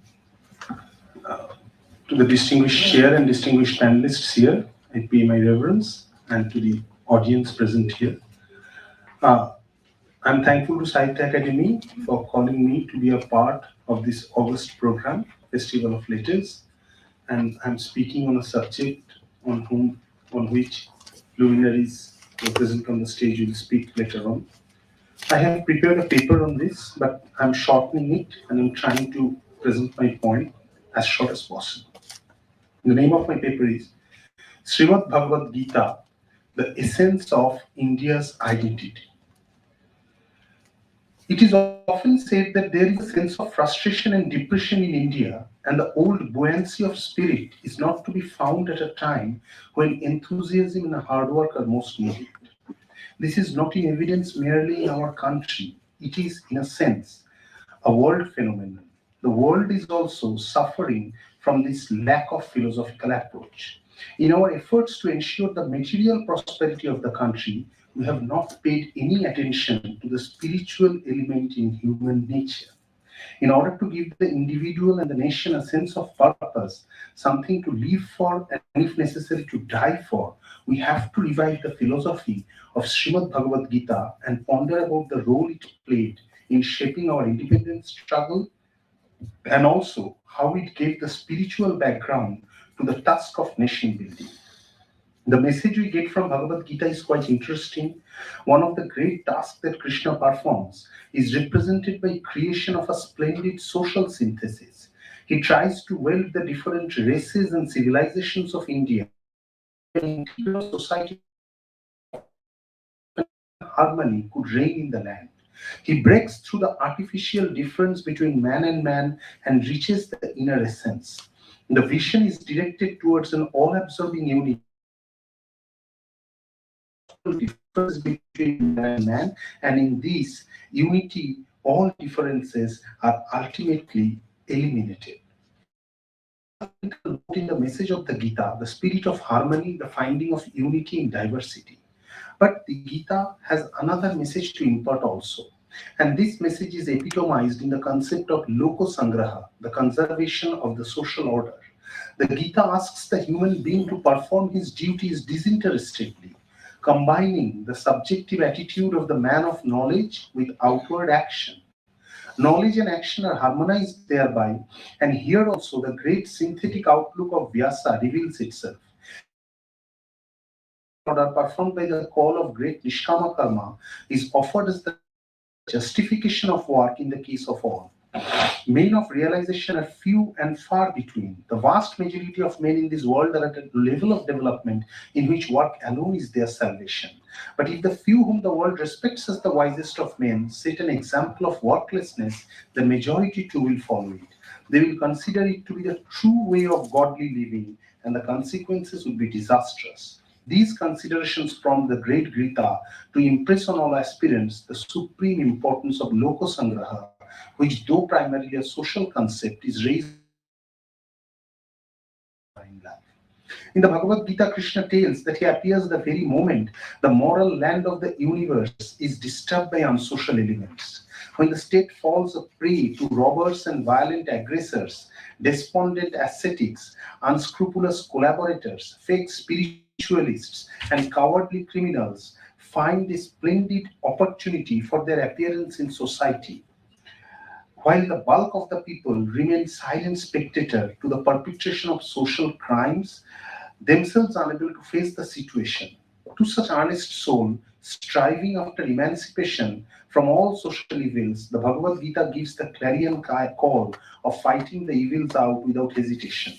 to the distinguished chair and distinguished panelists here. I pay my reverence, and to the audience present here. I'm thankful to Sahitya Academy for calling me to be a part of this August program, Festival of Letters, and I'm speaking on a subject on which luminaries present on the stage will speak later on. I have prepared a paper on this, but I'm shortening it and I'm trying to present my point as short as possible. The name of my paper is Srimad Bhagavad Gita, the Essence of India's Identity. It is often said that there is a sense of frustration and depression in India, and the old buoyancy of spirit is not to be found at a time when enthusiasm and hard work are most needed. This is not in evidence merely in our country. It is, in a sense, a world phenomenon. The world is also suffering from this lack of philosophical approach. In our efforts to ensure the material prosperity of the country, we have not paid any attention to the spiritual element in human nature. In order to give the individual and the nation a sense of purpose, something to live for, and if necessary to die for, we have to revive the philosophy of Srimad Bhagavad Gita and ponder about the role it played in shaping our independence struggle, and also how it gave the spiritual background to the task of nation building. The message we get from Bhagavad Gita is quite interesting. One of the great tasks that Krishna performs is represented by creation of a splendid social synthesis. He tries to weld the different races and civilizations of India in a society harmony could reign in the land. He breaks through the artificial difference between man and reaches the inner essence. The vision is directed towards an all-absorbing unity. Difference between man and man, and in this unity, all differences are ultimately eliminated. In the message of the Gita, the spirit of harmony, the finding of unity in diversity. But the Gita has another message to impart also. And this message is epitomized in the concept of Lokosangraha, the conservation of the social order. The Gita asks the human being to perform his duties disinterestedly, combining the subjective attitude of the man of knowledge with outward action. Knowledge and action are harmonized thereby, and here also the great synthetic outlook of Vyasa reveals itself. Order performed by the call of great Nishkama Karma is offered as the justification of work in the case of all. Men of realization are few and far between. The vast majority of men in this world are at a level of development in which work alone is their salvation. But if the few whom the world respects as the wisest of men set an example of worklessness, the majority too will follow it. They will consider it to be the true way of godly living, and the consequences will be disastrous. These considerations prompt the great Gita to impress on all aspirants the supreme importance of Lokosangraha, which, though primarily a social concept, is raised in life. In the Bhagavad Gita, Krishna tells that he appears the very moment the moral land of the universe is disturbed by unsocial elements. When the state falls a prey to robbers and violent aggressors, despondent ascetics, unscrupulous collaborators, fake spiritualists, and cowardly criminals find a splendid opportunity for their appearance in society, while the bulk of the people remain silent spectator to the perpetration of social crimes, themselves unable to face the situation. To such earnest soul, striving after emancipation from all social evils, the Bhagavad Gita gives the clarion call of fighting the evils out without hesitation.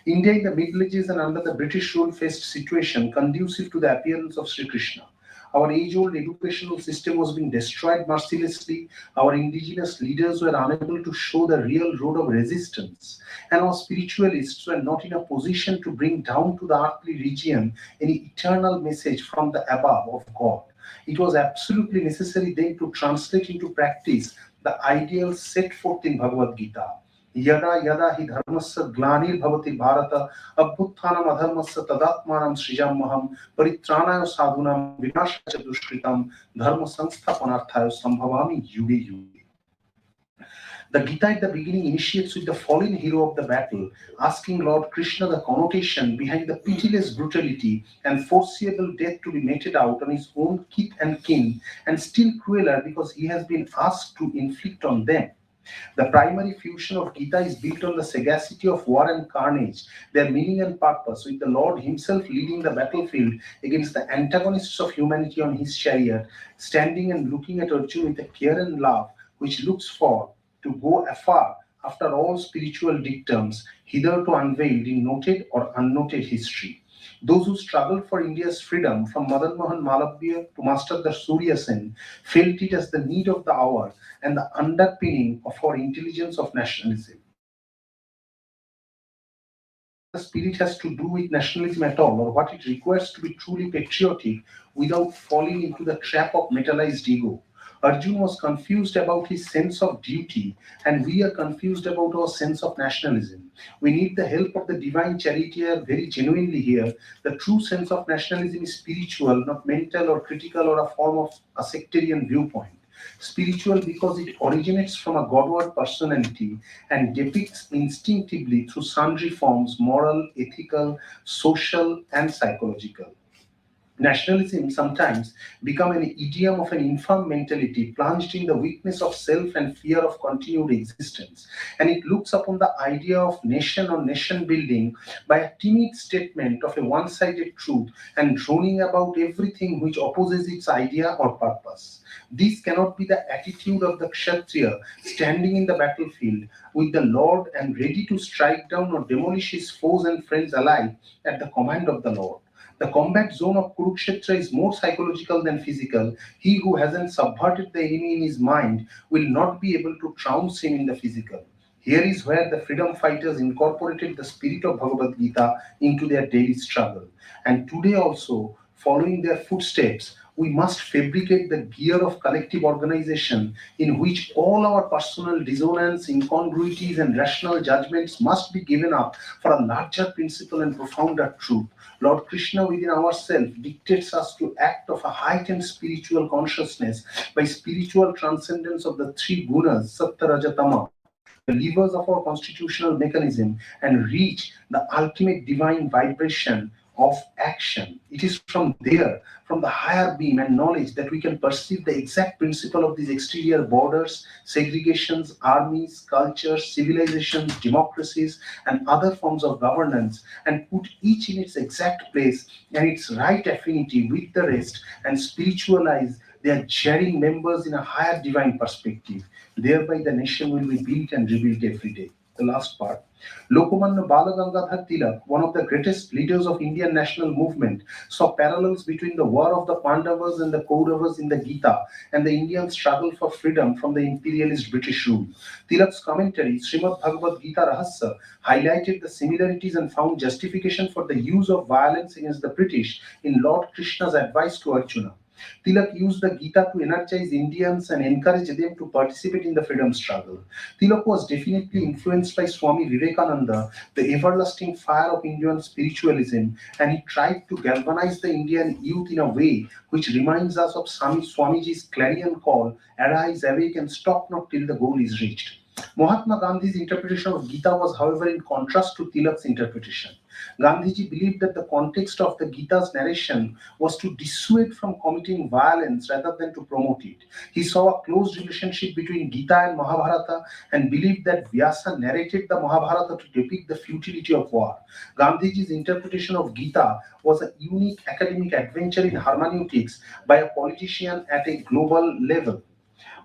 India in the Middle Ages and under the British rule faced situation conducive to the appearance of Sri Krishna. Our age-old educational system was being destroyed mercilessly. Our indigenous leaders were unable to show the real road of resistance. And our spiritualists were not in a position to bring down to the earthly region any eternal message from the above of God. It was absolutely necessary then to translate into practice the ideals set forth in Bhagavad Gita. Yada yada hi dharmasya glanir bhavati bharata abhuthanam adharmasya tadatmanam srijamaham paritranaya sadhunam vinashacha dushkritam dharma sansthapanarthaya sambhavami yuge yuge. The Gita at the beginning initiates with the fallen hero of the battle, asking Lord Krishna the connotation behind the pitiless brutality and foreseeable death to be meted out on his own kith and kin, and still crueler because he has been asked to inflict on them. The primary fusion of Gita is built on the sagacity of war and carnage, their meaning and purpose, with the Lord himself leading the battlefield against the antagonists of humanity on his chariot, standing and looking at Arjuna with a care and love which looks for to go afar after all spiritual dictums hitherto unveiled in noted or unnoted history. Those who struggled for India's freedom, from Madan Mohan Malabya to Master Das Surya Sen, felt it as the need of the hour and the underpinning of our intelligence of nationalism. The spirit has to do with nationalism at all, or what it requires to be truly patriotic without falling into the trap of metallized ego. Arjuna was confused about his sense of duty, and we are confused about our sense of nationalism. We need the help of the divine charioteer very genuinely here. The true sense of nationalism is spiritual, not mental or critical or a form of a sectarian viewpoint. Spiritual because it originates from a Godward personality and depicts instinctively through sundry forms, moral, ethical, social, and psychological. Nationalism sometimes become an idiom of an infirm mentality plunged in the weakness of self and fear of continued existence, and it looks upon the idea of nation or nation building by a timid statement of a one-sided truth and droning about everything which opposes its idea or purpose. This cannot be the attitude of the Kshatriya standing in the battlefield with the Lord and ready to strike down or demolish his foes and friends alike at the command of the Lord. The combat zone of Kurukshetra is more psychological than physical. He who hasn't subverted the enemy in his mind will not be able to trounce him in the physical. Here is where the freedom fighters incorporated the spirit of Bhagavad Gita into their daily struggle. And today also, following their footsteps, we must fabricate the gear of collective organization in which all our personal dissonance, incongruities, and rational judgments must be given up for a larger principle and profounder truth. Lord Krishna within ourselves dictates us to act of a heightened spiritual consciousness by spiritual transcendence of the three gunas, Sattva, Raja, Tama, the levers of our constitutional mechanism, and reach the ultimate divine vibration of action. It is from there, from the higher beam and knowledge, that we can perceive the exact principle of these exterior borders, segregations, armies, cultures, civilizations, democracies, and other forms of governance, and put each in its exact place and its right affinity with the rest, and spiritualize their jarring members in a higher divine perspective. Thereby the nation will be built and rebuilt every day. The last part. Lokmanya Bal Gangadhar Tilak, one of the greatest leaders of Indian national movement, saw parallels between the war of the Pandavas and the Kauravas in the Gita and the Indian struggle for freedom from the imperialist British rule. Tilak's commentary, Srimad Bhagavad Gita Rahasya, highlighted the similarities and found justification for the use of violence against the British in Lord Krishna's advice to Arjuna. Tilak used the Gita to energize Indians and encourage them to participate in the freedom struggle. Tilak was definitely influenced by Swami Vivekananda, the everlasting fire of Indian spiritualism, and he tried to galvanize the Indian youth in a way which reminds us of Swamiji's clarion call, arise, awake, and stop not till the goal is reached. Mahatma Gandhi's interpretation of Gita was, however, in contrast to Tilak's interpretation. Gandhiji believed that the context of the Gita's narration was to dissuade from committing violence rather than to promote it. He saw a close relationship between Gita and Mahabharata and believed that Vyasa narrated the Mahabharata to depict the futility of war. Gandhiji's interpretation of Gita was a unique academic adventure in hermeneutics by a politician at a global level.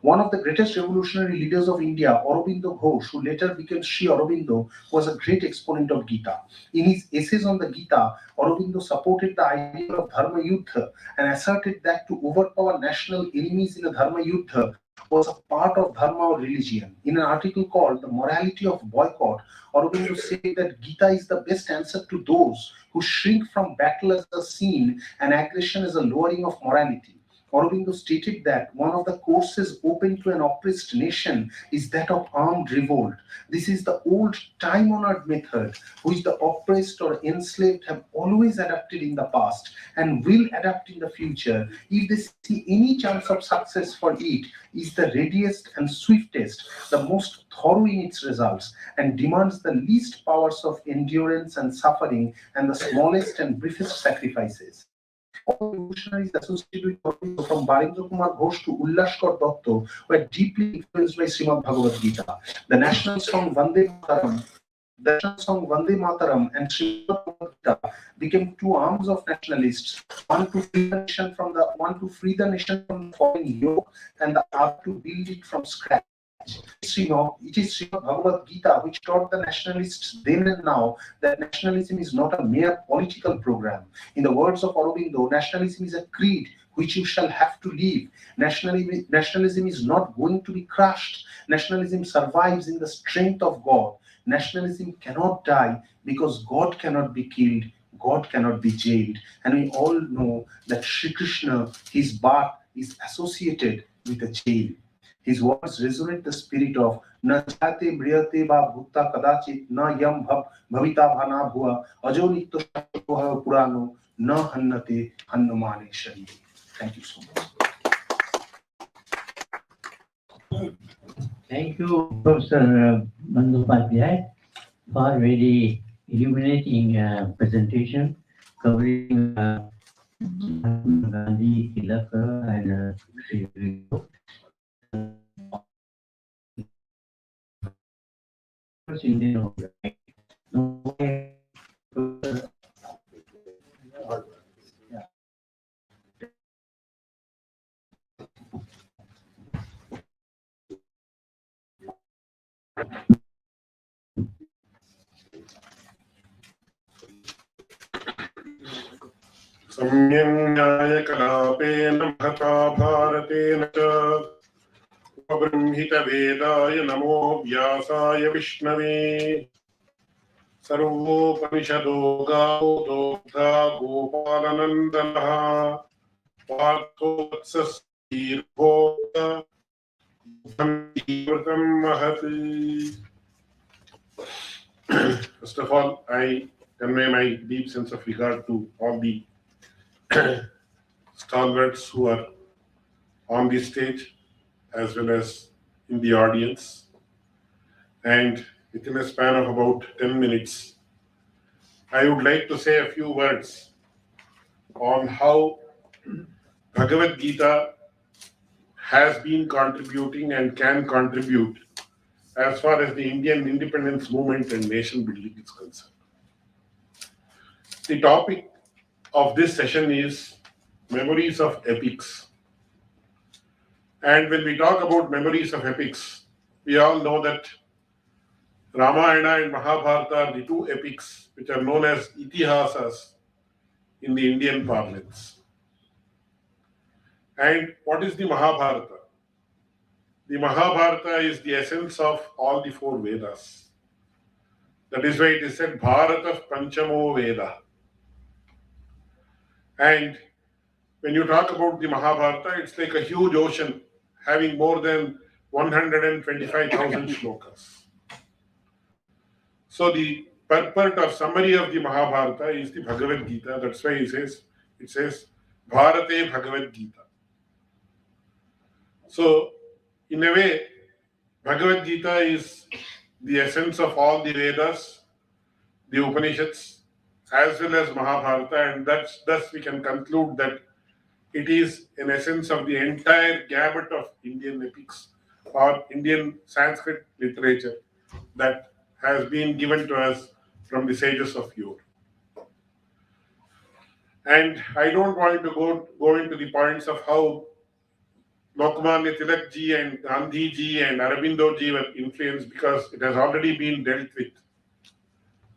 One of the greatest revolutionary leaders of India, Aurobindo Ghosh, who later became Sri Aurobindo, was a great exponent of Gita. In his essays on the Gita, Aurobindo supported the idea of Dharma Yuddha and asserted that to overpower national enemies in a Dharma Yuddha was a part of Dharma or religion. In an article called The Morality of Boycott, Aurobindo said that Gita is the best answer to those who shrink from battle as a sin and aggression as a lowering of morality. Aurobindo stated that one of the courses open to an oppressed nation is that of armed revolt. This is the old time-honored method which the oppressed or enslaved have always adapted in the past and will adapt in the future if they see any chance of success for it is the readiest and swiftest, the most thorough in its results, and demands the least powers of endurance and suffering and the smallest and briefest sacrifices. All revolutionaries associated with Aurobindo, from Barendra Kumar Ghosh to Ullaskar Datta, were deeply influenced by Srimad Bhagavad Gita. The national song Vande Mataram and Srimad Bhagavad Gita became two arms of nationalists, one to free the nation from the foreign yoke, and the other to build it from scratch. It is Srimad Bhagavad Gita which taught the nationalists then and now that nationalism is not a mere political program. In the words of Aurobindo, nationalism is a creed which you shall have to live. Nationalism is not going to be crushed. Nationalism survives in the strength of God. Nationalism cannot die because God cannot be killed, God cannot be jailed. And we all know that Sri Krishna, his birth is associated with a jail. His words resonate the spirit of na jate mriyate ba bhutta kadachit na yam bhavita bhana bhua ajo nitya shaktoha purano na hannate hannamane shari. Thank you so much. Thank you, Professor Bandyopadhyay, for very illuminating presentation covering Gandhi, Tilak, and Sri Aurobindo. सम्यन्यायकलापेन महता भारतेन च उपबृंहितवेदाय नमो व्यासाय विष्णवे सर्वोपनिषदो गावो दोग्धा गोपालनन्दनः पार्थो वत्सस्तीर्भोक्ता बुद्धं महति. First of all, I convey my deep sense of regard to all the stalwarts who are on the stage as well as in the audience. And within a span of about 10 minutes, I would like to say a few words on how Bhagavad Gita has been contributing and can contribute as far as the Indian independence movement and nation building is concerned. The topic of this session is memories of epics. And when we talk about memories of epics, we all know that Ramayana and Mahabharata are the two epics which are known as itihasas in the Indian parlance. And what is the Mahabharata? The Mahabharata is the essence of all the four Vedas. That is why it is said Bharata Panchamo Veda. And when you talk about the Mahabharata, it's like a huge ocean having more than 125,000 shlokas. So the purport or summary of the Mahabharata is the Bhagavad Gita. That's why it says Bharate Bhagavad Gita. So in a way, Bhagavad Gita is the essence of all the Vedas, the Upanishads, as well as Mahabharata, and thus we can conclude that it is an essence of the entire gamut of Indian epics or Indian Sanskrit literature that has been given to us from the sages of yore. And I don't want to go into the points of how Lokmanya Tilak ji and Gandhi ji and Aurobindo ji were influenced, because it has already been dealt with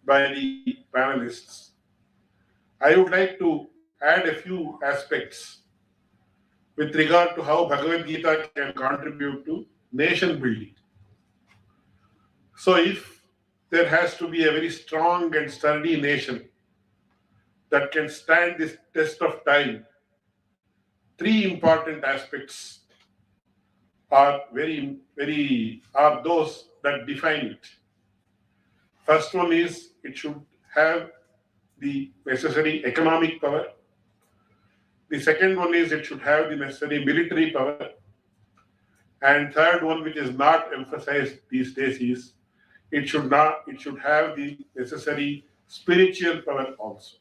by the panelists. I would like to add a few aspects with regard to how Bhagavad Gita can contribute to nation building. So if there has to be a very strong and sturdy nation that can stand this test of time, three important aspects are those that define it. First one is it should have the necessary economic power. The second one is it should have the necessary military power. And third one, which is not emphasized these days, is it should have the necessary spiritual power also.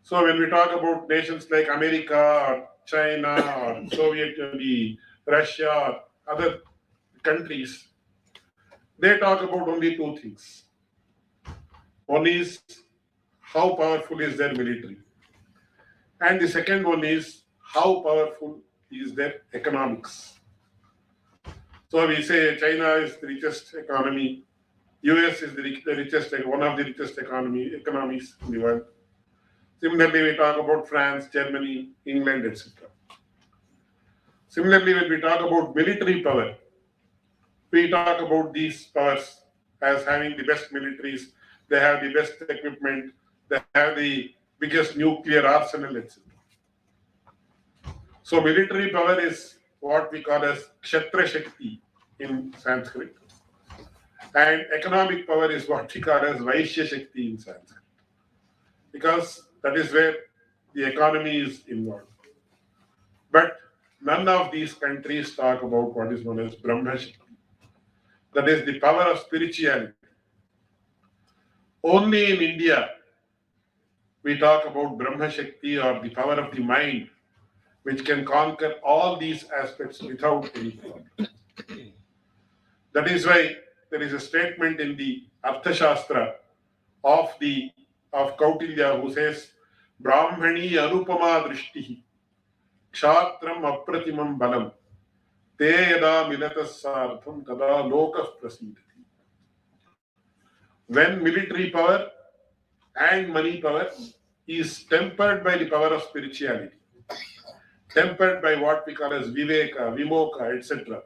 So when we talk about nations like America or China or Soviet Union, Russia or other countries, they talk about only two things. One is how powerful is their military, and the second one is how powerful is their economics. So we say China is the richest economy, US is the richest, one of the richest economies in the world. Similarly, we talk about France, Germany, England, etc. Similarly, when we talk about military power, we talk about these powers as having the best militaries, they have the best equipment, they have the biggest nuclear arsenal, etc. So military power is what we call as Kshatriya Shakti in Sanskrit. And economic power is what we call as Vaishya Shakti in Sanskrit. Because that is where the economy is involved. But none of these countries talk about what is known as Brahma Shakti. That is the power of spirituality. Only in India we talk about Brahma Shakti, or the power of the mind, which can conquer all these aspects without any problem. That is why there is a statement in the Arthashastra of Kautilya who says, Brahmani anupama drishtihi kshatram apratimam balam te yada milatas sartham tada lokah prasidhati. When military power and money power is tempered by the power of spirituality, tempered by what we call as viveka, vimoka, etc.,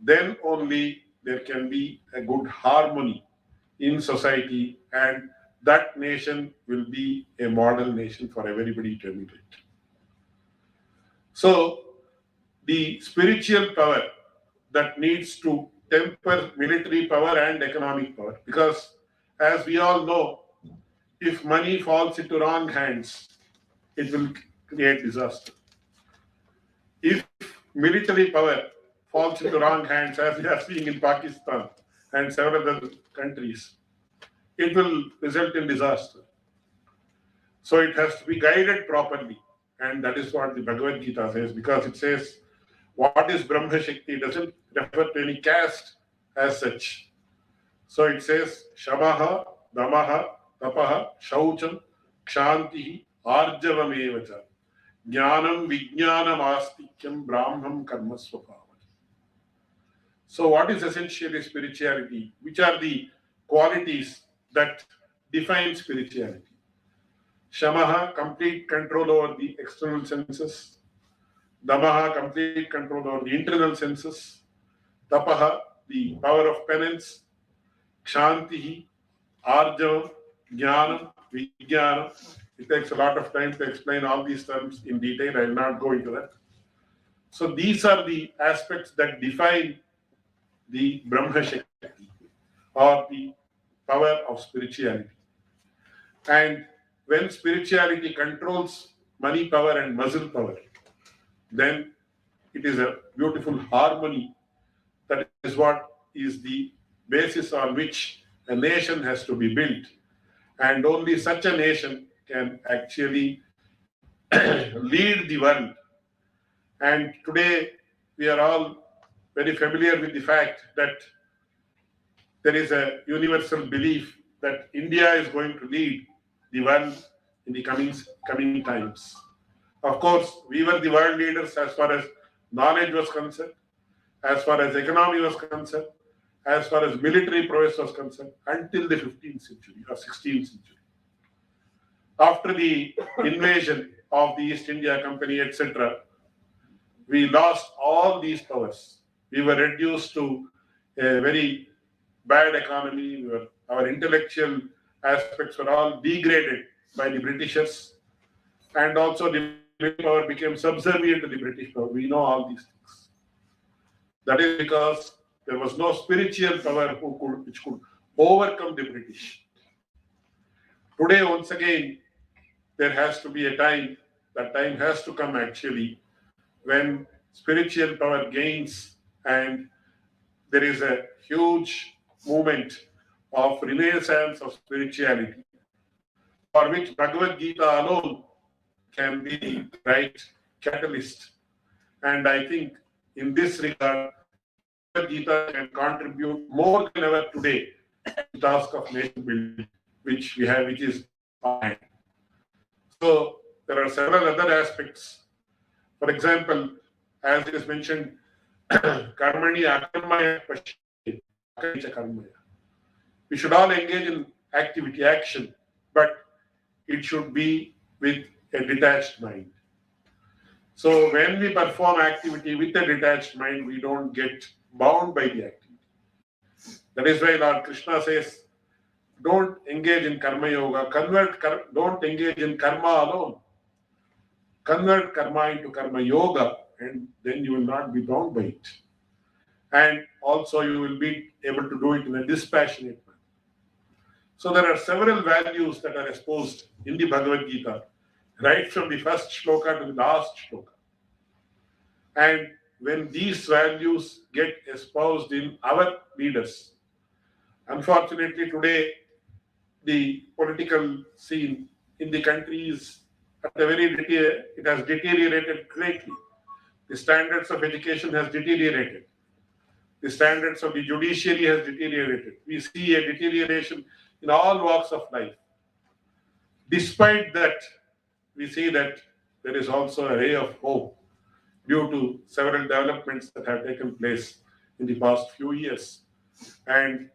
then only there can be a good harmony in society, and that nation will be a model nation for everybody to emulate. So, the spiritual power that needs to temper military power and economic power, because as we all know, if money falls into wrong hands, it will create disaster. If military power falls into wrong hands, as we are seeing in Pakistan and several other countries, it will result in disaster. So it has to be guided properly. And that is what the Bhagavad Gita says, because it says, what is Brahma Shakti? It doesn't refer to any caste as such. So it says, Shamaha, Damaha, Tapaha, Shaucham, Kshantihi, Arjavamevacha, Jnanam, Vijnanam, Astikyam, Brahmam, Karma Swabhava. So what is essentially spirituality? Which are the qualities that define spirituality? Shamaha, complete control over the external senses. Damaha, complete control over the internal senses. Tapaha, the power of penance. Kshantihi, Arjavam, Jnanam, Vijnanam. It takes a lot of time to explain all these terms in detail. I will not go into that. So these are the aspects that define the Brahma Shakti, or the power of spirituality. And when spirituality controls money power and muscle power, then it is a beautiful harmony is what is the basis on which a nation has to be built. And only such a nation can actually lead the world. And today we are all very familiar with the fact that there is a universal belief that India is going to lead the world in the coming times. Of course, we were the world leaders as far as knowledge was concerned, as far as economy was concerned, as far as military prowess was concerned, until the 15th century or 16th century. After the invasion of the East India Company, etc., we lost all these powers. We were reduced to a very bad economy. Our intellectual aspects were all degraded by the Britishers, and also the power became subservient to the British power. We know all these things. That is because there was no spiritual power which could overcome the British. Today, once again, there has to be a time, that time has to come actually, when spiritual power gains and there is a huge movement of renaissance of spirituality, for which Bhagavad Gita alone can be the right catalyst. And I think in this regard, Bhagavad Gita can contribute more than ever today to the task of nation building, which we have, which is fine. So there are several other aspects. For example, as it is mentioned, karmani akarmaya pashyati akaricha karmaya. We should all engage in activity, action, but it should be with a detached mind. So when we perform activity with a detached mind, we don't get bound by the activity. That is why Lord Krishna says, don't engage in karma yoga, don't engage in karma alone. Convert karma into karma yoga, and then you will not be bound by it. And also you will be able to do it in a dispassionate manner. So there are several values that are exposed in the Bhagavad Gita, right from the first shloka to the last shloka. And when these values get espoused in our leaders, unfortunately today the political scene in the country is at a it has deteriorated greatly. The standards of education has deteriorated. The standards of the judiciary has deteriorated. We see a deterioration in all walks of life. Despite that, we see that there is also a ray of hope due to several developments that have taken place in the past few years. And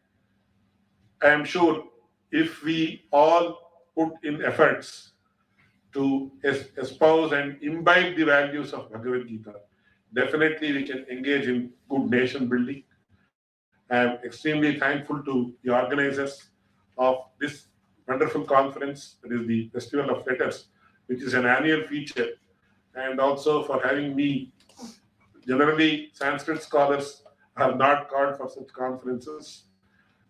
I am sure if we all put in efforts to espouse and imbibe the values of Bhagavad Gita, definitely we can engage in good nation building. I am extremely thankful to the organizers of this wonderful conference, that is the Festival of Letters, which is an annual feature, and also for having me. Generally, Sanskrit scholars are not called for such conferences,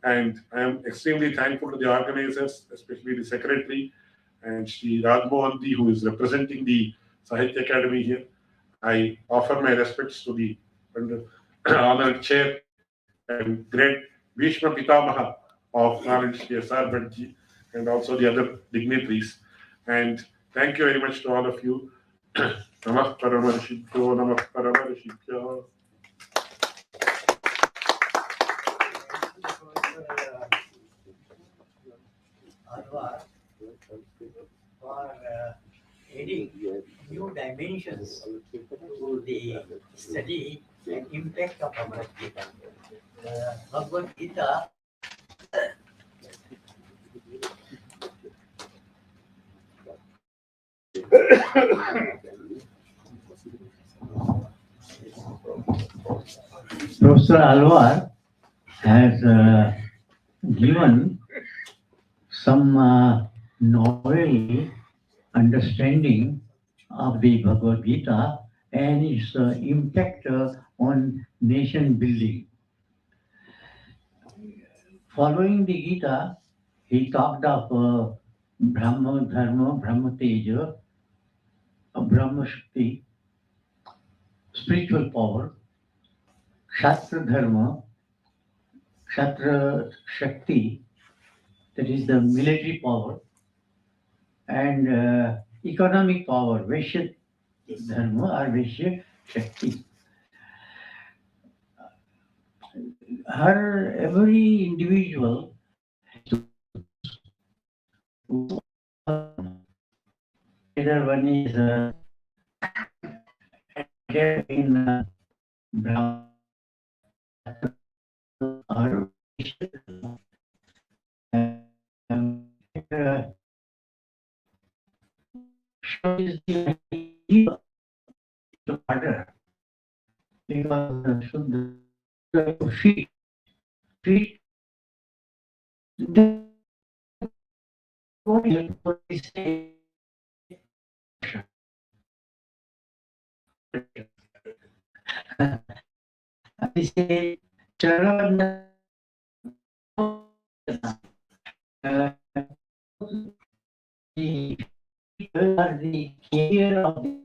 and I am extremely thankful to the organizers, especially the secretary, and Shri Rajmohanji, who is representing the Sahitya Academy here. I offer my respects to the honored chair and great Bhishma Pitamaha of knowledge, Shri S.R. Bhattji, and also the other dignitaries. And thank you very much to all of you. Namah Paramarshibhyo, Namah Paramarshibhyo. For adding new dimensions to the study and impact of Bhagavad Gita. Bhagavad Gita Professor Alwar has given some novel understanding of the Bhagavad Gita and its impact on nation building. Following the Gita, he talked of Brahma Dharma, Brahma Teja, Brahma Shakti, spiritual power, Shastra Dharma, Kshatra Shakti, that is the military power, and economic power, Vaishya Dharma or Vaishya Shakti. Every individual either one is in Brahma or shows the idea to order because should feet the body say I say Charan the people are the carrier of the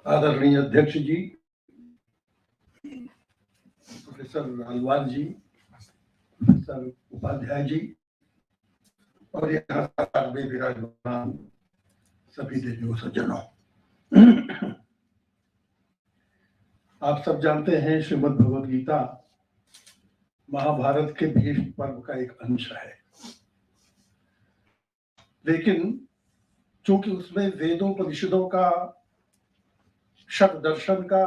आदरणीय अध्यक्ष जी, professor अल्वाल जी, professor Upadhyay ji और यहाँ में विराजमान सभी देवियों सज्जनों, आप सब जानते हैं श्रीमद् भगवद गीता महाभारत के भीष्म पर्व का एक अंश है, लेकिन चूंकि उसमें वेदों परिषदों का, शत दर्शन का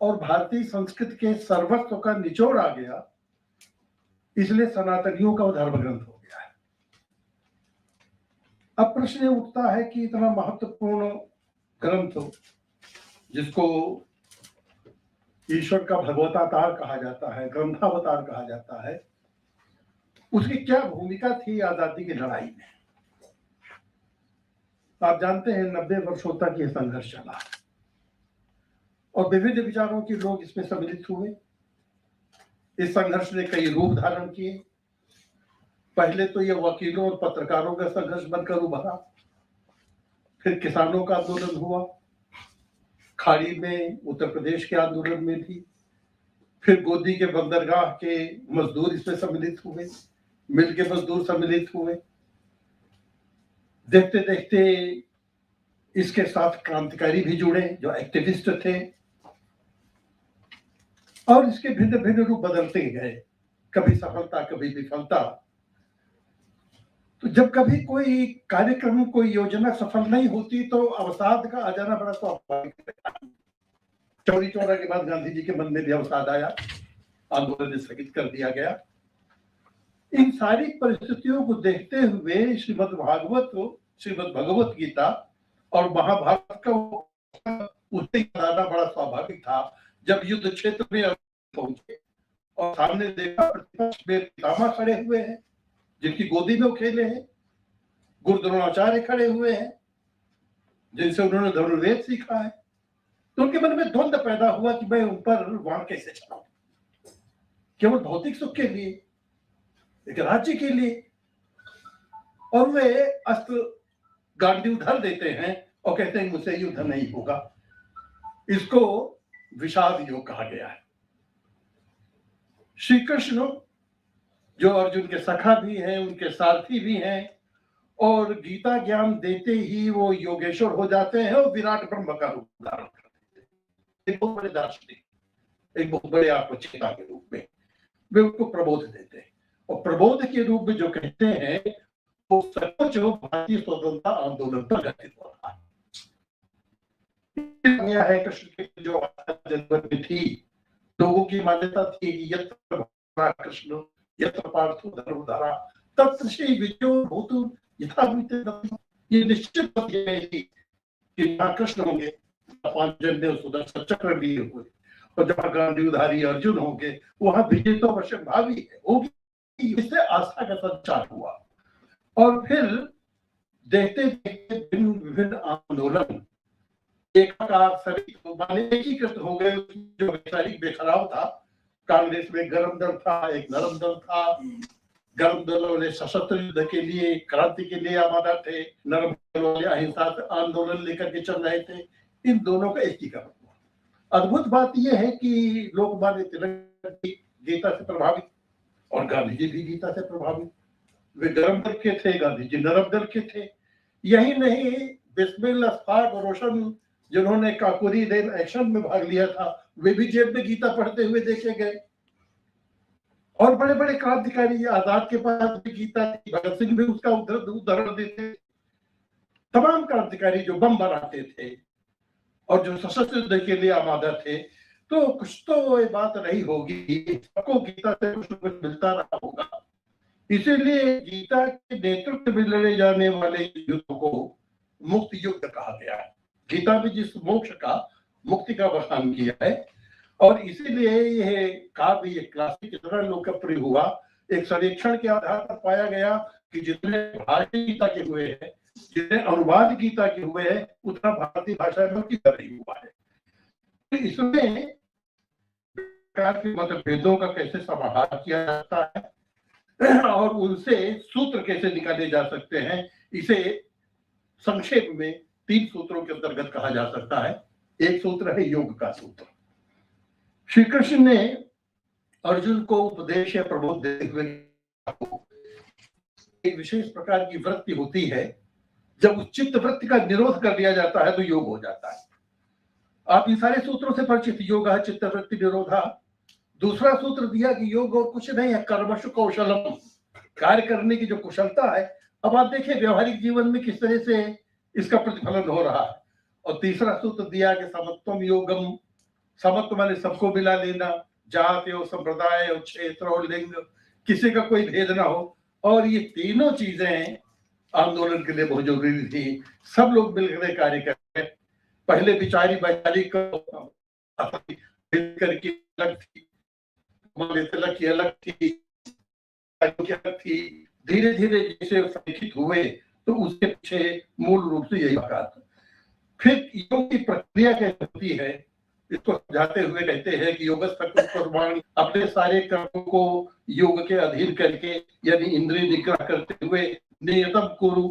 और भारतीय संस्कृति के सर्वस्व का निचोड़ आ गया, इसलिए सनातनियों का धर्म ग्रंथ हो गया है। अब प्रश्न ये उठता है कि इतना महत्वपूर्ण ग्रंथ जिसको ईश्वर का भगवतावतार कहा जाता है, ग्रंथावतार कहा जाता है, उसकी क्या भूमिका थी आजादी की लड़ाई में। आप जानते हैं 90 वर्षों तक ये संघर्ष चला और विविध विचारों के लोग इसमें सम्मिलित हुए। इस संघर्ष ने कई रूप धारण किए। पहले तो ये वकीलों और पत्रकारों का संघर्ष बनकर उभरा, फिर किसानों का आंदोलन हुआ, खाड़ी में उत्तर प्रदेश के आंदोलन में भी, फिर गोदी के बंदरगाह के मजदूर इसमें सम्मिलित हुए, मिल के मजदूर सम्मिलित हुए। देखते देखते इसके साथ क्रांतिकारी भी जुड़े जो एक्टिविस्ट थे और इसके भिन्न भिन्न रूप बदलते गए, कभी सफलता कभी विफलता। तो जब कभी कोई कार्यक्रम, कोई योजना सफल नहीं होती तो अवसाद का आ जाना बड़ा स्वाभाविक है। चौरी चौरा के बाद गांधी जी के मन में भी अवसाद आया, आंदोलन स्थगित कर दिया गया। इन सारी परिस्थितियों को देखते हुए श्रीमद् भगवत गीता और महाभारत का उससे कराना बड़ा स्वाभाविक था। जब युद्ध क्षेत्र में पहुंचे और सामने देखा प्रतिपक्ष में पितामह खड़े हुए हैं जिनकी गोदी में वो खेले हैं, गुरु द्रोणाचार्य खड़े हुए हैं जिनसे उन्होंने धनुर्वेद सीखा है, तो उनके मन में द्वंद्व पैदा हुआ कि मैं उन पर वार कैसे चलाऊं, केवल भौतिक सुख के लिए, एक राज्य के लिए। और वे अस्त्र गांडी उधर देते हैं और कहते हैं मुझसे युद्ध नहीं होगा। इसको विषाद योग कहा गया है। श्री कृष्ण जो अर्जुन के सखा भी हैं, उनके सारथी भी हैं, और गीता ज्ञान देते ही वो योगेश्वर हो जाते हैं और विराट ब्रह्म का रूप धारण करते हैं। एक बहुत बड़े दार्शनिक, एक बहुत बड़े आत्मचेता के रूप में वे उनको प्रबोध देते हैं, और प्रबोध के रूप में जो कहते हैं वो सचमुच भारतीय स्वतंत्रता आंदोलन पर घटित हो रहा है। कृष्ण की जो जन्म थी, लोगों की मान्यता थी कि यत्र भगवान कृष्ण यत्र पार्थो धर्मधारा तत्र श्री विजयो भूतु यथाभूत। ये निश्चित बात है कि जहाँ कृष्ण होंगे पांचजन्य सुदर्शन चक्र लिए हुए, और जहाँ गांधी उधारी अर्जुन होंगे वहां विजय तो अवश्य भावी है, होगी। इससे आस्था का संचार हुआ, और फिर देखते देखते विभिन्न आंदोलन एकाकार एकीकृत हो गए। जो वैचारिक बेखराव था, कांग्रेस में गर्म दल था, एक नरम दल था। गर्म दल वाले सशस्त्र युद्ध के लिए, क्रांति के लिए आमादा थे, नरम दल वाले अहिंसा आंदोलन लेकर के चल रहे थे। इन दोनों का एकीकरण हुआ। अद्भुत बात यह है कि लोकमान्य तिलक गीता से प्रभावित और गांधी जी भी गीता से प्रभावित। वे गर्म दल के थे, गांधी जी नरम दल के थे। यही नहीं, बिस्मिल अशफाक और रोशन जिन्होंने काकोरी रेल एक्शन में भाग लिया था, वे भी जेल में गीता पढ़ते हुए देखे गए। और बड़े बड़े क्रांतिकारी, आजाद के पास भी गीता थी, भगत सिंह भी उसका उदाहरण देते। तमाम क्रांतिकारी जो बम बनाते थे और जो सशस्त्र युद्ध के लिए आमादा थे, तो कुछ तो ये बात रही होगी, सबको गीता से कुछ मिलता रहा होगा। इसीलिए गीता के नेतृत्व में लड़े जाने वाले युद्ध को मुक्त युद्ध कहा गया है। गीता में जिस मोक्ष का, मुक्ति का बखान किया है, और इसीलिए यह काव्य ये क्लासिक इतना लोकप्रिय हुआ। एक सर्वेक्षण के आधार पर पाया गया कि जितने भाषा गीता के हुए हैं, जितने अनुवाद गीता के हुए हैं, उतना भारतीय भाषा में कितना नहीं हुआ है। इसमें प्रकार के मतभेदों का कैसे समाहार किया जाता है और उनसे सूत्र कैसे निकाले जा सकते हैं, इसे संक्षेप में 3 सूत्रों के अंतर्गत कहा जा सकता है। एक सूत्र है योग का सूत्र। श्री कृष्ण ने अर्जुन को उपदेश या प्रबोध देते हुए एक विशेष प्रकार की वृत्ति होती है, जब उस चित्त वृत्ति का निरोध कर दिया जाता है तो योग हो जाता है। आप इन सारे सूत्रों से परिचित, योग चित्त वृत्ति निरोधा। दूसरा सूत्र दिया कि योग और कुछ नहीं है, कर्मशु कौशलम, कार्य करने की जो कुशलता है। अब आप देखिए व्यावहारिक जीवन में किस तरह से इसका प्रतिफलन हो रहा है। और तीसरा सूत्र दिया कि समत्वम योगम, समत्व माने सबको मिला लेना, जाति और संप्रदाय और क्षेत्र और लिंग, किसी का कोई भेद ना हो। और ये तीनों चीजें आंदोलन के लिए बहुत जरूरी थी। सब लोग मिलकर कार्य करें। पहले विचारी वैचारिक करके अलग थी, तिलक की अलग थी, धीरे धीरे जैसे संगठित हुए तो उसके पीछे मूल रूप से यही बात। फिर योग की प्रक्रिया कैसे होती है, इसको समझाते हुए कहते हैं कि योगस्थ कर्माणि, अपने सारे कर्मों को योग के अधीन करके, यानी इंद्रिय निग्रह करते हुए नियतम कुरु,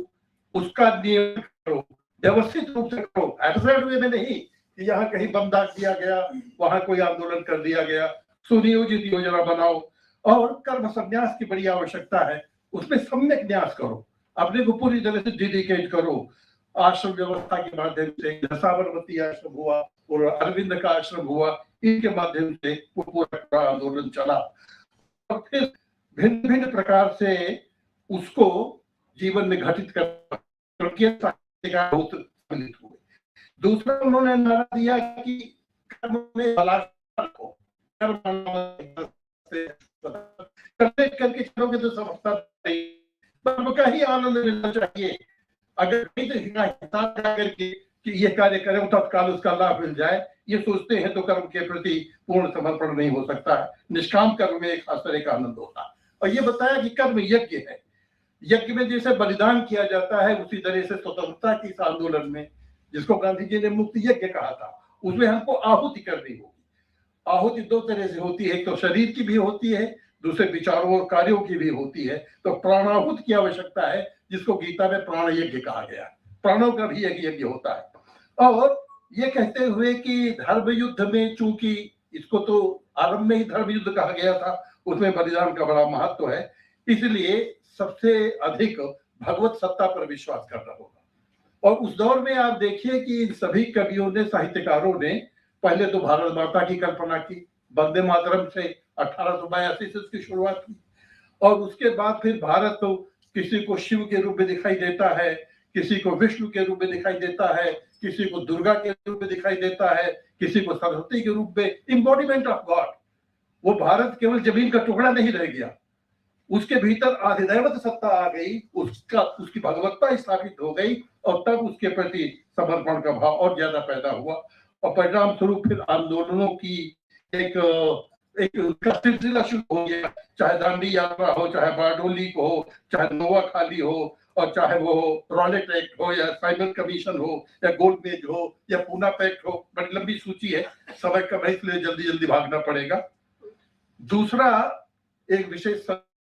उसका नियम करो, व्यवस्थित रूप से करो। एब्सर्ड वे में नहीं कि यहाँ कहीं बम दाग दिया गया, वहां कोई आंदोलन कर दिया गया। सुनियोजित योजना बनाओ, और कर्म संन्यास की बड़ी आवश्यकता है। उसमें सम्यक न्यास करो, अपने को पूरी तरह से डेडिकेट करो। आश्रम व्यवस्था के माध्यम से साबरमती आश्रम हुआ और अरविंद का आश्रम हुआ, इनके माध्यम से वो पूरा आंदोलन चला। और फिर भिन्न भिन्न प्रकार से उसको जीवन में घटित कर बहुत सम्मिलित हुए। दूसरा उन्होंने नारा दिया कि कर्म में बलात्कार को, करके चलोगे तो समझता नहीं, कर्म का ही आनंद मिलना चाहिए। अगर नहीं तो हिसाब करके कि ये कार्य करें तत्काल उसका लाभ मिल जाए, ये सोचते हैं तो कर्म के प्रति पूर्ण समर्पण नहीं हो सकता है। निष्काम कर्म में एक खास तरह का आनंद होता है। और ये बताया कि कर्म यज्ञ है, यज्ञ में जैसे बलिदान किया जाता है, उसी तरह से स्वतंत्रता की इस आंदोलन में, जिसको गांधी जी ने मुक्त यज्ञ कहा था, उसमें हमको आहुति करनी होगी। आहुति 2 तरह से होती है, एक तो शरीर की भी होती है, दूसरे विचारों और कार्यों की भी होती है। तो प्राणाहुति की आवश्यकता है, जिसको गीता में प्राण यज्ञ कहा गया। प्राणों का भी एक यज्ञ होता है। और ये कहते हुए कि धर्म युद्ध में, चूंकि इसको तो आरंभ में ही धर्म युद्ध कहा गया था, उसमें बलिदान का बड़ा महत्व है, इसलिए सबसे अधिक भगवत सत्ता पर विश्वास करना होगा। और उस दौर में आप देखिए कि इन सभी कवियों ने, साहित्यकारों ने पहले तो भारत माता की कल्पना की, वंदे मातरम से 1882 से उसकी शुरुआत की, और उसके बाद फिर भारत तो किसी को शिव के रूप में दिखाई देता है, किसी को विष्णु के रूप में दिखाई देता है, किसी को दुर्गा के रूप में दिखाई देता है, किसी को सरस्वती के रूप में, इम्बॉडीमेंट ऑफ गॉड। वो भारत केवल जमीन का टुकड़ा नहीं रह गया, उसके भीतर आधिदैवत सत्ता आ गई, उसकी भगवत्ता स्थापित हो गई, और तब उसके प्रति समर्पण का भाव और ज्यादा पैदा हुआ, और परिणाम स्वरूप फिर आंदोलनों की एक सिलसिला शुरू हो गया। चाहे दांडी यात्रा हो, चाहे बारडोली को हो, चाहे नोआखाली हो, और चाहे वो रॉलेट एक्ट हो, या साइमन कमीशन हो, या गोलमेज हो, या पूना पैक्ट हो। बड़ी लंबी सूची है, समय कम है, इसलिए जल्दी जल्दी भागना पड़ेगा। दूसरा एक विशेष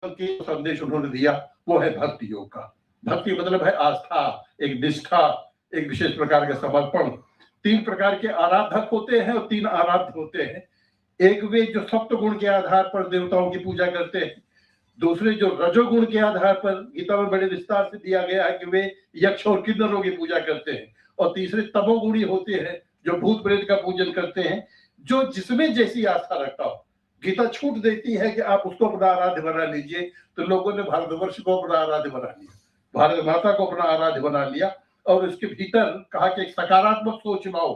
संदेश उन्होंने दिया, वो है भक्ति योग का। भक्ति मतलब है आस्था, एक निष्ठा, एक विशेष प्रकार का समर्पण। 3 प्रकार के आराधक होते हैं और 3 आराध्य होते हैं। एक वे जो सप्त गुण के आधार पर देवताओं की पूजा करते हैं, दूसरे जो रजोगुण के आधार पर गीता में बड़े विस्तार से दिया गया है कि वे यक्ष और किन्नरों की पूजा करते हैं, और तीसरे तमोगुणी होते हैं जो भूत प्रेत का पूजन करते हैं। जो जिसमें जैसी आस्था रखता हो, गीता छूट देती है कि आप उसको अपना आराध्य बना लीजिए, तो लोगों ने भारतवर्ष को अपना आराध्य बना लिया, भारत माता को अपना आराध्य बना लिया, और उसके भीतर कहा कि एक सकारात्मक सोच लाओ,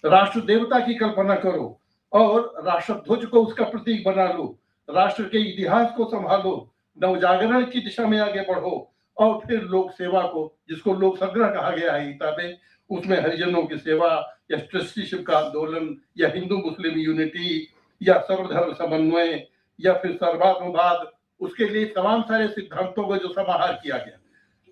राष्ट्र देवता की कल्पना करो, और राष्ट्रध्वज को उसका प्रतीक बना लो, राष्ट्र के इतिहास को संभालो, नवजागरण की दिशा में आगे बढ़ो, और फिर लोक सेवा को, जिसको लोक संग्रह कहा गया है गीता में, उसमें हरिजनों की सेवा, या ट्रस्टीशिप का आंदोलन, या हिंदू मुस्लिम यूनिटी, या सर्वधर्म समन्वय, या फिर सर्वात्मवाद, उसके लिए तमाम सारे सिद्धांतों का जो समाहार किया गया।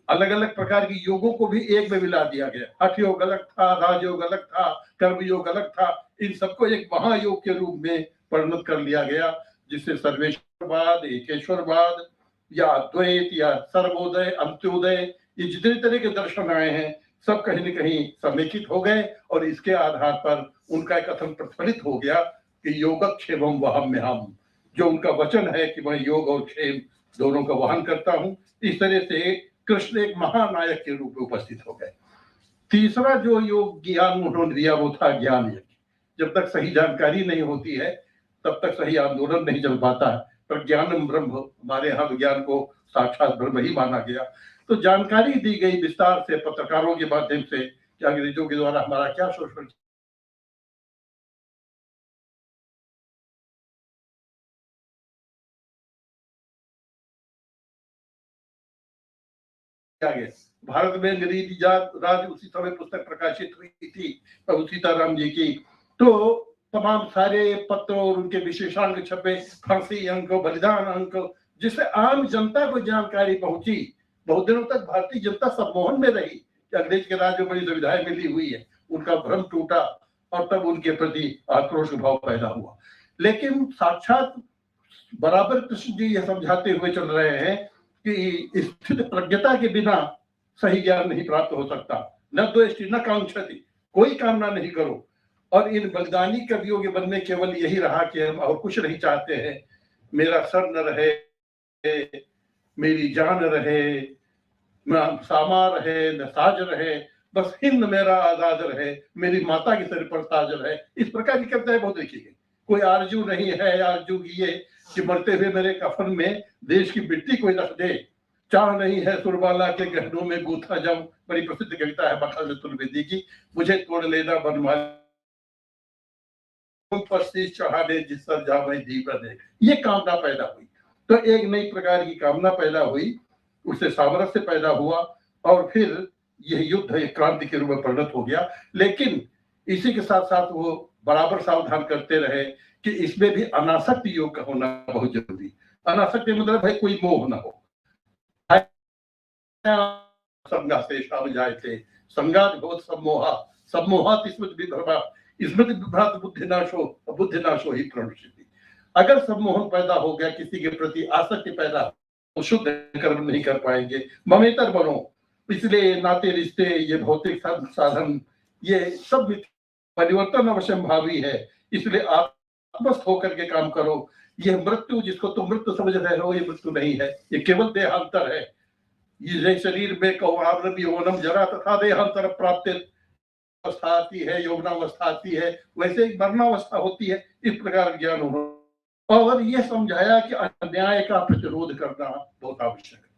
अलग अलग प्रकार की योगों को भी एक में मिला दिया गया। हठ योग अलग था, राजयोग अलग था, कर्म योग अलग था, इन सबको एक महायोग के रूप में परिणत कर लिया गया, जिससे सर्वेश्वरवाद, एकेश्वरवाद, या अद्वैत, या सर्वोदय, अंत्योदय, ये जितने तरह के दर्शन आए हैं सब कहीं न कहीं समेकित हो गए, और इसके आधार पर उनका एक कथन प्रतिफलित हो गया कि योगक्षेमम वहम्यहम्, जो उनका वचन है कि मैं योग और क्षेम दोनों का वहन करता हूं। इस तरह से कृष्ण एक महानायक के रूप में उपस्थित हो गए। तीसरा जो योग ज्ञान उन्होंने दिया वो था ज्ञान यज्ञ। जब तक सही जानकारी नहीं होती है तब तक सही आंदोलन नहीं चल पाता है, पर ज्ञानम ब्रह्म, हमारे यहाँ विज्ञान को साक्षात ब्रह्म ही माना गया। तो जानकारी दी गई विस्तार से पत्रकारों के माध्यम से कि अंग्रेजों के द्वारा हमारा क्या शोषण गया। भारत में अंग्रेजी राज उसी समय पुस्तक प्रकाशित हुई थी प्रभु सीताराम जी की, तो तमाम सारे पत्र और उनके विशेषांक छपे, फांसी अंक, बलिदान अंक, जिससे आम जनता को जानकारी पहुंची। बहुत दिनों तक भारतीय जनता सम्मोहन में रही कि अंग्रेज के राज में बड़ी सुविधाएं मिली हुई है, उनका भ्रम टूटा, और तब उनके प्रति आक्रोश भाव पैदा हुआ। लेकिन साक्षात बराबर कृष्ण जी यह समझाते हुए चल रहे हैं कि स्थित प्रज्ञता के बिना सही ज्ञान नहीं प्राप्त हो सकता। न द्वेष्टि न कांक्षति, कोई कामना नहीं करो। और इन बलिदानी कवियों के मन में केवल यही रहा कि हम और कुछ नहीं चाहते हैं, मेरा सर न रहे, मेरी जान रहे, न सामा रहे, न साज रहे, बस हिंद मेरा आजाद रहे, मेरी माता के सिर पर ताज रहे। इस प्रकार की कविताएं बहुत लिखी गई। कोई आरजू नहीं है, आरजू ये कि मरते हुए मेरे कफन में देश की मिट्टी कोई रख दे, चाह नहीं है सुरबाला के गहनों में गूथा जाऊं। बड़ी प्रसिद्ध कविता है बखल तुर्वेदी की। मुझे तोड़ लेना बनमाली पर शीश चढ़ा दे जिस पर जा मैं दीप दे। ये कामना पैदा हुई, तो एक नई प्रकार की कामना पैदा हुई, उससे सामरस्य पैदा हुआ, और फिर यह युद्ध एक क्रांति के रूप में परिणत हो गया। लेकिन इसी के साथ साथ वो बराबर सावधान करते रहे कि इसमें भी अनासक्त योग का होना बहुत जरूरी। अनासक्त मतलब है कोई मोह ना हो। संगा से शाम जाए थे, संगात बहुत सम्मोहा, सम्मोहात स्मृति विभ्रात बुद्धिनाशो, बुद्धिनाशो ही प्रणुष्यति। अगर सम्मोहन पैदा हो गया, किसी के प्रति आसक्ति पैदा हो, शुद्ध कर्म नहीं कर पाएंगे, ममेतर बनो। इसलिए नाते रिश्ते, ये भौतिक साधन, ये सब परिवर्तन अवश्यंभावी है। इसलिए आत्मस्थ होकर के काम करो। यह मृत्यु जिसको तुम मृत्यु समझ रहे हो, ये मृत्यु नहीं है, ये केवल देहांतर है। ये शरीर में कौहार्नम यौवनम जरा तथा देहांतर प्राप्त अवस्था आती है, यौवनावस्था आती है, वैसे ही मरणावस्था होती है। इस प्रकार ज्ञान होना और यह समझाया कि अन्याय का प्रतिरोध करना बहुत आवश्यक है।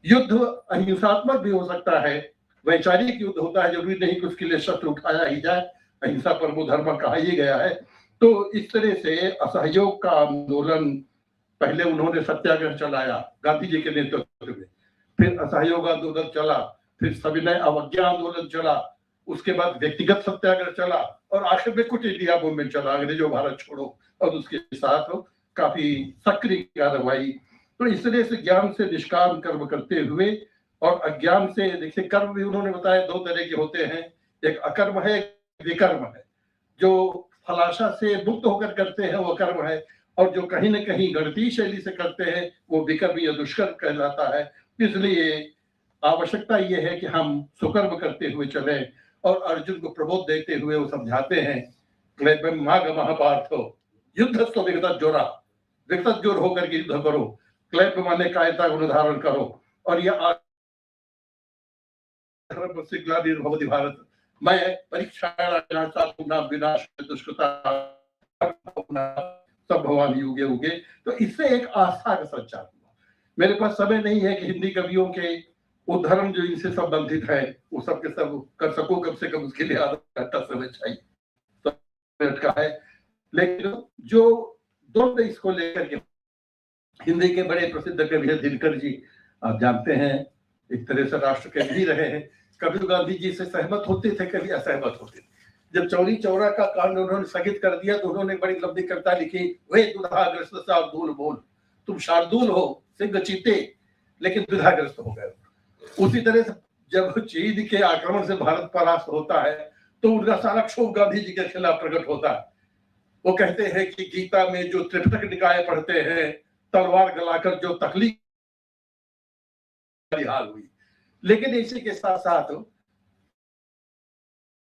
युद्ध अहिंसात्मक भी हो सकता है, वैचारिक युद्ध होता है, जरूरी नहीं कि उसके लिए शस्त्र उठाया ही जाए, अहिंसा परमो धर्म कहा ही गया है। तो इस तरह से असहयोग का आंदोलन, पहले उन्होंने सत्याग्रह चलाया गांधी जी के नेतृत्व में, फिर असहयोग आंदोलन चला, फिर सविनय अवज्ञा आंदोलन चला, उसके बाद व्यक्तिगत सत्याग्रह चला और आखिर में कुछ इंडिया मूवमेंट चला, अंग्रेजों भारत छोड़ो, और उसके साथ काफी सक्रिय कार्रवाई। तो इस तरह से ज्ञान से निष्काम कर्म करते हुए और अज्ञान से, देखिए कर्म भी उन्होंने बताया दो तरह के होते हैं, एक अकर्म है, एक विकर्म है। जो फलाशा से मुक्त होकर करते हैं वो कर्म है, और जो कहीं न कहीं गणितीय शैली से करते हैं वो विकर्म या दुष्कर्म कहलाता है। इसलिए आवश्यकता ये है कि हम सुकर्म करते हुए चले, और अर्जुन को प्रबोध देते हुए वो समझाते हैं महापार्थो युद्धस्तु विगतज्वरा, विगतज्वर होकर के युद्ध करो, क्लैप माने कायरता को निर्धारण करो, और यह भवति भारत, मैं परीक्षा विनाश दुष्कृता सब भगवान युगे उगे। तो इससे एक आस्था का संचार हुआ। मेरे पास समय नहीं है कि हिंदी कवियों के उद्धरण जो इनसे संबंधित है वो सब के सब कर सकूं, कम से कम उसके लिए आधा घंटा समय चाहिए, तो मिनट का है। लेकिन जो दोनों इसको लेकर के, हिंदी के बड़े प्रसिद्ध कवि है दिनकर जी, आप जानते हैं, एक तरह से राष्ट्र कवि भी रहे हैं। कभी गांधी जी से सहमत होते थे, कभी असहमत होते थे। जब चौरी चौरा का कांड उन्होंने स्थगित कर दिया तो उन्होंने बड़ी लंबी कविता लिखी, वे दुधाग्रस्त शार्दूल बोल, तुम शार्दूल हो सिंह चीते लेकिन दुधाग्रस्त हो गए। उसी तरह से जब चीन के आक्रमण से भारत परास्त होता है तो उनका सारा क्षोभ गांधी जी के खिलाफ प्रकट होता है। वो कहते हैं कि गीता में जो त्रिपिटक निकाय पढ़ते हैं, तलवार गलाकर जो तकलीफ हाल हुई। लेकिन इसी के साथ साथ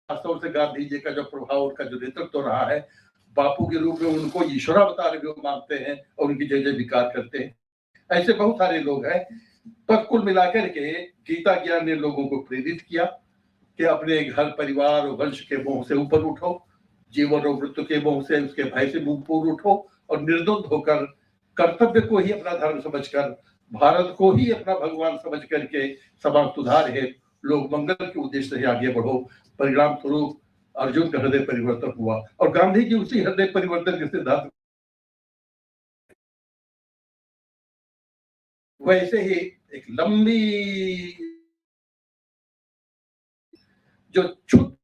वास्तव से गांधी जी का जो प्रभाव, उनका जो नेतृत्व रहा है, बापू के रूप में उनको ईश्वरावतार भी मानते हैं और उनकी जय जय विकार करते हैं। ऐसे बहुत सारे लोग हैं, पर कुल मिलाकर के गीता ज्ञान ने लोगों को प्रेरित किया कि अपने घर परिवार और वंश के मोह से ऊपर उठो, जीवन और मृत्यु के मोह से, उसके भय से ऊपर उठो और निर्द्वंद होकर कर्तव्य को ही अपना धर्म समझकर, भारत को ही अपना भगवान समझ करके समाज सुधार है, लोग मंगल के उद्देश्य से आगे बढ़ो। परिणाम स्वरूप अर्जुन का हृदय परिवर्तन हुआ और गांधी जी उसी हृदय परिवर्तन के सिद्धांत, वैसे ही एक लंबी जो छुट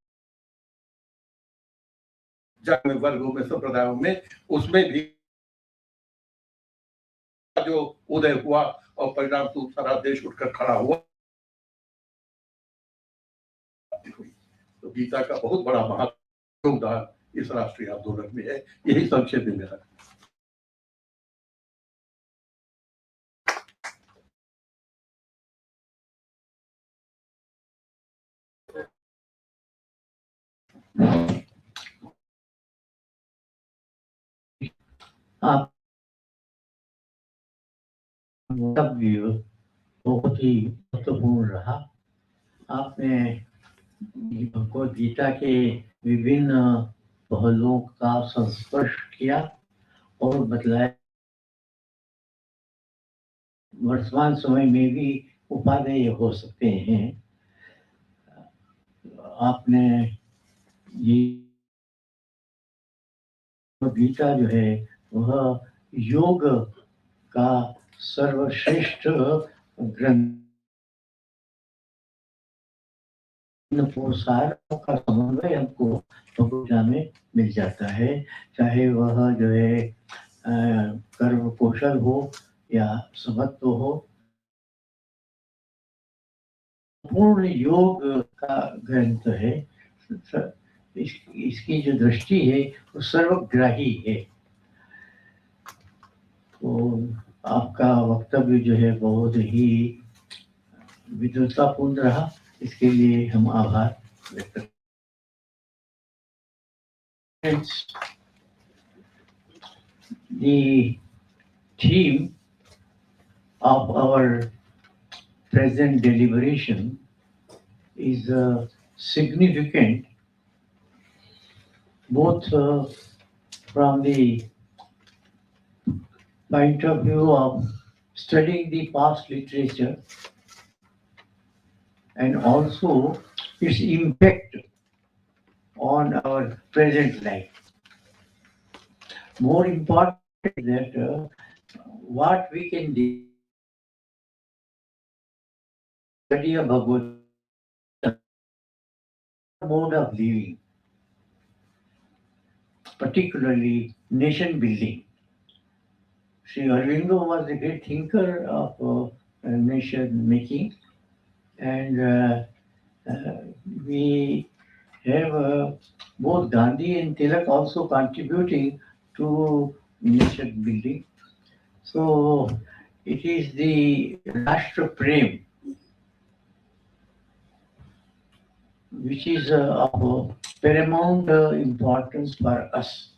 वर्गों में, संप्रदायों में, उसमें भी जो उदय हुआ और परिणाम स्वरूप सारा देश उठकर खड़ा हुआ। तो गीता का बहुत बड़ा महत्व योगदान इस राष्ट्रीय आंदोलन में है। यही संक्षेप में मेरा। आप वक्तव्य बहुत ही महत्वपूर्ण रहा। आपने भगवद गीता के विभिन्न पहलुओं का संस्पर्श किया और बतलाया वर्तमान समय में भी उपादेय हो सकते हैं। आपने ये गीता जो है वह योग का सर्वश्रेष्ठ ग्रंथ सारों का समन्वय हमको भगवद्गीता में मिल जाता है, चाहे वह जो है कर्म कौशल हो या समत्व हो। पूर्ण योग का ग्रंथ है। इसकी जो दृष्टि है वो सर्वग्राही है। तो आपका वक्तव्य जो है बहुत ही विद्वतापूर्ण रहा, इसके लिए हम आभार व्यक्त करते हैं। The theme of our present deliberation is significant both from the point of view of studying the past literature and also its impact on our present life. More important is that what we can do study of Bhagavad Gita, mode of living, particularly nation building. Sri Aurobindo was a great thinker of nation making, and we have both Gandhi and Tilak also contributing to nation building. So it is the Rashtra Prem which is of paramount importance for us.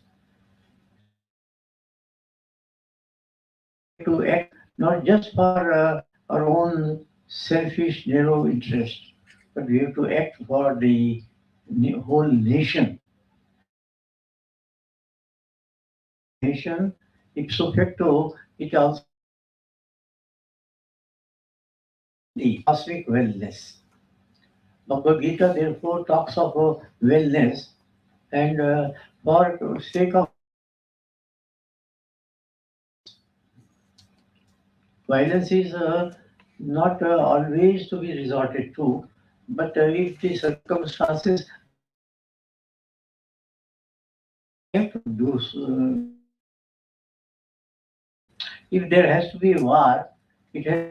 To act not just for our own selfish, narrow interest, but we have to act for the whole nation. Nation, ipso facto, it also the cosmic wellness. Bhagavad Gita therefore talks of wellness, and for sake of violence is not always to be resorted to, but if the circumstances have to do so, if there has to be a war, it has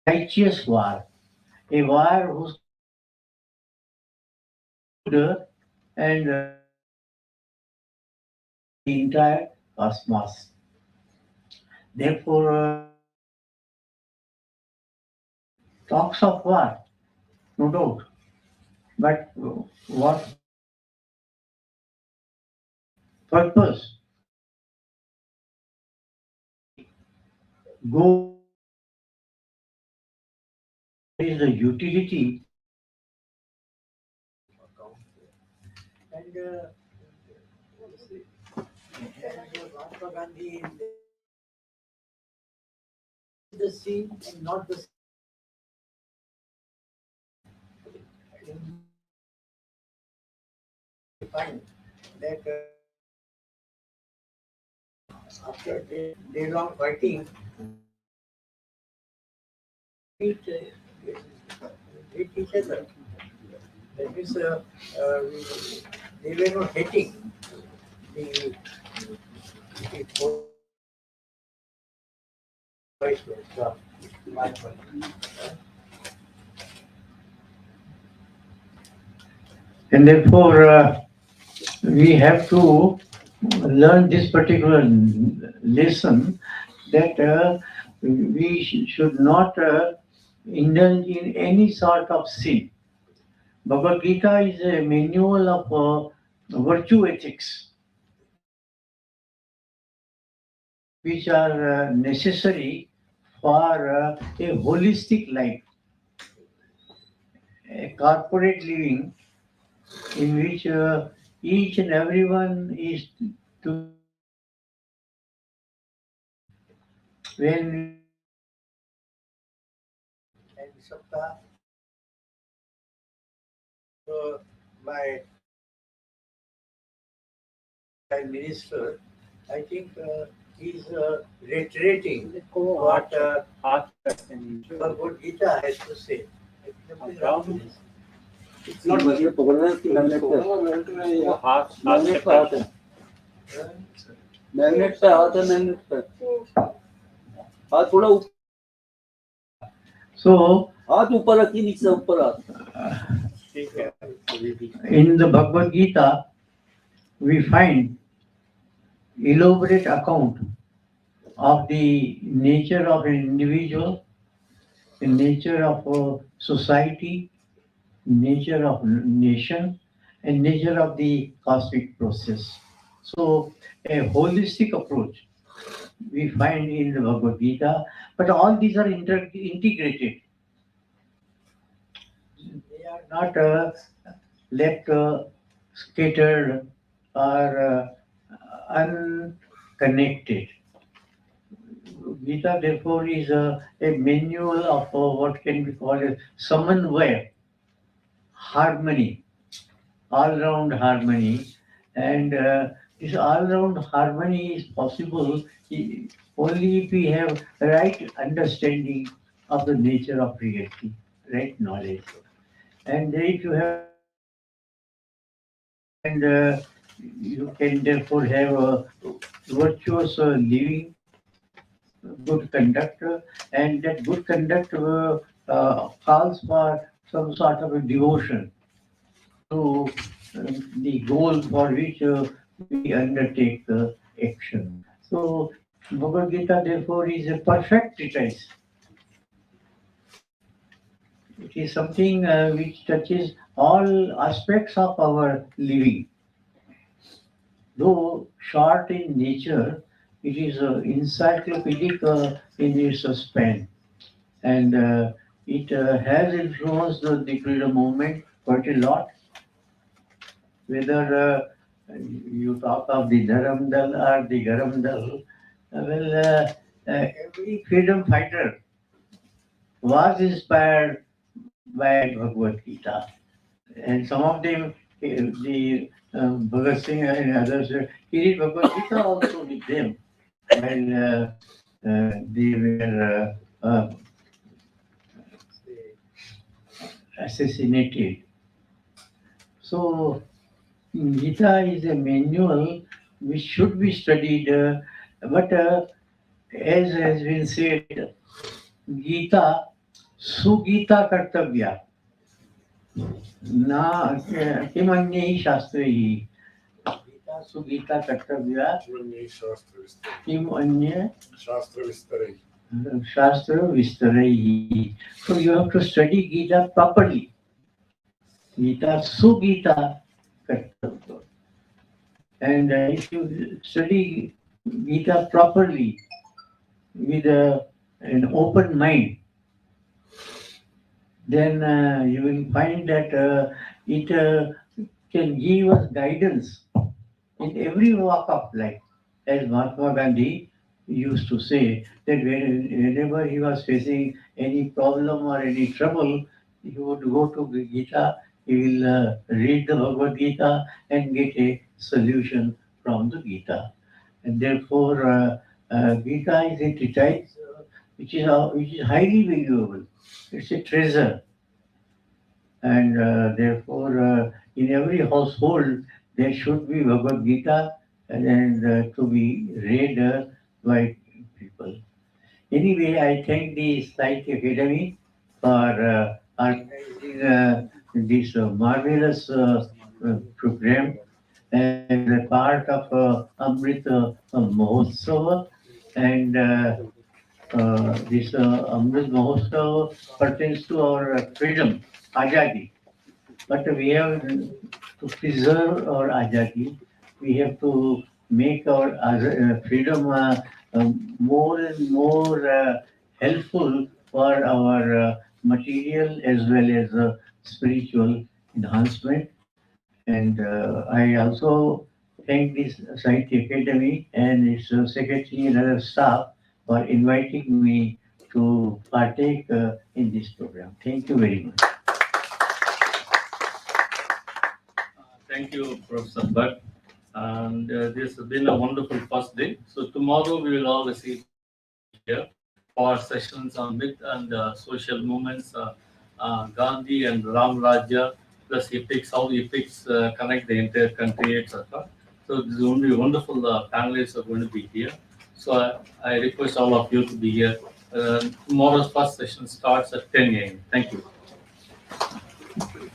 righteous war, a war whose good and the entire cosmos. Therefore, talks of war, no doubt, but what purpose? Go is the utility, and Mahatma Gandhi the scene and not the find that after day long fighting, meet each other. That means they were not hating the vice versa. And therefore, we have to learn this particular lesson that we should not indulge in any sort of sin. Bhagavad Gita is a manual of virtue ethics, which are necessary for a holistic life, a corporate living in which each and everyone is to when and Sapta, my Prime Minister, I think he's reiterating what Bhagavad Gita has to say. It's not magnet पे हाथ है magnet पे हाथ थोड़ा so हाथ ऊपर रखिए नीचे ऊपर हाथ in the Bhagavad Gita we find elaborate account of the nature of an individual, the nature of a society, nature of nation, and nature of the cosmic process. So a holistic approach we find in the Bhagavad Gita, but all these are integrated. They are not left scattered or unconnected. Gita, therefore, is a manual of what can be called a samanvaya, harmony, all-round harmony. And this all-round harmony is possible only if we have right understanding of the nature of reality, right knowledge. And if you have, and you can therefore have a virtuous living, good conduct, and that good conduct calls for some sort of a devotion to the goal for which we undertake the action. So Bhagavad Gita therefore is a perfect treatise. It is something which touches all aspects of our living. Though short in nature, it is encyclopedic in its span, and it has influenced the freedom movement quite a lot. Whether you talk of the Dharam Dal or the Garam Dal, every freedom fighter was inspired by Bhagavad Gita, and some of them, the Bhagat Singh and others, he read Bhagavad Gita also with them when they were assassinated. So Gita is a manual which should be studied, but as has been said, Gita Sugita Kartavya. Na Kimanye Shastri. Gita Sugita Kartavya. Kimanye Shastra Vistarai. So you have to study Gita properly. Gita Sugita Kartavya. And if you study Gita properly with an open mind, then you will find that it can give us guidance in every walk of life. As Mahatma Gandhi used to say, that whenever he was facing any problem or any trouble, he would go to the Gita, he will read the Bhagavad Gita and get a solution from the Gita. And therefore, Gita is a treatise which is highly valuable. It's a treasure. And therefore, in every household, there should be Bhagavad Gita and to be read by people. Anyway, I thank the Sahitya Academy for organizing this marvelous program and a part of Amrit Mahotsav. And this Amrit Mahotsav pertains to our freedom, Azadi. But we have to preserve our Azadi. We have to make our freedom more and more helpful for our material as well as spiritual enhancement. And I also thank this Sahitya Academy and its secretary and other staff for inviting me to partake in this program. Thank you very much. Thank you, Professor Bhatt. And this has been a wonderful first day. So tomorrow we will all receive here for sessions on myth and social movements, Gandhi and Ram Rajya, plus epics, how epics connect the entire country, etc. So this is going to be wonderful. Panelists are going to be here. So I request all of you to be here. Tomorrow's first session starts at 10 a.m. Thank you. Thank you.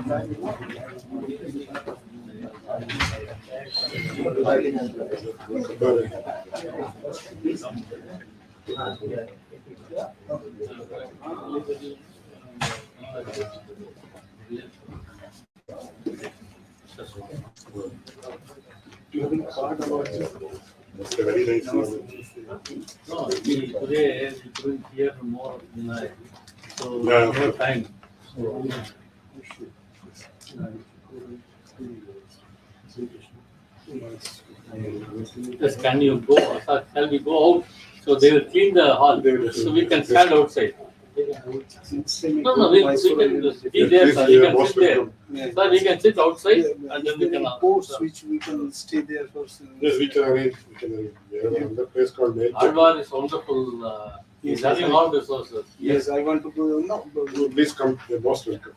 Do you have any thought about this? It's a very nice one. No, today we couldn't hear more tonight, so Yeah. no time. So, just can you go, shall we go out? So they will clean the hall, so we can stand outside. No, no, we can be there, sir, we can sit there. Sir, we can sit outside and then we can. Posts which we can stay there for. Yes, we can arrange. We have another place called Nature. Alvar is wonderful. He's having all resources. Yes, I want to go. No, Please come. You're most welcome.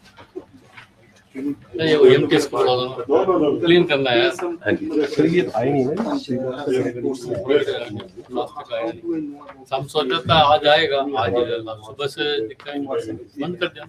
नहीं वो M case को clean करना है sir ये आई नहीं है हम सोचा था आज आएगा आज सुबह से बंद कर दिया